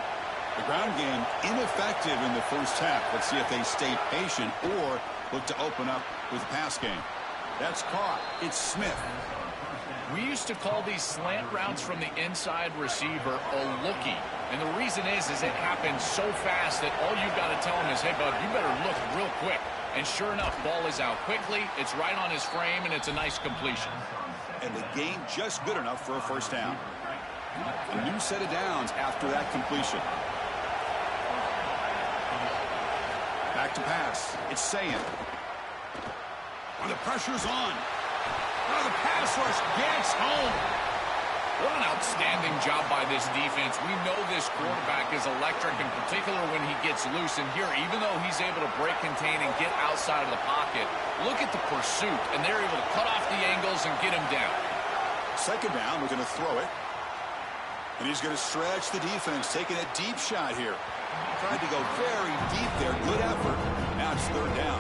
L: The ground game ineffective in the first half. Let's see if they stay patient or look to open up with a pass game. That's caught. It's Smith.
K: We used to call these slant routes from the inside receiver a lookie. And the reason is it happens so fast that all you've got to tell him is, hey, bud, you better look real quick. And sure enough, ball is out quickly. It's right on his frame, and it's a nice completion.
L: And the gain just good enough for a first down. A new set of downs after that completion. Back to pass. It's Sayan. The pressure's on. Oh, the pass rush gets home.
K: What an outstanding job by this defense. We know this quarterback is electric, in particular when he gets loose. And here, even though he's able to break, contain, and get outside of the pocket, look at the pursuit. And they're able to cut off the angles and get him down.
L: Second down, we're going to throw it. And he's going to stretch the defense, taking a deep shot here. Tried to go very deep there. Good effort. Now it's third down.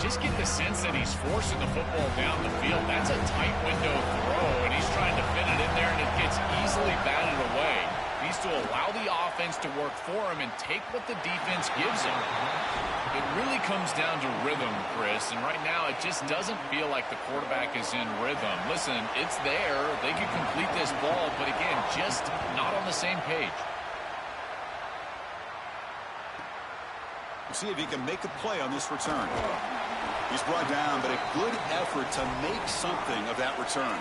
K: Just get the sense that he's forcing the football down the field. That's a tight window throw, and he's trying to fit it in there, and it gets easily batted away. He needs to allow the offense to work for him and take what the defense gives him. It really comes down to rhythm, Chris, and right now it just doesn't feel like the quarterback is in rhythm. Listen, it's there. They could complete this ball, but again, just not on the same page.
L: See if he can make a play on this return. He's brought down, but a good effort to make something of that return.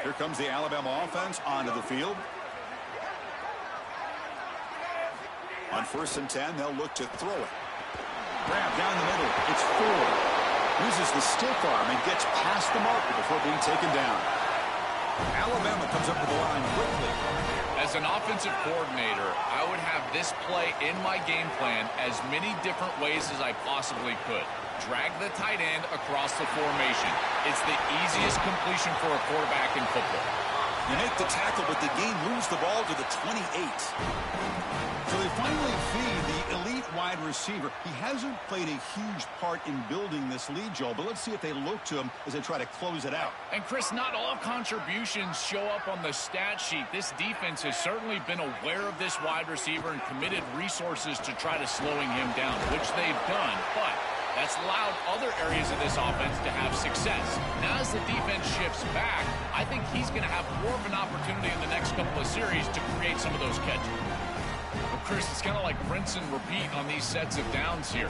L: Here comes the Alabama offense onto the field. On 1st and 10, they'll look to throw it. Grab down the middle. It's Ford. Uses the stiff arm and gets past the marker before being taken down. Alabama comes up to the line quickly.
K: As an offensive coordinator, I would have this play in my game plan as many different ways as I possibly could. Drag the tight end across the formation. It's the easiest completion for a quarterback in football.
L: You make the tackle, but the game moves the ball to the 28. So they finally feed the elite wide receiver. He hasn't played a huge part in building this lead, Joel, but let's see if they look to him as they try to close it out.
K: And, Chris, not all contributions show up on the stat sheet. This defense has certainly been aware of this wide receiver and committed resources to try to slowing him down, which they've done, but that's allowed other areas of this offense to have success. Now, as the defense shifts back, I think he's going to have more of an opportunity in the next couple of series to create some of those catches. Well, Chris, it's kind of like rinse and repeat on these sets of downs here.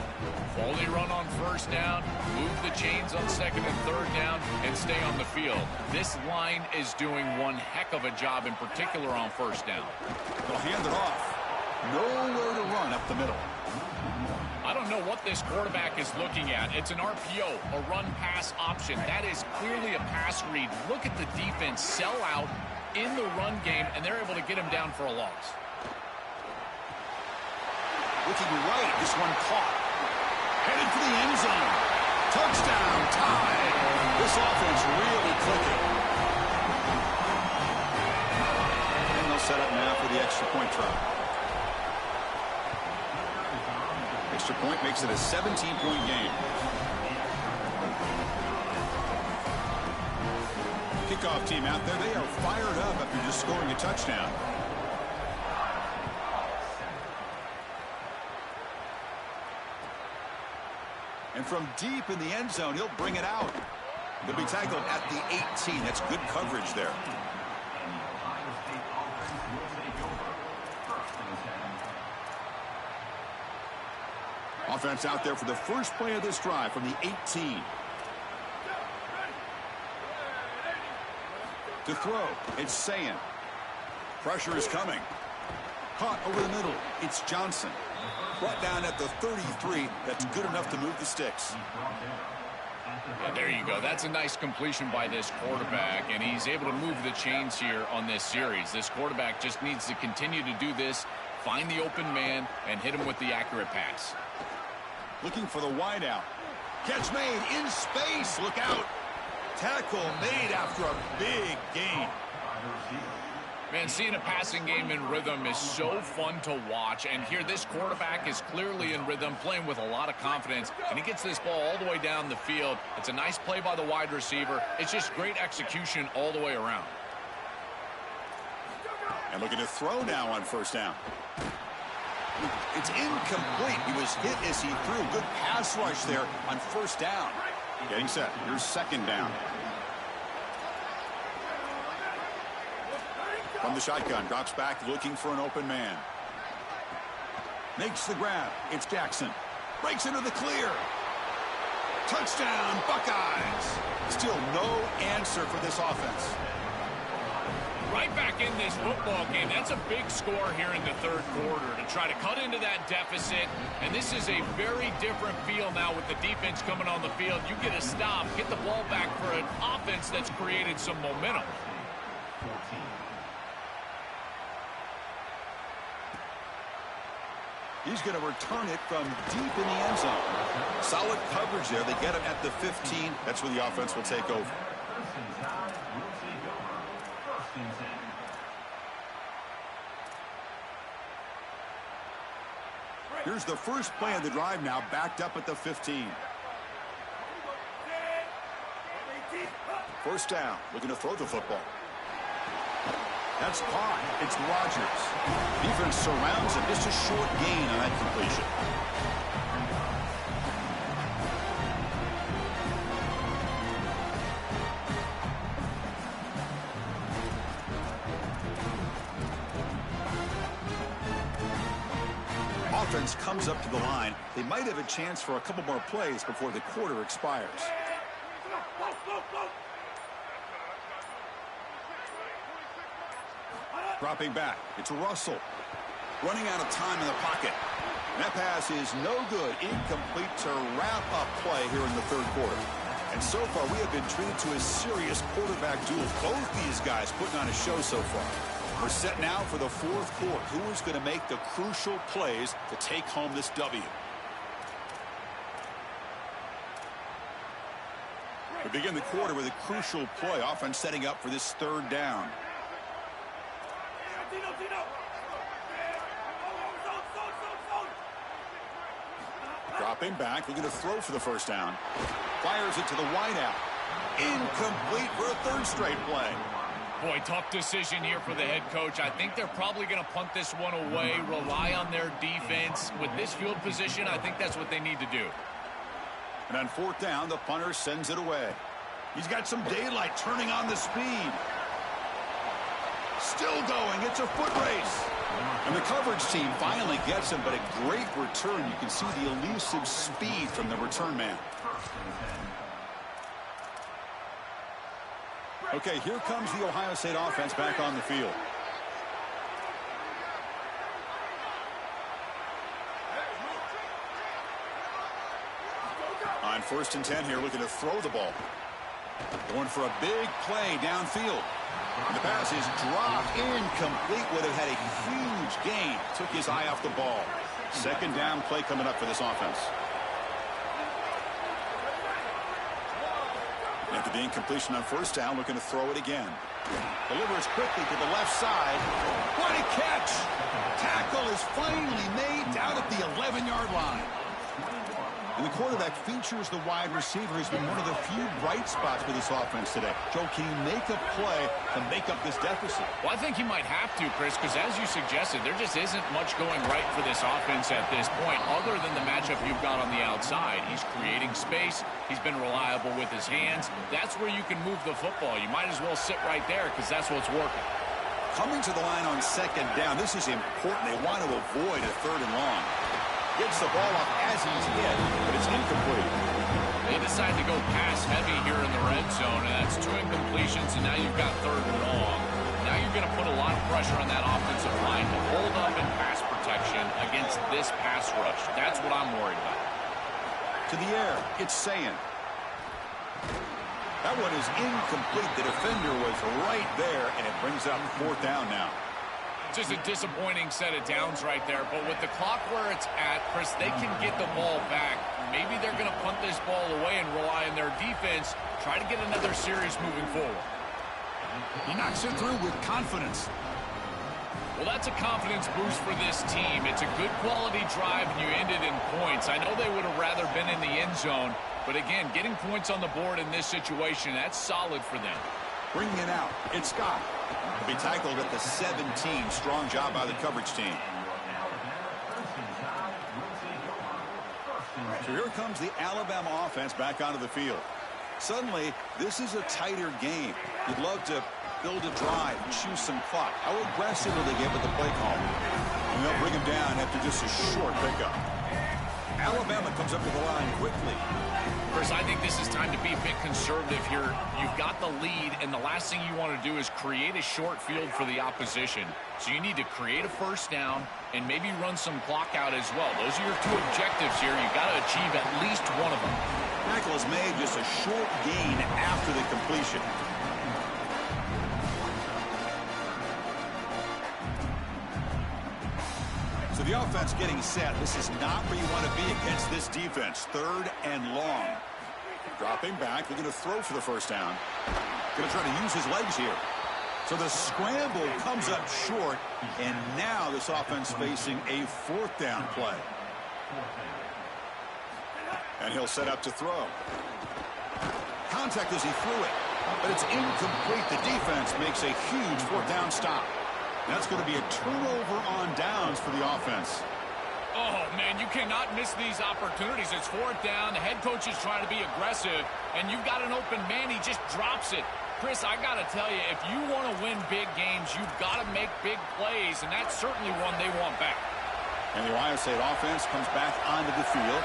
K: Quality run on 1st down, move the chains on 2nd and 3rd down, and stay on the field. This line is doing one heck of a job, in particular on 1st down.
L: They'll hand it off. Nowhere to run up the middle.
K: I don't know what this quarterback is looking at. It's an RPO, a run-pass option. That is clearly a pass read. Look at the defense sell out in the run game, and they're able to get him down for a loss.
L: Looking right, this one caught. Headed for the end zone. Touchdown, tie. This offense really clicking. And they'll set up now for the extra point try. Extra point makes it a 17-point game. Kickoff team out there, they are fired up after just scoring a touchdown. And from deep in the end zone, he'll bring it out. He'll be tackled at the 18. That's good coverage there. Offense out there for the first play of this drive from the 18. To throw, it's Sayan. Pressure is coming. Caught over the middle, it's Johnson. Brought down at the 33. That's good enough to move the sticks.
K: Yeah, there you go. That's a nice completion by this quarterback, and he's able to move the chains here on this series. This quarterback just needs to continue to do this, find the open man, and hit him with the accurate pass.
L: Looking for the wideout. Catch made in space. Look out. Tackle made after a big gain.
K: Man, seeing a passing game in rhythm is so fun to watch. And here, this quarterback is clearly in rhythm, playing with a lot of confidence. And he gets this ball all the way down the field. It's a nice play by the wide receiver. It's just great execution all the way around.
L: And looking to throw now on 1st down. It's incomplete. He was hit as he threw. Good pass rush there on 1st down. Getting set. Here's 2nd down. From the shotgun, drops back, looking for an open man. Makes the grab. It's Jackson. Breaks into the clear. Touchdown, Buckeyes. Still no answer for this offense.
K: Right back in this football game. That's a big score here in the third quarter to try to cut into that deficit. And this is a very different feel now with the defense coming on the field. You get a stop, get the ball back for an offense that's created some momentum.
L: He's going to return it from deep in the end zone. Solid coverage there. They get him at the 15. That's where the offense will take over. Here's the first play of the drive now, backed up at the 15. First down, looking to throw the football. That's caught. It's Rodgers. Defense surrounds him. Just a short gain on that completion. Offense comes up to the line. They might have a chance for a couple more plays before the quarter expires. Dropping back. It's Russell. Running out of time in the pocket. That pass is no good. Incomplete to wrap up play here in the third quarter. And so far, we have been treated to a serious quarterback duel. Both these guys putting on a show so far. We're set now for the fourth quarter. Who is going to make the crucial plays to take home this W? We begin the quarter with a crucial play. Offense setting up for this third down. Dropping back, looking to throw for the first down. Fires it to the wideout. Incomplete for a third straight play.
K: Boy, tough decision here for the head coach. I think they're probably going to punt this one away, rely on their defense. With this field position, I think that's what they need to do.
L: And on fourth down, the punter sends it away. He's got some daylight turning on the speed. Still going. It's a foot race. And the coverage team finally gets him, but a great return. You can see the elusive speed from the return man. Okay, here comes the Ohio State offense back on the field. On 1st and 10 here, looking to throw the ball. Going for a big play downfield. And the pass is dropped, incomplete. Would have had a huge gain. Took his eye off the ball. Second down play coming up for this offense. After the incompletion on first down, looking to throw it again. Delivers quickly to the left side. What a catch! Tackle is finally made down at the 11-yard line. And the quarterback features the wide receiver. He's been one of the few bright spots for this offense today. Joe, can he make a play to make up this deficit?
K: Well, I think he might have to, Chris, because as you suggested, there just isn't much going right for this offense at this point, other than the matchup you've got on the outside. He's creating space. He's been reliable with his hands. That's where you can move the football. You might as well sit right there because that's what's working.
L: Coming to the line on second down, this is important. They want to avoid a third and long. Gets the ball up as he's hit, but it's incomplete.
K: They decide to go pass heavy here in the red zone, and that's 2 incompletions, and now you've got third and long. Now you're going to put a lot of pressure on that offensive line to hold up in pass protection against this pass rush. That's what I'm worried about.
L: To the air, it's Sayin. That one is incomplete. The defender was right there, and it brings up fourth down now.
K: Just a disappointing set of downs right there, but with the clock where it's at, Chris, they can get the ball back. Maybe they're going to punt this ball away and rely on their defense, try to get another series moving forward.
L: He knocks it through with confidence.
K: Well, that's a confidence boost for this team. It's a good quality drive, and you ended in points. I know they would have rather been in the end zone, but again, getting points on the board in this situation, that's solid for them.
L: Bringing it out, it's Scott. He'll be tackled at the 17. Strong job by the coverage team. So here comes the Alabama offense back onto the field. Suddenly, this is a tighter game. You'd love to build a drive and choose some clock. How aggressive will they get with the play call? And they'll bring him down after just a short pickup. Alabama comes up to the line quickly.
K: Chris, I think this is time to be a bit conservative here. You've got the lead, and the last thing you want to do is create a short field for the opposition. So you need to create a first down and maybe run some clock out as well. Those are your two objectives here. You've got to achieve at least one of them.
L: Tackle is made, just a short gain after the completion. So the offense getting set. This is not where you want to be against this defense. 3rd and long. Dropping back, looking to throw for the first down. Going to try to use his legs here. So the scramble comes up short, and now this offense facing a 4th down play. And he'll set up to throw. Contact as he threw it, but it's incomplete. The defense makes a huge 4th down stop. That's going to be a turnover on downs for the offense.
K: Oh, man, you cannot miss these opportunities. It's 4th down. The head coach is trying to be aggressive, and you've got an open man. He just drops it. Chris, I got to tell you, if you want to win big games, you've got to make big plays, and that's certainly one they want back.
L: And the Ohio State offense comes back onto the field.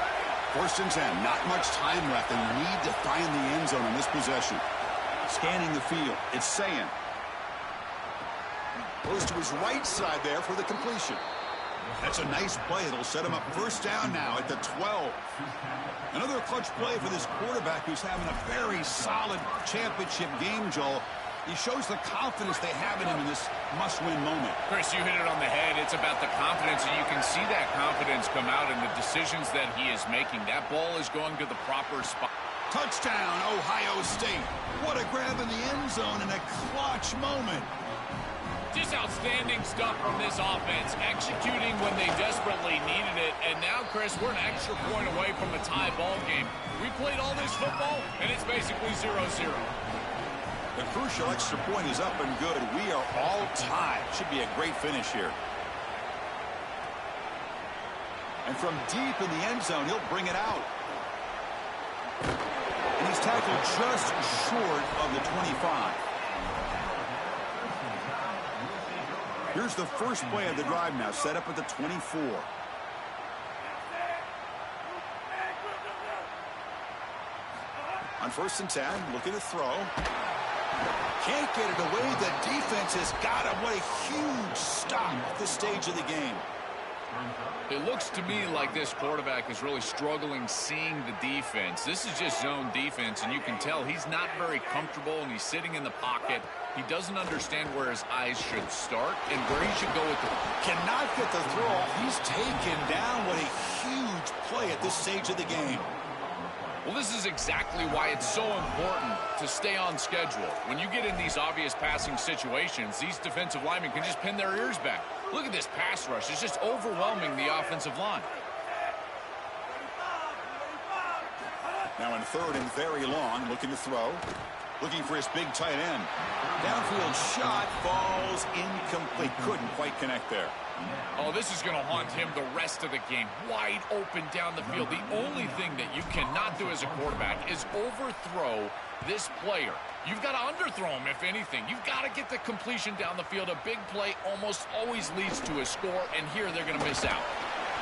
L: 1st and 10, not much time left. They need to find the end zone on this possession. Scanning the field, it's Sayin. Goes to his right side there for the completion. That's a nice play. It'll set him up 1st down now at the 12. Another clutch play for this quarterback who's having a very solid championship game, Joel. He shows the confidence they have in him in this must-win moment.
K: Chris, you hit it on the head. It's about the confidence, and you can see that confidence come out in the decisions that he is making. That ball is going to the proper spot.
L: Touchdown, Ohio State. What a grab in the end zone in a clutch moment.
K: Just outstanding stuff from this offense, executing when they desperately needed it. And now, Chris, we're an extra point away from a tie ball game. We played all this football, and it's basically 0-0.
L: The crucial extra point is up and good. We are all tied. Should be a great finish here. And from deep in the end zone, he'll bring it out. And he's tackled just short of the 25. Here's the first play of the drive now, set up at the 24. On 1st and 10, looking to throw. Can't get it away. The defense has got him. What a huge stop at this stage of the game.
K: It looks to me like this quarterback is really struggling seeing the defense. This is just zone defense, and you can tell he's not very comfortable, and he's sitting in the pocket. He doesn't understand where his eyes should start and where he should go with the...
L: Cannot get the throw off. He's taken down. What a huge play at this stage of the game.
K: Well, this is exactly why it's so important to stay on schedule. When you get in these obvious passing situations, these defensive linemen can just pin their ears back. Look at this pass rush. It's just overwhelming the offensive line.
L: Now in 3rd and very long, looking to throw. Looking for his big tight end. Downfield shot falls incomplete. Couldn't quite connect there.
K: Oh, this is going to haunt him the rest of the game. Wide open down the field. The only thing that you cannot do as a quarterback is overthrow this player. You've got to underthrow him, if anything. You've got to get the completion down the field. A big play almost always leads to a score, and here they're going to miss out.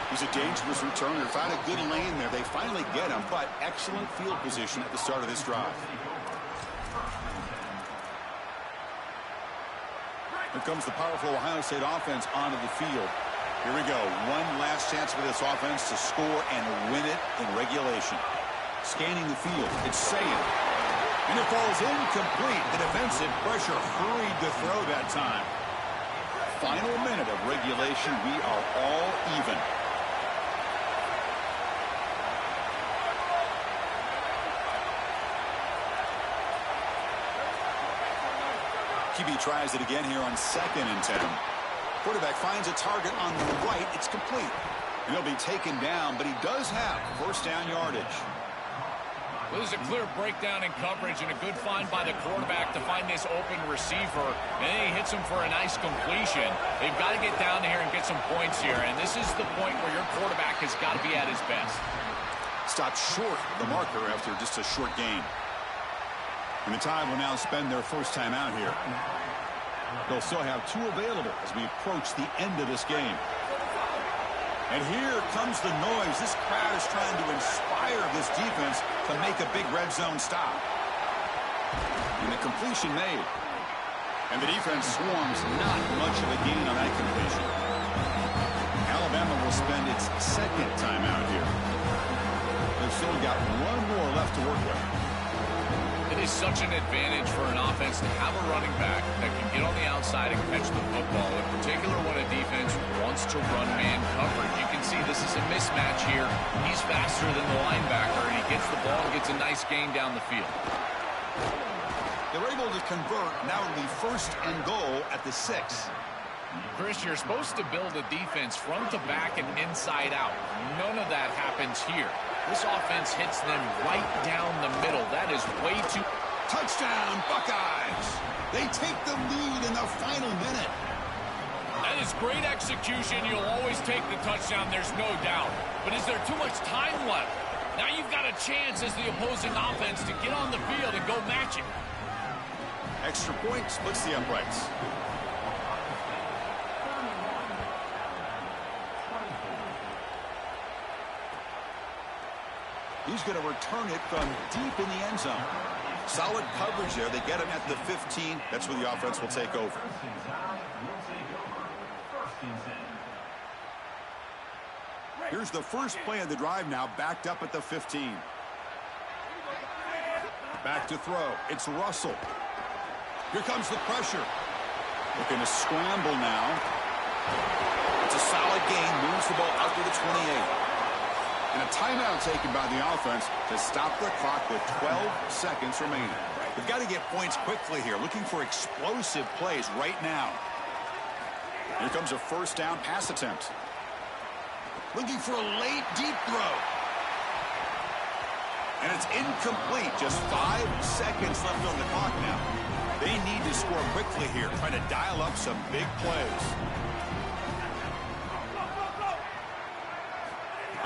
L: He's a dangerous returner. Found a good lane there. They finally get him, but excellent field position at the start of this drive. Here comes the powerful Ohio State offense onto the field. Here we go. One last chance for this offense to score and win it in regulation. Scanning the field. It's Sayin. And it falls incomplete. The defensive pressure hurried the throw that time. Final minute of regulation. We are all even. QB tries it again here on 2nd and 10. Quarterback finds a target on the right. It's complete. And he'll be taken down, but he does have 1st down yardage.
K: Well, there's a clear breakdown in coverage and a good find by the quarterback to find this open receiver. And then he hits him for a nice completion. They've got to get down here and get some points here. And this is the point where your quarterback has got to be at his best.
L: Stopped short the marker after just a short gain. And the Tide will now spend their first time out here. They'll still have 2 available as we approach the end of this game. And here comes the noise. This crowd is trying to inspire this defense to make a big red zone stop. And the completion made. And the defense swarms, not much of a gain on that completion. Alabama will spend its second timeout here. They've still got one more left to work with.
K: It is such an advantage for an offense to have a running back that can get on the outside and catch the football, in particular when a defense wants to run man coverage. You can see this is a mismatch here. He's faster than the linebacker, and he gets the ball and gets a nice gain down the field.
L: They're able to convert. Now it'll be 1st and goal at the 6.
K: Chris, you're supposed to build a defense front to back and inside out. None of that happens here. This offense hits them right down the middle. That is way too...
L: Touchdown, Buckeyes! They take the lead in the final minute.
K: That is great execution. You'll always take the touchdown, there's no doubt. But is there too much time left? Now you've got a chance as the opposing offense to get on the field and go match it.
L: Extra point splits the uprights. He's going to return it from deep in the end zone. Solid coverage there. They get him at the 15. That's where the offense will take over. Here's the first play of the drive now, backed up at the 15. Back to throw. It's Russell. Here comes the pressure. Looking to scramble now. It's a solid gain. Moves the ball out to the 28. And a timeout taken by the offense to stop the clock with 12 seconds remaining. They've got to get points quickly here. Looking for explosive plays right now. Here comes a 1st down pass attempt. Looking for a late deep throw. And it's incomplete. Just 5 seconds left on the clock now. They need to score quickly here, trying to dial up some big plays.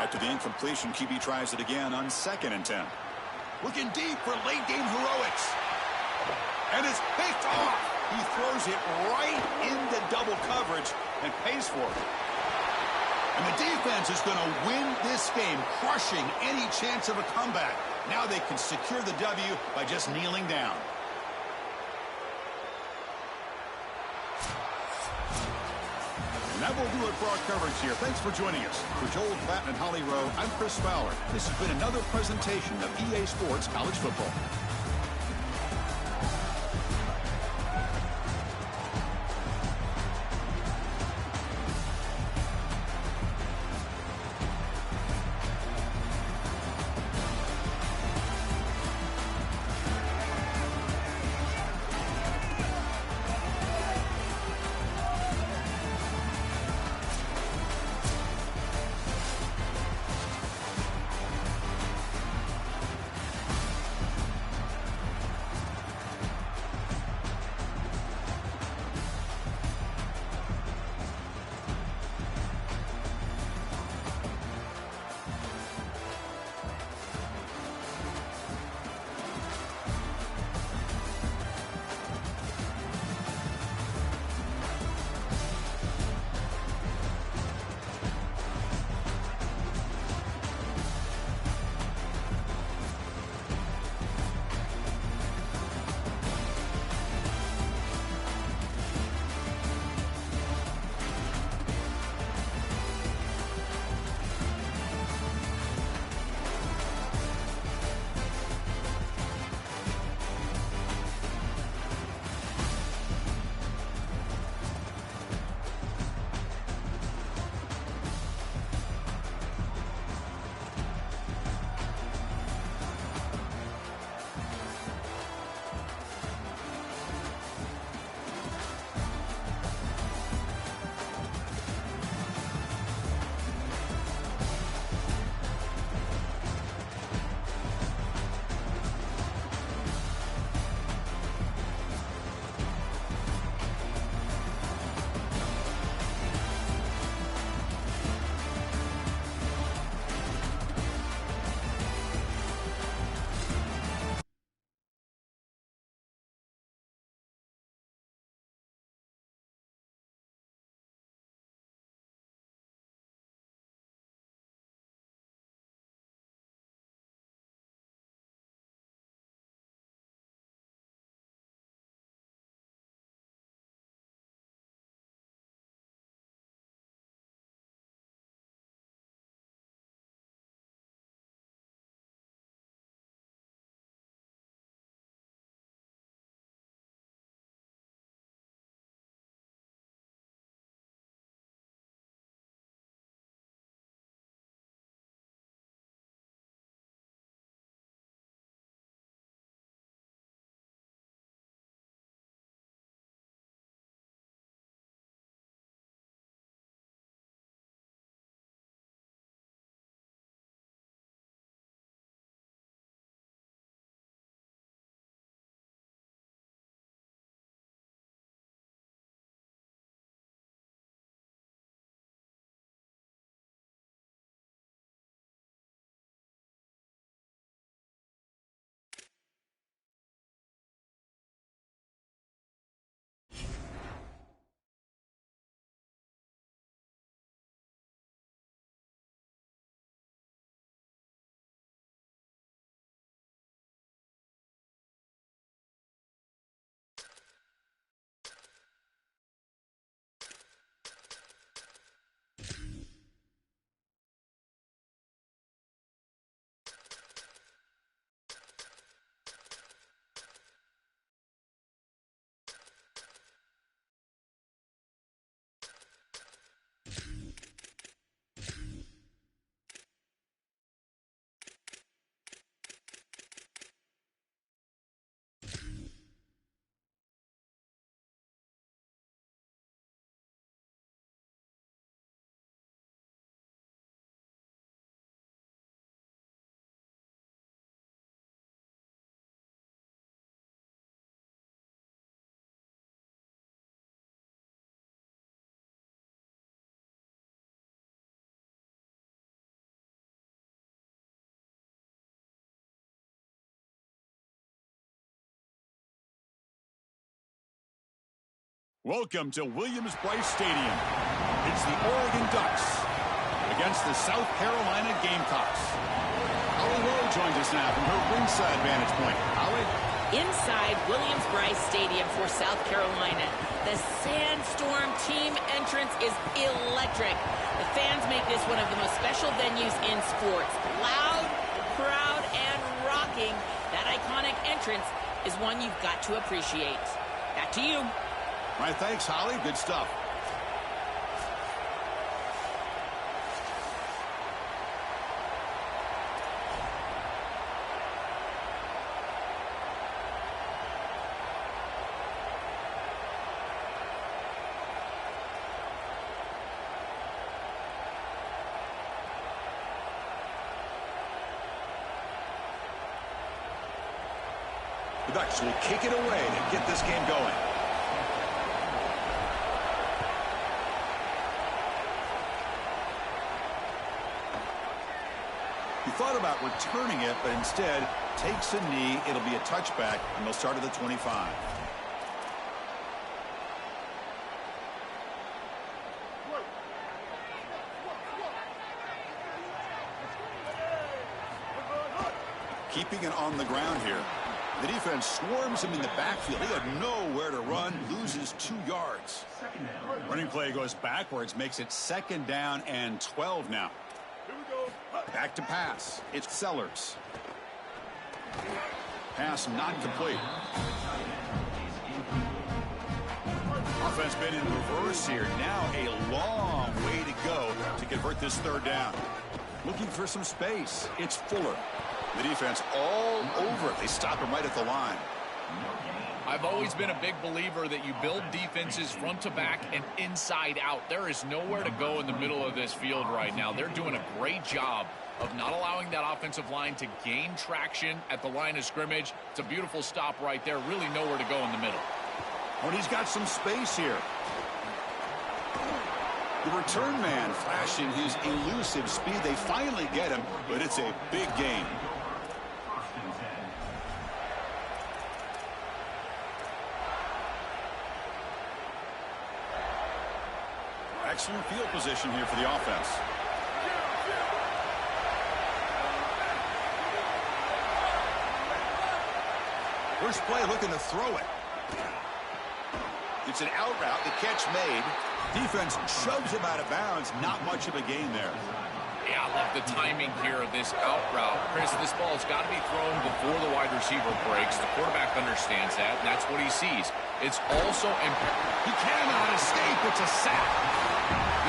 L: After the incompletion, QB tries it again on 2nd and 10. Looking deep for late game heroics. And it's picked off. He throws it right into double coverage and pays for it. And the defense is going to win this game, crushing any chance of a comeback. Now they can secure the W by just kneeling down. And that will do it for our coverage here. Thanks for joining us. For Joel Klatt and Holly Rowe, I'm Chris Fowler. This has been another presentation of EA Sports College Football. Welcome to Williams-Brice Stadium. It's the Oregon Ducks against the South Carolina Gamecocks. Holly Rowe joins us now from her ringside vantage point. Holly?
B: Inside Williams-Brice Stadium for South Carolina, the Sandstorm team entrance is electric. The fans make this one of the most special venues in sports. Loud, proud, and rocking. That iconic entrance is one you've got to appreciate. Back to you.
L: All right, thanks, Holly. Good stuff. The Ducks will kick it away to get this game going. He thought about returning it, but instead takes a knee. It'll be a touchback, and they'll start at the 25. Keeping it on the ground here. The defense swarms him in the backfield. He had nowhere to run, loses 2 yards. Running play goes backwards, makes it 2nd down and 12 now. Back to pass. It's Sellers. Pass not complete. Offense been in reverse here. Now a long way to go to convert this 3rd down. Looking for some space. It's Fuller. The defense all over it. They stop him right at the line.
K: I've always been a big believer that you build defenses front to back and inside out. There is nowhere to go in the middle of this field right now. They're doing a great job of not allowing that offensive line to gain traction at the line of scrimmage. It's a beautiful stop right there. Really nowhere to go in the middle.
L: When he's got some space here. The return man flashing his elusive speed. They finally get him, but it's a big gain. Excellent field position here for the offense. First play looking to throw it. It's an out route. The catch made. Defense shoves him out of bounds. Not much of a gain there.
K: Yeah, I love the timing here of this out route. Chris, this ball has got to be thrown before the wide receiver breaks. The quarterback understands that, and that's what he sees. It's also
L: he cannot escape. It's a sack.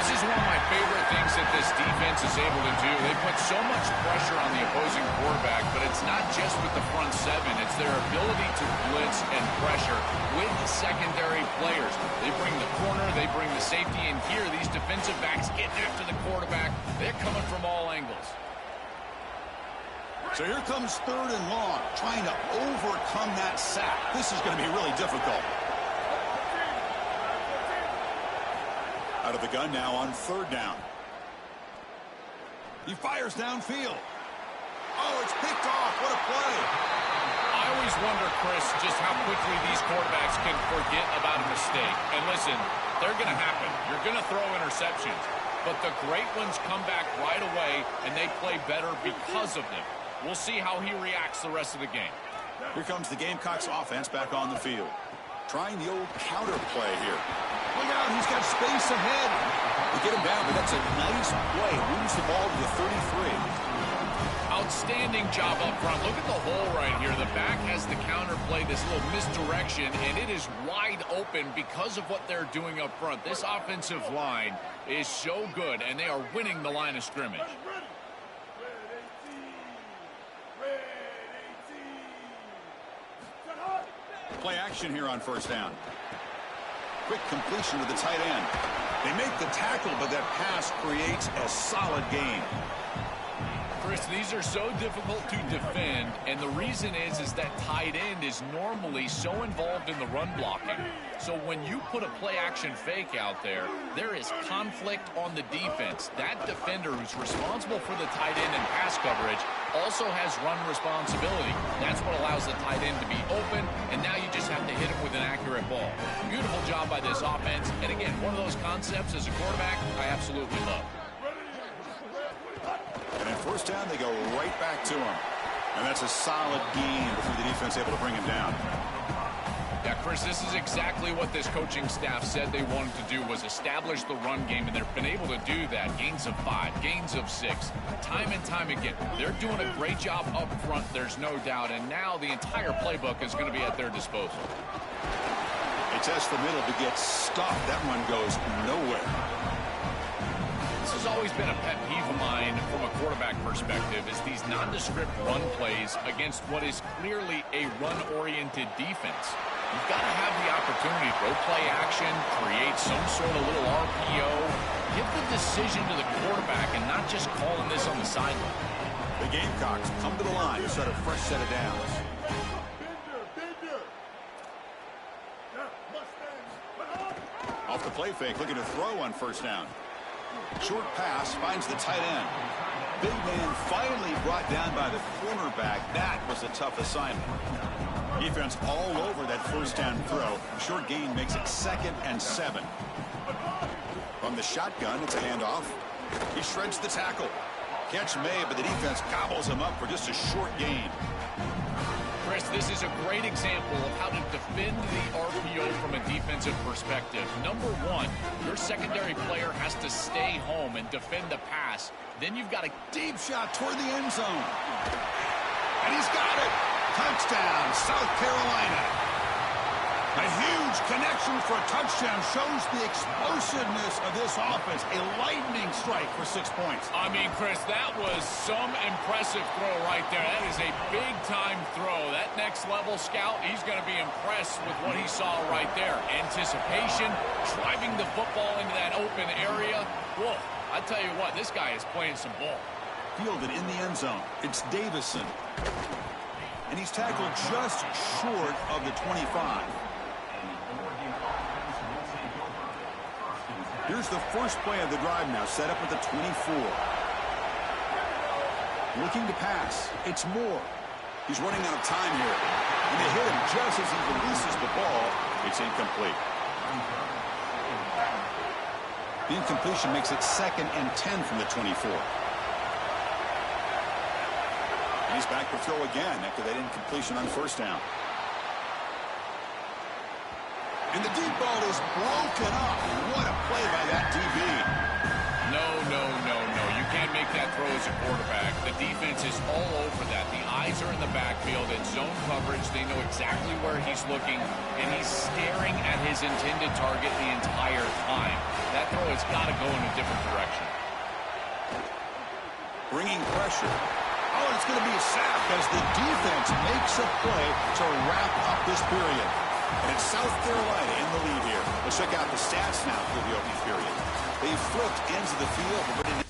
K: This is one of my favorite things that this defense is able to do. They put so much pressure on the opposing quarterback, but it's not just with the front 7. It's their ability to blitz and pressure with secondary players. They bring the corner, they bring the safety, and here these defensive backs getting after the quarterback. They're coming from all angles.
L: So here comes 3rd and long, trying to overcome that sack. This is going to be really difficult. Out of the gun now on 3rd down. He fires downfield. Oh, it's picked off. What a play.
K: I always wonder, Chris, just how quickly these quarterbacks can forget about a mistake. And listen, they're going to happen. You're going to throw interceptions. But the great ones come back right away, and they play better because of them. We'll see how he reacts the rest of the game.
L: Here comes the Gamecocks offense back on the field. Trying the old counter play here. Look out, he's got space ahead. They get him down, but that's a nice play. Moves the ball to the 33.
K: Outstanding job up front. Look at the hole right here. The back has the counter play, this little misdirection, and it is wide open because of what they're doing up front. This offensive line is so good, and they are winning the line of scrimmage.
L: Play action here on 1st down. Quick completion to the tight end. They make the tackle, but that pass creates a solid gain.
K: Chris, these are so difficult to defend, and the reason is that tight end is normally so involved in the run blocking. So when you put a play-action fake out there, there is conflict on the defense. That defender who's responsible for the tight end and pass coverage also has run responsibility. That's what allows the tight end to be open, and now you just have to hit him with an accurate ball. Beautiful job by this offense, and again, one of those concepts as a quarterback I absolutely love.
L: And in first down, they go right back to him. And that's a solid gain before the defense able to bring him down.
K: Yeah, Chris, this is exactly what this coaching staff said they wanted to do, was establish the run game, and they've been able to do that. Gains of 5, gains of 6, time and time again. They're doing a great job up front, there's no doubt, and now the entire playbook is going to be at their disposal.
L: They test the middle to get stopped. That one goes nowhere.
K: This has always been a pet peeve of mine from a quarterback perspective, is these nondescript run plays against what is clearly a run-oriented defense. You've got to have the opportunity to go play action, create some sort of little RPO, give the decision to the quarterback and not just calling this on the sideline.
L: The Gamecocks come to the line to start a fresh set of downs. Off the play fake, looking to throw on first down. Short pass finds the tight end. Big man finally brought down by the cornerback. That was a tough assignment. Defense all over that first down throw. Short gain makes it 2nd and 7. From the shotgun, it's a handoff. He shreds the tackle. Catch made, but the defense gobbles him up for just a short gain.
K: Chris, this is a great example of how to defend the RPO from a defensive perspective. Number one, your secondary player has to stay home and defend the pass. Then you've got a
L: deep shot toward the end zone. And he's got it. Touchdown, South Carolina. A huge connection for a touchdown shows the explosiveness of this offense. A lightning strike for 6 points.
K: I mean, Chris, that was some impressive throw right there. That is a big-time throw. That next-level scout, he's going to be impressed with what he saw right there. Anticipation, driving the football into that open area. Whoa, I tell you what, this guy is playing some ball.
L: Fielded in the end zone. It's Davison. And he's tackled just short of the 25. Here's the first play of the drive now, set up at the 24. Looking to pass. It's Moore. He's running out of time here. And they hit him just as he releases the ball. It's incomplete. The incompletion makes it 2nd and 10 from the 24. And he's back to throw again after that incompletion on first down. And the deep ball is broken up. What a play by that DB.
K: No. You can't make that throw as a quarterback. The defense is all over that. The eyes are in the backfield. It's zone coverage. They know exactly where he's looking, and he's staring at his intended target the entire time. That throw has got to go in a different direction.
L: Bringing pressure. Oh, it's going to be a sack as the defense makes a play to wrap up this period. And it's South Carolina in the lead here. Let's check out the stats now for the opening period. They flipped ends of the field.